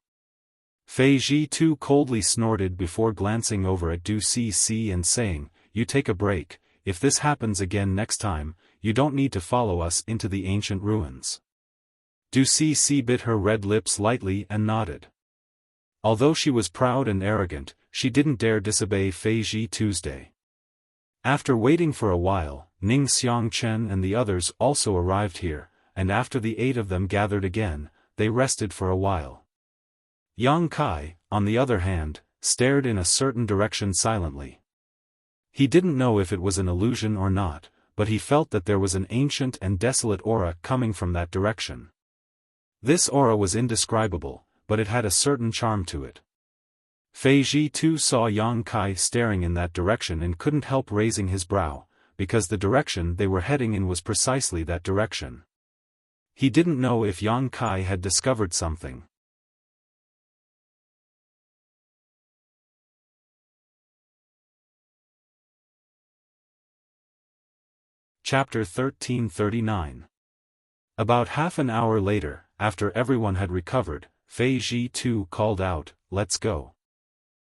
Fei Ji too coldly snorted before glancing over at Du Cc and saying, "You take a break, if this happens again next time, you don't need to follow us into the ancient ruins." Du Cc bit her red lips lightly and nodded. Although she was proud and arrogant, she didn't dare disobey Fei Ji Tuesday. After waiting for a while, Ning Xiangchen and the others also arrived here, and after the 8 of them gathered again, they rested for a while. Yang Kai, on the other hand, stared in a certain direction silently. He didn't know if it was an illusion or not, but he felt that there was an ancient and desolate aura coming from that direction. This aura was indescribable, but it had a certain charm to it. Fei Ji too saw Yang Kai staring in that direction and couldn't help raising his brow, because the direction they were heading in was precisely that direction. He didn't know if Yang Kai had discovered something. Chapter 1339. About half an hour later, after everyone had recovered, Fei Ji too called out, "Let's go."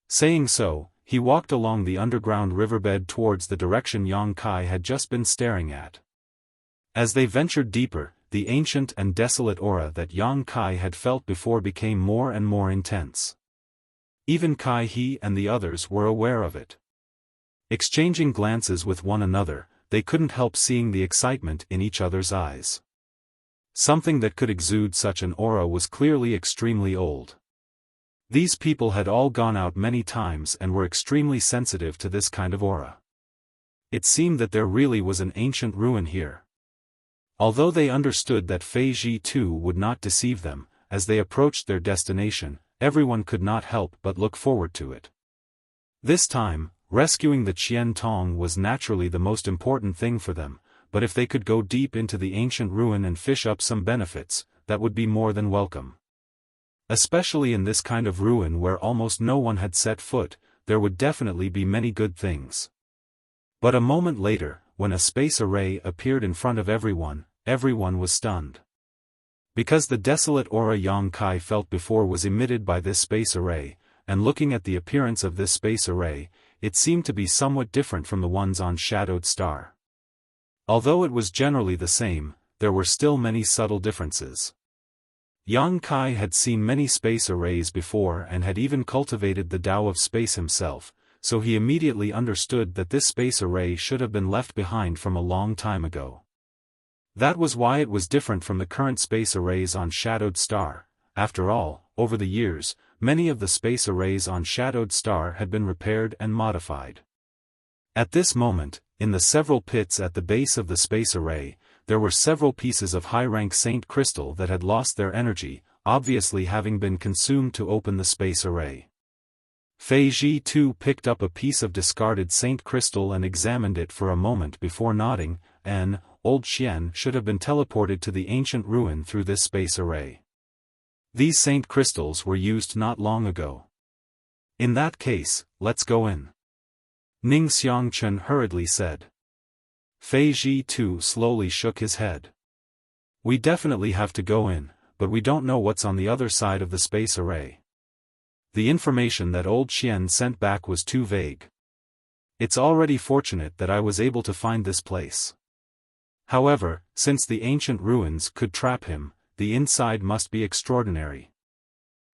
Saying so, he walked along the underground riverbed towards the direction Yang Kai had just been staring at. As they ventured deeper, the ancient and desolate aura that Yang Kai had felt before became more and more intense. Even He and the others were aware of it. Exchanging glances with one another, they couldn't help seeing the excitement in each other's eyes. Something that could exude such an aura was clearly extremely old. These people had all gone out many times and were extremely sensitive to this kind of aura. It seemed that there really was an ancient ruin here. Although they understood that Fei Ji too would not deceive them, as they approached their destination, everyone could not help but look forward to it. This time, rescuing the Qian Tong was naturally the most important thing for them, but if they could go deep into the ancient ruin and fish up some benefits, that would be more than welcome. Especially in this kind of ruin where almost no one had set foot, there would definitely be many good things. But a moment later, when a space array appeared in front of everyone was stunned. Because the desolate aura Yang Kai felt before was emitted by this space array, and looking at the appearance of this space array, it seemed to be somewhat different from the ones on Shadowed Star. Although it was generally the same, there were still many subtle differences. Yang Kai had seen many space arrays before and had even cultivated the Tao of space himself, so he immediately understood that this space array should have been left behind from a long time ago. That was why it was different from the current space arrays on Shadowed Star. After all, over the years, many of the space arrays on Shadowed Star had been repaired and modified. At this moment, in the several pits at the base of the space array, there were several pieces of high-rank Saint Crystal that had lost their energy, obviously having been consumed to open the space array. Fei Ji too picked up a piece of discarded Saint Crystal and examined it for a moment before nodding. Old Xian should have been teleported to the ancient ruin through this space array. These Saint Crystals were used not long ago. In that case, let's go in. Ning Xiangchen hurriedly said. Fei Ji too slowly shook his head. We definitely have to go in, but we don't know what's on the other side of the space array. The information that old Xian sent back was too vague. It's already fortunate that I was able to find this place. However, since the ancient ruins could trap him, the inside must be extraordinary.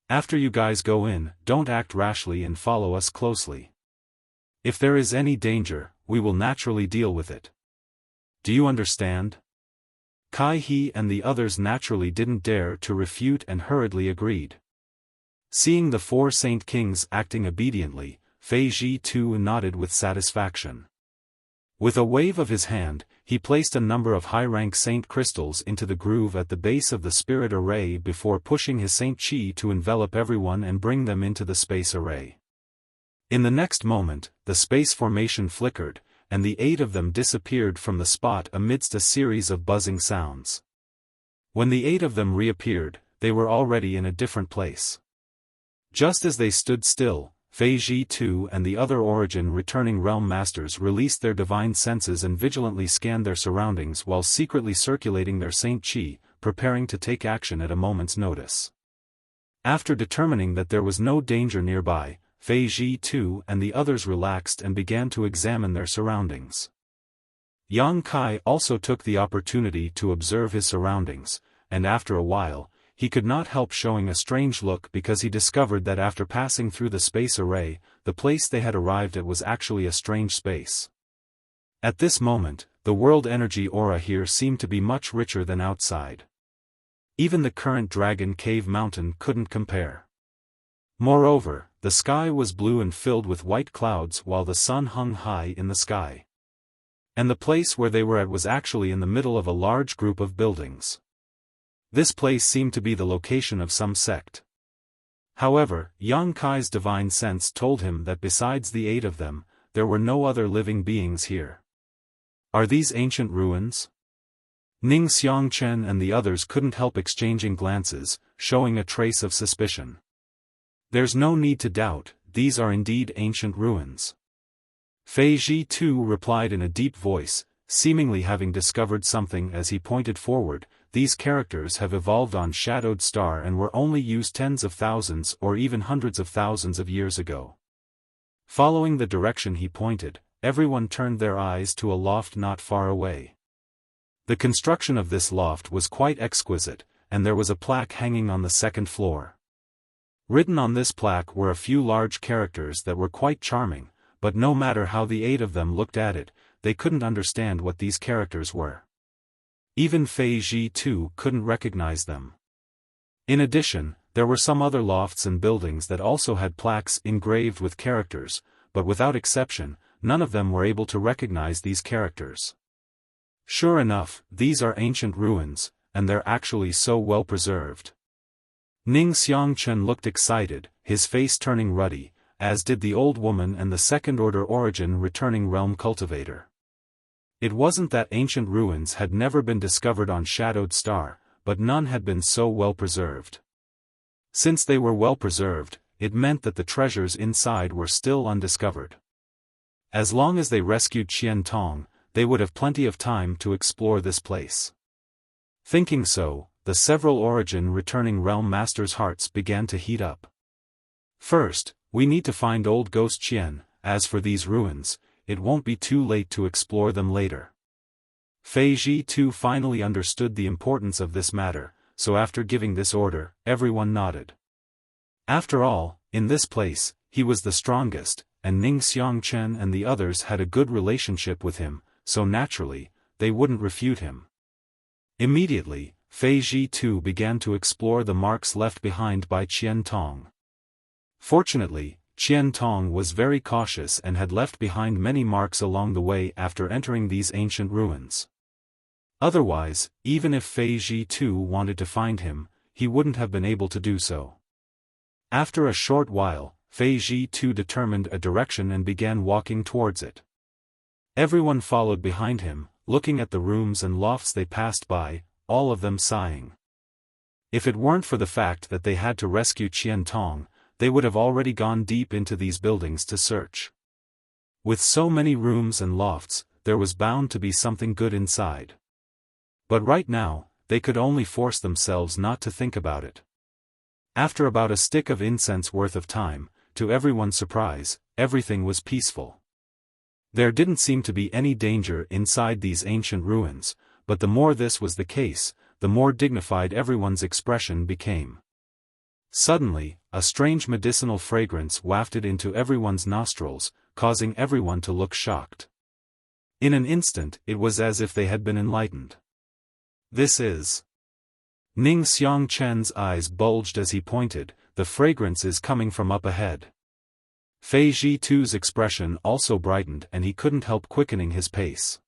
After you guys go in, don't act rashly and follow us closely. If there is any danger, we will naturally deal with it. Do you understand? Kai He and the others naturally didn't dare to refute and hurriedly agreed. Seeing the four Saint Kings acting obediently, Fei Ji too nodded with satisfaction. With a wave of his hand, he placed a number of high-rank Saint Crystals into the groove at the base of the spirit array before pushing his Saint Chi to envelop everyone and bring them into the space array. In the next moment, the space formation flickered, and the 8 of them disappeared from the spot amidst a series of buzzing sounds. When the 8 of them reappeared, they were already in a different place. Just as they stood still, Fei Ji too and the other Origin returning realm masters released their divine senses and vigilantly scanned their surroundings while secretly circulating their Saint Chi, preparing to take action at a moment's notice. After determining that there was no danger nearby, Fei Ji too and the others relaxed and began to examine their surroundings. Yang Kai also took the opportunity to observe his surroundings, and after a while, he could not help showing a strange look because he discovered that after passing through the space array, the place they had arrived at was actually a strange space. At this moment, the world energy aura here seemed to be much richer than outside. Even the current Dragon Cave Mountain couldn't compare. Moreover, the sky was blue and filled with white clouds while the sun hung high in the sky. And the place where they were at was actually in the middle of a large group of buildings. This place seemed to be the location of some sect. However, Yang Kai's divine sense told him that besides the 8 of them, there were no other living beings here. Are these ancient ruins? Ning Xiangchen and the others couldn't help exchanging glances, showing a trace of suspicion. There's no need to doubt, these are indeed ancient ruins. Fei Ji too replied in a deep voice, seemingly having discovered something as he pointed forward. These characters have evolved on Shadowed Star and were only used tens of thousands or even hundreds of thousands of years ago. Following the direction he pointed, everyone turned their eyes to a loft not far away. The construction of this loft was quite exquisite, and there was a plaque hanging on the second floor. Written on this plaque were a few large characters that were quite charming, but no matter how the 8 of them looked at it, they couldn't understand what these characters were. Even Fei Ji too couldn't recognize them. In addition, there were some other lofts and buildings that also had plaques engraved with characters, but without exception, none of them were able to recognize these characters. Sure enough, these are ancient ruins, and they're actually so well preserved. Ning Xiangchen looked excited, his face turning ruddy, as did the old woman and the second-order Origin returning realm cultivator. It wasn't that ancient ruins had never been discovered on Shadowed Star, but none had been so well preserved. Since they were well preserved, it meant that the treasures inside were still undiscovered. As long as they rescued Qian Tong, they would have plenty of time to explore this place. Thinking so, the several Origin returning realm masters' hearts began to heat up. First, we need to find old Ghost Qian, as for these ruins, it won't be too late to explore them later. Fei Ji too finally understood the importance of this matter, so after giving this order, everyone nodded. After all, in this place, he was the strongest, and Ning Xiangchen and the others had a good relationship with him, so naturally, they wouldn't refute him. Immediately, Fei Ji too began to explore the marks left behind by Qian Tong. Fortunately, Qian Tong was very cautious and had left behind many marks along the way after entering these ancient ruins. Otherwise, even if Fei Ji too wanted to find him, he wouldn't have been able to do so. After a short while, Fei Ji too determined a direction and began walking towards it. Everyone followed behind him, looking at the rooms and lofts they passed by, all of them sighing. If it weren't for the fact that they had to rescue Qian Tong, they would have already gone deep into these buildings to search. With so many rooms and lofts, there was bound to be something good inside. But right now, they could only force themselves not to think about it. After about a stick of incense worth of time, to everyone's surprise, everything was peaceful. There didn't seem to be any danger inside these ancient ruins, but the more this was the case, the more dignified everyone's expression became. Suddenly, a strange medicinal fragrance wafted into everyone's nostrils, causing everyone to look shocked. In an instant, it was as if they had been enlightened. This is... Ning Xiangchen's eyes bulged as he pointed, the fragrance is coming from up ahead. Fei Ji too's expression also brightened and he couldn't help quickening his pace.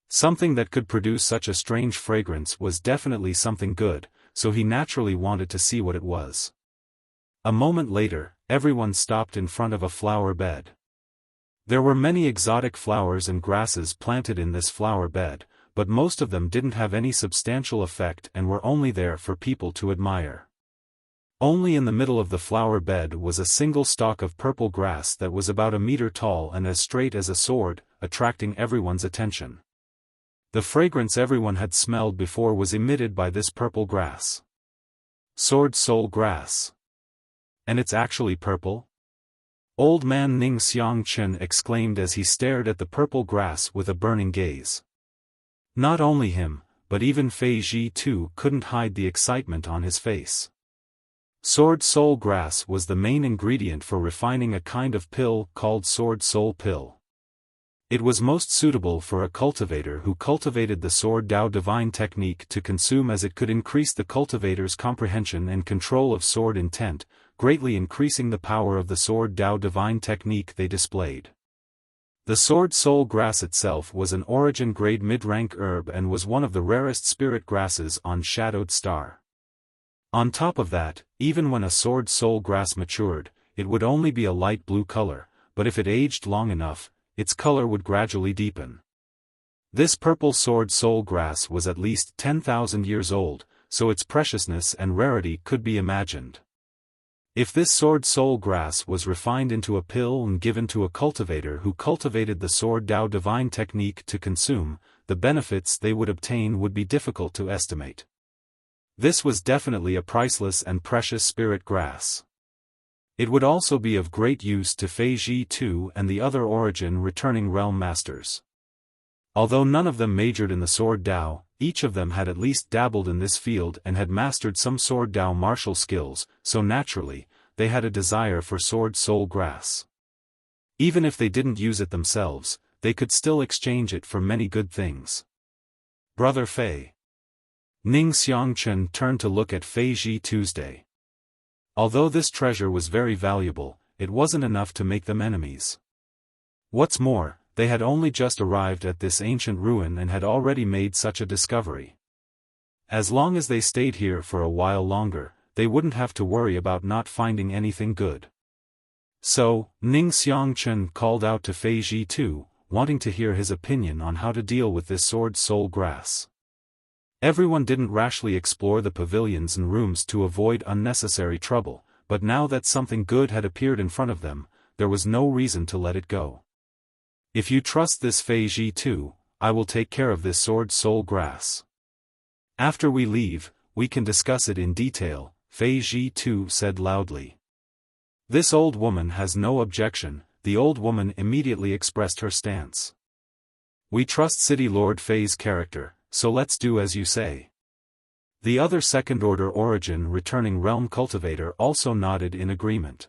Something that could produce such a strange fragrance was definitely something good, so he naturally wanted to see what it was. A moment later, everyone stopped in front of a flower bed. There were many exotic flowers and grasses planted in this flower bed, but most of them didn't have any substantial effect and were only there for people to admire. Only in the middle of the flower bed was a single stalk of purple grass that was about a meter tall and as straight as a sword, attracting everyone's attention. The fragrance everyone had smelled before was emitted by this purple grass. Sword Soul Grass. And it's actually purple? Old man Ning Xiangchen exclaimed as he stared at the purple grass with a burning gaze. Not only him, but even Fei Ji too couldn't hide the excitement on his face. Sword Soul Grass was the main ingredient for refining a kind of pill called Sword Soul Pill. It was most suitable for a cultivator who cultivated the Sword Dao divine technique to consume, as it could increase the cultivator's comprehension and control of sword intent, greatly increasing the power of the Sword Dao divine technique they displayed. The Sword Soul Grass itself was an origin-grade mid-rank herb and was one of the rarest spirit grasses on Shadowed Star. On top of that, even when a Sword Soul Grass matured, it would only be a light blue color, but if it aged long enough, its color would gradually deepen. This purple Sword Soul Grass was at least 10,000 years old, so its preciousness and rarity could be imagined. If this Sword Soul Grass was refined into a pill and given to a cultivator who cultivated the Sword Dao divine technique to consume, the benefits they would obtain would be difficult to estimate. This was definitely a priceless and precious spirit grass. It would also be of great use to Fei Ji too and the other origin returning realm masters. Although none of them majored in the Sword Dao, each of them had at least dabbled in this field and had mastered some Sword Dao martial skills, so naturally, they had a desire for Sword Soul Grass. Even if they didn't use it themselves, they could still exchange it for many good things. Brother Fei. Ning Xiangchen turned to look at Fei Ji Tuesday. Although this treasure was very valuable, it wasn't enough to make them enemies. What's more, they had only just arrived at this ancient ruin and had already made such a discovery. As long as they stayed here for a while longer, they wouldn't have to worry about not finding anything good. So, Ning Xiangchen called out to Fei Ji too, wanting to hear his opinion on how to deal with this Sword Soul Grass. Everyone didn't rashly explore the pavilions and rooms to avoid unnecessary trouble, but now that something good had appeared in front of them, there was no reason to let it go. If you trust this Fei Ji too, I will take care of this Sword Soul Grass. After we leave, we can discuss it in detail, Fei Ji too said loudly. This old woman has no objection, the old woman immediately expressed her stance. "We trust City Lord Fei's character, so let's do as you say." The other second-order origin returning realm cultivator also nodded in agreement.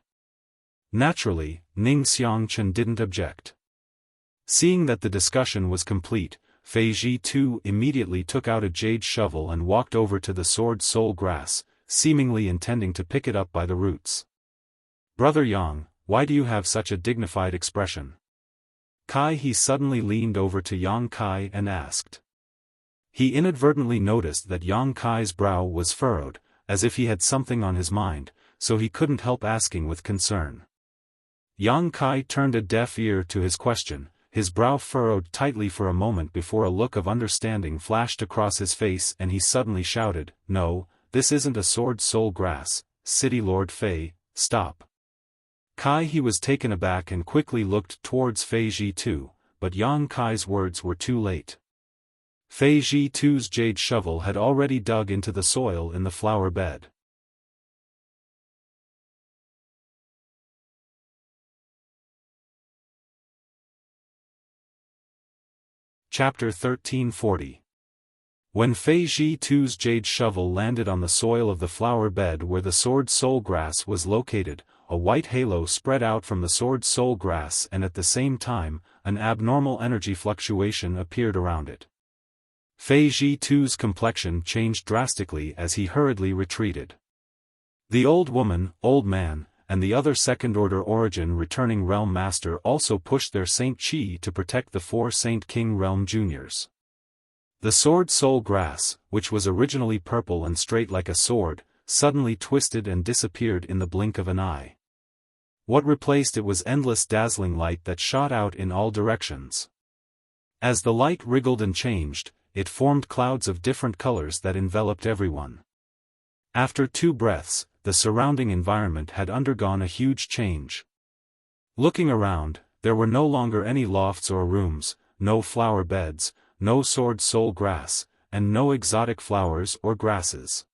Naturally, Ning Xiangchen didn't object. Seeing that the discussion was complete, Fei Ji too immediately took out a jade shovel and walked over to the sword soul grass, seemingly intending to pick it up by the roots. "Brother Yang, why do you have such a dignified expression?" He suddenly leaned over to Yang Kai and asked. He inadvertently noticed that Yang Kai's brow was furrowed, as if he had something on his mind, so he couldn't help asking with concern. Yang Kai turned a deaf ear to his question, his brow furrowed tightly for a moment before a look of understanding flashed across his face and he suddenly shouted, "No, this isn't a sword soul grass, City Lord Fei, stop." He was taken aback and quickly looked towards Fei Ji too, but Yang Kai's words were too late. Fei Ji too's jade shovel had already dug into the soil in the flower bed. Chapter 1340. When Fei Ji too's jade shovel landed on the soil of the flower bed where the sword soul grass was located, a white halo spread out from the sword soul grass and at the same time, an abnormal energy fluctuation appeared around it. Fei Ji too's complexion changed drastically as he hurriedly retreated. The old woman, old man, and the other second-order origin returning realm master also pushed their Saint Chi to protect the 4 Saint King realm juniors. The sword soul grass, which was originally purple and straight like a sword, suddenly twisted and disappeared in the blink of an eye. What replaced it was endless dazzling light that shot out in all directions. As the light wriggled and changed, it formed clouds of different colors that enveloped everyone. After 2 breaths, the surrounding environment had undergone a huge change. Looking around, there were no longer any lofts or rooms, no flower beds, no sword soul grass, and no exotic flowers or grasses.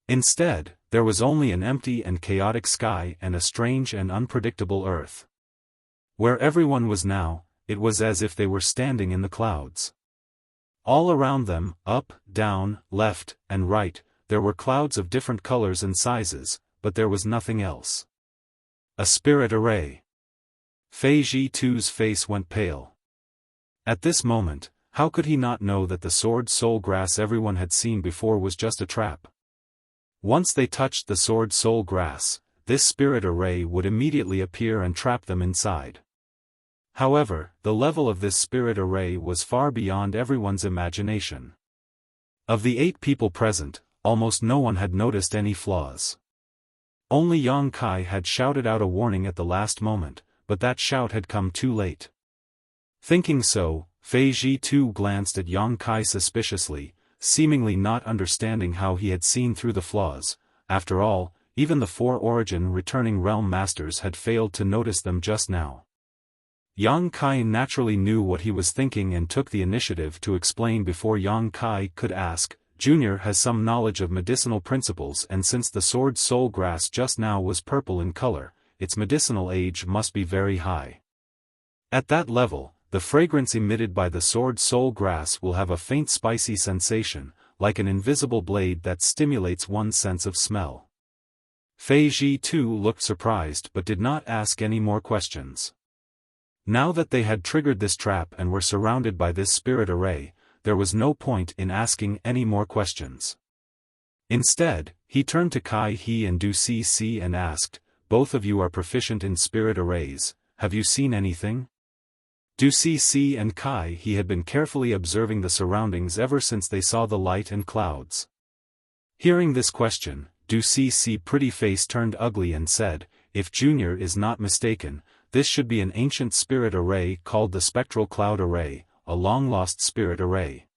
Instead, there was only an empty and chaotic sky and a strange and unpredictable earth. Where everyone was now, it was as if they were standing in the clouds. All around them, up, down, left, and right, there were clouds of different colors and sizes, but there was nothing else. A spirit array. Fei Ji too's face went pale. At this moment, how could he not know that the sword soul grass everyone had seen before was just a trap? Once they touched the sword soul grass, this spirit array would immediately appear and trap them inside. However, the level of this spirit array was far beyond everyone's imagination. Of the 8 people present, almost no one had noticed any flaws. Only Yang Kai had shouted out a warning at the last moment, but that shout had come too late. Thinking so, Fei Ji too glanced at Yang Kai suspiciously, seemingly not understanding how he had seen through the flaws. After all, even the 4 origin returning realm masters had failed to notice them just now. Yang Kai naturally knew what he was thinking and took the initiative to explain before Yang Kai could ask. Junior has some knowledge of medicinal principles, and since the sword soul grass just now was purple in color, its medicinal age must be very high. At that level, the fragrance emitted by the sword soul grass will have a faint spicy sensation, like an invisible blade that stimulates one's sense of smell. Fei Ji too looked surprised but did not ask any more questions. Now that they had triggered this trap and were surrounded by this spirit array, there was no point in asking any more questions. Instead, he turned to Kai He and Du Cc and asked, "Both of you are proficient in spirit arrays, have you seen anything?" Du Cc and Kai He had been carefully observing the surroundings ever since they saw the light and clouds. Hearing this question, Du Cc pretty face turned ugly and said, "If Junior is not mistaken, this should be an ancient spirit array called the spectral cloud array, a long-lost spirit array.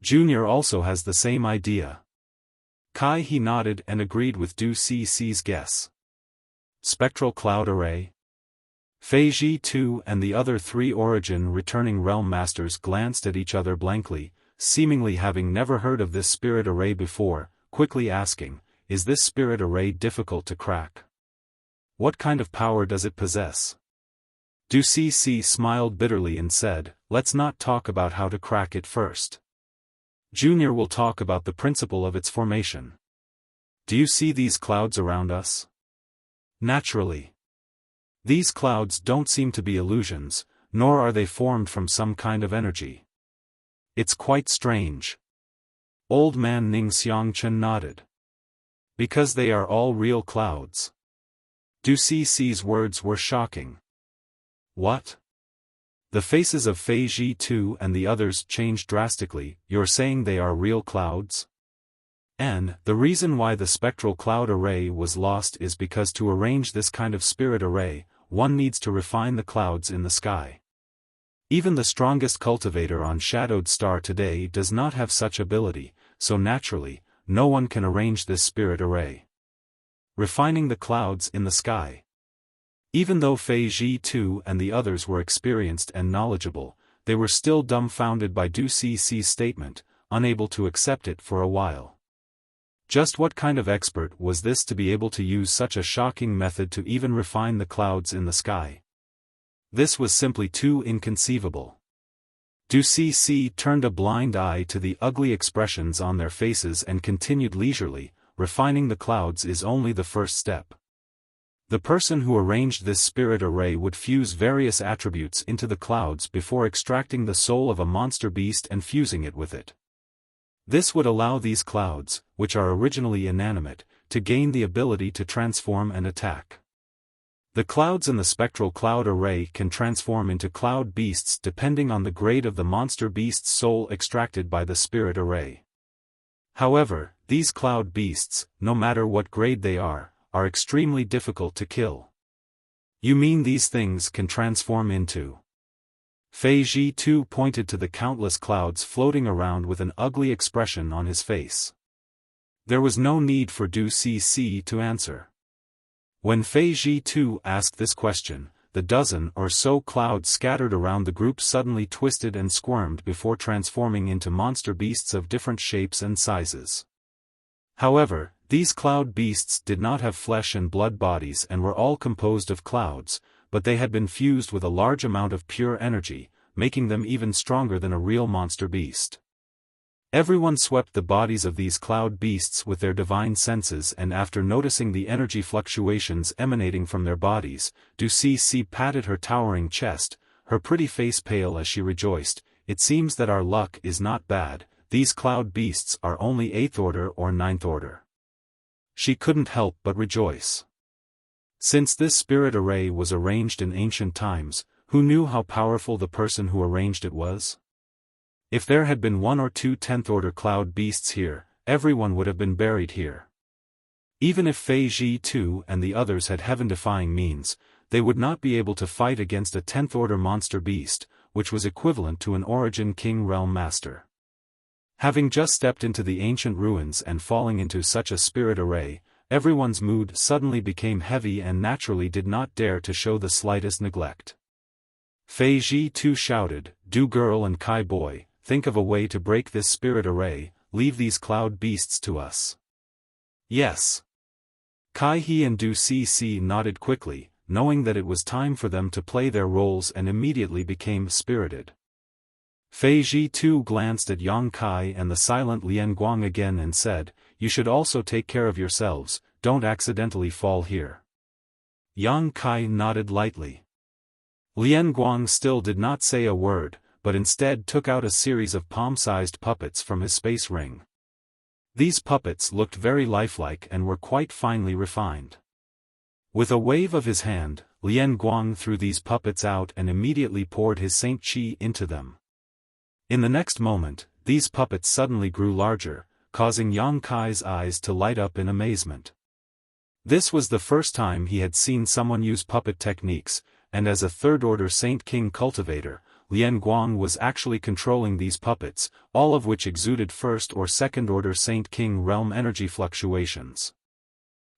Junior also has the same idea." Kai He nodded and agreed with Du Cc's guess. Spectral cloud array? Fei Ji too and the other 3 origin returning realm masters glanced at each other blankly, seemingly having never heard of this spirit array before, quickly asking, "Is this spirit array difficult to crack? What kind of power does it possess?" Du Cc smiled bitterly and said, let's not talk about how to crack it first. Junior will talk about the principle of its formation. Do you see these clouds around us? Naturally. These clouds don't seem to be illusions, nor are they formed from some kind of energy. It's quite strange. Old man Ning Xiangchen nodded. Because they are all real clouds. Du Cec's words were shocking. What? The faces of Fei Ji too and the others changed drastically. You're saying they are real clouds? And the reason why the spectral cloud array was lost is because to arrange this kind of spirit array, one needs to refine the clouds in the sky. Even the strongest cultivator on Shadowed Star today does not have such ability, so naturally, no one can arrange this spirit array. Refining the clouds in the sky. Even though Fei Ji too and the others were experienced and knowledgeable, they were still dumbfounded by Du Cec's statement, unable to accept it for a while. Just what kind of expert was this to be able to use such a shocking method to even refine the clouds in the sky? This was simply too inconceivable. Du Cec turned a blind eye to the ugly expressions on their faces and continued leisurely, refining the clouds is only the first step. The person who arranged this spirit array would fuse various attributes into the clouds before extracting the soul of a monster beast and fusing it with it. This would allow these clouds, which are originally inanimate, to gain the ability to transform and attack. The clouds in the spectral cloud array can transform into cloud beasts depending on the grade of the monster beast's soul extracted by the spirit array. However, these cloud beasts, no matter what grade they are extremely difficult to kill. You mean these things can transform into? Fei Ji too pointed to the countless clouds floating around with an ugly expression on his face. There was no need for Du Cec to answer. When Fei Ji too asked this question, the dozen or so clouds scattered around the group suddenly twisted and squirmed before transforming into monster beasts of different shapes and sizes. However, these cloud beasts did not have flesh and blood bodies and were all composed of clouds, but they had been fused with a large amount of pure energy, making them even stronger than a real monster beast. Everyone swept the bodies of these cloud beasts with their divine senses, and after noticing the energy fluctuations emanating from their bodies, Du Cec patted her towering chest, her pretty face pale as she rejoiced. It seems that our luck is not bad, these cloud beasts are only 8th order or 9th order. She couldn't help but rejoice. Since this spirit array was arranged in ancient times, who knew how powerful the person who arranged it was? If there had been 1 or 2 10th order cloud beasts here, everyone would have been buried here. Even if Fei Ji too and the others had heaven-defying means, they would not be able to fight against a 10th order monster beast, which was equivalent to an Origin King Realm Master. Having just stepped into the ancient ruins and falling into such a spirit array, everyone's mood suddenly became heavy and naturally did not dare to show the slightest neglect. Fei Ji too shouted, "Du girl and Kai boy, think of a way to break this spirit array, leave these cloud beasts to us." Yes. Kai He and Du Cec nodded quickly, knowing that it was time for them to play their roles, and immediately became spirited. Fei Ji too glanced at Yang Kai and the silent Lian Guang again and said, "You should also take care of yourselves, don't accidentally fall here." Yang Kai nodded lightly. Lian Guang still did not say a word, but instead took out a series of palm-sized puppets from his space ring. These puppets looked very lifelike and were quite finely refined. With a wave of his hand, Lian Guang threw these puppets out and immediately poured his Saint Qi into them. In the next moment, these puppets suddenly grew larger, causing Yang Kai's eyes to light up in amazement. This was the first time he had seen someone use puppet techniques, and as a third-order Saint King cultivator, Lian Guang was actually controlling these puppets, all of which exuded first or second-order Saint King realm energy fluctuations.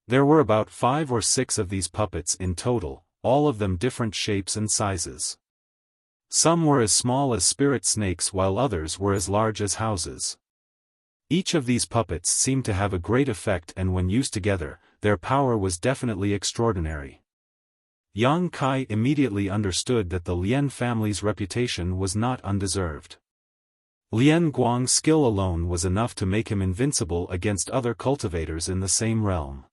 There were about 5 or 6 of these puppets in total, all of them different shapes and sizes. Some were as small as spirit snakes while others were as large as houses. Each of these puppets seemed to have a great effect, and when used together, their power was definitely extraordinary. Yang Kai immediately understood that the Lien family's reputation was not undeserved. Lien Guang's skill alone was enough to make him invincible against other cultivators in the same realm.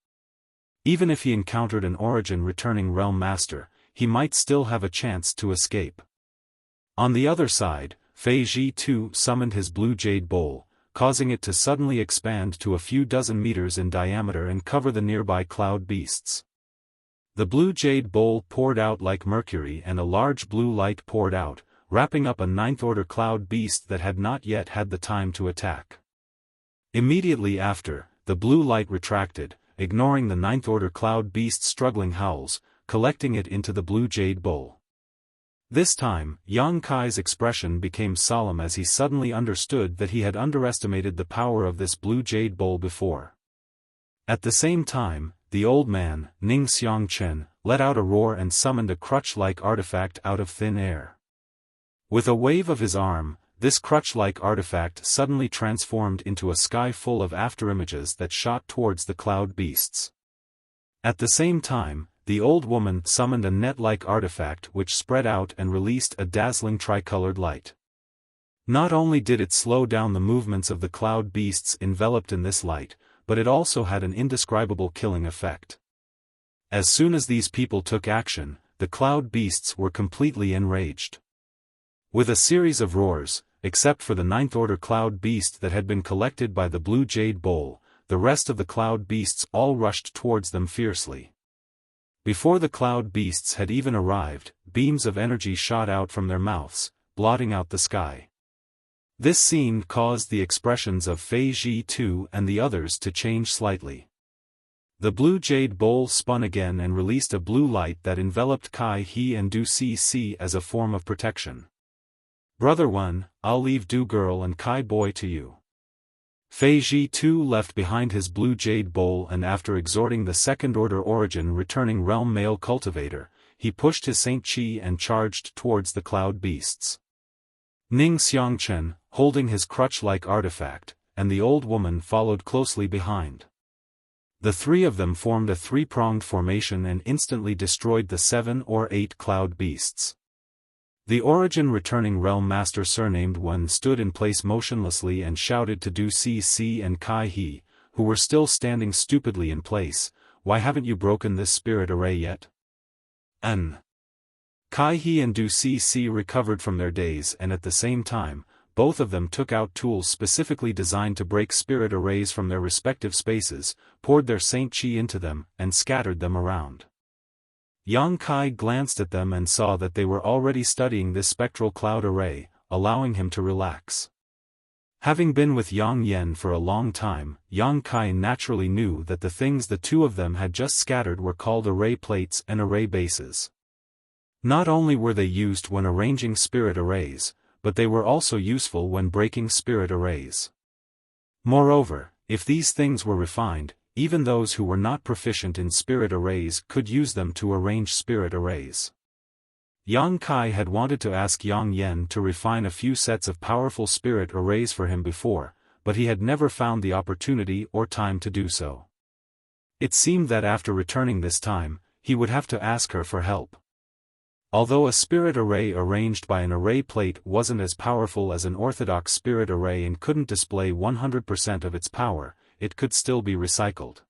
Even if he encountered an origin-returning realm master, he might still have a chance to escape. On the other side, Fei Ji too summoned his blue jade bowl, causing it to suddenly expand to a few dozen meters in diameter and cover the nearby cloud beasts. The blue jade bowl poured out like mercury and a large blue light poured out, wrapping up a ninth-order cloud beast that had not yet had the time to attack. Immediately after, the blue light retracted, ignoring the ninth-order cloud beast's struggling howls, collecting it into the blue jade bowl. This time, Yang Kai's expression became solemn as he suddenly understood that he had underestimated the power of this blue jade bowl before. At the same time, the old man, Ning Xiangchen, let out a roar and summoned a crutch-like artifact out of thin air. With a wave of his arm, this crutch-like artifact suddenly transformed into a sky full of afterimages that shot towards the cloud beasts. At the same time, the old woman summoned a net-like artifact which spread out and released a dazzling tricolored light. Not only did it slow down the movements of the cloud beasts enveloped in this light, but it also had an indescribable killing effect. As soon as these people took action, the cloud beasts were completely enraged. With a series of roars, except for the ninth-order cloud beast that had been collected by the blue jade bowl, the rest of the cloud beasts all rushed towards them fiercely. Before the cloud beasts had even arrived, beams of energy shot out from their mouths, blotting out the sky. This scene caused the expressions of Fei Ji too and the others to change slightly. The blue jade bowl spun again and released a blue light that enveloped Kai He and Du Si as a form of protection. "Brother One, I'll leave Du Girl and Kai Boy to you." Fei Ji too left behind his blue jade bowl and after exhorting the second-order origin-returning realm male cultivator, he pushed his Saint Chi and charged towards the cloud beasts. Ning Xiangchen, holding his crutch-like artifact, and the old woman followed closely behind. The three of them formed a three-pronged formation and instantly destroyed the 7 or 8 cloud beasts. The origin-returning realm master surnamed Wen stood in place motionlessly and shouted to Du Si and Kai He, who were still standing stupidly in place, "Why haven't you broken this spirit array yet?" Kai He and Du Si recovered from their daze and at the same time, both of them took out tools specifically designed to break spirit arrays from their respective spaces, poured their Saint Chi into them, and scattered them around. Yang Kai glanced at them and saw that they were already studying this spectral cloud array, allowing him to relax. Having been with Yang Yen for a long time, Yang Kai naturally knew that the things the two of them had just scattered were called array plates and array bases. Not only were they used when arranging spirit arrays, but they were also useful when breaking spirit arrays. Moreover, if these things were refined, even those who were not proficient in spirit arrays could use them to arrange spirit arrays. Yang Kai had wanted to ask Yang Yen to refine a few sets of powerful spirit arrays for him before, but he had never found the opportunity or time to do so. It seemed that after returning this time, he would have to ask her for help. Although a spirit array arranged by an array plate wasn't as powerful as an orthodox spirit array and couldn't display 100% of its power, it could still be recycled.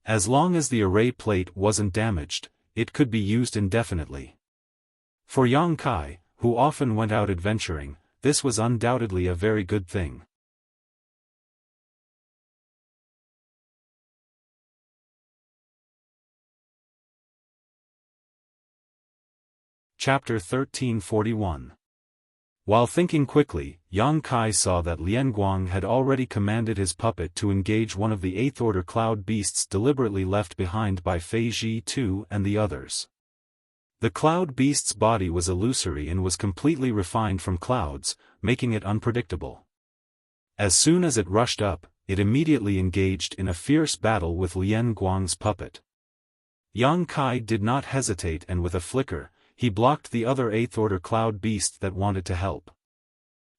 As long as the array plate wasn't damaged, it could be used indefinitely. For Yang Kai, who often went out adventuring, this was undoubtedly a very good thing. Chapter 1341. While thinking quickly, Yang Kai saw that Lien Guang had already commanded his puppet to engage one of the 8th-order cloud beasts deliberately left behind by Fei Ji too and the others. The cloud beast's body was illusory and was completely refined from clouds, making it unpredictable. As soon as it rushed up, it immediately engaged in a fierce battle with Lien Guang's puppet. Yang Kai did not hesitate and with a flicker, he blocked the other 8th-order cloud beast that wanted to help.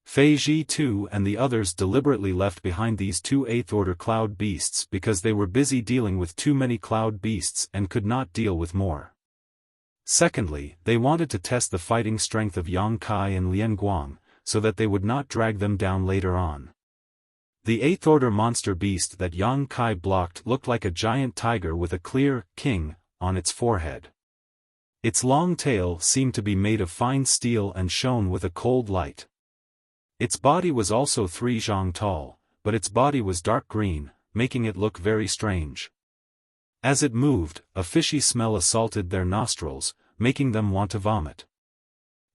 Fei Ji too and the others deliberately left behind these two 8th-order cloud beasts because they were busy dealing with too many cloud beasts and could not deal with more. Secondly, they wanted to test the fighting strength of Yang Kai and Lian Guang, so that they would not drag them down later on. The eighth-order monster beast that Yang Kai blocked looked like a giant tiger with a clear king on its forehead. Its long tail seemed to be made of fine steel and shone with a cold light. Its body was also 3 zhang tall, but its body was dark green, making it look very strange. As it moved, a fishy smell assaulted their nostrils, making them want to vomit.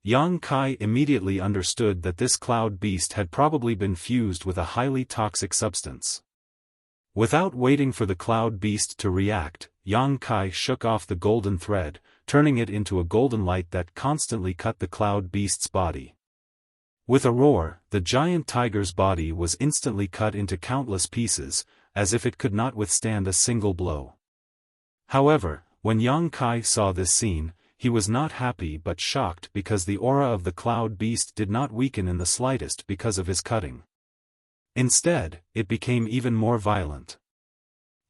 Yang Kai immediately understood that this cloud beast had probably been fused with a highly toxic substance. Without waiting for the cloud beast to react, Yang Kai shook off the golden thread, turning it into a golden light that constantly cut the cloud beast's body. With a roar, the giant tiger's body was instantly cut into countless pieces, as if it could not withstand a single blow. However, when Yang Kai saw this scene, he was not happy but shocked because the aura of the cloud beast did not weaken in the slightest because of his cutting. Instead, it became even more violent.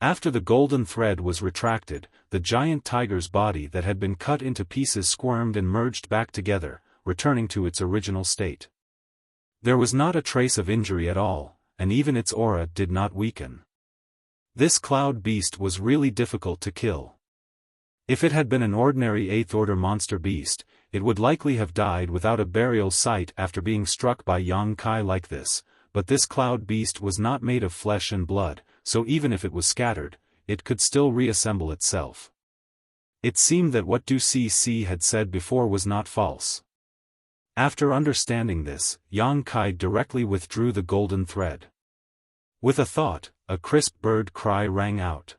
After the golden thread was retracted, the giant tiger's body that had been cut into pieces squirmed and merged back together, returning to its original state. There was not a trace of injury at all, and even its aura did not weaken. This cloud beast was really difficult to kill. If it had been an ordinary 8th-order monster beast, it would likely have died without a burial site after being struck by Yang Kai like this, but this cloud beast was not made of flesh and blood, so even if it was scattered, it could still reassemble itself. It seemed that what Du Cc had said before was not false. After understanding this, Yang Kai directly withdrew the golden thread. With a thought, a crisp bird cry rang out.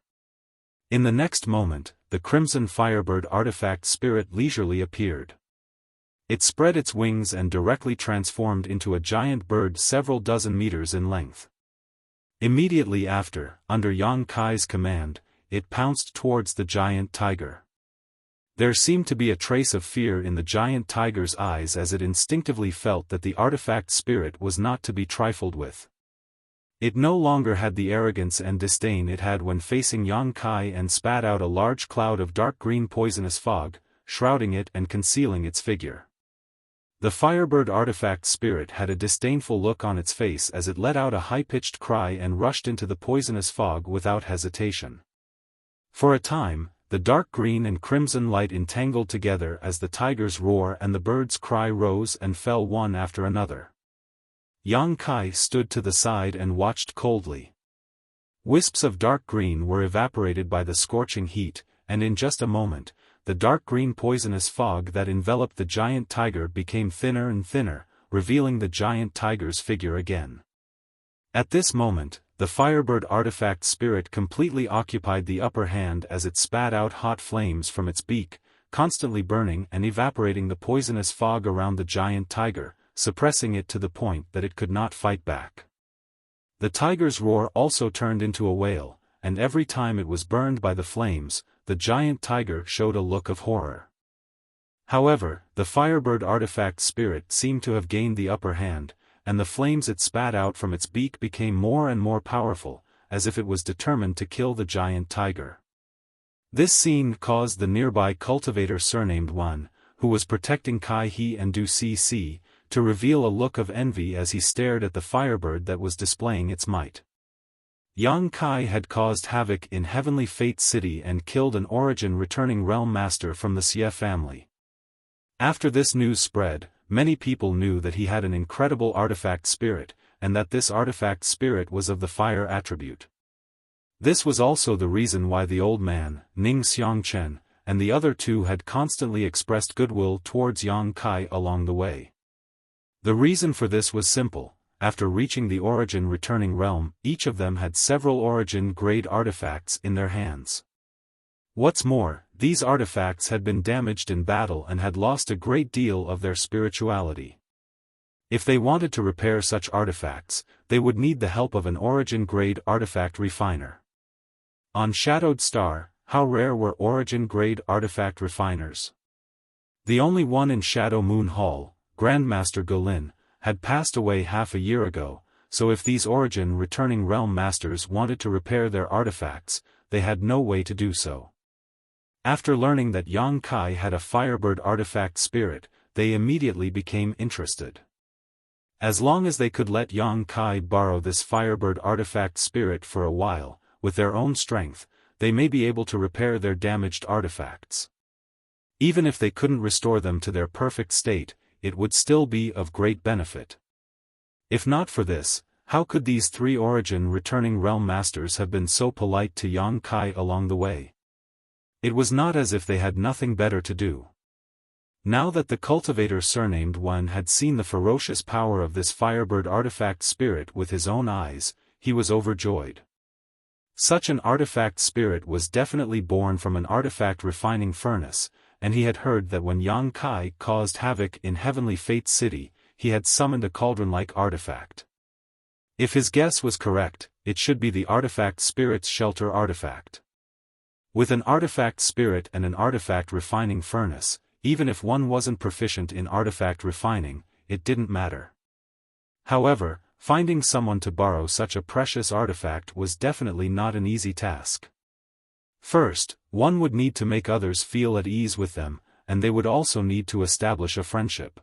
In the next moment, the crimson firebird artifact spirit leisurely appeared. It spread its wings and directly transformed into a giant bird several dozen meters in length. Immediately after, under Yang Kai's command, it pounced towards the giant tiger. There seemed to be a trace of fear in the giant tiger's eyes as it instinctively felt that the artifact spirit was not to be trifled with. It no longer had the arrogance and disdain it had when facing Yang Kai and spat out a large cloud of dark green poisonous fog, shrouding it and concealing its figure. The Firebird artifact spirit had a disdainful look on its face as it let out a high-pitched cry and rushed into the poisonous fog without hesitation. For a time, the dark green and crimson light entangled together as the tiger's roar and the bird's cry rose and fell one after another. Yang Kai stood to the side and watched coldly. Wisps of dark green were evaporated by the scorching heat, and in just a moment, the dark green poisonous fog that enveloped the giant tiger became thinner and thinner, revealing the giant tiger's figure again. At this moment, the Firebird artifact spirit completely occupied the upper hand as it spat out hot flames from its beak, constantly burning and evaporating the poisonous fog around the giant tiger, suppressing it to the point that it could not fight back. The tiger's roar also turned into a wail, and every time it was burned by the flames, the giant tiger showed a look of horror. However, the Firebird artifact spirit seemed to have gained the upper hand, and the flames it spat out from its beak became more and more powerful, as if it was determined to kill the giant tiger. This scene caused the nearby cultivator surnamed Wan, who was protecting Kai He and Du Cc, to reveal a look of envy as he stared at the Firebird that was displaying its might. Yang Kai had caused havoc in Heavenly Fate City and killed an origin returning realm master from the Xie family. After this news spread, many people knew that he had an incredible artifact spirit, and that this artifact spirit was of the fire attribute. This was also the reason why the old man, Ning Xiangchen, and the other two had constantly expressed goodwill towards Yang Kai along the way. The reason for this was simple. After reaching the origin returning realm, each of them had several origin-grade artifacts in their hands. What's more, these artifacts had been damaged in battle and had lost a great deal of their spirituality. If they wanted to repair such artifacts, they would need the help of an origin-grade artifact refiner. On Shadowed Star, how rare were origin-grade artifact refiners? The only one in Shadow Moon Hall, Grandmaster Golin, had passed away half a year ago, so if these origin returning realm masters wanted to repair their artifacts, they had no way to do so. After learning that Yang Kai had a Firebird artifact spirit, they immediately became interested. As long as they could let Yang Kai borrow this Firebird artifact spirit for a while, with their own strength, they may be able to repair their damaged artifacts. Even if they couldn't restore them to their perfect state, it would still be of great benefit. If not for this, how could these three origin returning realm masters have been so polite to Yang Kai along the way? It was not as if they had nothing better to do. Now that the cultivator surnamed Wen had seen the ferocious power of this Firebird artifact spirit with his own eyes, he was overjoyed. Such an artifact spirit was definitely born from an artifact refining furnace, and he had heard that when Yang Kai caused havoc in Heavenly Fate City, he had summoned a cauldron-like artifact. If his guess was correct, it should be the artifact spirit's shelter artifact. With an artifact spirit and an artifact refining furnace, even if one wasn't proficient in artifact refining, it didn't matter. However, finding someone to borrow such a precious artifact was definitely not an easy task. First, one would need to make others feel at ease with them, and they would also need to establish a friendship.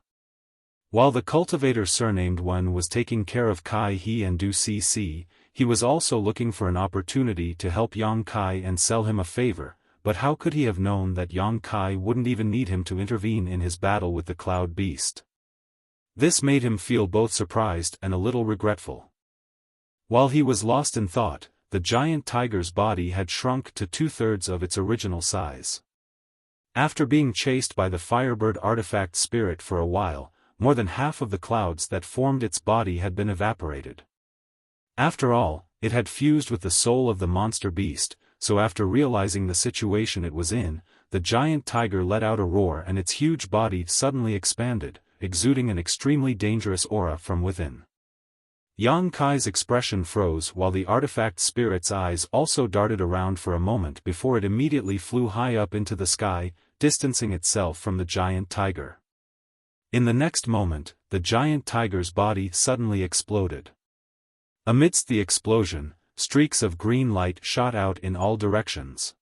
While the cultivator surnamed Wen was taking care of Kai He and Du Cc, he was also looking for an opportunity to help Yang Kai and sell him a favor, but how could he have known that Yang Kai wouldn't even need him to intervene in his battle with the Cloud Beast? This made him feel both surprised and a little regretful. While he was lost in thought, the giant tiger's body had shrunk to 2/3 of its original size. After being chased by the Firebird artifact spirit for a while, more than half of the clouds that formed its body had been evaporated. After all, it had fused with the soul of the monster beast, so after realizing the situation it was in, the giant tiger let out a roar and its huge body suddenly expanded, exuding an extremely dangerous aura from within. Yang Kai's expression froze while the artifact spirit's eyes also darted around for a moment before it immediately flew high up into the sky, distancing itself from the giant tiger. In the next moment, the giant tiger's body suddenly exploded. Amidst the explosion, streaks of green light shot out in all directions.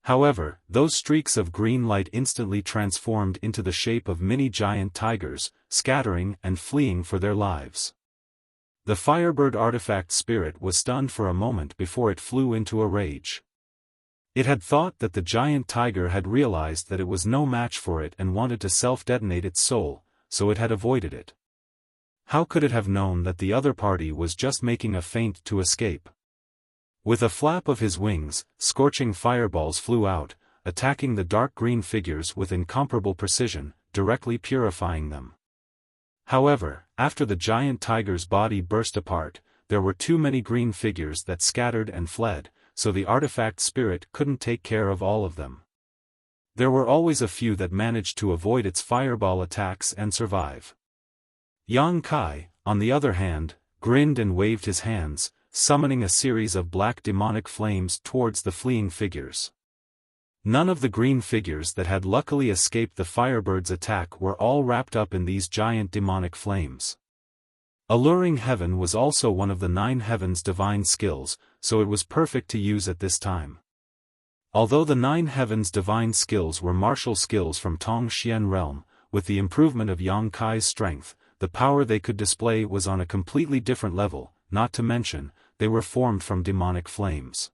However, those streaks of green light instantly transformed into the shape of mini giant tigers, scattering and fleeing for their lives. The Firebird artifact spirit was stunned for a moment before it flew into a rage. It had thought that the giant tiger had realized that it was no match for it and wanted to self-detonate its soul, so it had avoided it. How could it have known that the other party was just making a feint to escape? With a flap of his wings, scorching fireballs flew out, attacking the dark green figures with incomparable precision, directly purifying them. However, after the giant tiger's body burst apart, there were too many green figures that scattered and fled, so the artifact spirit couldn't take care of all of them. There were always a few that managed to avoid its fireball attacks and survive. Yang Kai, on the other hand, grinned and waved his hands, summoning a series of black demonic flames towards the fleeing figures. None of the green figures that had luckily escaped the Firebird's attack were all wrapped up in these giant demonic flames. Alluring Heaven was also one of the 9 heavens' divine skills, so it was perfect to use at this time. Although the 9 heavens' divine skills were martial skills from Tong Xian realm, with the improvement of Yang Kai's strength, the power they could display was on a completely different level, not to mention, they were formed from demonic flames.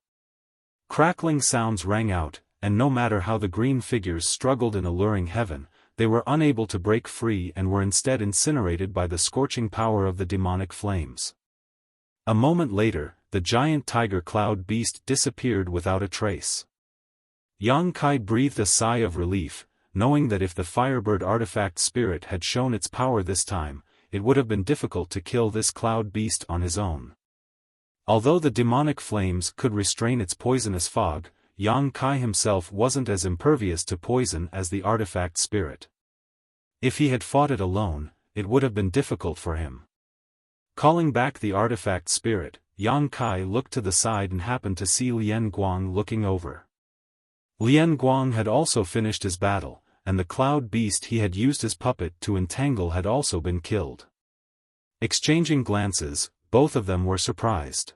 Crackling sounds rang out, and no matter how the green figures struggled in Alluring Heaven, they were unable to break free and were instead incinerated by the scorching power of the demonic flames. A moment later, the giant tiger cloud beast disappeared without a trace. Yang Kai breathed a sigh of relief, knowing that if the Firebird artifact spirit had shown its power this time, it would have been difficult to kill this cloud beast on his own. Although the demonic flames could restrain its poisonous fog, Yang Kai himself wasn't as impervious to poison as the artifact spirit. If he had fought it alone, it would have been difficult for him. Calling back the artifact spirit, Yang Kai looked to the side and happened to see Lian Guang looking over. Lian Guang had also finished his battle, and the cloud beast he had used his puppet to entangle had also been killed. Exchanging glances, both of them were surprised.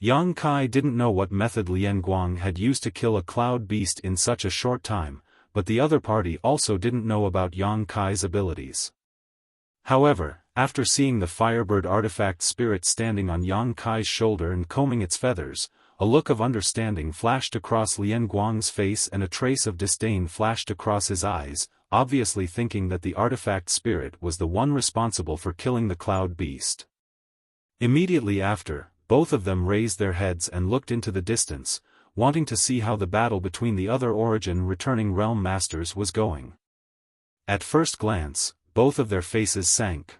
Yang Kai didn't know what method Lian Guang had used to kill a cloud beast in such a short time, but the other party also didn't know about Yang Kai's abilities. However, after seeing the Firebird artifact spirit standing on Yang Kai's shoulder and combing its feathers, a look of understanding flashed across Lian Guang's face and a trace of disdain flashed across his eyes, obviously thinking that the artifact spirit was the one responsible for killing the cloud beast. Immediately after, both of them raised their heads and looked into the distance, wanting to see how the battle between the other origin returning realm masters was going. At first glance, both of their faces sank.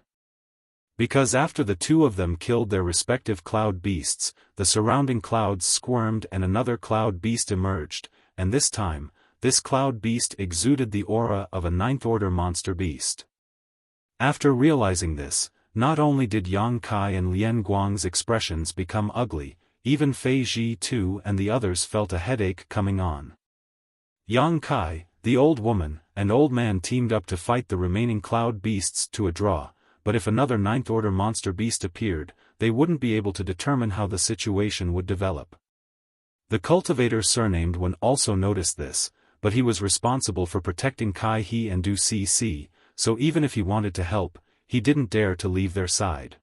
Because after the two of them killed their respective cloud beasts, the surrounding clouds squirmed and another cloud beast emerged, and this time, this cloud beast exuded the aura of a ninth-order monster beast. After realizing this, not only did Yang Kai and Lian Guang's expressions become ugly, even Fei Ji too and the others felt a headache coming on. Yang Kai, the old woman, and old man teamed up to fight the remaining cloud beasts to a draw, but if another ninth-order monster beast appeared, they wouldn't be able to determine how the situation would develop. The cultivator surnamed Wen also noticed this, but he was responsible for protecting Kai He and Du Cc, so even if he wanted to help, he didn't dare to leave their side.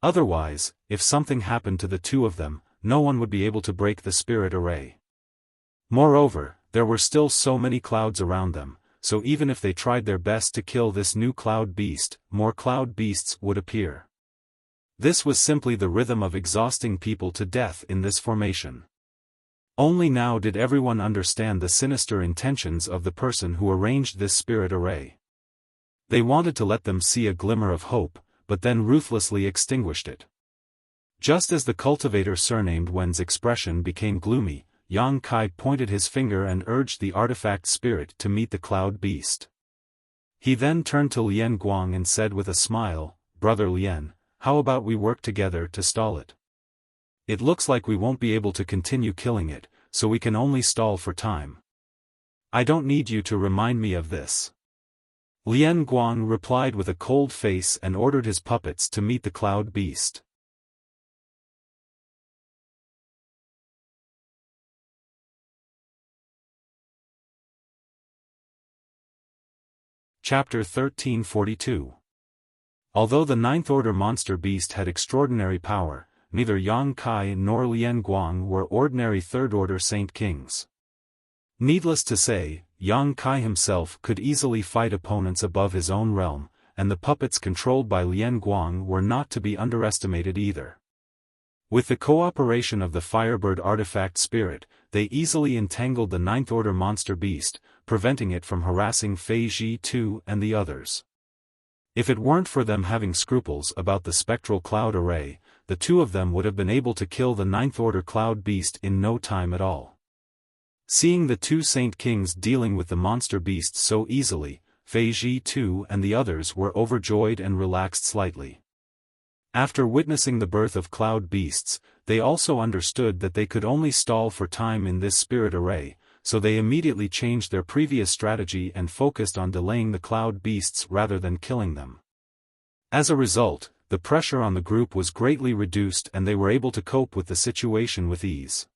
Otherwise, if something happened to the two of them, no one would be able to break the spirit array. Moreover, there were still so many clouds around them, so even if they tried their best to kill this new cloud beast, more cloud beasts would appear. This was simply the rhythm of exhausting people to death in this formation. Only now did everyone understand the sinister intentions of the person who arranged this spirit array. They wanted to let them see a glimmer of hope, but then ruthlessly extinguished it. Just as the cultivator surnamed Wen's expression became gloomy, Yang Kai pointed his finger and urged the artifact spirit to meet the cloud beast. He then turned to Lian Guang and said with a smile, "Brother Lian, how about we work together to stall it? It looks like we won't be able to continue killing it, so we can only stall for time. I don't need you to remind me of this." Lian Guang replied with a cold face and ordered his puppets to meet the cloud beast. Chapter 1342. Although the ninth-order monster beast had extraordinary power, neither Yang Kai nor Lian Guang were ordinary third-order Saint Kings. Needless to say, Yang Kai himself could easily fight opponents above his own realm, and the puppets controlled by Lian Guang were not to be underestimated either. With the cooperation of the Firebird artifact spirit, they easily entangled the ninth-order monster beast, preventing it from harassing Fei Ji too and the others. If it weren't for them having scruples about the spectral cloud array, the two of them would have been able to kill the ninth-order cloud beast in no time at all. Seeing the two Saint Kings dealing with the monster beast so easily, Fei Ji too and the others were overjoyed and relaxed slightly. After witnessing the birth of cloud beasts, they also understood that they could only stall for time in this spirit array, so they immediately changed their previous strategy and focused on delaying the cloud beasts rather than killing them. As a result, the pressure on the group was greatly reduced and they were able to cope with the situation with ease.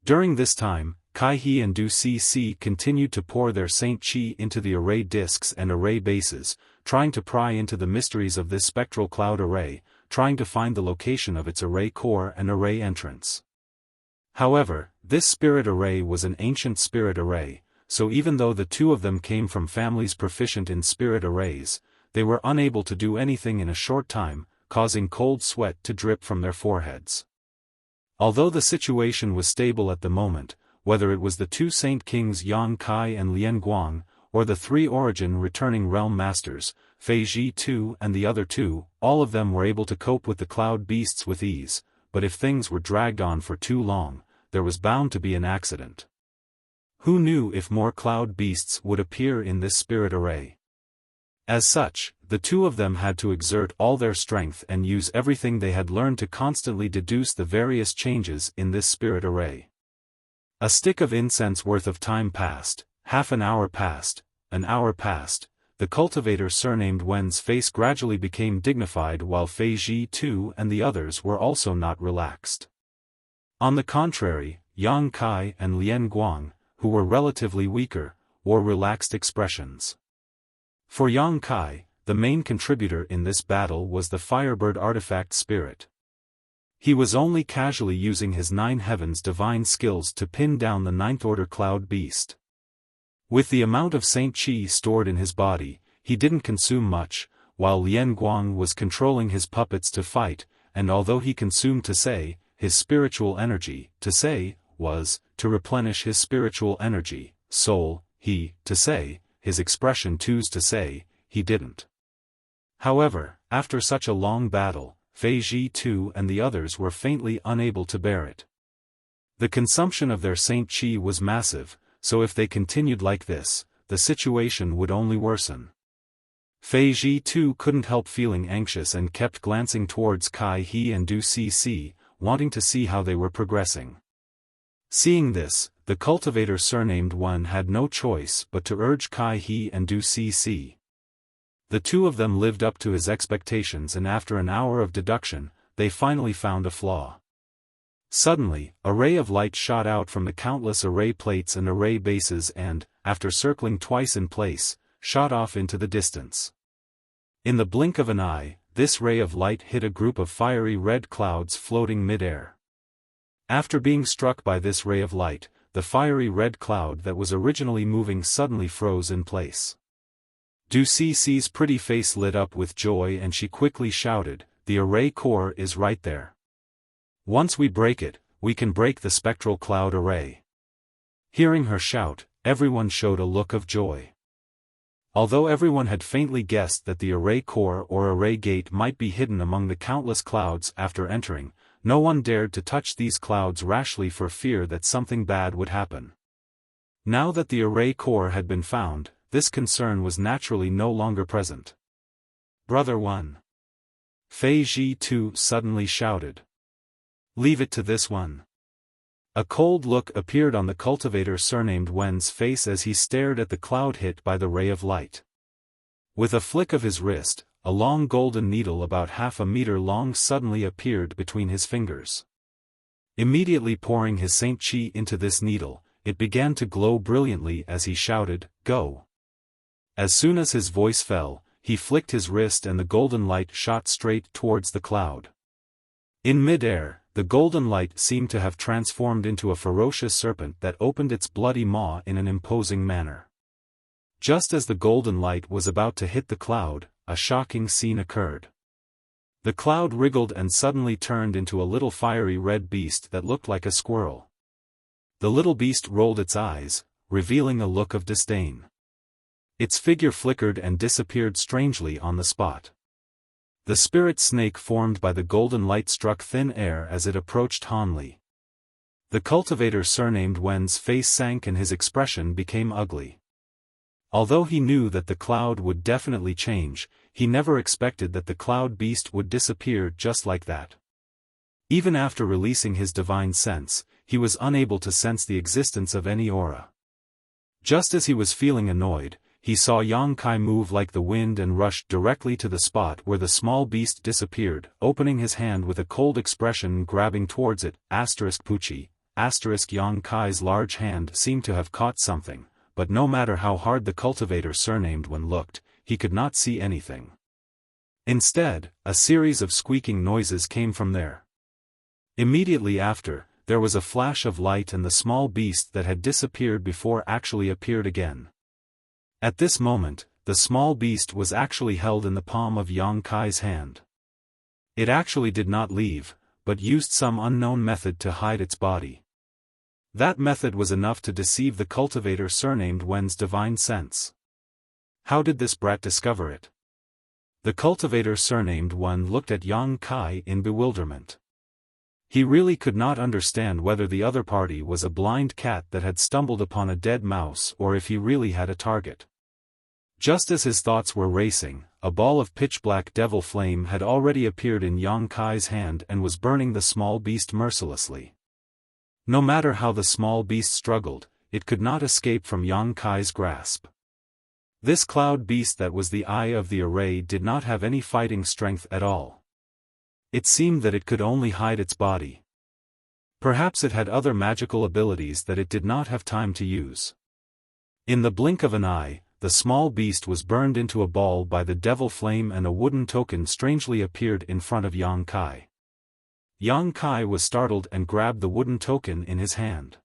During this time, Kai He and Du Cc continued to pour their Saint Chi into the array discs and array bases, trying to pry into the mysteries of this spectral cloud array, trying to find the location of its array core and array entrance. However, this spirit array was an ancient spirit array, so even though the two of them came from families proficient in spirit arrays, they were unable to do anything in a short time, causing cold sweat to drip from their foreheads. Although the situation was stable at the moment, whether it was the two Saint Kings Yang Kai and Lian Guang, or the three origin returning realm masters, Fei Ji too and the other two, all of them were able to cope with the cloud beasts with ease, but if things were dragged on for too long, there was bound to be an accident. Who knew if more cloud beasts would appear in this spirit array? As such, the two of them had to exert all their strength and use everything they had learned to constantly deduce the various changes in this spirit array. A stick of incense worth of time passed, half an hour passed, an hour passed. The cultivator surnamed Wen's face gradually became dignified while Fei Ji too and the others were also not relaxed. On the contrary, Yang Kai and Lien Guang, who were relatively weaker, wore relaxed expressions. For Yang Kai, the main contributor in this battle was the Firebird artifact spirit. He was only casually using his Nine Heavens divine skills to pin down the Ninth Order Cloud Beast. With the amount of Saint Qi stored in his body, he didn't consume much, while Lien Guang was controlling his puppets to fight, and although he consumed to say, his spiritual energy, to say, was, to replenish his spiritual energy, soul, he, to say, his expression too's to say, he didn't. However, after such a long battle, Fei Ji too and the others were faintly unable to bear it. The consumption of their Saint Qi was massive, so if they continued like this, the situation would only worsen. Fei Ji too couldn't help feeling anxious and kept glancing towards Kai He and Du Cc, wanting to see how they were progressing. Seeing this, the cultivator surnamed Wen had no choice but to urge Kai He and Du Cc. The two of them lived up to his expectations, and after an hour of deduction, they finally found a flaw. Suddenly, a ray of light shot out from the countless array plates and array bases and, after circling twice in place, shot off into the distance. In the blink of an eye, this ray of light hit a group of fiery red clouds floating mid-air. After being struck by this ray of light, the fiery red cloud that was originally moving suddenly froze in place. Du Cc's pretty face lit up with joy and she quickly shouted, "The array core is right there. Once we break it, we can break the spectral cloud array." Hearing her shout, everyone showed a look of joy. Although everyone had faintly guessed that the array core or array gate might be hidden among the countless clouds after entering, no one dared to touch these clouds rashly for fear that something bad would happen. Now that the array core had been found, this concern was naturally no longer present. "Brother One!" Fei Ji too suddenly shouted. "Leave it to this one." A cold look appeared on the cultivator surnamed Wen's face as he stared at the cloud hit by the ray of light. With a flick of his wrist, a long golden needle about half a meter long suddenly appeared between his fingers. Immediately pouring his Saint Qi into this needle, it began to glow brilliantly as he shouted, "Go!" As soon as his voice fell, he flicked his wrist and the golden light shot straight towards the cloud. In mid-air, the golden light seemed to have transformed into a ferocious serpent that opened its bloody maw in an imposing manner. Just as the golden light was about to hit the cloud, a shocking scene occurred. The cloud wriggled and suddenly turned into a little fiery red beast that looked like a squirrel. The little beast rolled its eyes, revealing a look of disdain. Its figure flickered and disappeared strangely on the spot. The spirit snake formed by the golden light struck thin air as it approached Han Li. The cultivator surnamed Wen's face sank and his expression became ugly. Although he knew that the cloud would definitely change, he never expected that the cloud beast would disappear just like that. Even after releasing his divine sense, he was unable to sense the existence of any aura. Just as he was feeling annoyed, he saw Yang Kai move like the wind and rushed directly to the spot where the small beast disappeared, opening his hand with a cold expression grabbing towards it, *Puchi, Yang Kai's large hand seemed to have caught something, but no matter how hard the cultivator surnamed Wen looked, he could not see anything. Instead, a series of squeaking noises came from there. Immediately after, there was a flash of light and the small beast that had disappeared before actually appeared again. At this moment, the small beast was actually held in the palm of Yang Kai's hand. It actually did not leave, but used some unknown method to hide its body. That method was enough to deceive the cultivator surnamed Wen's divine sense. How did this brat discover it? The cultivator surnamed Wen looked at Yang Kai in bewilderment. He really could not understand whether the other party was a blind cat that had stumbled upon a dead mouse or if he really had a target. Just as his thoughts were racing, a ball of pitch-black devil flame had already appeared in Yang Kai's hand and was burning the small beast mercilessly. No matter how the small beast struggled, it could not escape from Yang Kai's grasp. This cloud beast that was the eye of the array did not have any fighting strength at all. It seemed that it could only hide its body. Perhaps it had other magical abilities that it did not have time to use. In the blink of an eye, the small beast was burned into a ball by the devil flame and a wooden token strangely appeared in front of Yang Kai. Yang Kai was startled and grabbed the wooden token in his hand.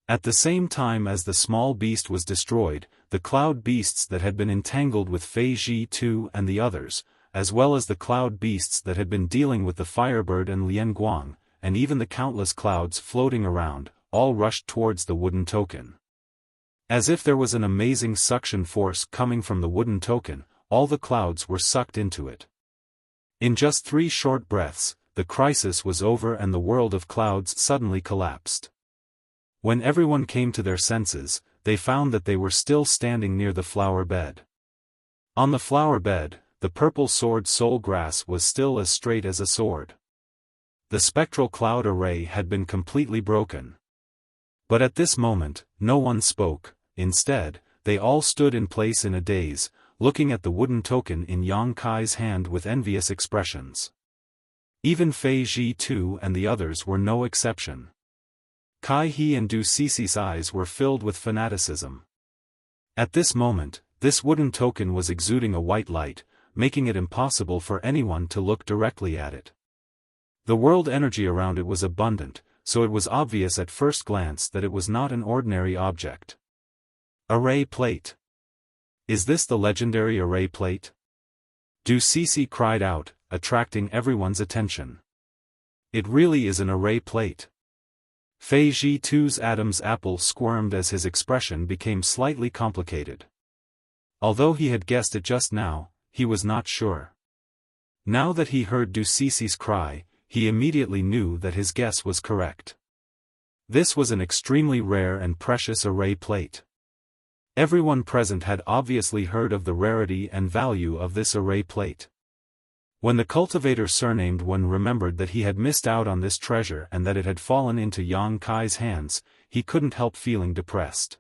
At the same time as the small beast was destroyed, the cloud beasts that had been entangled with Fei Ji Tu and the others, as well as the cloud beasts that had been dealing with the Firebird and Lian Guang, and even the countless clouds floating around, all rushed towards the wooden token. As if there was an amazing suction force coming from the wooden token, all the clouds were sucked into it. In just 3 short breaths, the crisis was over and the world of clouds suddenly collapsed. When everyone came to their senses, they found that they were still standing near the flower bed. On the flower bed, the purple sword soul grass was still as straight as a sword. The spectral cloud array had been completely broken. But at this moment, no one spoke. Instead, they all stood in place in a daze, looking at the wooden token in Yang Kai's hand with envious expressions. Even Fei Ji Tu and the others were no exception. Kai He and Du Cici's eyes were filled with fanaticism. At this moment, this wooden token was exuding a white light, making it impossible for anyone to look directly at it. The world energy around it was abundant, so it was obvious at first glance that it was not an ordinary object. Array plate. Is this the legendary array plate? Du Cici cried out, attracting everyone's attention. It really is an array plate. Fei Ji Tu's Adam's apple squirmed as his expression became slightly complicated. Although he had guessed it just now, he was not sure. Now that he heard Du Cici's cry, he immediately knew that his guess was correct. This was an extremely rare and precious array plate. Everyone present had obviously heard of the rarity and value of this array plate. When the cultivator surnamed Wen remembered that he had missed out on this treasure and that it had fallen into Yang Kai's hands, he couldn't help feeling depressed.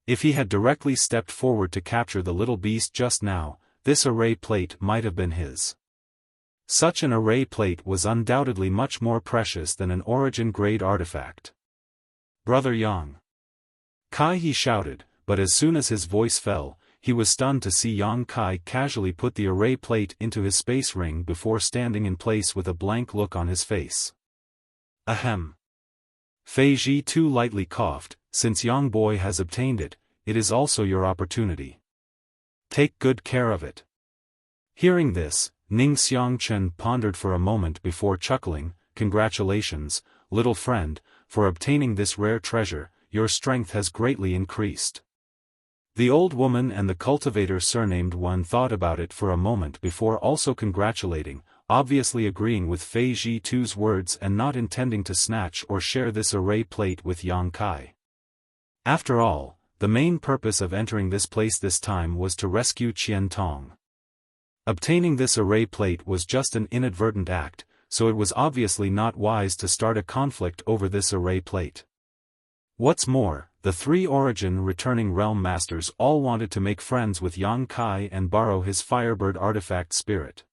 If he had directly stepped forward to capture the little beast just now, this array plate might have been his. Such an array plate was undoubtedly much more precious than an origin-grade artifact. Brother Yang. Kai He shouted, but as soon as his voice fell, he was stunned to see Yang Kai casually put the array plate into his space ring before standing in place with a blank look on his face. Ahem. Fei Ji Tu lightly coughed, since Yang Boy has obtained it, it is also your opportunity. Take good care of it. Hearing this, Ning Xiangchen pondered for a moment before chuckling, congratulations, little friend, for obtaining this rare treasure, your strength has greatly increased. The old woman and the cultivator surnamed Wen thought about it for a moment before also congratulating, obviously agreeing with Fei Ji Tu's words and not intending to snatch or share this array plate with Yang Kai. After all, the main purpose of entering this place this time was to rescue Qian Tong. Obtaining this array plate was just an inadvertent act, so it was obviously not wise to start a conflict over this array plate. What's more, the 3 Origin returning Realm Masters all wanted to make friends with Yang Kai and borrow his Firebird artifact spirit.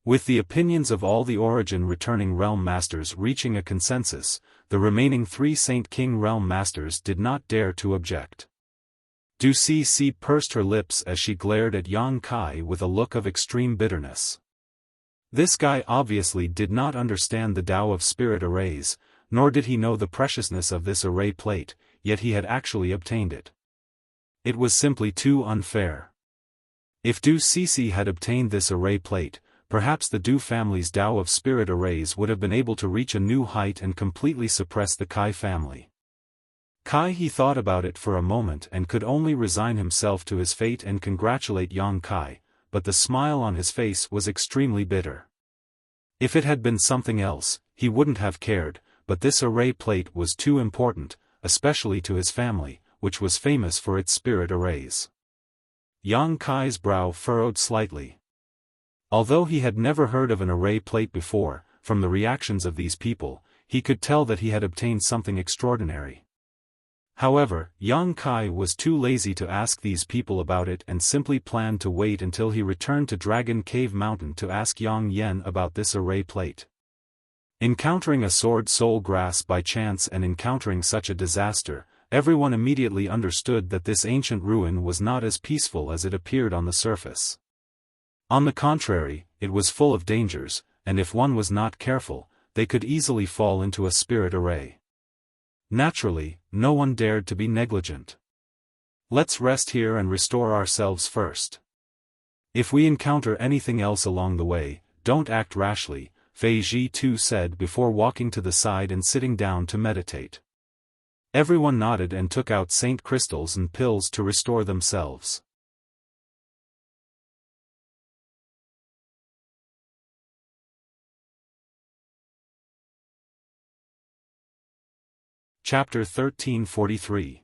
With the opinions of all the Origin returning Realm Masters reaching a consensus, the remaining 3 Saint King Realm Masters did not dare to object. Du Cici pursed her lips as she glared at Yang Kai with a look of extreme bitterness. This guy obviously did not understand the Tao of Spirit arrays, nor did he know the preciousness of this array plate, yet he had actually obtained it. It was simply too unfair. If Du Cici had obtained this array plate, perhaps the Du family's Tao of Spirit arrays would have been able to reach a new height and completely suppress the Kai family. Kai He thought about it for a moment and could only resign himself to his fate and congratulate Yang Kai, but the smile on his face was extremely bitter. If it had been something else, he wouldn't have cared, but this array plate was too important, especially to his family, which was famous for its spirit arrays. Yang Kai's brow furrowed slightly. Although he had never heard of an array plate before, from the reactions of these people, he could tell that he had obtained something extraordinary. However, Yang Kai was too lazy to ask these people about it and simply planned to wait until he returned to Dragon Cave Mountain to ask Yang Yen about this array plate. Encountering a sword soul grasp by chance and encountering such a disaster, everyone immediately understood that this ancient ruin was not as peaceful as it appeared on the surface. On the contrary, it was full of dangers, and if one was not careful, they could easily fall into a spirit array. Naturally, no one dared to be negligent. Let's rest here and restore ourselves first. If we encounter anything else along the way, don't act rashly, Fei Ji Tu said before walking to the side and sitting down to meditate. Everyone nodded and took out saint crystals and pills to restore themselves. Chapter 1343.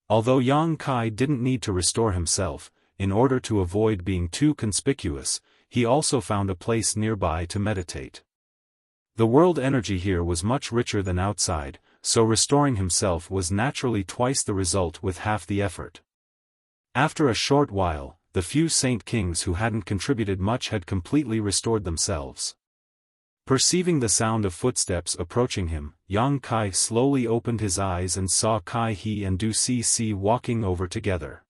Although Yang Kai didn't need to restore himself, in order to avoid being too conspicuous, he also found a place nearby to meditate. The world energy here was much richer than outside, so restoring himself was naturally twice the result with half the effort. After a short while, the few saint kings who hadn't contributed much had completely restored themselves. Perceiving the sound of footsteps approaching him, Yang Kai slowly opened his eyes and saw Kai He and Du Ceci walking over together.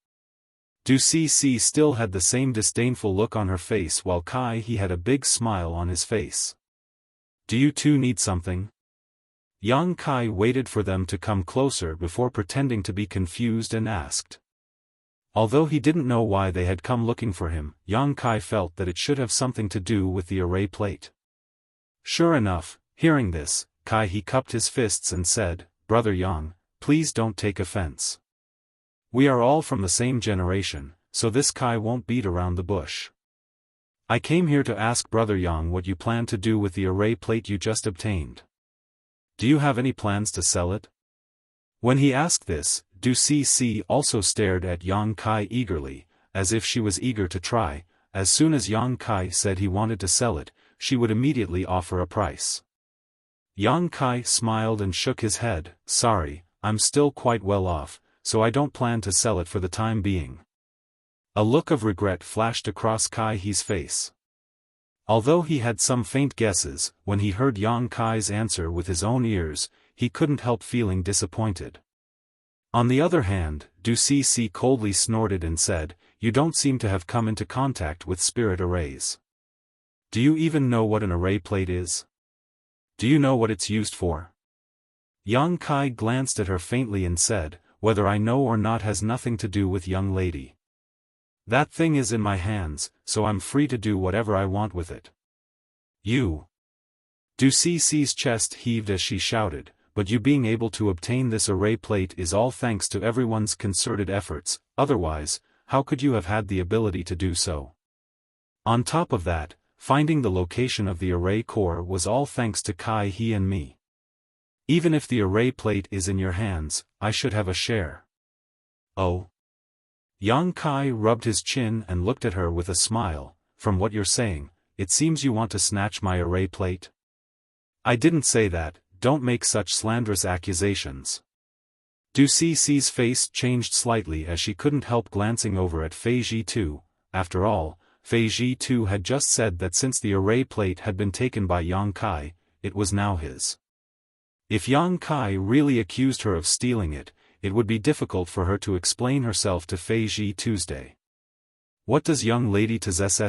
Du Ceci still had the same disdainful look on her face while Kai He had a big smile on his face. Do you two need something? Yang Kai waited for them to come closer before pretending to be confused and asked. Although he didn't know why they had come looking for him, Yang Kai felt that it should have something to do with the array plate. Sure enough, hearing this, Kai He cupped his fists and said, "Brother Yang, please don't take offense. We are all from the same generation, so this Kai won't beat around the bush. I came here to ask Brother Yang what you plan to do with the array plate you just obtained. Do you have any plans to sell it?" When he asked this, Du Ceci also stared at Yang Kai eagerly, as if she was eager to try. As soon as Yang Kai said he wanted to sell it, she would immediately offer a price. Yang Kai smiled and shook his head. "Sorry, I'm still quite well off, so I don't plan to sell it for the time being." A look of regret flashed across Kai He's face. Although he had some faint guesses, when he heard Yang Kai's answer with his own ears, he couldn't help feeling disappointed. On the other hand, Du Ceci coldly snorted and said, "You don't seem to have come into contact with spirit arrays. Do you even know what an array plate is? Do you know what it's used for?" Yang Kai glanced at her faintly and said, "Whether I know or not has nothing to do with young lady. That thing is in my hands, so I'm free to do whatever I want with it." "You?" Du Ceci's chest heaved as she shouted, "But you being able to obtain this array plate is all thanks to everyone's concerted efforts, otherwise, how could you have had the ability to do so? On top of that, finding the location of the array core was all thanks to Kai He and me. Even if the array plate is in your hands, I should have a share." "Oh?" Yang Kai rubbed his chin and looked at her with a smile. "From what you're saying, it seems you want to snatch my array plate." "I didn't say that, don't make such slanderous accusations." Du Ceci's face changed slightly as she couldn't help glancing over at Fei Ji Tu. After all, Fei Ji Tu had just said that since the array plate had been taken by Yang Kai, it was now his. If Yang Kai really accused her of stealing it, it would be difficult for her to explain herself to Fei Ji Tuesday. "What does young lady possess?"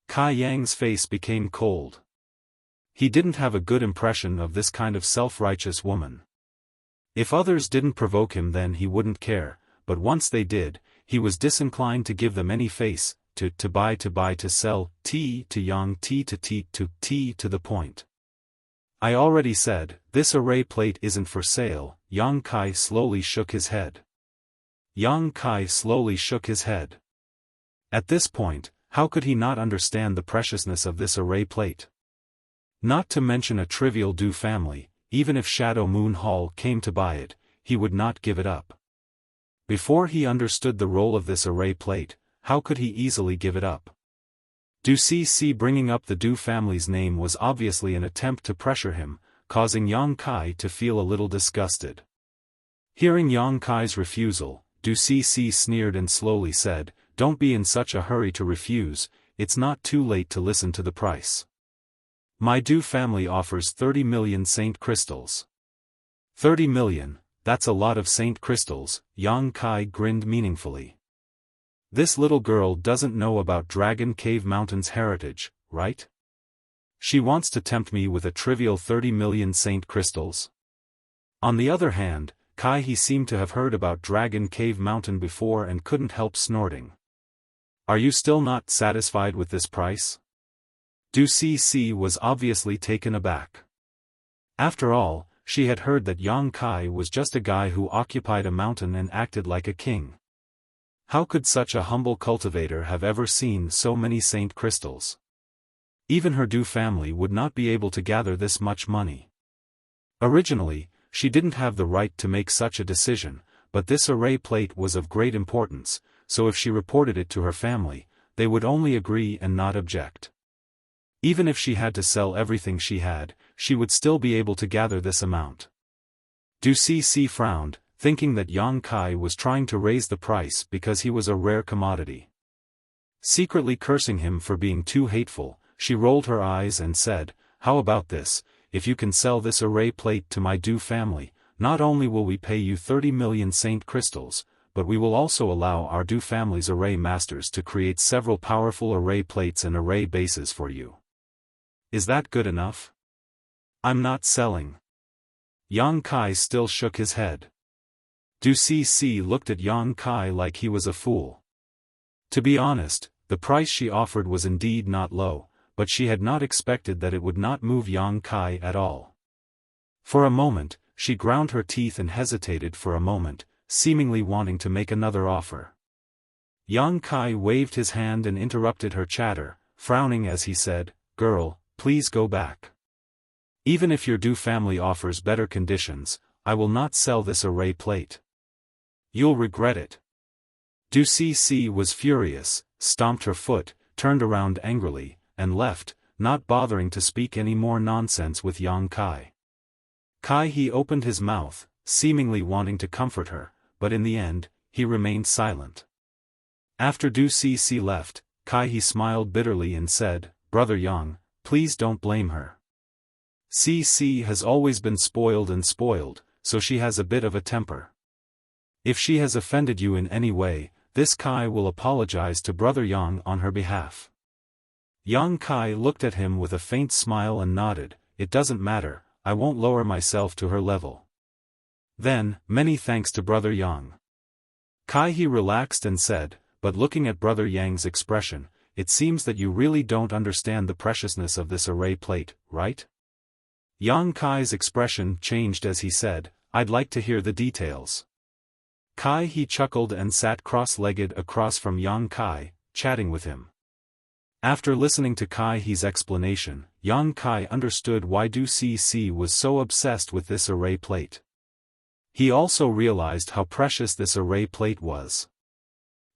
Kai Yang's face became cold. He didn't have a good impression of this kind of self-righteous woman. If others didn't provoke him then he wouldn't care, but once they did, he was disinclined to give them any face, to buy, to sell, to yang, to the point. "I already said, this array plate isn't for sale." Yang Kai slowly shook his head. Yang Kai slowly shook his head. At this point, how could he not understand the preciousness of this array plate? Not to mention a trivial Du family, even if Shadow Moon Hall came to buy it, he would not give it up. Before he understood the role of this array plate, how could he easily give it up? Du Ceci bringing up the Du family's name was obviously an attempt to pressure him, causing Yang Kai to feel a little disgusted. Hearing Yang Kai's refusal, Du Ceci sneered and slowly said, "Don't be in such a hurry to refuse, it's not too late to listen to the price. My Du family offers 30 million saint crystals. 30 million, that's a lot of saint crystals, Yang Kai grinned meaningfully. This little girl doesn't know about Dragon Cave Mountain's heritage, right? She wants to tempt me with a trivial 30 million saint crystals? On the other hand, Kai he seemed to have heard about Dragon Cave Mountain before and couldn't help snorting. Are you still not satisfied with this price? Du Cc was obviously taken aback. After all, she had heard that Yang Kai was just a guy who occupied a mountain and acted like a king. How could such a humble cultivator have ever seen so many saint crystals? Even her Du family would not be able to gather this much money. Originally, she didn't have the right to make such a decision, but this array plate was of great importance, so if she reported it to her family, they would only agree and not object. Even if she had to sell everything she had, she would still be able to gather this amount. Du Cc frowned, thinking that Yang Kai was trying to raise the price because he was a rare commodity. Secretly cursing him for being too hateful, she rolled her eyes and said, "How about this? If you can sell this array plate to my Du family, not only will we pay you 30 million saint crystals, but we will also allow our Du family's array masters to create several powerful array plates and array bases for you. Is that good enough?" "I'm not selling." Yang Kai still shook his head. Du Cc looked at Yang Kai like he was a fool. To be honest, the price she offered was indeed not low, but she had not expected that it would not move Yang Kai at all. For a moment, she ground her teeth and hesitated for a moment, seemingly wanting to make another offer. Yang Kai waved his hand and interrupted her chatter, frowning as he said, "Girl, please go back. Even if your Du family offers better conditions, I will not sell this array plate. You'll regret it." Du Cc was furious, stomped her foot, turned around angrily, and left, not bothering to speak any more nonsense with Yang Kai. Kai he opened his mouth, seemingly wanting to comfort her, but in the end, he remained silent. After Du Cc left, Kai he smiled bitterly and said, "Brother Yang, please don't blame her. Cc has always been spoiled, so she has a bit of a temper. If she has offended you in any way, this Kai will apologize to Brother Yang on her behalf." Yang Kai looked at him with a faint smile and nodded, "It doesn't matter, I won't lower myself to her level." Then, "Many thanks to Brother Yang." Kai he relaxed and said, "But looking at Brother Yang's expression, it seems that you really don't understand the preciousness of this array plate, right?" Yang Kai's expression changed as he said, "I'd like to hear the details." Kai he chuckled and sat cross-legged across from Yang Kai, chatting with him. After listening to Kai he's explanation, Yang Kai understood why Du Cc was so obsessed with this array plate. He also realized how precious this array plate was.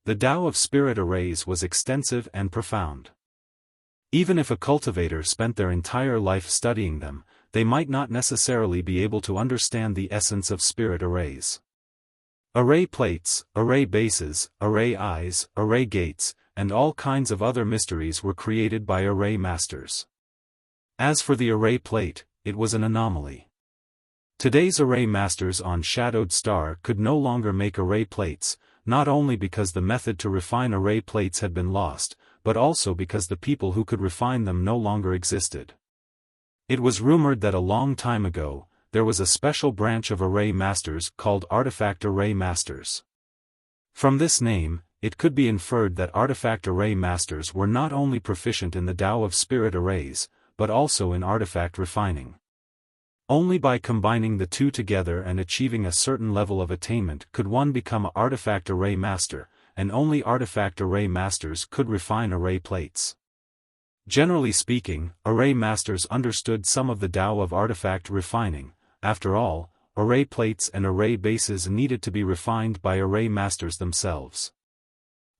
The Tao of Spirit arrays was extensive and profound. Even if a cultivator spent their entire life studying them, they might not necessarily be able to understand the essence of spirit arrays. Array plates, array bases, array eyes, array gates, and all kinds of other mysteries were created by array masters. As for the array plate, it was an anomaly. Today's array masters on Shadowed Star could no longer make array plates, not only because the method to refine array plates had been lost, but also because the people who could refine them no longer existed. It was rumored that a long time ago, there was a special branch of array masters called artifact array masters. From this name, it could be inferred that artifact array masters were not only proficient in the Tao of Spirit arrays, but also in artifact refining. Only by combining the two together and achieving a certain level of attainment could one become an artifact array master, and only artifact array masters could refine array plates. Generally speaking, array masters understood some of the Tao of artifact refining. After all, array plates and array bases needed to be refined by array masters themselves.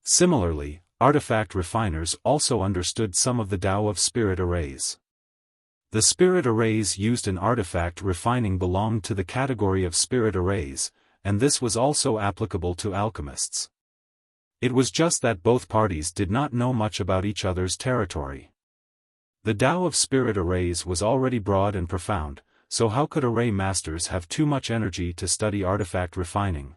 Similarly, artifact refiners also understood some of the Tao of Spirit arrays. The spirit arrays used in artifact refining belonged to the category of spirit arrays, and this was also applicable to alchemists. It was just that both parties did not know much about each other's territory. The Tao of spirit arrays was already broad and profound, so how could array masters have too much energy to study artifact refining?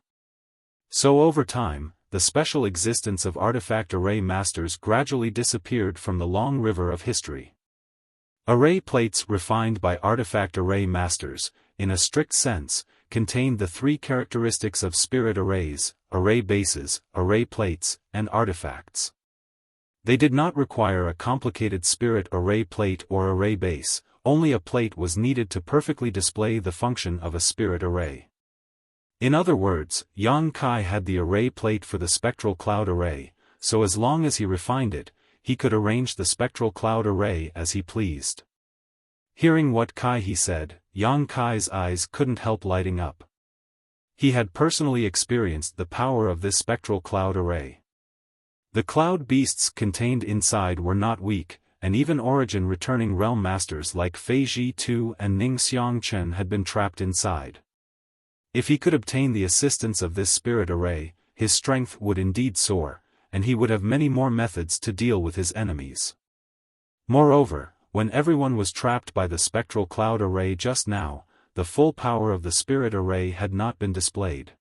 So over time, the special existence of artifact array masters gradually disappeared from the long river of history. Array plates refined by artifact array masters, in a strict sense, contained the three characteristics of spirit arrays: array bases, array plates, and artifacts. They did not require a complicated spirit array plate or array base, only a plate was needed to perfectly display the function of a spirit array. In other words, Yang Kai had the array plate for the spectral cloud array, so as long as he refined it, he could arrange the spectral cloud array as he pleased. Hearing what Kai he said, Yang Kai's eyes couldn't help lighting up. He had personally experienced the power of this spectral cloud array. The cloud beasts contained inside were not weak, and even origin returning realm masters like Fei Ji Tu and Ning Xiangchen had been trapped inside. If he could obtain the assistance of this spirit array, his strength would indeed soar, and he would have many more methods to deal with his enemies. Moreover, when everyone was trapped by the spectral cloud array just now, the full power of the spirit array had not been displayed.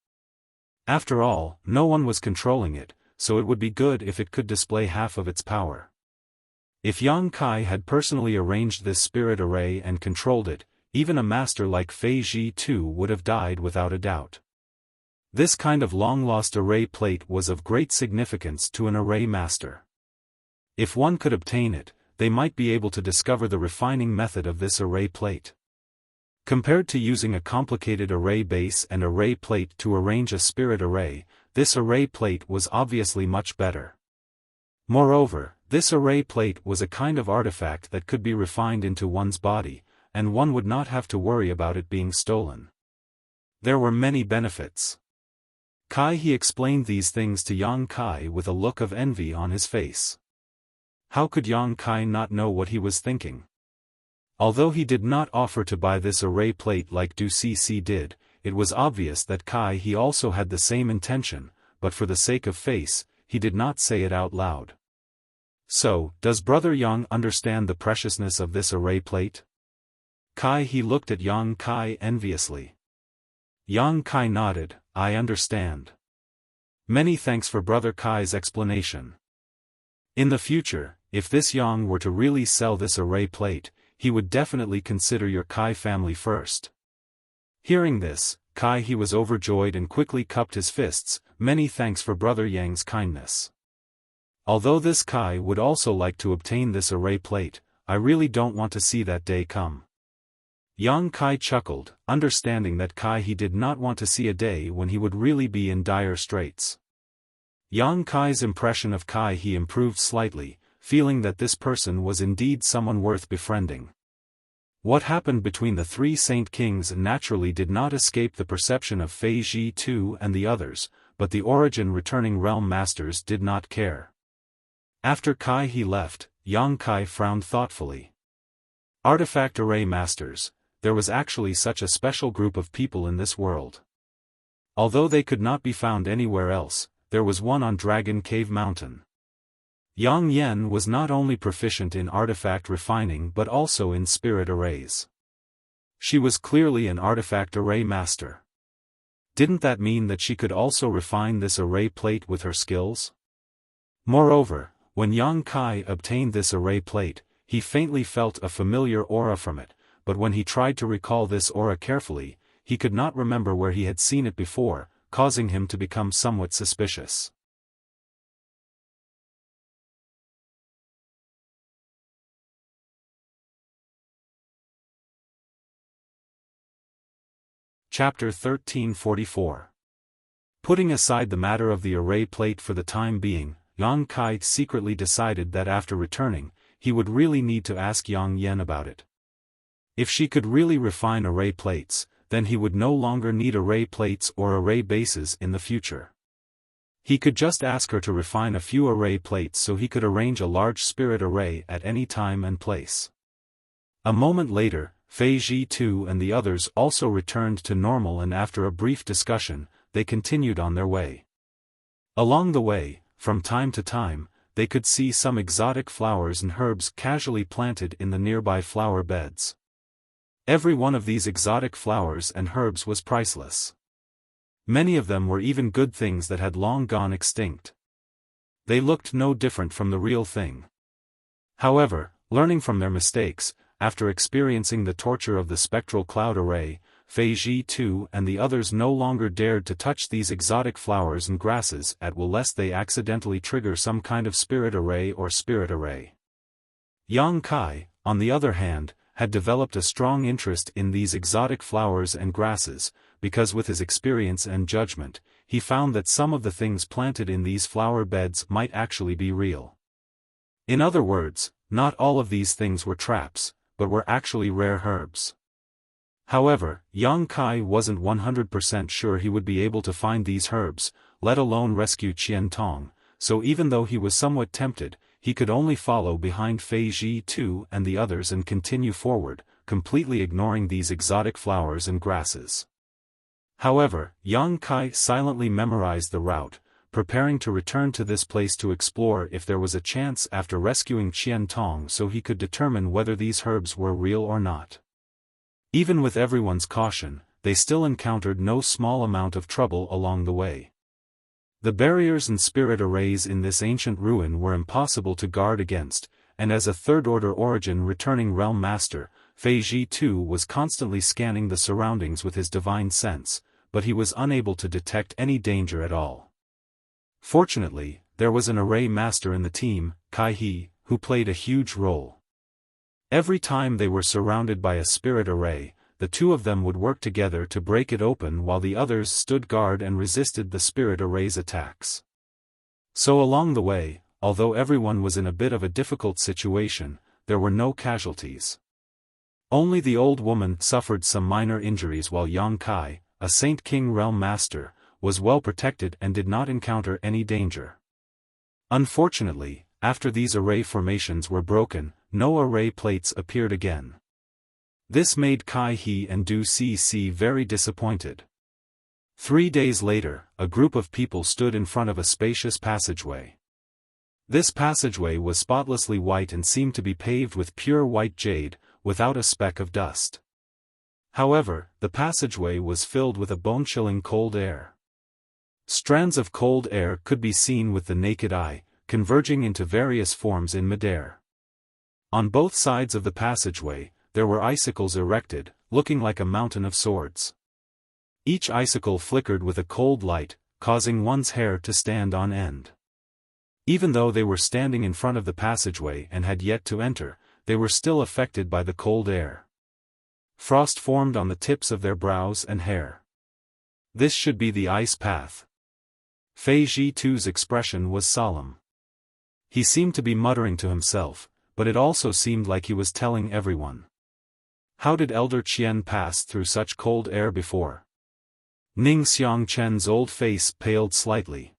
After all, no one was controlling it, so it would be good if it could display half of its power. If Yang Kai had personally arranged this spirit array and controlled it, even a master like Fei Ji Tu would have died without a doubt. This kind of long-lost array plate was of great significance to an array master. If one could obtain it, they might be able to discover the refining method of this array plate. Compared to using a complicated array base and array plate to arrange a spirit array, this array plate was obviously much better. Moreover, this array plate was a kind of artifact that could be refined into one's body, and one would not have to worry about it being stolen. There were many benefits. Kai he explained these things to Yang Kai with a look of envy on his face. How could Yang Kai not know what he was thinking? Although he did not offer to buy this array plate like Du Cc did, it was obvious that Kai he also had the same intention, but for the sake of face, he did not say it out loud. So, does Brother Yang understand the preciousness of this array plate? Kai he looked at Yang Kai enviously. Yang Kai nodded, I understand. Many thanks for Brother Kai's explanation. In the future, if this Yang were to really sell this array plate, he would definitely consider your Kai family first. Hearing this, Kai he was overjoyed and quickly cupped his fists. Many thanks for Brother Yang's kindness. Although this Kai would also like to obtain this array plate, I really don't want to see that day come. Yang Kai chuckled, understanding that Kai he did not want to see a day when he would really be in dire straits. Yang Kai's impression of Kai he improved slightly, feeling that this person was indeed someone worth befriending. What happened between the three Saint Kings naturally did not escape the perception of Fei Ji Tu and the others, but the origin returning realm masters did not care. After Kai he left, Yang Kai frowned thoughtfully. Artifact array masters, there was actually such a special group of people in this world. Although they could not be found anywhere else, there was one on Dragon Cave Mountain. Yang Yen was not only proficient in artifact refining but also in spirit arrays. She was clearly an artifact array master. Didn't that mean that she could also refine this array plate with her skills? Moreover, when Yang Kai obtained this array plate, he faintly felt a familiar aura from it, but when he tried to recall this aura carefully, he could not remember where he had seen it before, causing him to become somewhat suspicious. Chapter 1344. Putting aside the matter of the array plate for the time being, Yang Kai secretly decided that after returning, he would really need to ask Yang Yen about it. If she could really refine array plates, then he would no longer need array plates or array bases in the future. He could just ask her to refine a few array plates so he could arrange a large spirit array at any time and place. A moment later, Fei Ji Tu and the others also returned to normal, and after a brief discussion, they continued on their way. Along the way, from time to time, they could see some exotic flowers and herbs casually planted in the nearby flower beds. Every one of these exotic flowers and herbs was priceless. Many of them were even good things that had long gone extinct. They looked no different from the real thing. However, learning from their mistakes, after experiencing the torture of the spectral cloud array, Fei Ji too and the others no longer dared to touch these exotic flowers and grasses at will lest they accidentally trigger some kind of spirit array or spirit array. Yang Kai, on the other hand, had developed a strong interest in these exotic flowers and grasses, because with his experience and judgment, he found that some of the things planted in these flower beds might actually be real. In other words, not all of these things were traps, but were actually rare herbs. However, Yang Kai wasn't 100% sure he would be able to find these herbs, let alone rescue Qian Tong, so even though he was somewhat tempted, he could only follow behind Fei Ji too and the others and continue forward, completely ignoring these exotic flowers and grasses. However, Yang Kai silently memorized the route, preparing to return to this place to explore if there was a chance after rescuing Qian Tong so he could determine whether these herbs were real or not. Even with everyone's caution, they still encountered no small amount of trouble along the way. The barriers and spirit arrays in this ancient ruin were impossible to guard against, and as a third-order origin returning realm master, Fei Ji too was constantly scanning the surroundings with his divine sense, but he was unable to detect any danger at all. Fortunately, there was an array master in the team, Kai He, who played a huge role. Every time they were surrounded by a spirit array, the two of them would work together to break it open while the others stood guard and resisted the spirit array's attacks. So along the way, although everyone was in a bit of a difficult situation, there were no casualties. Only the old woman suffered some minor injuries while Yang Kai, a Saint King realm master, was well protected and did not encounter any danger. Unfortunately, after these array formations were broken, no array plates appeared again. This made Kai He and Du Cc very disappointed. 3 days later, a group of people stood in front of a spacious passageway. This passageway was spotlessly white and seemed to be paved with pure white jade, without a speck of dust. However, the passageway was filled with a bone-chilling cold air. Strands of cold air could be seen with the naked eye, converging into various forms in midair. On both sides of the passageway, there were icicles erected, looking like a mountain of swords. Each icicle flickered with a cold light, causing one's hair to stand on end. Even though they were standing in front of the passageway and had yet to enter, they were still affected by the cold air. Frost formed on the tips of their brows and hair. This should be the ice path. Fei Ji too's expression was solemn. He seemed to be muttering to himself, but it also seemed like he was telling everyone. How did Elder Qian pass through such cold air before? Ning Xiangchen's old face paled slightly.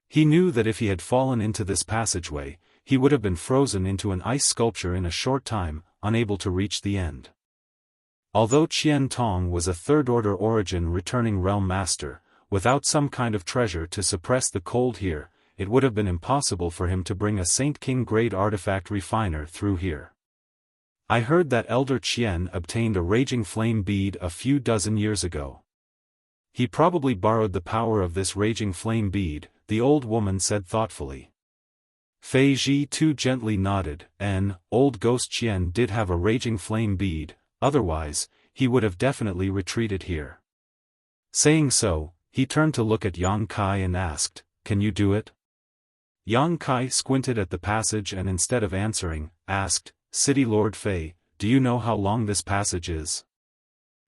He knew that if he had fallen into this passageway, he would have been frozen into an ice sculpture in a short time, unable to reach the end. Although Qian Tong was a third-order origin returning realm master, without some kind of treasure to suppress the cold here, it would have been impossible for him to bring a Saint King grade artifact refiner through here. I heard that Elder Qian obtained a raging flame bead a few dozen years ago. He probably borrowed the power of this raging flame bead, the old woman said thoughtfully. Fei Ji too gently nodded, old ghost Qian did have a raging flame bead, otherwise, he would have definitely retreated here. Saying so, he turned to look at Yang Kai and asked, "Can you do it?" Yang Kai squinted at the passage and instead of answering, asked, "City Lord Fei, do you know how long this passage is?"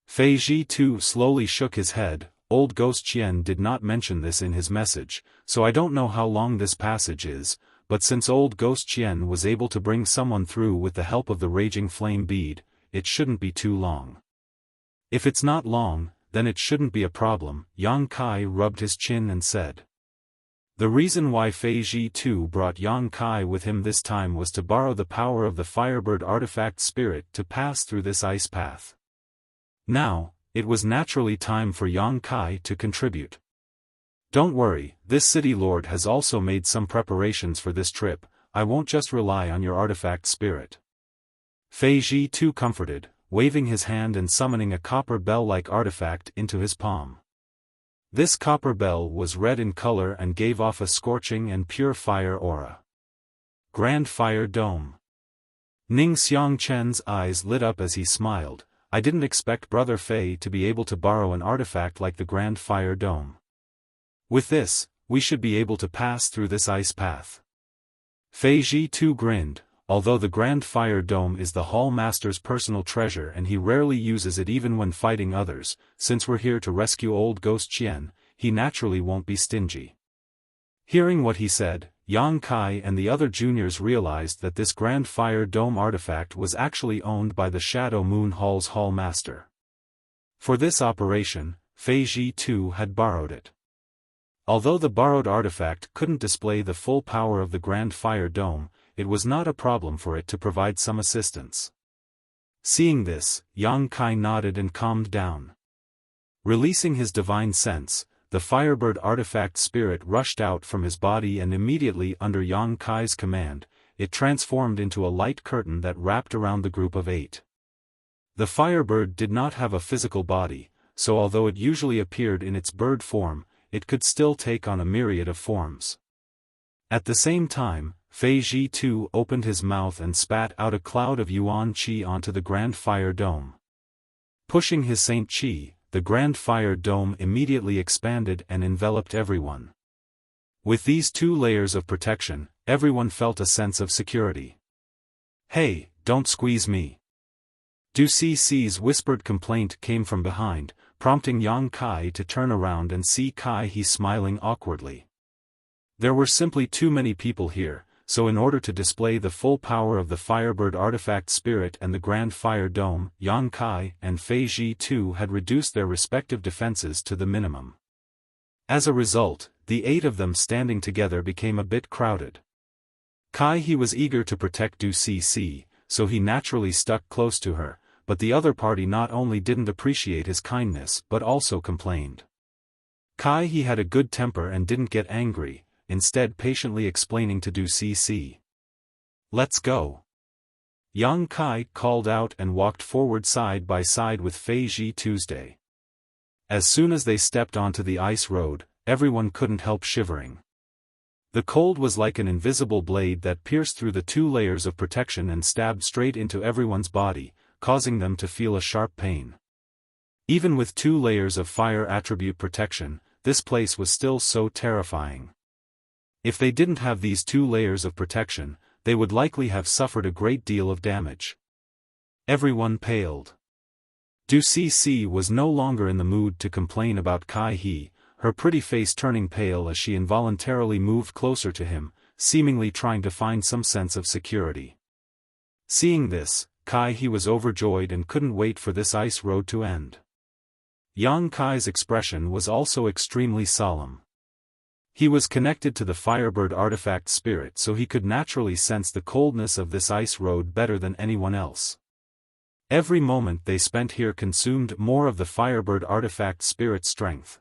Fei Ji too slowly shook his head. Old Ghost Qian did not mention this in his message, so I don't know how long this passage is, but since Old Ghost Qian was able to bring someone through with the help of the Raging Flame Bead, it shouldn't be too long. If it's not long, then it shouldn't be a problem, Yang Kai rubbed his chin and said. The reason why Fei Ji too brought Yang Kai with him this time was to borrow the power of the Firebird artifact spirit to pass through this ice path. Now, it was naturally time for Yang Kai to contribute. Don't worry, this city lord has also made some preparations for this trip. I won't just rely on your artifact spirit. Fei Ji too comforted, waving his hand and summoning a copper bell-like artifact into his palm. This copper bell was red in color and gave off a scorching and pure fire aura. Grand Fire Dome. Ning Xiangchen's eyes lit up as he smiled. I didn't expect Brother Fei to be able to borrow an artifact like the Grand Fire Dome. With this, we should be able to pass through this ice path. Fei Ji too grinned. Although the Grand Fire Dome is the Hall Master's personal treasure and he rarely uses it even when fighting others, since we're here to rescue old Ghost Qian, he naturally won't be stingy. Hearing what he said, Yang Kai and the other juniors realized that this Grand Fire Dome artifact was actually owned by the Shadow Moon Hall's Hall Master. For this operation, Fei Ji too had borrowed it. Although the borrowed artifact couldn't display the full power of the Grand Fire Dome, it was not a problem for it to provide some assistance. Seeing this, Yang Kai nodded and calmed down. Releasing his divine sense, the Firebird artifact spirit rushed out from his body and immediately under Yang Kai's command, it transformed into a light curtain that wrapped around the group of 8. The Firebird did not have a physical body, so although it usually appeared in its bird form, it could still take on a myriad of forms. At the same time, Fei Ji too opened his mouth and spat out a cloud of Yuan Qi onto the Grand Fire Dome. Pushing his Saint Qi, the Grand Fire Dome immediately expanded and enveloped everyone. With these 2 layers of protection, everyone felt a sense of security. Hey, don't squeeze me. Du Ci's whispered complaint came from behind, prompting Yang Kai to turn around and see Kai He smiling awkwardly. There were simply too many people here, so in order to display the full power of the Firebird artifact spirit and the Grand Fire Dome, Yang Kai and Fei Ji too had reduced their respective defenses to the minimum. As a result, the 8 of them standing together became a bit crowded. Kai He was eager to protect Du Ci, so he naturally stuck close to her, but the other party not only didn't appreciate his kindness but also complained. Kai He had a good temper and didn't get angry, instead patiently explaining to Du Ci. Let's go. Yang Kai called out and walked forward side by side with Fei Ji Tuesday. As soon as they stepped onto the ice road, everyone couldn't help shivering. The cold was like an invisible blade that pierced through the 2 layers of protection and stabbed straight into everyone's body, causing them to feel a sharp pain. Even with 2 layers of fire attribute protection, this place was still so terrifying. If they didn't have these 2 layers of protection, they would likely have suffered a great deal of damage. Everyone paled. Du Ci was no longer in the mood to complain about Kai He, her pretty face turning pale as she involuntarily moved closer to him, seemingly trying to find some sense of security. Seeing this, Kai He was overjoyed and couldn't wait for this ice road to end. Yang Kai's expression was also extremely solemn. He was connected to the Firebird artifact spirit so he could naturally sense the coldness of this ice road better than anyone else. Every moment they spent here consumed more of the Firebird artifact spirit's strength.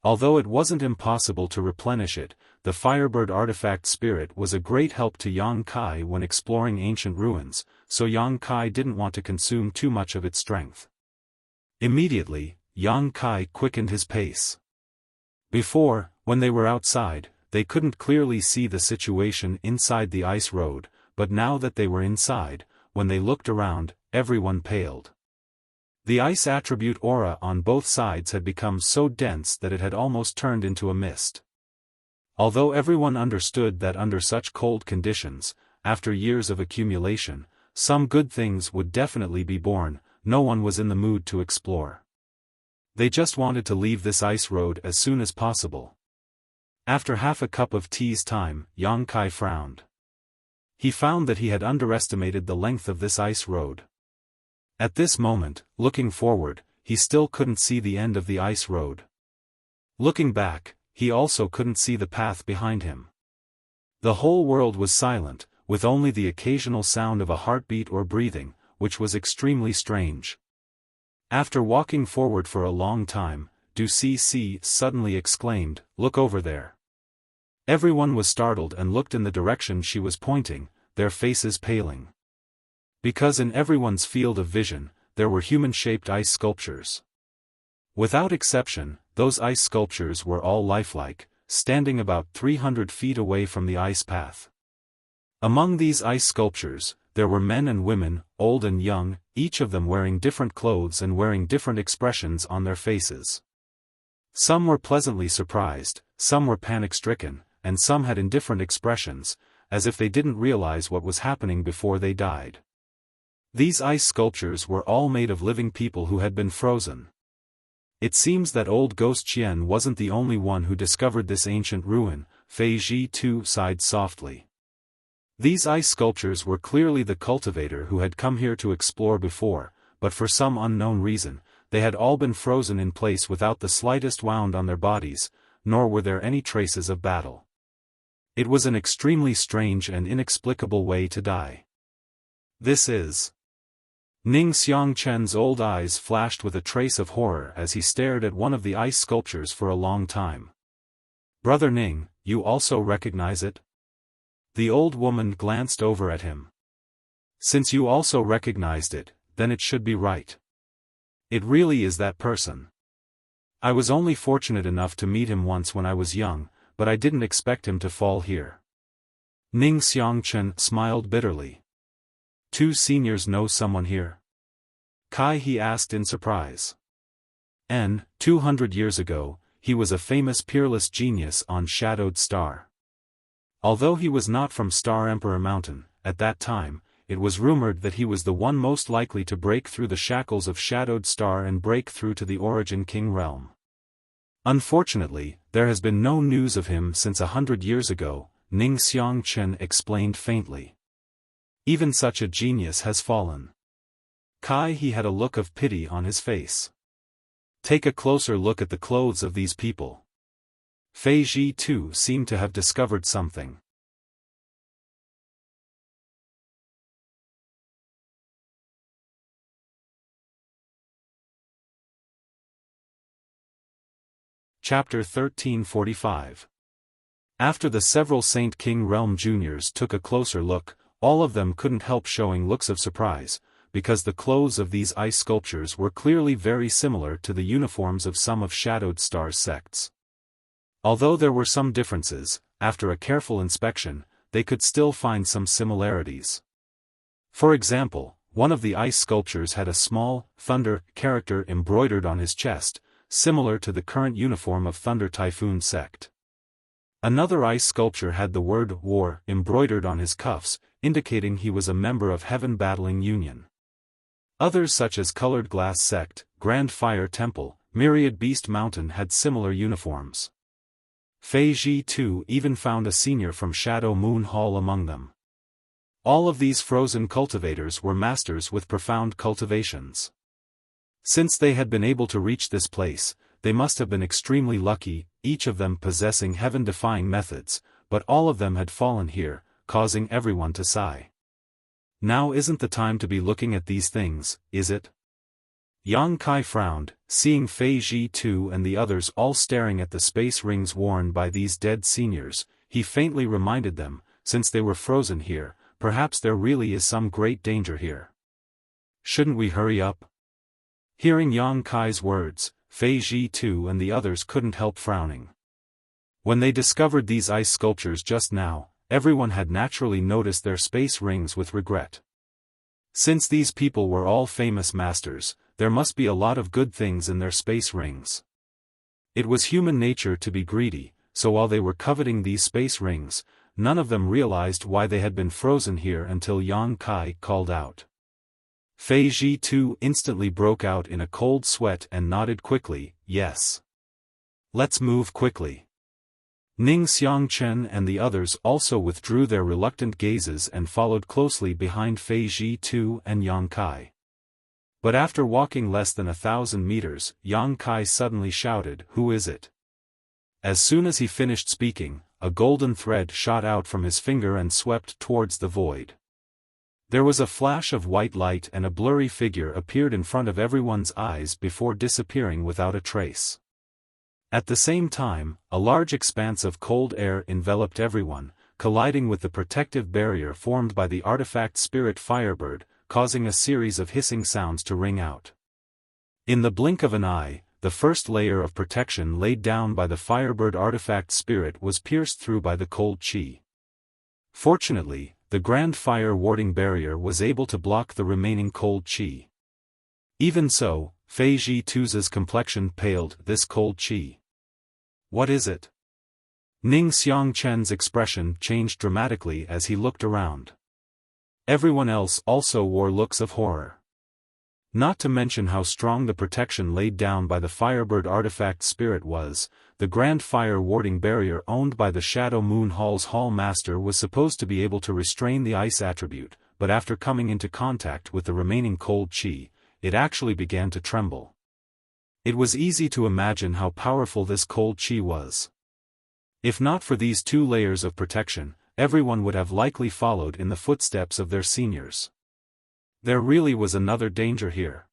Although it wasn't impossible to replenish it, the Firebird artifact spirit was a great help to Yang Kai when exploring ancient ruins, so Yang Kai didn't want to consume too much of its strength. Immediately, Yang Kai quickened his pace. Before, when they were outside, they couldn't clearly see the situation inside the ice road, but now that they were inside, when they looked around, everyone paled. The ice attribute aura on both sides had become so dense that it had almost turned into a mist. Although everyone understood that under such cold conditions, after years of accumulation, some good things would definitely be born, no one was in the mood to explore. They just wanted to leave this ice road as soon as possible. After half a cup of tea's time, Yang Kai frowned. He found that he had underestimated the length of this ice road. At this moment, looking forward, he still couldn't see the end of the ice road. Looking back, he also couldn't see the path behind him. The whole world was silent, with only the occasional sound of a heartbeat or breathing, which was extremely strange. After walking forward for a long time, Du Cc suddenly exclaimed, "Look over there." Everyone was startled and looked in the direction she was pointing, their faces paling. Because in everyone's field of vision, there were human-shaped ice sculptures. Without exception, those ice sculptures were all lifelike, standing about 300 feet away from the ice path. Among these ice sculptures, there were men and women, old and young, each of them wearing different clothes and wearing different expressions on their faces. Some were pleasantly surprised, some were panic-stricken, and some had indifferent expressions, as if they didn't realize what was happening before they died. These ice sculptures were all made of living people who had been frozen. It seems that old Ghost Qian wasn't the only one who discovered this ancient ruin, Fei Ji too sighed softly. These ice sculptures were clearly the cultivator who had come here to explore before, but for some unknown reason, they had all been frozen in place without the slightest wound on their bodies, nor were there any traces of battle. It was an extremely strange and inexplicable way to die. This is... Ning Xiangchen's old eyes flashed with a trace of horror as he stared at one of the ice sculptures for a long time. "Brother Ning, you also recognize it?" The old woman glanced over at him. "Since you also recognized it, then it should be right. It really is that person. I was only fortunate enough to meet him once when I was young, but I didn't expect him to fall here." Ning Xiangchen smiled bitterly. "Two seniors know someone here?" Kai he asked in surprise. 200 years ago, he was a famous peerless genius on Shadowed Star. Although he was not from Star Emperor Mountain, at that time, it was rumored that he was the one most likely to break through the shackles of Shadowed Star and break through to the Origin King realm. Unfortunately, there has been no news of him since 100 years ago, Ning Xiangchen explained faintly. Even such a genius has fallen. Kai he had a look of pity on his face. Take a closer look at the clothes of these people. Fei Ji too seemed to have discovered something. Chapter 1345. After the several Saint King Realm juniors took a closer look, all of them couldn't help showing looks of surprise, because the clothes of these ice sculptures were clearly very similar to the uniforms of some of Shadowed Star's sects. Although there were some differences, after a careful inspection, they could still find some similarities. For example, one of the ice sculptures had a small, Thunder, character embroidered on his chest, similar to the current uniform of Thunder Typhoon sect. Another ice sculpture had the word War embroidered on his cuffs, indicating he was a member of Heaven Battling Union. Others such as Colored Glass Sect, Grand Fire Temple, Myriad Beast Mountain had similar uniforms. Fei Ji too even found a senior from Shadow Moon Hall among them. All of these frozen cultivators were masters with profound cultivations. Since they had been able to reach this place, they must have been extremely lucky, each of them possessing heaven-defying methods, but all of them had fallen here, causing everyone to sigh. Now isn't the time to be looking at these things, is it? Yang Kai frowned, seeing Fei Ji too and the others all staring at the space rings worn by these dead seniors. He faintly reminded them, since they were frozen here, perhaps there really is some great danger here. Shouldn't we hurry up? Hearing Yang Kai's words, Fei Ji too and the others couldn't help frowning. When they discovered these ice sculptures just now, everyone had naturally noticed their space rings with regret. Since these people were all famous masters, there must be a lot of good things in their space rings. It was human nature to be greedy, so while they were coveting these space rings, none of them realized why they had been frozen here until Yang Kai called out. Fei Ji too instantly broke out in a cold sweat and nodded quickly, "Yes. Let's move quickly." Ning Xiangchen and the others also withdrew their reluctant gazes and followed closely behind Fei Ji too and Yang Kai. But after walking less than 1,000 meters, Yang Kai suddenly shouted, "Who is it?" As soon as he finished speaking, a golden thread shot out from his finger and swept towards the void. There was a flash of white light and a blurry figure appeared in front of everyone's eyes before disappearing without a trace. At the same time, a large expanse of cold air enveloped everyone, colliding with the protective barrier formed by the artifact spirit Firebird, causing a series of hissing sounds to ring out. In the blink of an eye, the first layer of protection laid down by the Firebird artifact spirit was pierced through by the cold chi. Fortunately, the Grand Fire Warding Barrier was able to block the remaining cold chi. Even so, Fei Zhi-Tu's complexion paled. This cold chi. What is it? Ning Xiangchen's expression changed dramatically as he looked around. Everyone else also wore looks of horror. Not to mention how strong the protection laid down by the Firebird artifact spirit was, the Grand Fire Warding Barrier owned by the Shadow Moon Hall's Hall Master was supposed to be able to restrain the ice attribute, but after coming into contact with the remaining cold chi, it actually began to tremble. It was easy to imagine how powerful this cold chi was. If not for these 2 layers of protection, everyone would have likely followed in the footsteps of their seniors. There really was another danger here.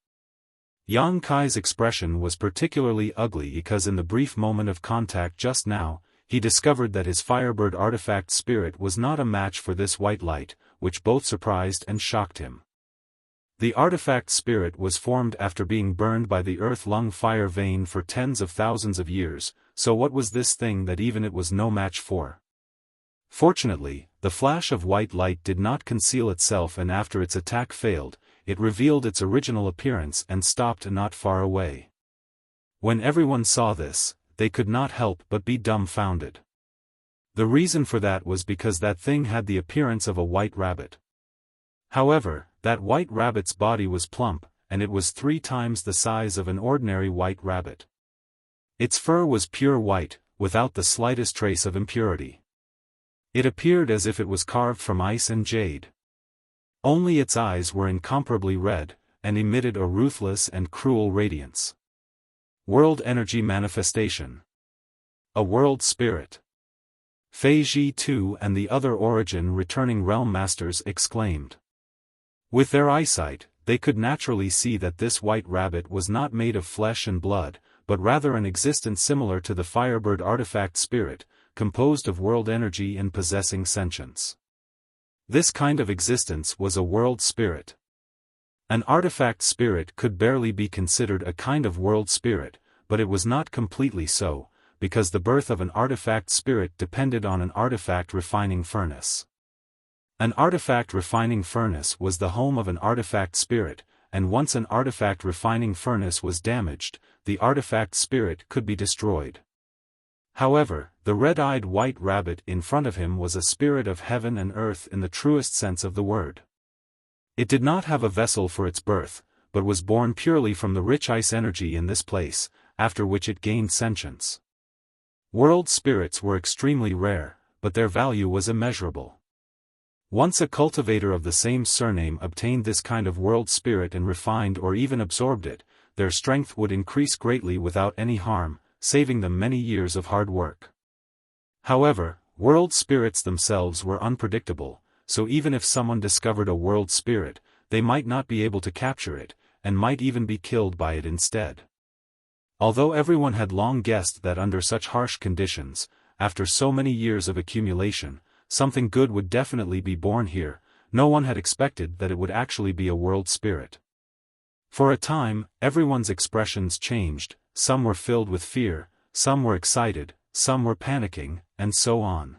Yang Kai's expression was particularly ugly because in the brief moment of contact just now, he discovered that his Firebird artifact spirit was not a match for this white light, which both surprised and shocked him. The artifact spirit was formed after being burned by the earth-lung fire vein for tens of thousands of years, so what was this thing that even it was no match for? Fortunately, the flash of white light did not conceal itself, and after its attack failed, it revealed its original appearance and stopped not far away. When everyone saw this, they could not help but be dumbfounded. The reason for that was because that thing had the appearance of a white rabbit. However, that white rabbit's body was plump, and it was 3 times the size of an ordinary white rabbit. Its fur was pure white, without the slightest trace of impurity. It appeared as if it was carved from ice and jade. Only its eyes were incomparably red, and emitted a ruthless and cruel radiance. World Energy Manifestation. A World Spirit. Fei Zhi-Tu and the other Origin returning Realm Masters exclaimed. With their eyesight, they could naturally see that this white rabbit was not made of flesh and blood, but rather an existence similar to the Firebird artifact spirit, composed of world energy and possessing sentience. This kind of existence was a world spirit. An artifact spirit could barely be considered a kind of world spirit, but it was not completely so, because the birth of an artifact spirit depended on an artifact refining furnace. An artifact refining furnace was the home of an artifact spirit, and once an artifact refining furnace was damaged, the artifact spirit could be destroyed. However, the red-eyed white rabbit in front of him was a spirit of heaven and earth in the truest sense of the word. It did not have a vessel for its birth, but was born purely from the rich ice energy in this place, after which it gained sentience. World spirits were extremely rare, but their value was immeasurable. Once a cultivator of the same surname obtained this kind of world spirit and refined or even absorbed it, their strength would increase greatly without any harm, saving them many years of hard work. However, world spirits themselves were unpredictable, so even if someone discovered a world spirit, they might not be able to capture it, and might even be killed by it instead. Although everyone had long guessed that under such harsh conditions, after so many years of accumulation, something good would definitely be born here, no one had expected that it would actually be a world spirit. For a time, everyone's expressions changed, some were filled with fear, some were excited, some were panicking, and so on.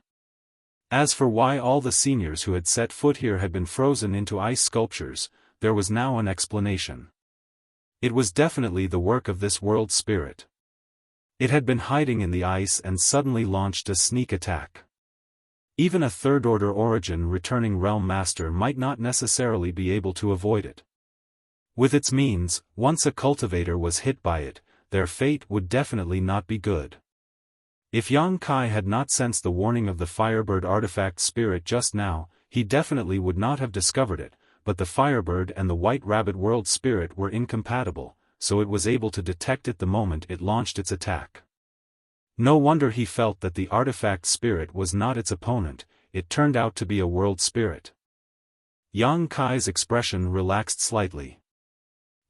As for why all the seniors who had set foot here had been frozen into ice sculptures, there was now an explanation. It was definitely the work of this world spirit. It had been hiding in the ice and suddenly launched a sneak attack. Even a third-order origin returning realm master might not necessarily be able to avoid it. With its means, once a cultivator was hit by it, their fate would definitely not be good. If Yang Kai had not sensed the warning of the Firebird artifact spirit just now, he definitely would not have discovered it, but the Firebird and the White Rabbit World Spirit were incompatible, so it was able to detect it the moment it launched its attack. No wonder he felt that the artifact spirit was not its opponent, it turned out to be a world spirit. Yang Kai's expression relaxed slightly.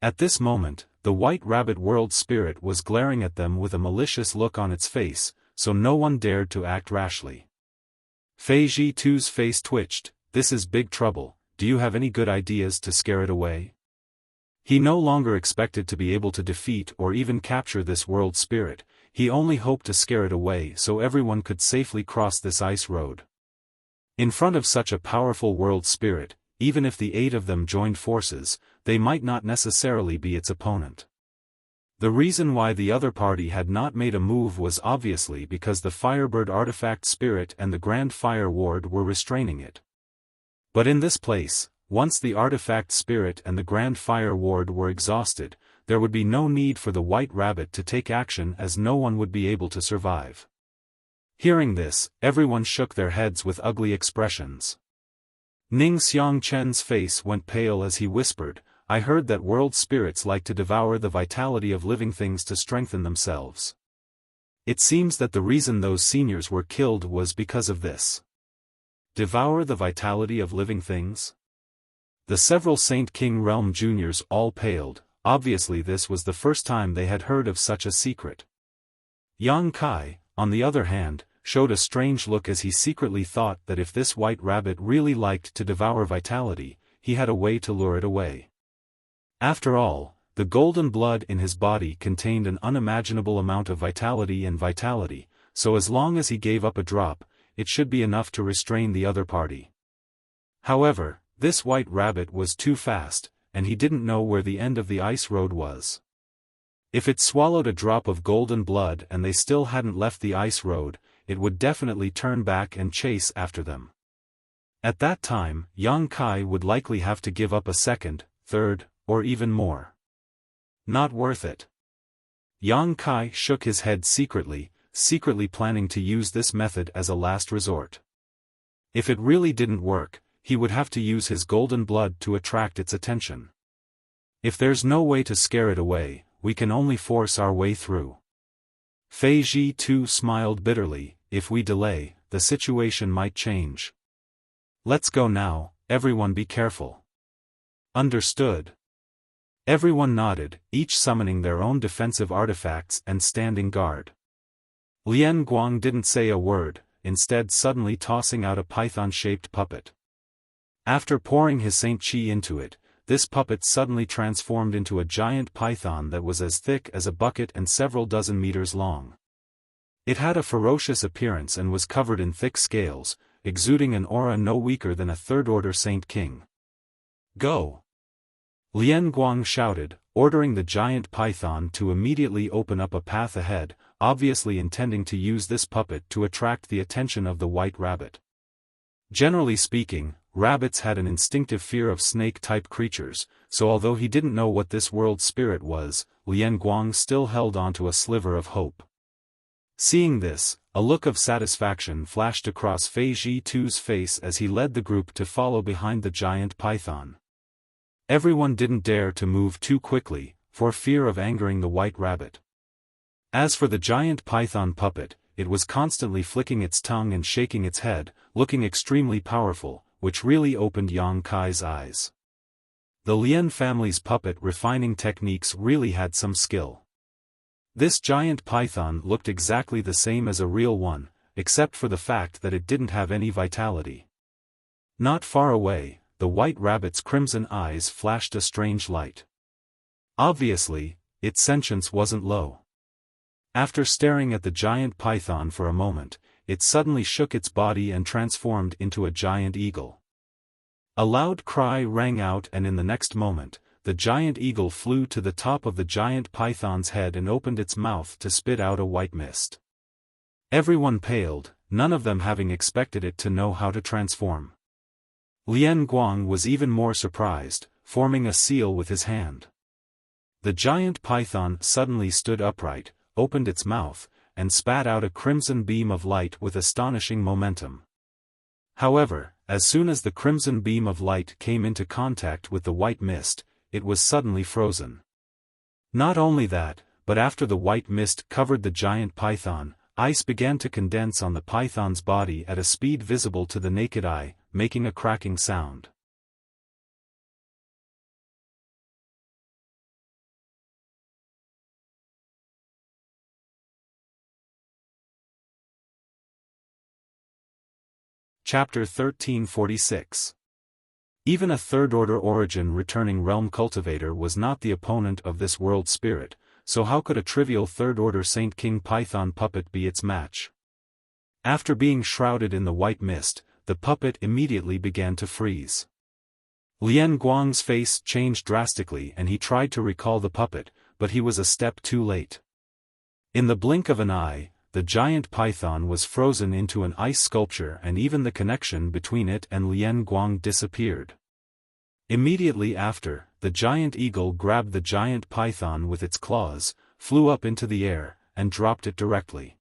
At this moment, The White Rabbit World Spirit was glaring at them with a malicious look on its face, so no one dared to act rashly. Fei Zhi-Tu's face twitched. This is big trouble. Do you have any good ideas to scare it away? He no longer expected to be able to defeat or even capture this world spirit, he only hoped to scare it away so everyone could safely cross this ice road. In front of such a powerful world spirit, even if the 8 of them joined forces, they might not necessarily be its opponent. The reason why the other party had not made a move was obviously because the Firebird artifact spirit and the Grand Fire Ward were restraining it. But in this place, once the artifact spirit and the Grand Fire Ward were exhausted, there would be no need for the White Rabbit to take action as no one would be able to survive. Hearing this, everyone shook their heads with ugly expressions. Ning Xiangchen's face went pale as he whispered, I heard that world spirits like to devour the vitality of living things to strengthen themselves. It seems that the reason those seniors were killed was because of this. Devour the vitality of living things? The several Saint King Realm juniors all paled, obviously this was the first time they had heard of such a secret. Yang Kai, on the other hand, showed a strange look as he secretly thought that if this White Rabbit really liked to devour vitality, he had a way to lure it away. After all, the golden blood in his body contained an unimaginable amount of vitality, so as long as he gave up a drop, it should be enough to restrain the other party. However, this White Rabbit was too fast, and he didn't know where the end of the ice road was. If it swallowed a drop of golden blood and they still hadn't left the ice road, it would definitely turn back and chase after them. At that time, Yang Kai would likely have to give up a second, third, or even more. Not worth it. Yang Kai shook his head secretly planning to use this method as a last resort. If it really didn't work, he would have to use his golden blood to attract its attention. If there's no way to scare it away, we can only force our way through. Fei Zhi-Tu smiled bitterly, if we delay, the situation might change. Let's go now, everyone be careful. Understood. Everyone nodded, each summoning their own defensive artifacts and standing guard. Lian Guang didn't say a word, instead suddenly tossing out a python-shaped puppet. After pouring his Saint Qi into it, this puppet suddenly transformed into a giant python that was as thick as a bucket and several dozen meters long. It had a ferocious appearance and was covered in thick scales, exuding an aura no weaker than a third-order Saint King. Go! Lian Guang shouted, ordering the giant python to immediately open up a path ahead, obviously intending to use this puppet to attract the attention of the White Rabbit. Generally speaking, rabbits had an instinctive fear of snake-type creatures, so although he didn't know what this world spirit was, Lian Guang still held onto a sliver of hope. Seeing this, a look of satisfaction flashed across Fei Zhi-Tu's face as he led the group to follow behind the giant python. Everyone didn't dare to move too quickly, for fear of angering the White Rabbit. As for the giant python puppet, it was constantly flicking its tongue and shaking its head, looking extremely powerful, which really opened Yang Kai's eyes. The Lian family's puppet refining techniques really had some skill. This giant python looked exactly the same as a real one, except for the fact that it didn't have any vitality. Not far away, the White Rabbit's crimson eyes flashed a strange light. Obviously, its sentience wasn't low. After staring at the giant python for a moment, it suddenly shook its body and transformed into a giant eagle. A loud cry rang out, and in the next moment, the giant eagle flew to the top of the giant python's head and opened its mouth to spit out a white mist. Everyone paled, none of them having expected it to know how to transform. Lian Guang was even more surprised, forming a seal with his hand. The giant python suddenly stood upright, opened its mouth, and spat out a crimson beam of light with astonishing momentum. However, as soon as the crimson beam of light came into contact with the white mist, it was suddenly frozen. Not only that, but after the white mist covered the giant python, ice began to condense on the python's body at a speed visible to the naked eye, making a cracking sound. Chapter 1346. Even a third-order origin returning realm cultivator was not the opponent of this world spirit, so how could a trivial third-order Saint King Python puppet be its match? After being shrouded in the white mist, the puppet immediately began to freeze. Lian Guang's face changed drastically and he tried to recall the puppet, but he was a step too late. In the blink of an eye, the giant python was frozen into an ice sculpture and even the connection between it and Lian Guang disappeared. Immediately after, the giant eagle grabbed the giant python with its claws, flew up into the air, and dropped it directly.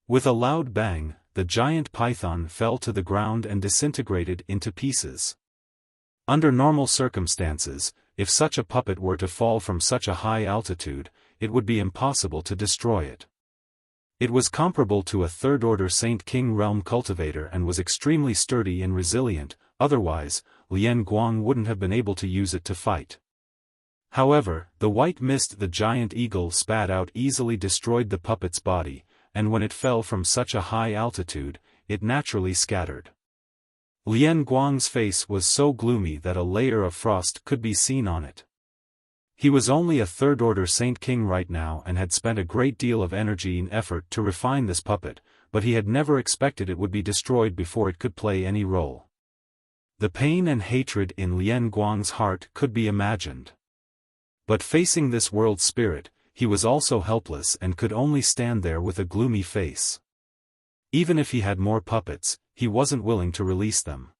With a loud bang, the giant python fell to the ground and disintegrated into pieces. Under normal circumstances, if such a puppet were to fall from such a high altitude, it would be impossible to destroy it. It was comparable to a third-order Saint King realm cultivator and was extremely sturdy and resilient, otherwise, Lian Guang wouldn't have been able to use it to fight. However, the white mist the giant eagle spat out easily destroyed the puppet's body, and when it fell from such a high altitude, it naturally scattered. Lian Guang's face was so gloomy that a layer of frost could be seen on it. He was only a third-order Saint King right now and had spent a great deal of energy and effort to refine this puppet, but he had never expected it would be destroyed before it could play any role. The pain and hatred in Lian Guang's heart could be imagined. But facing this world spirit, he was also helpless and could only stand there with a gloomy face. Even if he had more puppets, he wasn't willing to release them.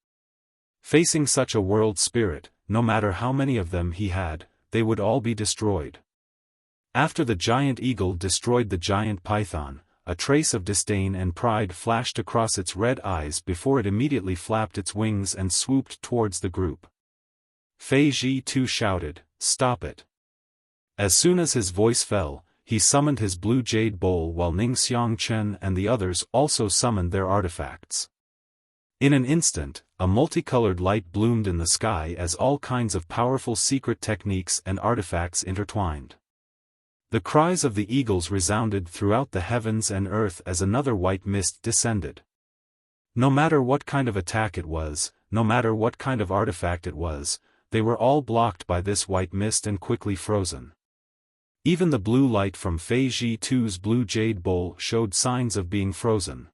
Facing such a world spirit, no matter how many of them he had, they would all be destroyed. After the giant eagle destroyed the giant python, a trace of disdain and pride flashed across its red eyes before it immediately flapped its wings and swooped towards the group. Fei Ji too shouted, "Stop it!" As soon as his voice fell, he summoned his blue jade bowl while Ning Xiangchen and the others also summoned their artifacts. In an instant, a multicolored light bloomed in the sky as all kinds of powerful secret techniques and artifacts intertwined. The cries of the eagles resounded throughout the heavens and earth as another white mist descended. No matter what kind of attack it was, no matter what kind of artifact it was, they were all blocked by this white mist and quickly frozen. Even the blue light from Fei Ji Tu's blue jade bowl showed signs of being frozen.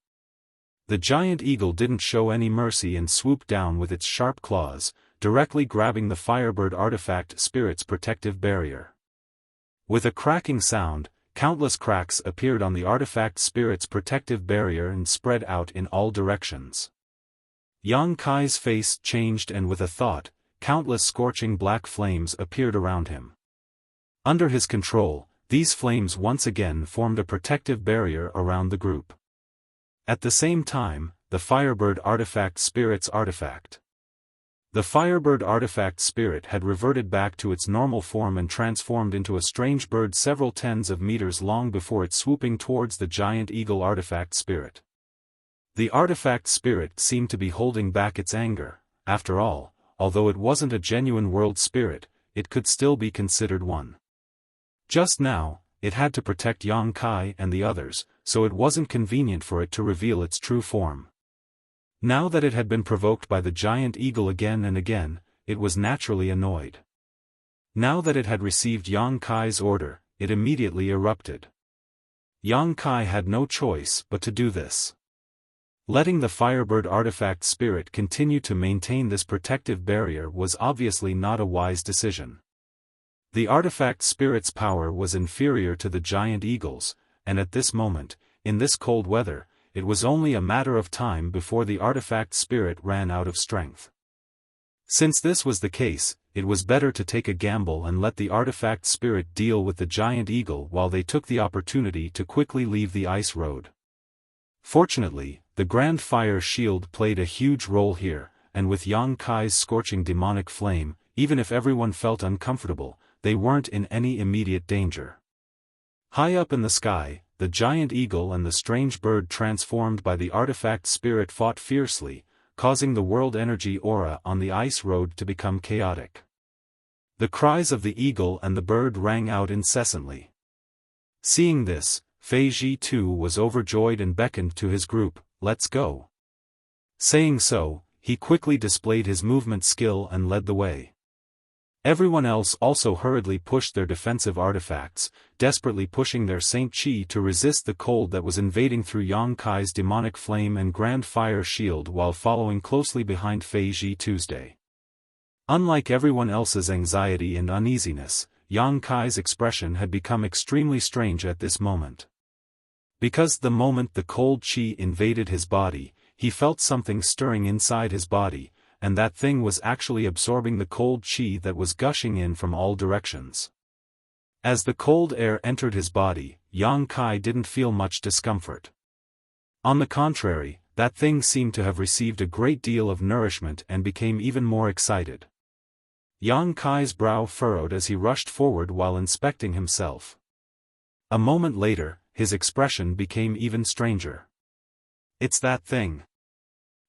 The giant eagle didn't show any mercy and swooped down with its sharp claws, directly grabbing the Firebird artifact spirit's protective barrier. With a cracking sound, countless cracks appeared on the artifact spirit's protective barrier and spread out in all directions. Yang Kai's face changed and with a thought, countless scorching black flames appeared around him. Under his control, these flames once again formed a protective barrier around the group. At the same time, the Firebird artifact spirit's artifact. The Firebird artifact spirit had reverted back to its normal form and transformed into a strange bird several tens of meters long before it swooping towards the giant eagle artifact spirit. The artifact spirit seemed to be holding back its anger. After all, although it wasn't a genuine world spirit, it could still be considered one. Just now, it had to protect Yang Kai and the others, so it wasn't convenient for it to reveal its true form. Now that it had been provoked by the giant eagle again and again, it was naturally annoyed. Now that it had received Yang Kai's order, it immediately erupted. Yang Kai had no choice but to do this. Letting the Firebird artifact spirit continue to maintain this protective barrier was obviously not a wise decision. The artifact spirit's power was inferior to the giant eagle's, and at this moment, in this cold weather, it was only a matter of time before the artifact spirit ran out of strength. Since this was the case, it was better to take a gamble and let the artifact spirit deal with the giant eagle while they took the opportunity to quickly leave the ice road. Fortunately, the Grand Fire Shield played a huge role here, and with Yang Kai's scorching demonic flame, even if everyone felt uncomfortable, they weren't in any immediate danger. High up in the sky, the giant eagle and the strange bird transformed by the artifact spirit fought fiercely, causing the world energy aura on the ice road to become chaotic. The cries of the eagle and the bird rang out incessantly. Seeing this, Fei Ji too was overjoyed and beckoned to his group, "Let's go." Saying so, he quickly displayed his movement skill and led the way. Everyone else also hurriedly pushed their defensive artifacts, desperately pushing their Saint Chi to resist the cold that was invading through Yang Kai's demonic flame and grand fire shield while following closely behind Fei Ji Tuesday. Unlike everyone else's anxiety and uneasiness, Yang Kai's expression had become extremely strange at this moment. Because the moment the cold chi invaded his body, he felt something stirring inside his body, and that thing was actually absorbing the cold chi that was gushing in from all directions. As the cold air entered his body, Yang Kai didn't feel much discomfort. On the contrary, that thing seemed to have received a great deal of nourishment and became even more excited. Yang Kai's brow furrowed as he rushed forward while inspecting himself. A moment later, his expression became even stranger. It's that thing.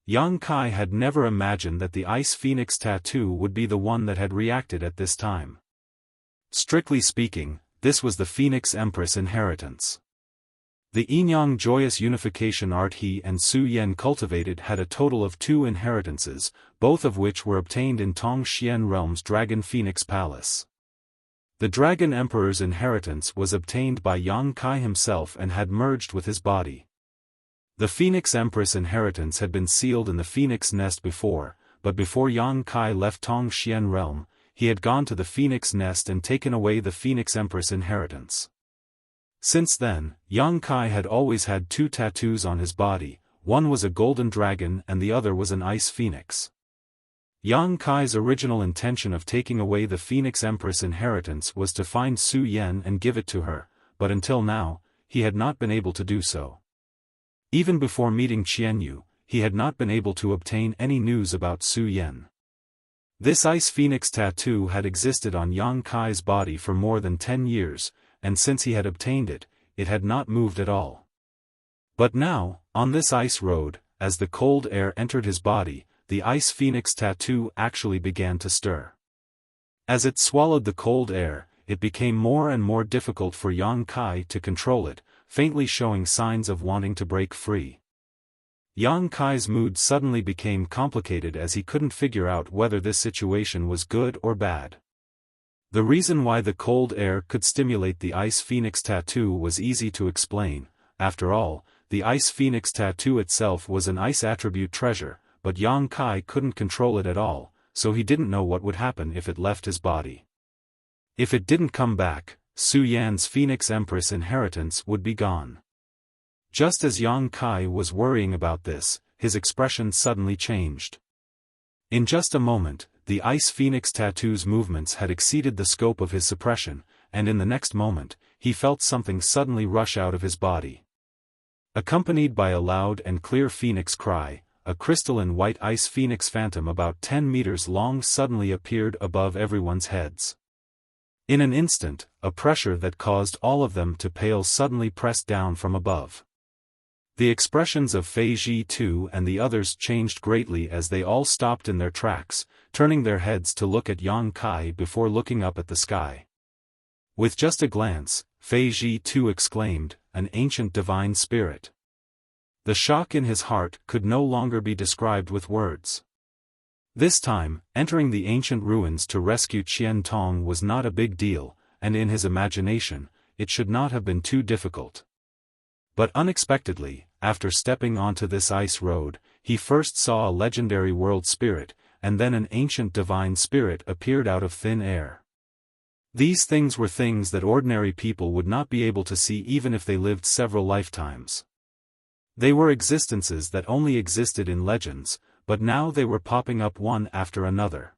Yang Kai had never imagined that the Ice Phoenix tattoo would be the one that had reacted at this time. Strictly speaking, this was the Phoenix Empress inheritance. The Yinyang joyous unification art he and Su Yan cultivated had a total of 2 inheritances, both of which were obtained in Tong Xian Realm's Dragon Phoenix Palace. The Dragon Emperor's inheritance was obtained by Yang Kai himself and had merged with his body. The Phoenix Empress inheritance had been sealed in the Phoenix Nest before, but before Yang Kai left Tong Xian Realm, he had gone to the Phoenix Nest and taken away the Phoenix Empress inheritance. Since then, Yang Kai had always had 2 tattoos on his body, one was a golden dragon and the other was an ice phoenix. Yang Kai's original intention of taking away the Phoenix Empress inheritance was to find Su Yan and give it to her, but until now, he had not been able to do so. Even before meeting Qianyu, he had not been able to obtain any news about Su Yan. This Ice Phoenix tattoo had existed on Yang Kai's body for more than 10 years, and since he had obtained it, it had not moved at all. But now, on this ice road, as the cold air entered his body, the Ice Phoenix tattoo actually began to stir. As it swallowed the cold air, it became more and more difficult for Yang Kai to control it, faintly showing signs of wanting to break free. Yang Kai's mood suddenly became complicated as he couldn't figure out whether this situation was good or bad. The reason why the cold air could stimulate the Ice Phoenix tattoo was easy to explain. After all, the Ice Phoenix tattoo itself was an ice attribute treasure, but Yang Kai couldn't control it at all, so he didn't know what would happen if it left his body. If it didn't come back, Su Yan's Phoenix Empress inheritance would be gone. Just as Yang Kai was worrying about this, his expression suddenly changed. In just a moment, the Ice Phoenix tattoo's movements had exceeded the scope of his suppression, and in the next moment, he felt something suddenly rush out of his body. Accompanied by a loud and clear phoenix cry, a crystalline white ice phoenix phantom about 10 meters long suddenly appeared above everyone's heads. In an instant, a pressure that caused all of them to pale suddenly pressed down from above. The expressions of Fei Ji too and the others changed greatly as they all stopped in their tracks, turning their heads to look at Yang Kai before looking up at the sky. With just a glance, Fei Ji too exclaimed, "An ancient divine spirit." The shock in his heart could no longer be described with words. This time, entering the ancient ruins to rescue Qian Tong was not a big deal, and in his imagination, it should not have been too difficult. But unexpectedly, after stepping onto this ice road, he first saw a legendary world spirit, and then an ancient divine spirit appeared out of thin air. These things were things that ordinary people would not be able to see even if they lived several lifetimes. They were existences that only existed in legends, but now they were popping up one after another.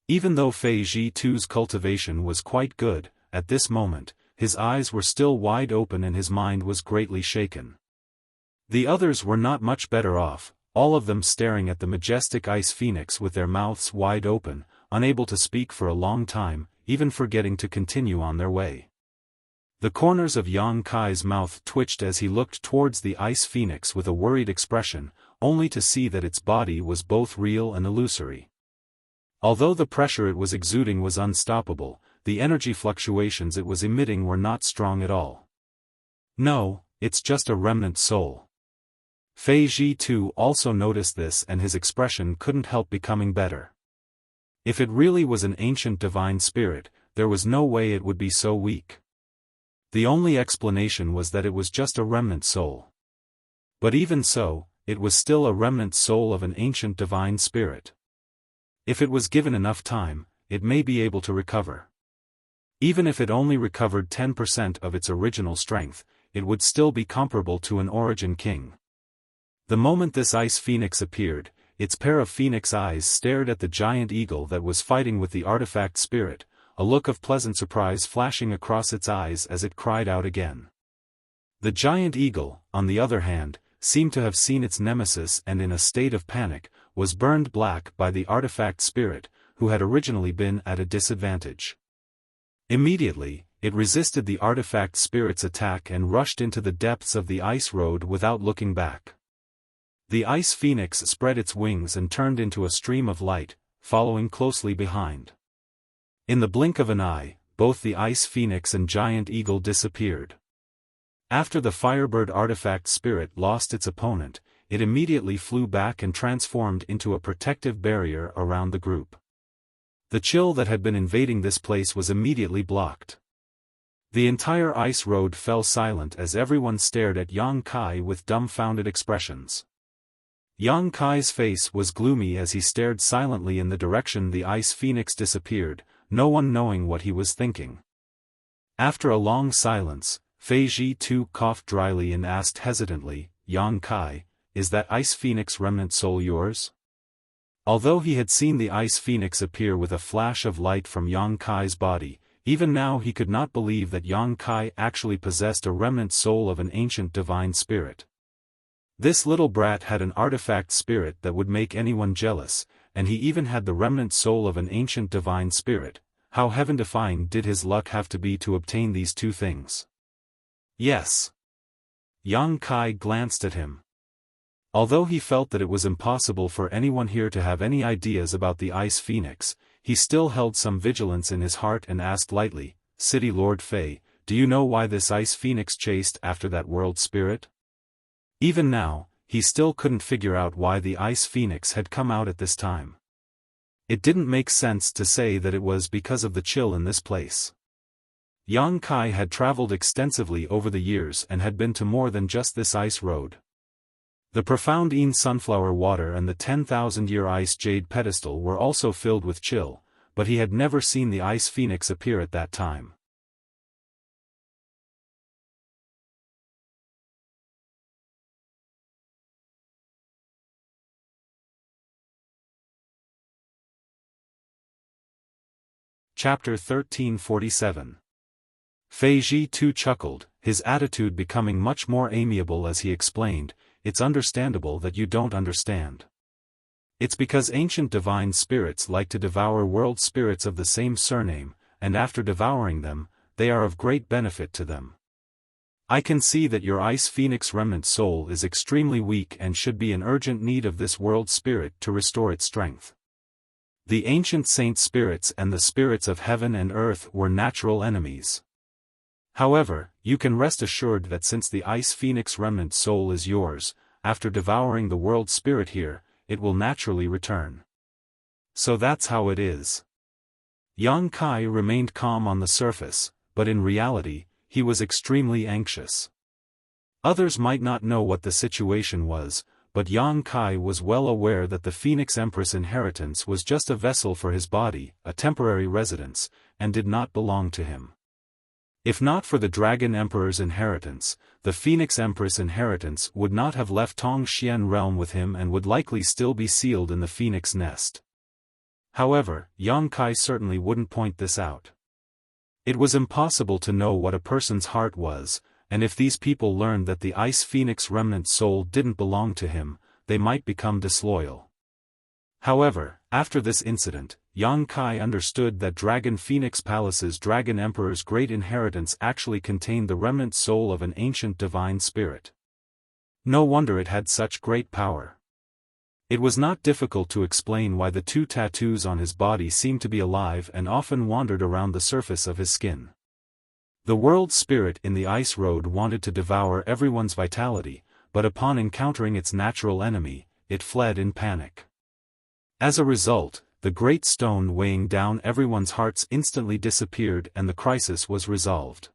Even though Fei Ji Tu's cultivation was quite good, at this moment, his eyes were still wide open and his mind was greatly shaken. The others were not much better off, all of them staring at the majestic ice phoenix with their mouths wide open, unable to speak for a long time, even forgetting to continue on their way. The corners of Yang Kai's mouth twitched as he looked towards the ice phoenix with a worried expression, only to see that its body was both real and illusory. Although the pressure it was exuding was unstoppable, the energy fluctuations it was emitting were not strong at all. "No, it's just a remnant soul. Fei Zhi too also noticed this, and his expression couldn't help becoming better. If it really was an ancient divine spirit, there was no way it would be so weak. The only explanation was that it was just a remnant soul. But even so, it was still a remnant soul of an ancient divine spirit. If it was given enough time, it may be able to recover. Even if it only recovered 10% of its original strength, it would still be comparable to an origin king. The moment this ice phoenix appeared, its pair of phoenix eyes stared at the giant eagle that was fighting with the artifact spirit, a look of pleasant surprise flashing across its eyes as it cried out again. The giant eagle, on the other hand, seemed to have seen its nemesis and in a state of panic, was burned black by the artifact spirit, who had originally been at a disadvantage. Immediately, it resisted the artifact spirit's attack and rushed into the depths of the ice road without looking back. The ice phoenix spread its wings and turned into a stream of light, following closely behind. In the blink of an eye, both the ice phoenix and giant eagle disappeared. After the firebird artifact spirit lost its opponent, it immediately flew back and transformed into a protective barrier around the group. The chill that had been invading this place was immediately blocked. The entire ice road fell silent as everyone stared at Yang Kai with dumbfounded expressions. Yang Kai's face was gloomy as he stared silently in the direction the ice phoenix disappeared, no one knowing what he was thinking. After a long silence, Fei Zhi too coughed dryly and asked hesitantly, "Yang Kai, is that ice phoenix remnant soul yours?" Although he had seen the ice phoenix appear with a flash of light from Yang Kai's body, even now he could not believe that Yang Kai actually possessed a remnant soul of an ancient divine spirit. This little brat had an artifact spirit that would make anyone jealous, and he even had the remnant soul of an ancient divine spirit. How heaven-defying did his luck have to be to obtain these two things? Yes. Yang Kai glanced at him. Although he felt that it was impossible for anyone here to have any ideas about the ice phoenix, he still held some vigilance in his heart and asked lightly, "City Lord Fei, do you know why this ice phoenix chased after that world spirit?" Even now, he still couldn't figure out why the ice phoenix had come out at this time. It didn't make sense to say that it was because of the chill in this place. Yang Kai had traveled extensively over the years and had been to more than just this ice road. The profound sunflower water and the 10,000-year ice jade pedestal were also filled with chill, but he had never seen the ice phoenix appear at that time. Chapter 1347. Fei Zhi too chuckled, his attitude becoming much more amiable as he explained, "It's understandable that you don't understand. It's because ancient divine spirits like to devour world spirits of the same surname, and after devouring them, they are of great benefit to them. I can see that your ice phoenix remnant soul is extremely weak and should be in urgent need of this world spirit to restore its strength. The ancient saint spirits and the spirits of heaven and earth were natural enemies. However, you can rest assured that since the ice phoenix remnant soul is yours, after devouring the world spirit here, it will naturally return. So that's how it is." Yang Kai remained calm on the surface, but in reality, he was extremely anxious. Others might not know what the situation was, but Yang Kai was well aware that the Phoenix Empress inheritance was just a vessel for his body, a temporary residence, and did not belong to him. If not for the Dragon Emperor's inheritance, the Phoenix Empress inheritance would not have left Tongxian realm with him and would likely still be sealed in the Phoenix nest. However, Yang Kai certainly wouldn't point this out. It was impossible to know what a person's heart was, and if these people learned that the Ice Phoenix remnant soul didn't belong to him, they might become disloyal. However, after this incident, Yang Kai understood that Dragon Phoenix Palace's Dragon Emperor's great inheritance actually contained the remnant soul of an ancient divine spirit. No wonder it had such great power. It was not difficult to explain why the two tattoos on his body seemed to be alive and often wandered around the surface of his skin. The world spirit in the ice road wanted to devour everyone's vitality, but upon encountering its natural enemy, it fled in panic. As a result, the great stone weighing down everyone's hearts instantly disappeared and the crisis was resolved.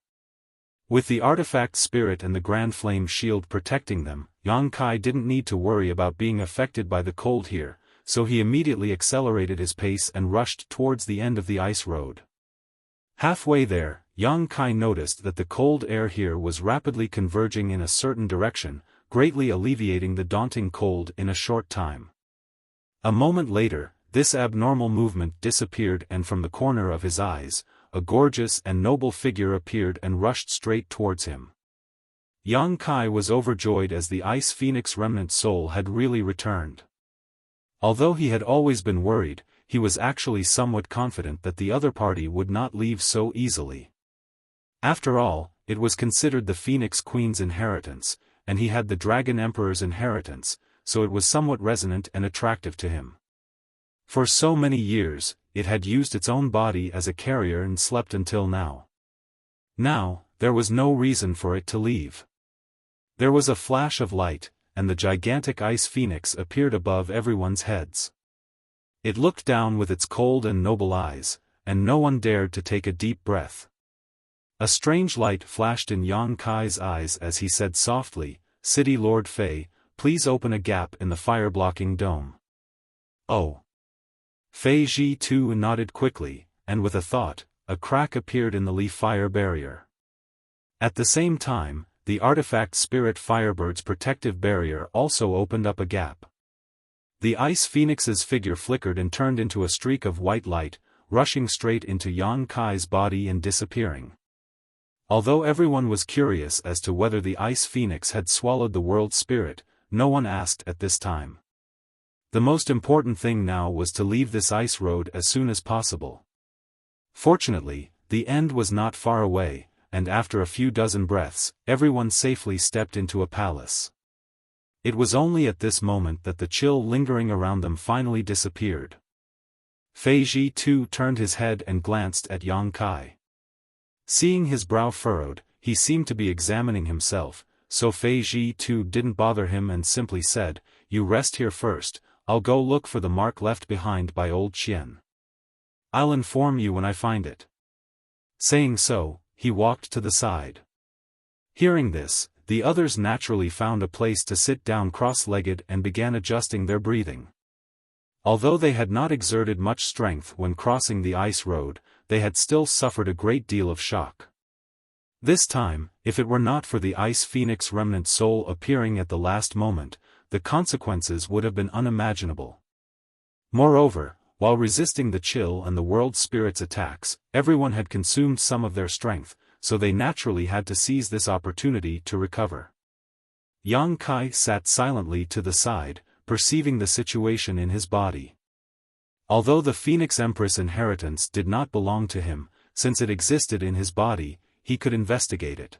With the artifact spirit and the grand flame shield protecting them, Yang Kai didn't need to worry about being affected by the cold here, so he immediately accelerated his pace and rushed towards the end of the ice road. Halfway there, Yang Kai noticed that the cold air here was rapidly converging in a certain direction, greatly alleviating the daunting cold in a short time. A moment later, this abnormal movement disappeared and from the corner of his eyes, a gorgeous and noble figure appeared and rushed straight towards him. Yang Kai was overjoyed as the Ice Phoenix remnant soul had really returned. Although he had always been worried, he was actually somewhat confident that the other party would not leave so easily. After all, it was considered the Phoenix Queen's inheritance, and he had the Dragon Emperor's inheritance, so it was somewhat resonant and attractive to him. For so many years, it had used its own body as a carrier and slept until now. Now, there was no reason for it to leave. There was a flash of light, and the gigantic ice phoenix appeared above everyone's heads. It looked down with its cold and noble eyes, and no one dared to take a deep breath. A strange light flashed in Yang Kai's eyes as he said softly, "City Lord Fei, please open a gap in the fire-blocking dome." "Oh." Fei Ji too nodded quickly, and with a thought, a crack appeared in the leaf fire barrier. At the same time, the artifact Spirit Firebird's protective barrier also opened up a gap. The ice phoenix's figure flickered and turned into a streak of white light, rushing straight into Yang Kai's body and disappearing. Although everyone was curious as to whether the ice phoenix had swallowed the world spirit, no one asked at this time. The most important thing now was to leave this ice road as soon as possible. Fortunately, the end was not far away, and after a few dozen breaths, everyone safely stepped into a palace. It was only at this moment that the chill lingering around them finally disappeared. Fei Ji too turned his head and glanced at Yang Kai. Seeing his brow furrowed, he seemed to be examining himself, so Fei Ji too didn't bother him and simply said, "You rest here first, I'll go look for the mark left behind by old Qian. I'll inform you when I find it." Saying so, he walked to the side. Hearing this, the others naturally found a place to sit down cross-legged and began adjusting their breathing. Although they had not exerted much strength when crossing the ice road, they had still suffered a great deal of shock. This time, if it were not for the Ice Phoenix remnant soul appearing at the last moment, the consequences would have been unimaginable. Moreover, while resisting the chill and the world spirit's attacks, everyone had consumed some of their strength, so they naturally had to seize this opportunity to recover. Yang Kai sat silently to the side, perceiving the situation in his body. Although the Phoenix Empress inheritance did not belong to him, since it existed in his body, he could investigate it.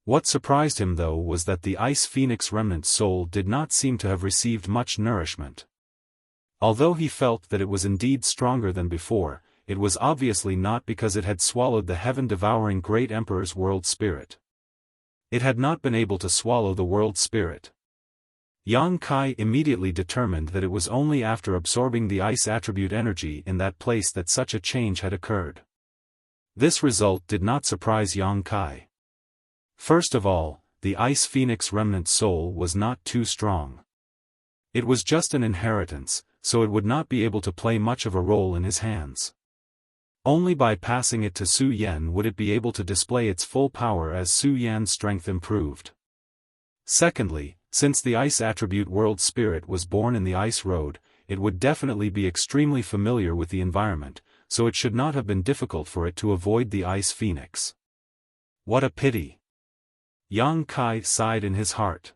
What surprised him though was that the Ice Phoenix remnant soul did not seem to have received much nourishment. Although he felt that it was indeed stronger than before, it was obviously not because it had swallowed the heaven-devouring Great Emperor's world spirit. It had not been able to swallow the world spirit. Yang Kai immediately determined that it was only after absorbing the ice attribute energy in that place that such a change had occurred. This result did not surprise Yang Kai. First of all, the Ice Phoenix remnant soul was not too strong. It was just an inheritance, so it would not be able to play much of a role in his hands. Only by passing it to Su Yan would it be able to display its full power as Su Yan's strength improved. Secondly, since the ice attribute world spirit was born in the ice road, it would definitely be extremely familiar with the environment, so it should not have been difficult for it to avoid the Ice Phoenix. What a pity! Yang Kai sighed in his heart.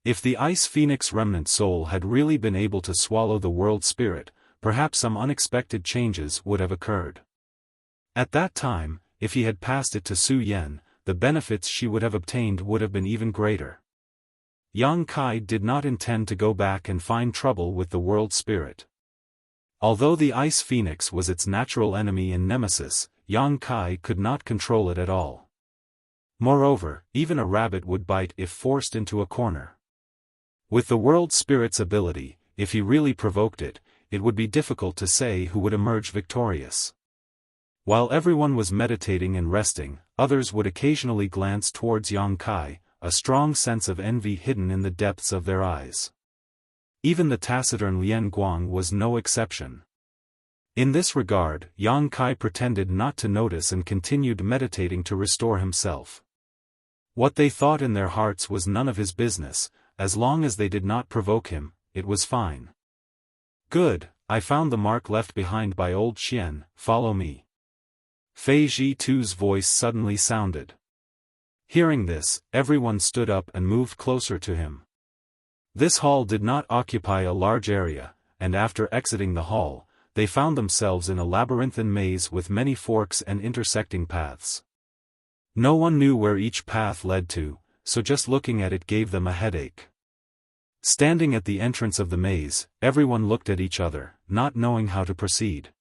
If the Ice Phoenix remnant soul had really been able to swallow the world spirit, perhaps some unexpected changes would have occurred. At that time, if he had passed it to Su Yan, the benefits she would have obtained would have been even greater. Yang Kai did not intend to go back and find trouble with the world spirit. Although the Ice Phoenix was its natural enemy and nemesis, Yang Kai could not control it at all. Moreover, even a rabbit would bite if forced into a corner. With the world spirit's ability, if he really provoked it, it would be difficult to say who would emerge victorious. While everyone was meditating and resting, others would occasionally glance towards Yang Kai, a strong sense of envy hidden in the depths of their eyes. Even the taciturn Lian Guang was no exception. In this regard, Yang Kai pretended not to notice and continued meditating to restore himself. What they thought in their hearts was none of his business. As long as they did not provoke him, it was fine. Good, I found the mark left behind by old Xian, follow me. Fei Zhi-Tu's voice suddenly sounded. Hearing this, everyone stood up and moved closer to him. This hall did not occupy a large area, and after exiting the hall, they found themselves in a labyrinthine maze with many forks and intersecting paths. No one knew where each path led to, so just looking at it gave them a headache. Standing at the entrance of the maze, everyone looked at each other, not knowing how to proceed.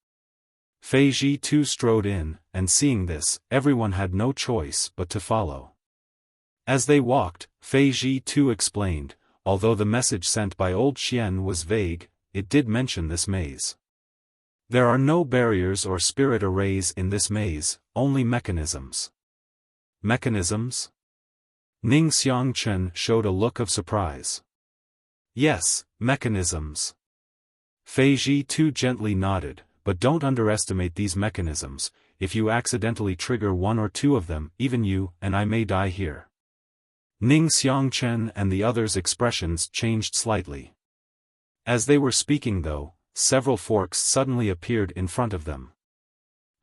Fei Zhi-Tu strode in, and seeing this, everyone had no choice but to follow. As they walked, Fei Zhi-Tu explained, although the message sent by old Xian was vague, it did mention this maze. There are no barriers or spirit arrays in this maze, only mechanisms. Mechanisms? Ning Xiangchen showed a look of surprise. Yes, mechanisms. Fei Zhi-Tu gently nodded, but don't underestimate these mechanisms. If you accidentally trigger one or two of them, even you and I may die here. Ning Xiangchen and the others' expressions changed slightly. As they were speaking though, several forks suddenly appeared in front of them.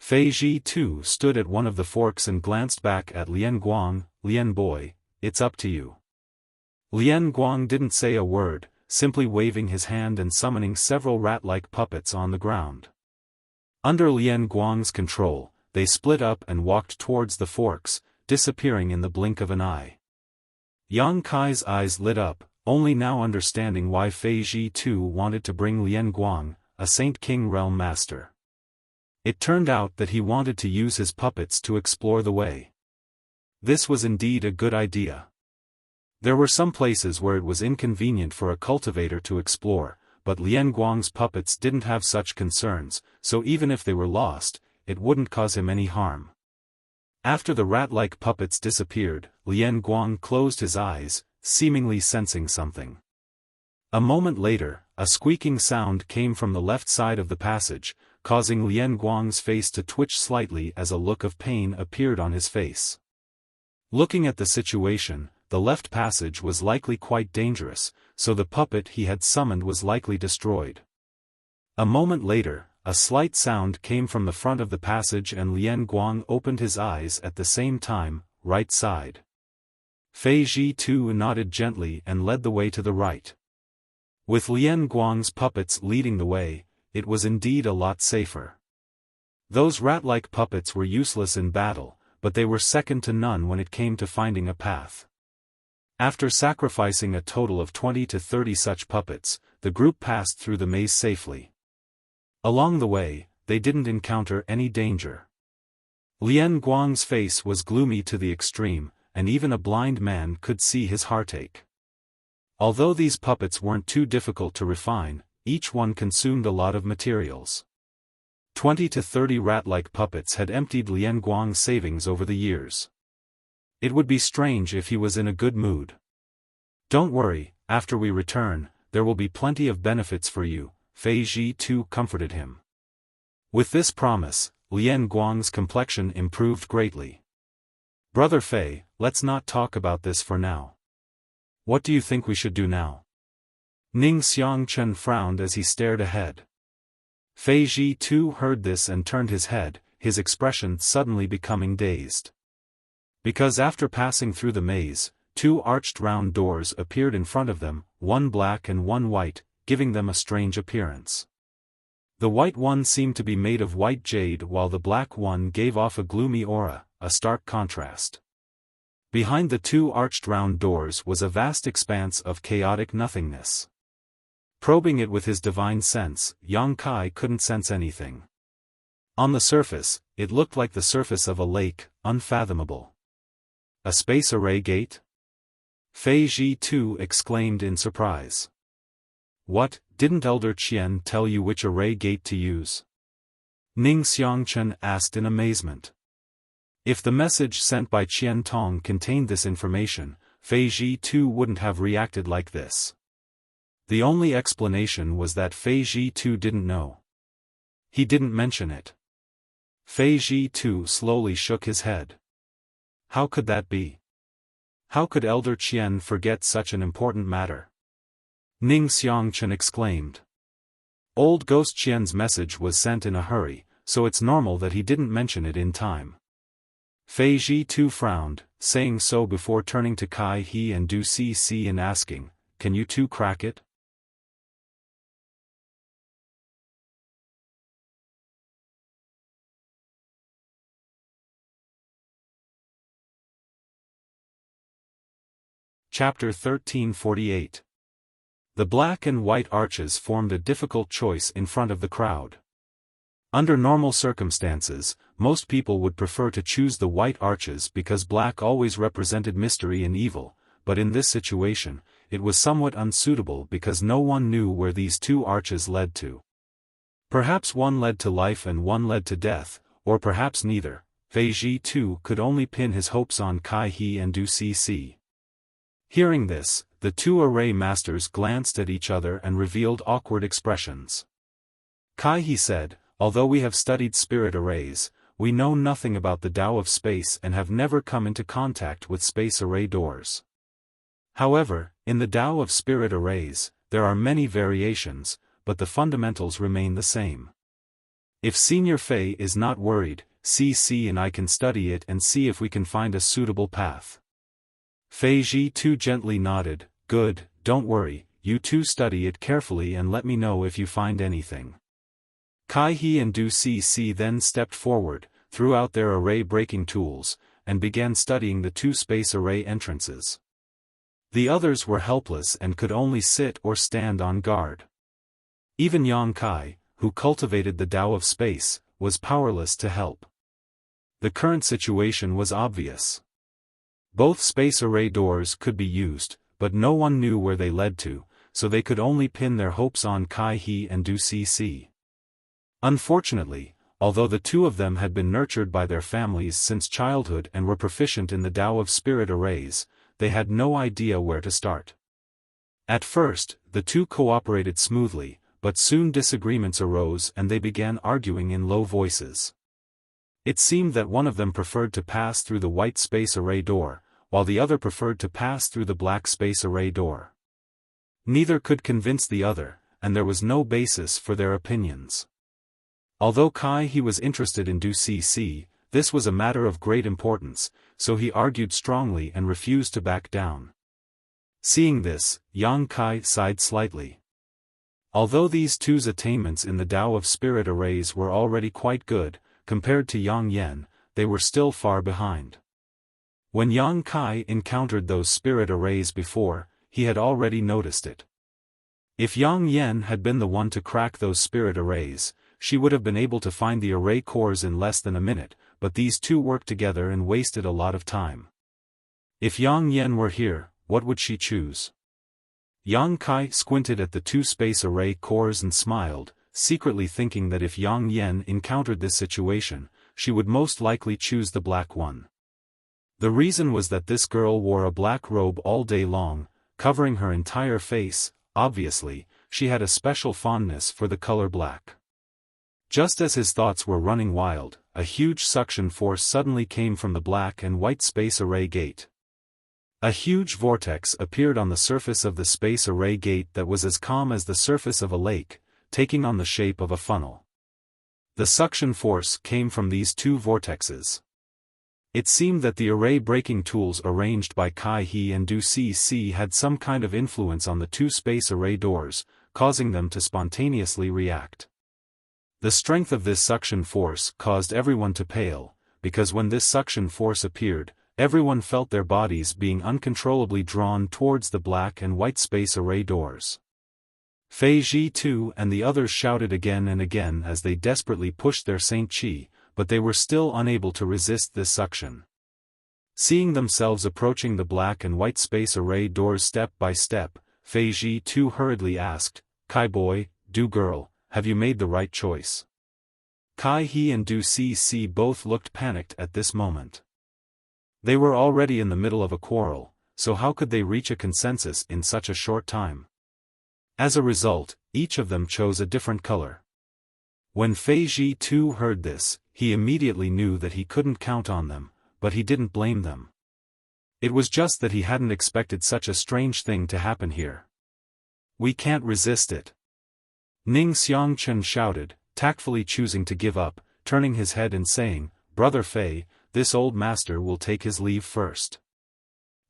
Fei Zhi-Tu stood at one of the forks and glanced back at Lian Guang. Lian boy, it's up to you. Lian Guang didn't say a word, simply waving his hand and summoning several rat-like puppets on the ground. Under Lian Guang's control, they split up and walked towards the forks, disappearing in the blink of an eye. Yang Kai's eyes lit up, only now understanding why Fei Zhi-Tu wanted to bring Lian Guang, a Saint King realm master. It turned out that he wanted to use his puppets to explore the way. This was indeed a good idea. There were some places where it was inconvenient for a cultivator to explore, but Lian Guang's puppets didn't have such concerns, so even if they were lost, it wouldn't cause him any harm. After the rat-like puppets disappeared, Lian Guang closed his eyes, seemingly sensing something. A moment later, a squeaking sound came from the left side of the passage, causing Lian Guang's face to twitch slightly as a look of pain appeared on his face. Looking at the situation, the left passage was likely quite dangerous, so the puppet he had summoned was likely destroyed. A moment later, a slight sound came from the front of the passage and Lian Guang opened his eyes at the same time, right side. Fei Zhi-Tu nodded gently and led the way to the right. With Lian Guang's puppets leading the way, it was indeed a lot safer. Those rat-like puppets were useless in battle, but they were second to none when it came to finding a path. After sacrificing a total of 20 to 30 such puppets, the group passed through the maze safely. Along the way, they didn't encounter any danger. Lian Guang's face was gloomy to the extreme, and even a blind man could see his heartache. Although these puppets weren't too difficult to refine, each one consumed a lot of materials. 20 to 30 rat-like puppets had emptied Lian Guang's savings over the years. It would be strange if he was in a good mood. Don't worry, after we return, there will be plenty of benefits for you, Fei Zhi-Tu comforted him. With this promise, Lian Guang's complexion improved greatly. Brother Fei, let's not talk about this for now. What do you think we should do now? Ning Xiangchen frowned as he stared ahead. Fei Zhi-Tu heard this and turned his head, his expression suddenly becoming dazed. Because after passing through the maze, two arched round doors appeared in front of them, one black and one white, giving them a strange appearance. The white one seemed to be made of white jade while the black one gave off a gloomy aura, a stark contrast. Behind the two arched round doors was a vast expanse of chaotic nothingness. Probing it with his divine sense, Yang Kai couldn't sense anything. On the surface, it looked like the surface of a lake, unfathomable. A space array gate? Fei Ji too exclaimed in surprise. What, didn't Elder Qian tell you which array gate to use? Ning Xiangchen asked in amazement. If the message sent by Qian Tong contained this information, Fei Ji too wouldn't have reacted like this. The only explanation was that Fei Ji too didn't know. He didn't mention it. Fei Ji too slowly shook his head. How could that be? How could Elder Qian forget such an important matter? Ning Xiangchen exclaimed. Old Ghost Qian's message was sent in a hurry, so it's normal that he didn't mention it in time. Fei Ji too frowned, saying so before turning to Kai He and Du Cc and asking, "Can you two crack it?" Chapter 1348. The black and white arches formed a difficult choice in front of the crowd. Under normal circumstances, most people would prefer to choose the white arches because black always represented mystery and evil, but in this situation, it was somewhat unsuitable because no one knew where these two arches led to. Perhaps one led to life and one led to death, or perhaps neither. Fei Ji too could only pin his hopes on Kai He and Du Cc. Hearing this, the two array masters glanced at each other and revealed awkward expressions. Kai He said, "Although we have studied spirit arrays, we know nothing about the Tao of space and have never come into contact with space array doors. However, in the Tao of spirit arrays, there are many variations, but the fundamentals remain the same. If Senior Fei is not worried, CC and I can study it and see if we can find a suitable path." Fei Ji too gently nodded. "Good, don't worry, you two study it carefully and let me know if you find anything." Kai He and Du Cc then stepped forward, threw out their array-breaking tools, and began studying the two space array entrances. The others were helpless and could only sit or stand on guard. Even Yang Kai, who cultivated the Tao of space, was powerless to help. The current situation was obvious. Both space array doors could be used, but no one knew where they led to, so they could only pin their hopes on Kai He and Du Cc. Unfortunately, although the two of them had been nurtured by their families since childhood and were proficient in the Tao of spirit arrays, they had no idea where to start. At first, the two cooperated smoothly, but soon disagreements arose and they began arguing in low voices. It seemed that one of them preferred to pass through the white space array door, while the other preferred to pass through the black space array door. Neither could convince the other, and there was no basis for their opinions. Although Kai He was interested in Du Cc, this was a matter of great importance, so he argued strongly and refused to back down. Seeing this, Yang Kai sighed slightly. Although these two's attainments in the Tao of spirit arrays were already quite good, compared to Yang Yan, they were still far behind. When Yang Kai encountered those spirit arrays before, he had already noticed it. If Yang Yan had been the one to crack those spirit arrays, she would have been able to find the array cores in less than a minute, but these two worked together and wasted a lot of time. If Yang Yan were here, what would she choose? Yang Kai squinted at the two space array cores and smiled, secretly thinking that if Yang Yan encountered this situation, she would most likely choose the black one. The reason was that this girl wore a black robe all day long, covering her entire face. Obviously, she had a special fondness for the color black. Just as his thoughts were running wild, a huge suction force suddenly came from the black and white space array gate. A huge vortex appeared on the surface of the space array gate that was as calm as the surface of a lake, taking on the shape of a funnel. The suction force came from these two vortexes. It seemed that the array-breaking tools arranged by Kai He and Du Cc had some kind of influence on the two space array doors, causing them to spontaneously react. The strength of this suction force caused everyone to pale, because when this suction force appeared, everyone felt their bodies being uncontrollably drawn towards the black and white space array doors. Fei Ji too and the others shouted again and again as they desperately pushed their Saint Chi, but they were still unable to resist this suction. Seeing themselves approaching the black and white space array doors step by step, Fei Ji too hurriedly asked, "Kai boy, Du girl, have you made the right choice?" Kai He and Du Si both looked panicked at this moment. They were already in the middle of a quarrel, so how could they reach a consensus in such a short time? As a result, each of them chose a different color. When Fei Ji too heard this, he immediately knew that he couldn't count on them, but he didn't blame them. It was just that he hadn't expected such a strange thing to happen here. "We can't resist it," Ning Xiangchen shouted, tactfully choosing to give up, turning his head and saying, "Brother Fei, this old master will take his leave first."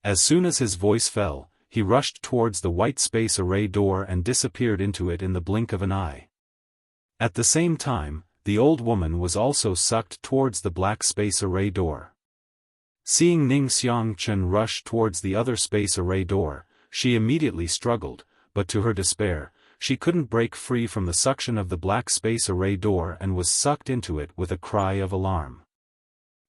As soon as his voice fell, he rushed towards the white space array door and disappeared into it in the blink of an eye. At the same time, the old woman was also sucked towards the black space array door. Seeing Ning Xiangchen rush towards the other space array door, she immediately struggled, but to her despair, she couldn't break free from the suction of the black space array door and was sucked into it with a cry of alarm.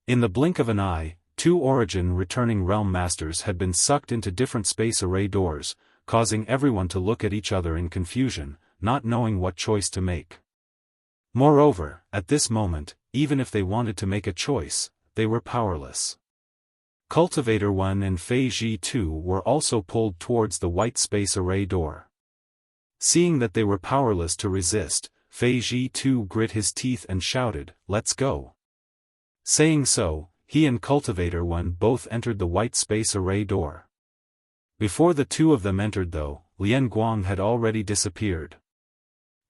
In the blink of an eye, 2 origin returning realm masters had been sucked into different space array doors, causing everyone to look at each other in confusion, not knowing what choice to make. Moreover, at this moment, even if they wanted to make a choice, they were powerless. Cultivator 1 and Fei Ji 2 were also pulled towards the white space array door. Seeing that they were powerless to resist, Fei Ji 2 grit his teeth and shouted, "Let's go." Saying so, he and Cultivator 1 both entered the white space array door. Before the two of them entered though, Lian Guang had already disappeared.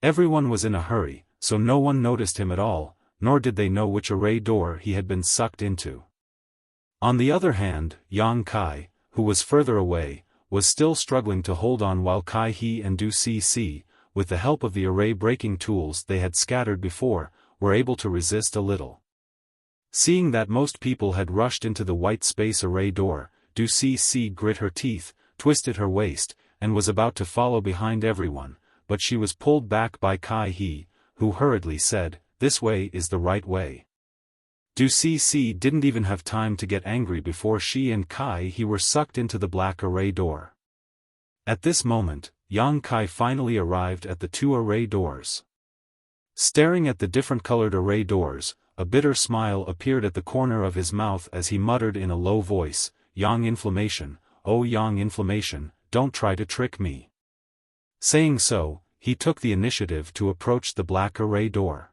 Everyone was in a hurry, so no one noticed him at all, nor did they know which array door he had been sucked into. On the other hand, Yang Kai, who was further away, was still struggling to hold on while Kai He and Du Si, with the help of the array-breaking tools they had scattered before, were able to resist a little. Seeing that most people had rushed into the white space array door, Du Si grit her teeth, twisted her waist, and was about to follow behind everyone, but she was pulled back by Kai He, who hurriedly said, "This way is the right way." Du Si didn't even have time to get angry before she and Kai He were sucked into the black array door. At this moment, Yang Kai finally arrived at the 2 array doors. Staring at the different colored array doors, a bitter smile appeared at the corner of his mouth as he muttered in a low voice, "Yang Inflammation, oh Yang Inflammation, don't try to trick me." Saying so, he took the initiative to approach the black array door.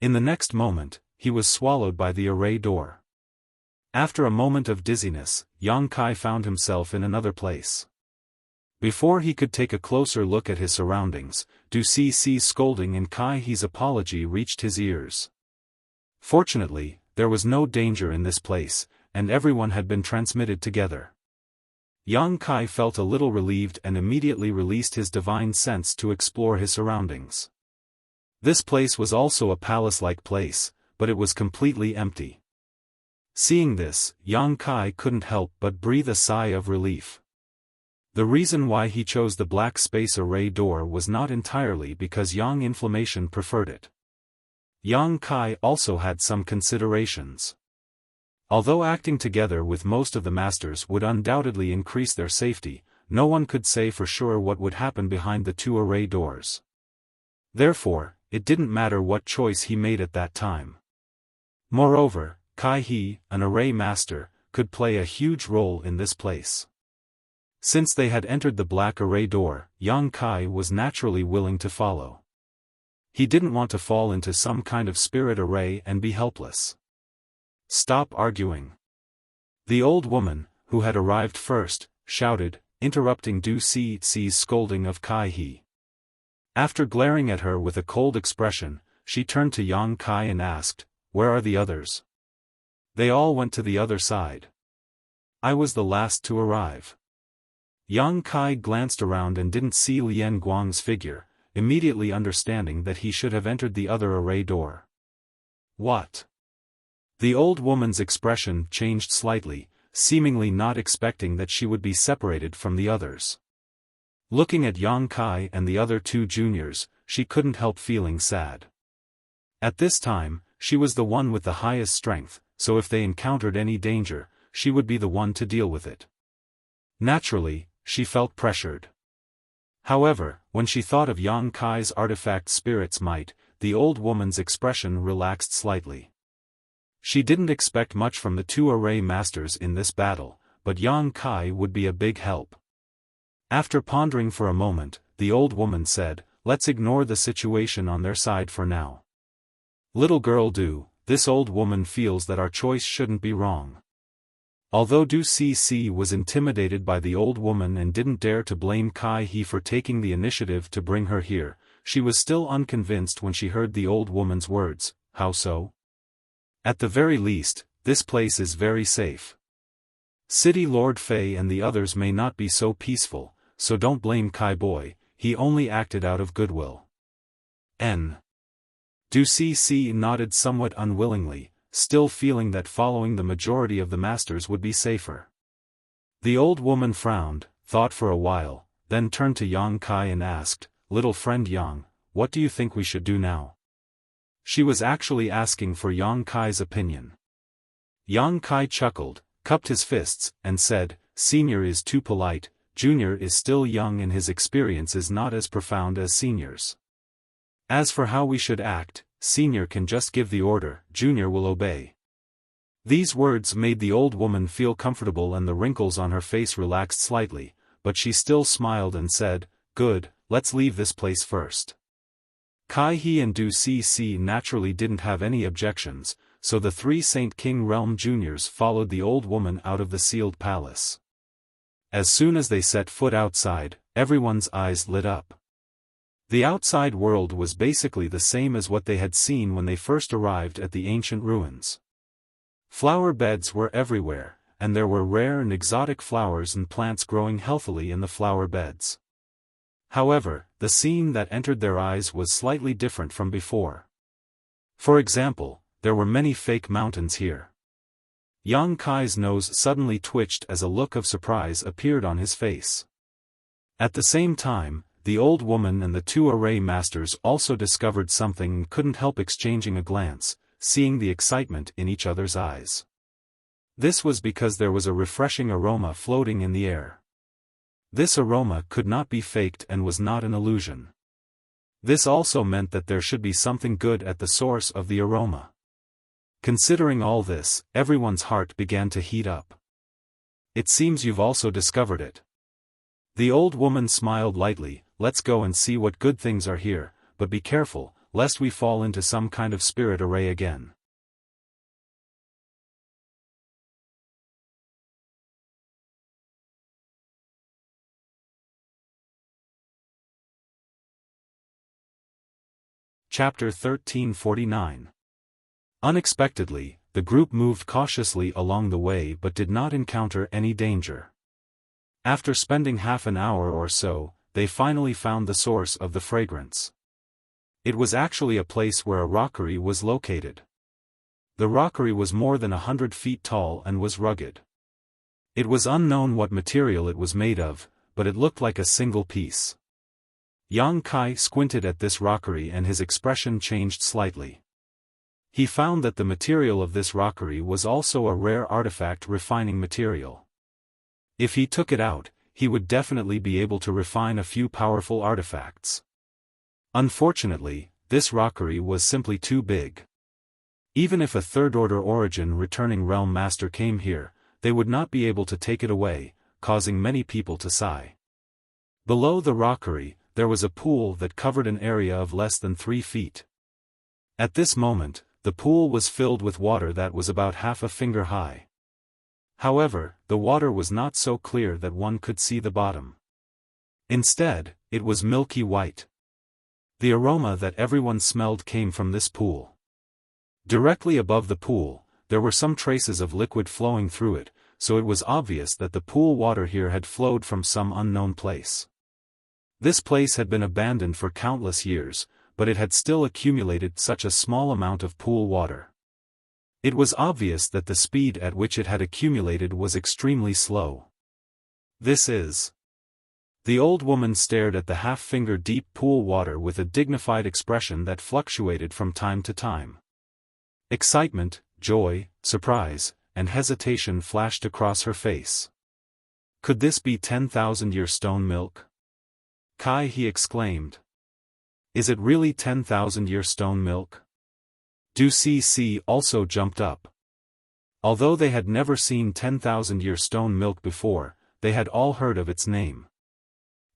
In the next moment, he was swallowed by the array door. After a moment of dizziness, Yang Kai found himself in another place. Before he could take a closer look at his surroundings, Du Si's scolding and Kai He's apology reached his ears. Fortunately, there was no danger in this place, and everyone had been transmitted together. Yang Kai felt a little relieved and immediately released his divine sense to explore his surroundings. This place was also a palace-like place, but it was completely empty. Seeing this, Yang Kai couldn't help but breathe a sigh of relief. The reason why he chose the black space array door was not entirely because Yang Inflammation preferred it. Yang Kai also had some considerations. Although acting together with most of the masters would undoubtedly increase their safety, no one could say for sure what would happen behind the 2 array doors. Therefore, it didn't matter what choice he made at that time. Moreover, Kai He, an array master, could play a huge role in this place. Since they had entered the black array door, Yang Kai was naturally willing to follow. He didn't want to fall into some kind of spirit array and be helpless. "Stop arguing!" The old woman, who had arrived first, shouted, interrupting Du Si's scolding of Kai He. After glaring at her with a cold expression, she turned to Yang Kai and asked, "Where are the others?" "They all went to the other side. I was the last to arrive." Yang Kai glanced around and didn't see Lian Guang's figure, immediately understanding that he should have entered the other array door. "What?" The old woman's expression changed slightly, seemingly not expecting that she would be separated from the others. Looking at Yang Kai and the other 2 juniors, she couldn't help feeling sad. At this time, she was the one with the highest strength, so if they encountered any danger, she would be the one to deal with it. Naturally, she felt pressured. However, when she thought of Yang Kai's artifact spirit's might, the old woman's expression relaxed slightly. She didn't expect much from the two array masters in this battle, but Yang Kai would be a big help. After pondering for a moment, the old woman said, "Let's ignore the situation on their side for now. Little girl Du, this old woman feels that our choice shouldn't be wrong." Although Du Cc was intimidated by the old woman and didn't dare to blame Kai He for taking the initiative to bring her here, she was still unconvinced when she heard the old woman's words. "How so?" "At the very least, this place is very safe. City Lord Fei and the others may not be so peaceful, so don't blame Kai boy, he only acted out of goodwill." Du Cc nodded somewhat unwillingly, still feeling that following the majority of the masters would be safer. The old woman frowned, thought for a while, then turned to Yang Kai and asked, "Little friend Yang, what do you think we should do now?" She was actually asking for Yang Kai's opinion. Yang Kai chuckled, cupped his fists, and said, "Senior is too polite, Junior is still young and his experience is not as profound as Senior's. As for how we should act, Senior can just give the order, Junior will obey." These words made the old woman feel comfortable and the wrinkles on her face relaxed slightly, but she still smiled and said, "Good, let's leave this place first." Kai He and Du Cc naturally didn't have any objections, so the three Saint King Realm Juniors followed the old woman out of the sealed palace. As soon as they set foot outside, everyone's eyes lit up. The outside world was basically the same as what they had seen when they first arrived at the ancient ruins. Flower beds were everywhere, and there were rare and exotic flowers and plants growing healthily in the flower beds. However, the scene that entered their eyes was slightly different from before. For example, there were many fake mountains here. Yang Kai's nose suddenly twitched as a look of surprise appeared on his face. At the same time, the old woman and the two array masters also discovered something and couldn't help exchanging a glance, seeing the excitement in each other's eyes. This was because there was a refreshing aroma floating in the air. This aroma could not be faked and was not an illusion. This also meant that there should be something good at the source of the aroma. Considering all this, everyone's heart began to heat up. "It seems you've also discovered it." The old woman smiled lightly. "Let's go and see what good things are here, but be careful, lest we fall into some kind of spirit array again." Chapter 1349. Unexpectedly, the group moved cautiously along the way but did not encounter any danger. After spending half an hour or so, they finally found the source of the fragrance. It was actually a place where a rockery was located. The rockery was more than 100 feet tall and was rugged. It was unknown what material it was made of, but it looked like a single piece. Yang Kai squinted at this rockery and his expression changed slightly. He found that the material of this rockery was also a rare artifact refining material. If he took it out, he would definitely be able to refine a few powerful artifacts. Unfortunately, this rockery was simply too big. Even if a third-order origin returning realm master came here, they would not be able to take it away, causing many people to sigh. Below the rockery, there was a pool that covered an area of less than 3 feet. At this moment, the pool was filled with water that was about half a finger high. However, the water was not so clear that one could see the bottom. Instead, it was milky white. The aroma that everyone smelled came from this pool. Directly above the pool, there were some traces of liquid flowing through it, so it was obvious that the pool water here had flowed from some unknown place. This place had been abandoned for countless years, but it had still accumulated such a small amount of pool water. It was obvious that the speed at which it had accumulated was extremely slow. "This is..." The old woman stared at the half-finger deep pool water with a dignified expression that fluctuated from time to time. Excitement, joy, surprise, and hesitation flashed across her face. Could this be 10,000-year stone milk? Kai, he exclaimed. Is it really 10,000-year stone milk? Du Cc also jumped up. Although they had never seen 10,000-year stone milk before, they had all heard of its name.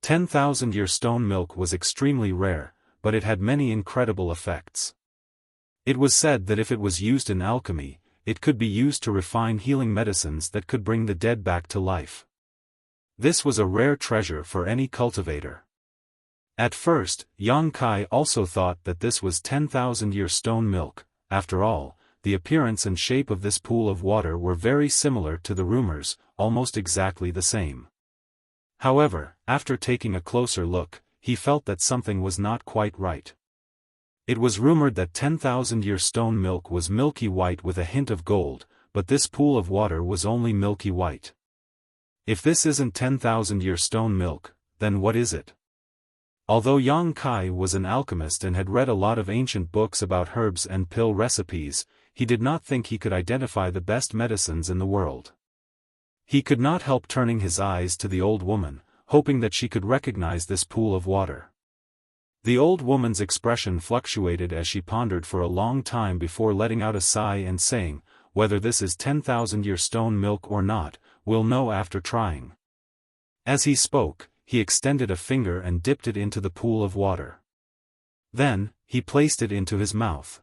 10,000-year stone milk was extremely rare, but it had many incredible effects. It was said that if it was used in alchemy, it could be used to refine healing medicines that could bring the dead back to life. This was a rare treasure for any cultivator. At first, Yang Kai also thought that this was 10,000-year stone milk. After all, the appearance and shape of this pool of water were very similar to the rumors, almost exactly the same. However, after taking a closer look, he felt that something was not quite right. It was rumored that 10,000-year stone milk was milky white with a hint of gold, but this pool of water was only milky white. If this isn't 10,000-year stone milk, then what is it? Although Yang Kai was an alchemist and had read a lot of ancient books about herbs and pill recipes, he did not think he could identify the best medicines in the world. He could not help turning his eyes to the old woman, hoping that she could recognize this pool of water. The old woman's expression fluctuated as she pondered for a long time before letting out a sigh and saying, "Whether this is 10,000-year stone milk or not, we'll know after trying." As he spoke, he extended a finger and dipped it into the pool of water. Then, he placed it into his mouth.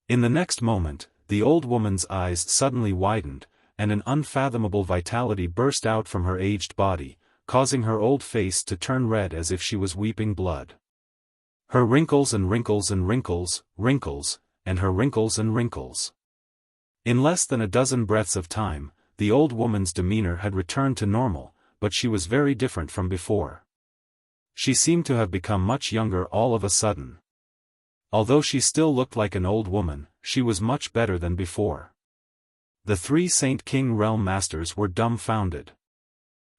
In the next moment, the old woman's eyes suddenly widened, and an unfathomable vitality burst out from her aged body, causing her old face to turn red as if she was weeping blood. Her wrinkles and wrinkles and wrinkles, wrinkles, and her wrinkles and wrinkles. In less than a dozen breaths of time, the old woman's demeanor had returned to normal, but she was very different from before. She seemed to have become much younger all of a sudden. Although she still looked like an old woman, she was much better than before. The three Saint King Realm Masters were dumbfounded.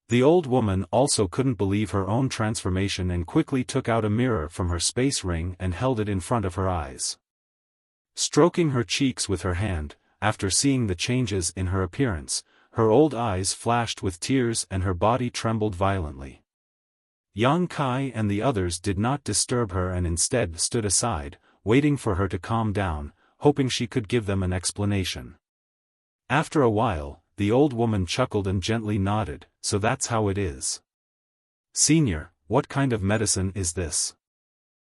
The old woman also couldn't believe her own transformation and quickly took out a mirror from her space ring and held it in front of her eyes. Stroking her cheeks with her hand, after seeing the changes in her appearance, her old eyes flashed with tears and her body trembled violently. Yang Kai and the others did not disturb her and instead stood aside, waiting for her to calm down, hoping she could give them an explanation. After a while, the old woman chuckled and gently nodded, "So that's how it is. Senior, what kind of medicine is this?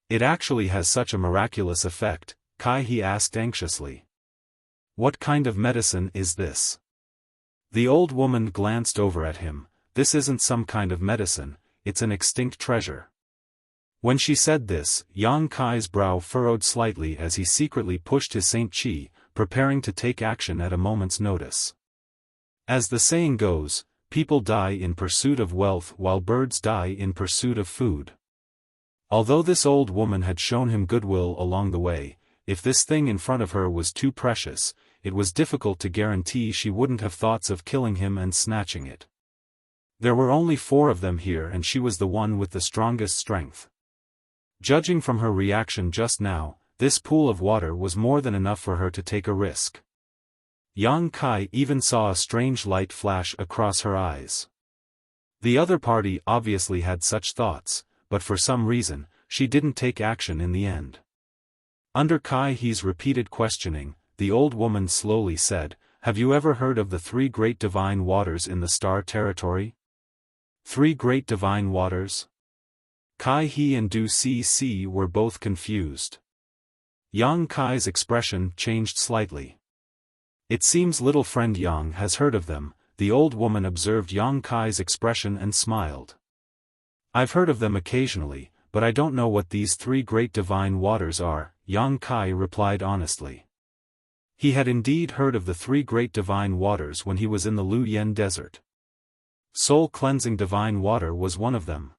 It actually has such a miraculous effect," Kai he asked anxiously. "What kind of medicine is this?" The old woman glanced over at him. "This isn't some kind of medicine, it's an extinct treasure." When she said this, Yang Kai's brow furrowed slightly as he secretly pushed his Saint Chi, preparing to take action at a moment's notice. As the saying goes, people die in pursuit of wealth while birds die in pursuit of food. Although this old woman had shown him goodwill along the way, if this thing in front of her was too precious, it was difficult to guarantee she wouldn't have thoughts of killing him and snatching it. There were only 4 of them here and she was the one with the strongest strength. Judging from her reaction just now, this pool of water was more than enough for her to take a risk. Yang Kai even saw a strange light flash across her eyes. The other party obviously had such thoughts, but for some reason, she didn't take action in the end. Under Kai He's repeated questioning, the old woman slowly said, "Have you ever heard of the 3 great divine waters in the Star Territory?" 3 great divine waters? Kai He and Du Cc were both confused. Yang Kai's expression changed slightly. "It seems little friend Yang has heard of them," the old woman observed Yang Kai's expression and smiled. "I've heard of them occasionally, but I don't know what these 3 great divine waters are," Yang Kai replied honestly. He had indeed heard of the 3 great divine waters when he was in the Lu Yen desert. Soul-cleansing divine water was one of them.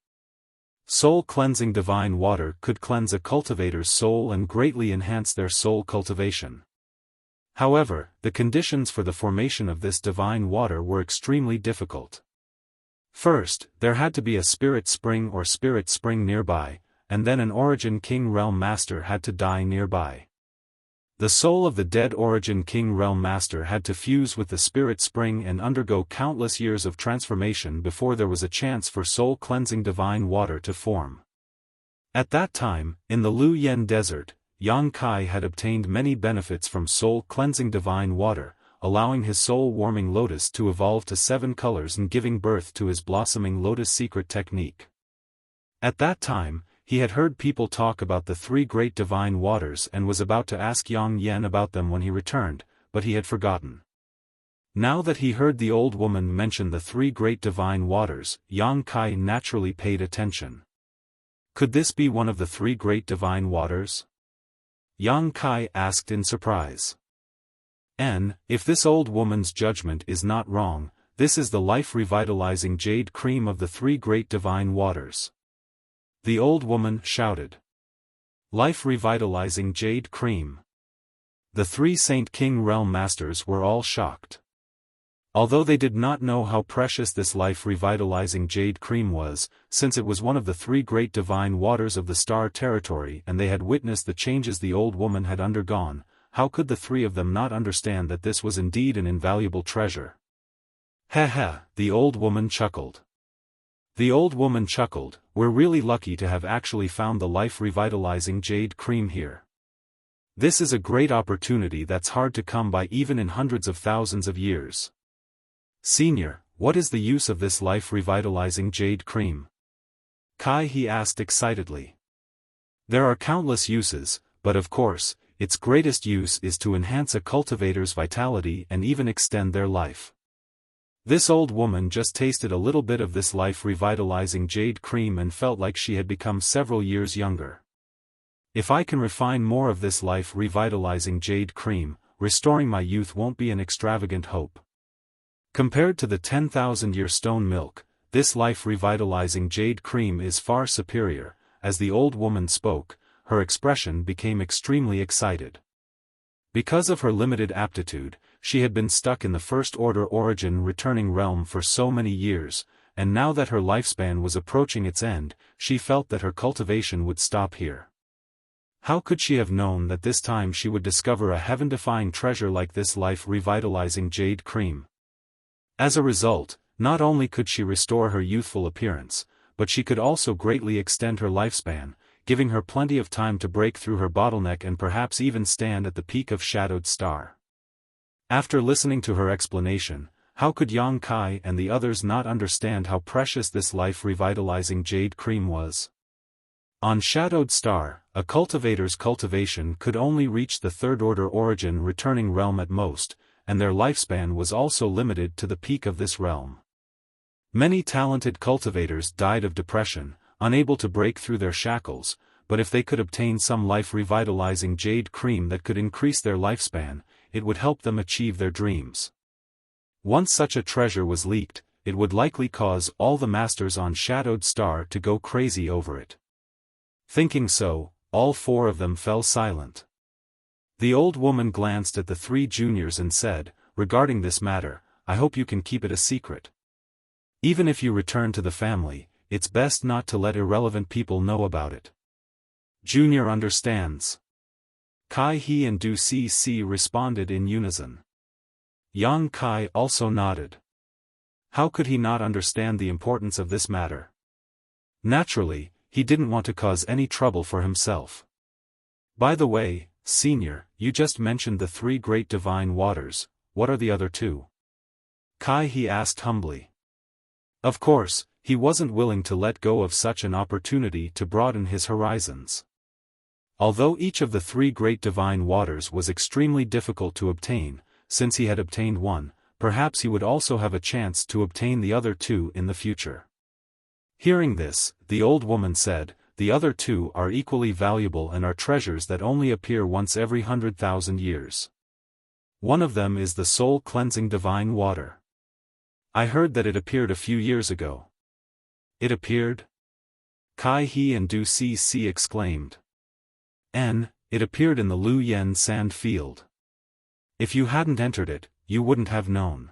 Soul-cleansing divine water could cleanse a cultivator's soul and greatly enhance their soul cultivation. However, the conditions for the formation of this divine water were extremely difficult. First, there had to be a spirit spring or spirit spring nearby, and then an origin king realm master had to die nearby. The soul of the dead Origin King Realm Master had to fuse with the Spirit Spring and undergo countless years of transformation before there was a chance for soul-cleansing divine water to form. At that time, in the Lu Yen Desert, Yang Kai had obtained many benefits from soul-cleansing divine water, allowing his soul-warming lotus to evolve to 7 colors and giving birth to his blossoming lotus secret technique. At that time, he had heard people talk about the 3 great divine waters and was about to ask Yang Yen about them when he returned, but he had forgotten. Now that he heard the old woman mention the 3 great divine waters, Yang Kai naturally paid attention. Could this be one of the 3 great divine waters? Yang Kai asked in surprise. If this old woman's judgment is not wrong, this is the life-revitalizing jade cream of the 3 great divine waters. The old woman shouted. Life-revitalizing jade cream. The 3 Saint King Realm Masters were all shocked. Although they did not know how precious this life-revitalizing jade cream was, since it was one of the 3 great divine waters of the Star Territory and they had witnessed the changes the old woman had undergone, how could the 3 of them not understand that this was indeed an invaluable treasure? Ha, the old woman chuckled. The old woman chuckled, we're really lucky to have actually found the life-revitalizing jade cream here. This is a great opportunity that's hard to come by even in hundreds of thousands of years. Senior, what is the use of this life-revitalizing jade cream? Kai he asked excitedly. There are countless uses, but of course, its greatest use is to enhance a cultivator's vitality and even extend their life. This old woman just tasted a little bit of this life-revitalizing jade cream and felt like she had become several years younger. If I can refine more of this life-revitalizing jade cream, restoring my youth won't be an extravagant hope. Compared to the 10,000-year stone milk, this life-revitalizing jade cream is far superior. As the old woman spoke, her expression became extremely excited. Because of her limited aptitude, she had been stuck in the first-order origin returning realm for so many years, and now that her lifespan was approaching its end, she felt that her cultivation would stop here. How could she have known that this time she would discover a heaven-defying treasure like this life-revitalizing jade cream? As a result, not only could she restore her youthful appearance, but she could also greatly extend her lifespan, giving her plenty of time to break through her bottleneck and perhaps even stand at the peak of Shadowed Star. After listening to her explanation, how could Yang Kai and the others not understand how precious this life-revitalizing jade cream was? On Shadowed Star, a cultivator's cultivation could only reach the third-order origin returning realm at most, and their lifespan was also limited to the peak of this realm. Many talented cultivators died of depression, unable to break through their shackles, but if they could obtain some life-revitalizing jade cream that could increase their lifespan, it would help them achieve their dreams. Once such a treasure was leaked, it would likely cause all the masters on Shadowed Star to go crazy over it. Thinking so, all 4 of them fell silent. The old woman glanced at the 3 juniors and said, regarding this matter, I hope you can keep it a secret. Even if you return to the family, it's best not to let irrelevant people know about it. Junior understands. Kai He and Du Si responded in unison. Yang Kai also nodded. How could he not understand the importance of this matter? Naturally, he didn't want to cause any trouble for himself. By the way, Senior, you just mentioned the 3 great divine waters, what are the other 2? Kai He asked humbly. Of course, he wasn't willing to let go of such an opportunity to broaden his horizons. Although each of the 3 great divine waters was extremely difficult to obtain, since he had obtained one, perhaps he would also have a chance to obtain the other 2 in the future. Hearing this, the old woman said, the other 2 are equally valuable and are treasures that only appear once every 100,000 years. One of them is the soul-cleansing divine water. I heard that it appeared a few years ago. It appeared? Kai He and Du Si exclaimed. It appeared in the Lu Yen sand field. If you hadn't entered it, you wouldn't have known.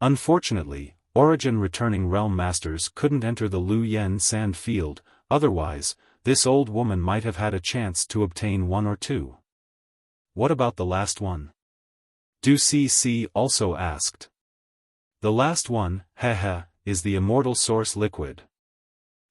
Unfortunately, Origin returning realm masters couldn't enter the Lu Yen sand field, otherwise, this old woman might have had a chance to obtain 1 or 2. What about the last one? Du CC also asked. The last one, heh, is the immortal source liquid.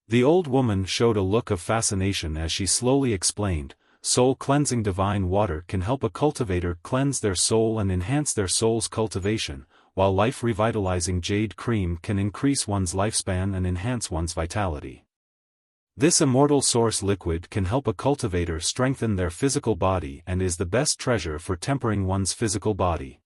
The old woman showed a look of fascination as she slowly explained, soul-cleansing divine water can help a cultivator cleanse their soul and enhance their soul's cultivation, while life-revitalizing jade cream can increase one's lifespan and enhance one's vitality. This immortal source liquid can help a cultivator strengthen their physical body and is the best treasure for tempering one's physical body.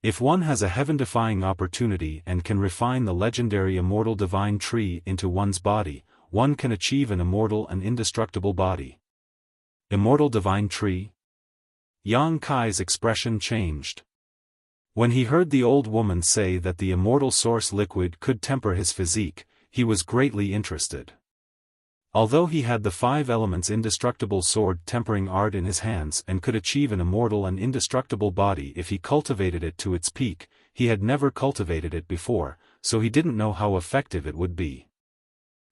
If one has a heaven-defying opportunity and can refine the legendary immortal divine tree into one's body, one can achieve an immortal and indestructible body. Immortal divine tree? Yang Kai's expression changed. When he heard the old woman say that the immortal source liquid could temper his physique, he was greatly interested. Although he had the 5 elements indestructible sword tempering art in his hands and could achieve an immortal and indestructible body if he cultivated it to its peak, he had never cultivated it before, so he didn't know how effective it would be.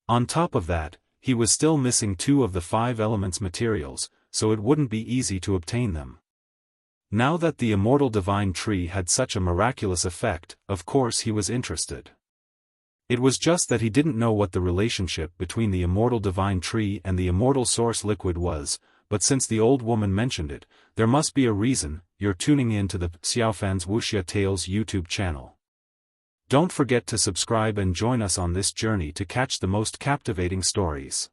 On top of that, he was still missing 2 of the 5 elements materials, so it wouldn't be easy to obtain them. Now that the immortal divine tree had such a miraculous effect, of course he was interested. It was just that he didn't know what the relationship between the immortal divine tree and the immortal source liquid was, but since the old woman mentioned it, there must be a reason. You're tuning in to the Xiaofan's Wuxia Tales YouTube channel. Don't forget to subscribe and join us on this journey to catch the most captivating stories.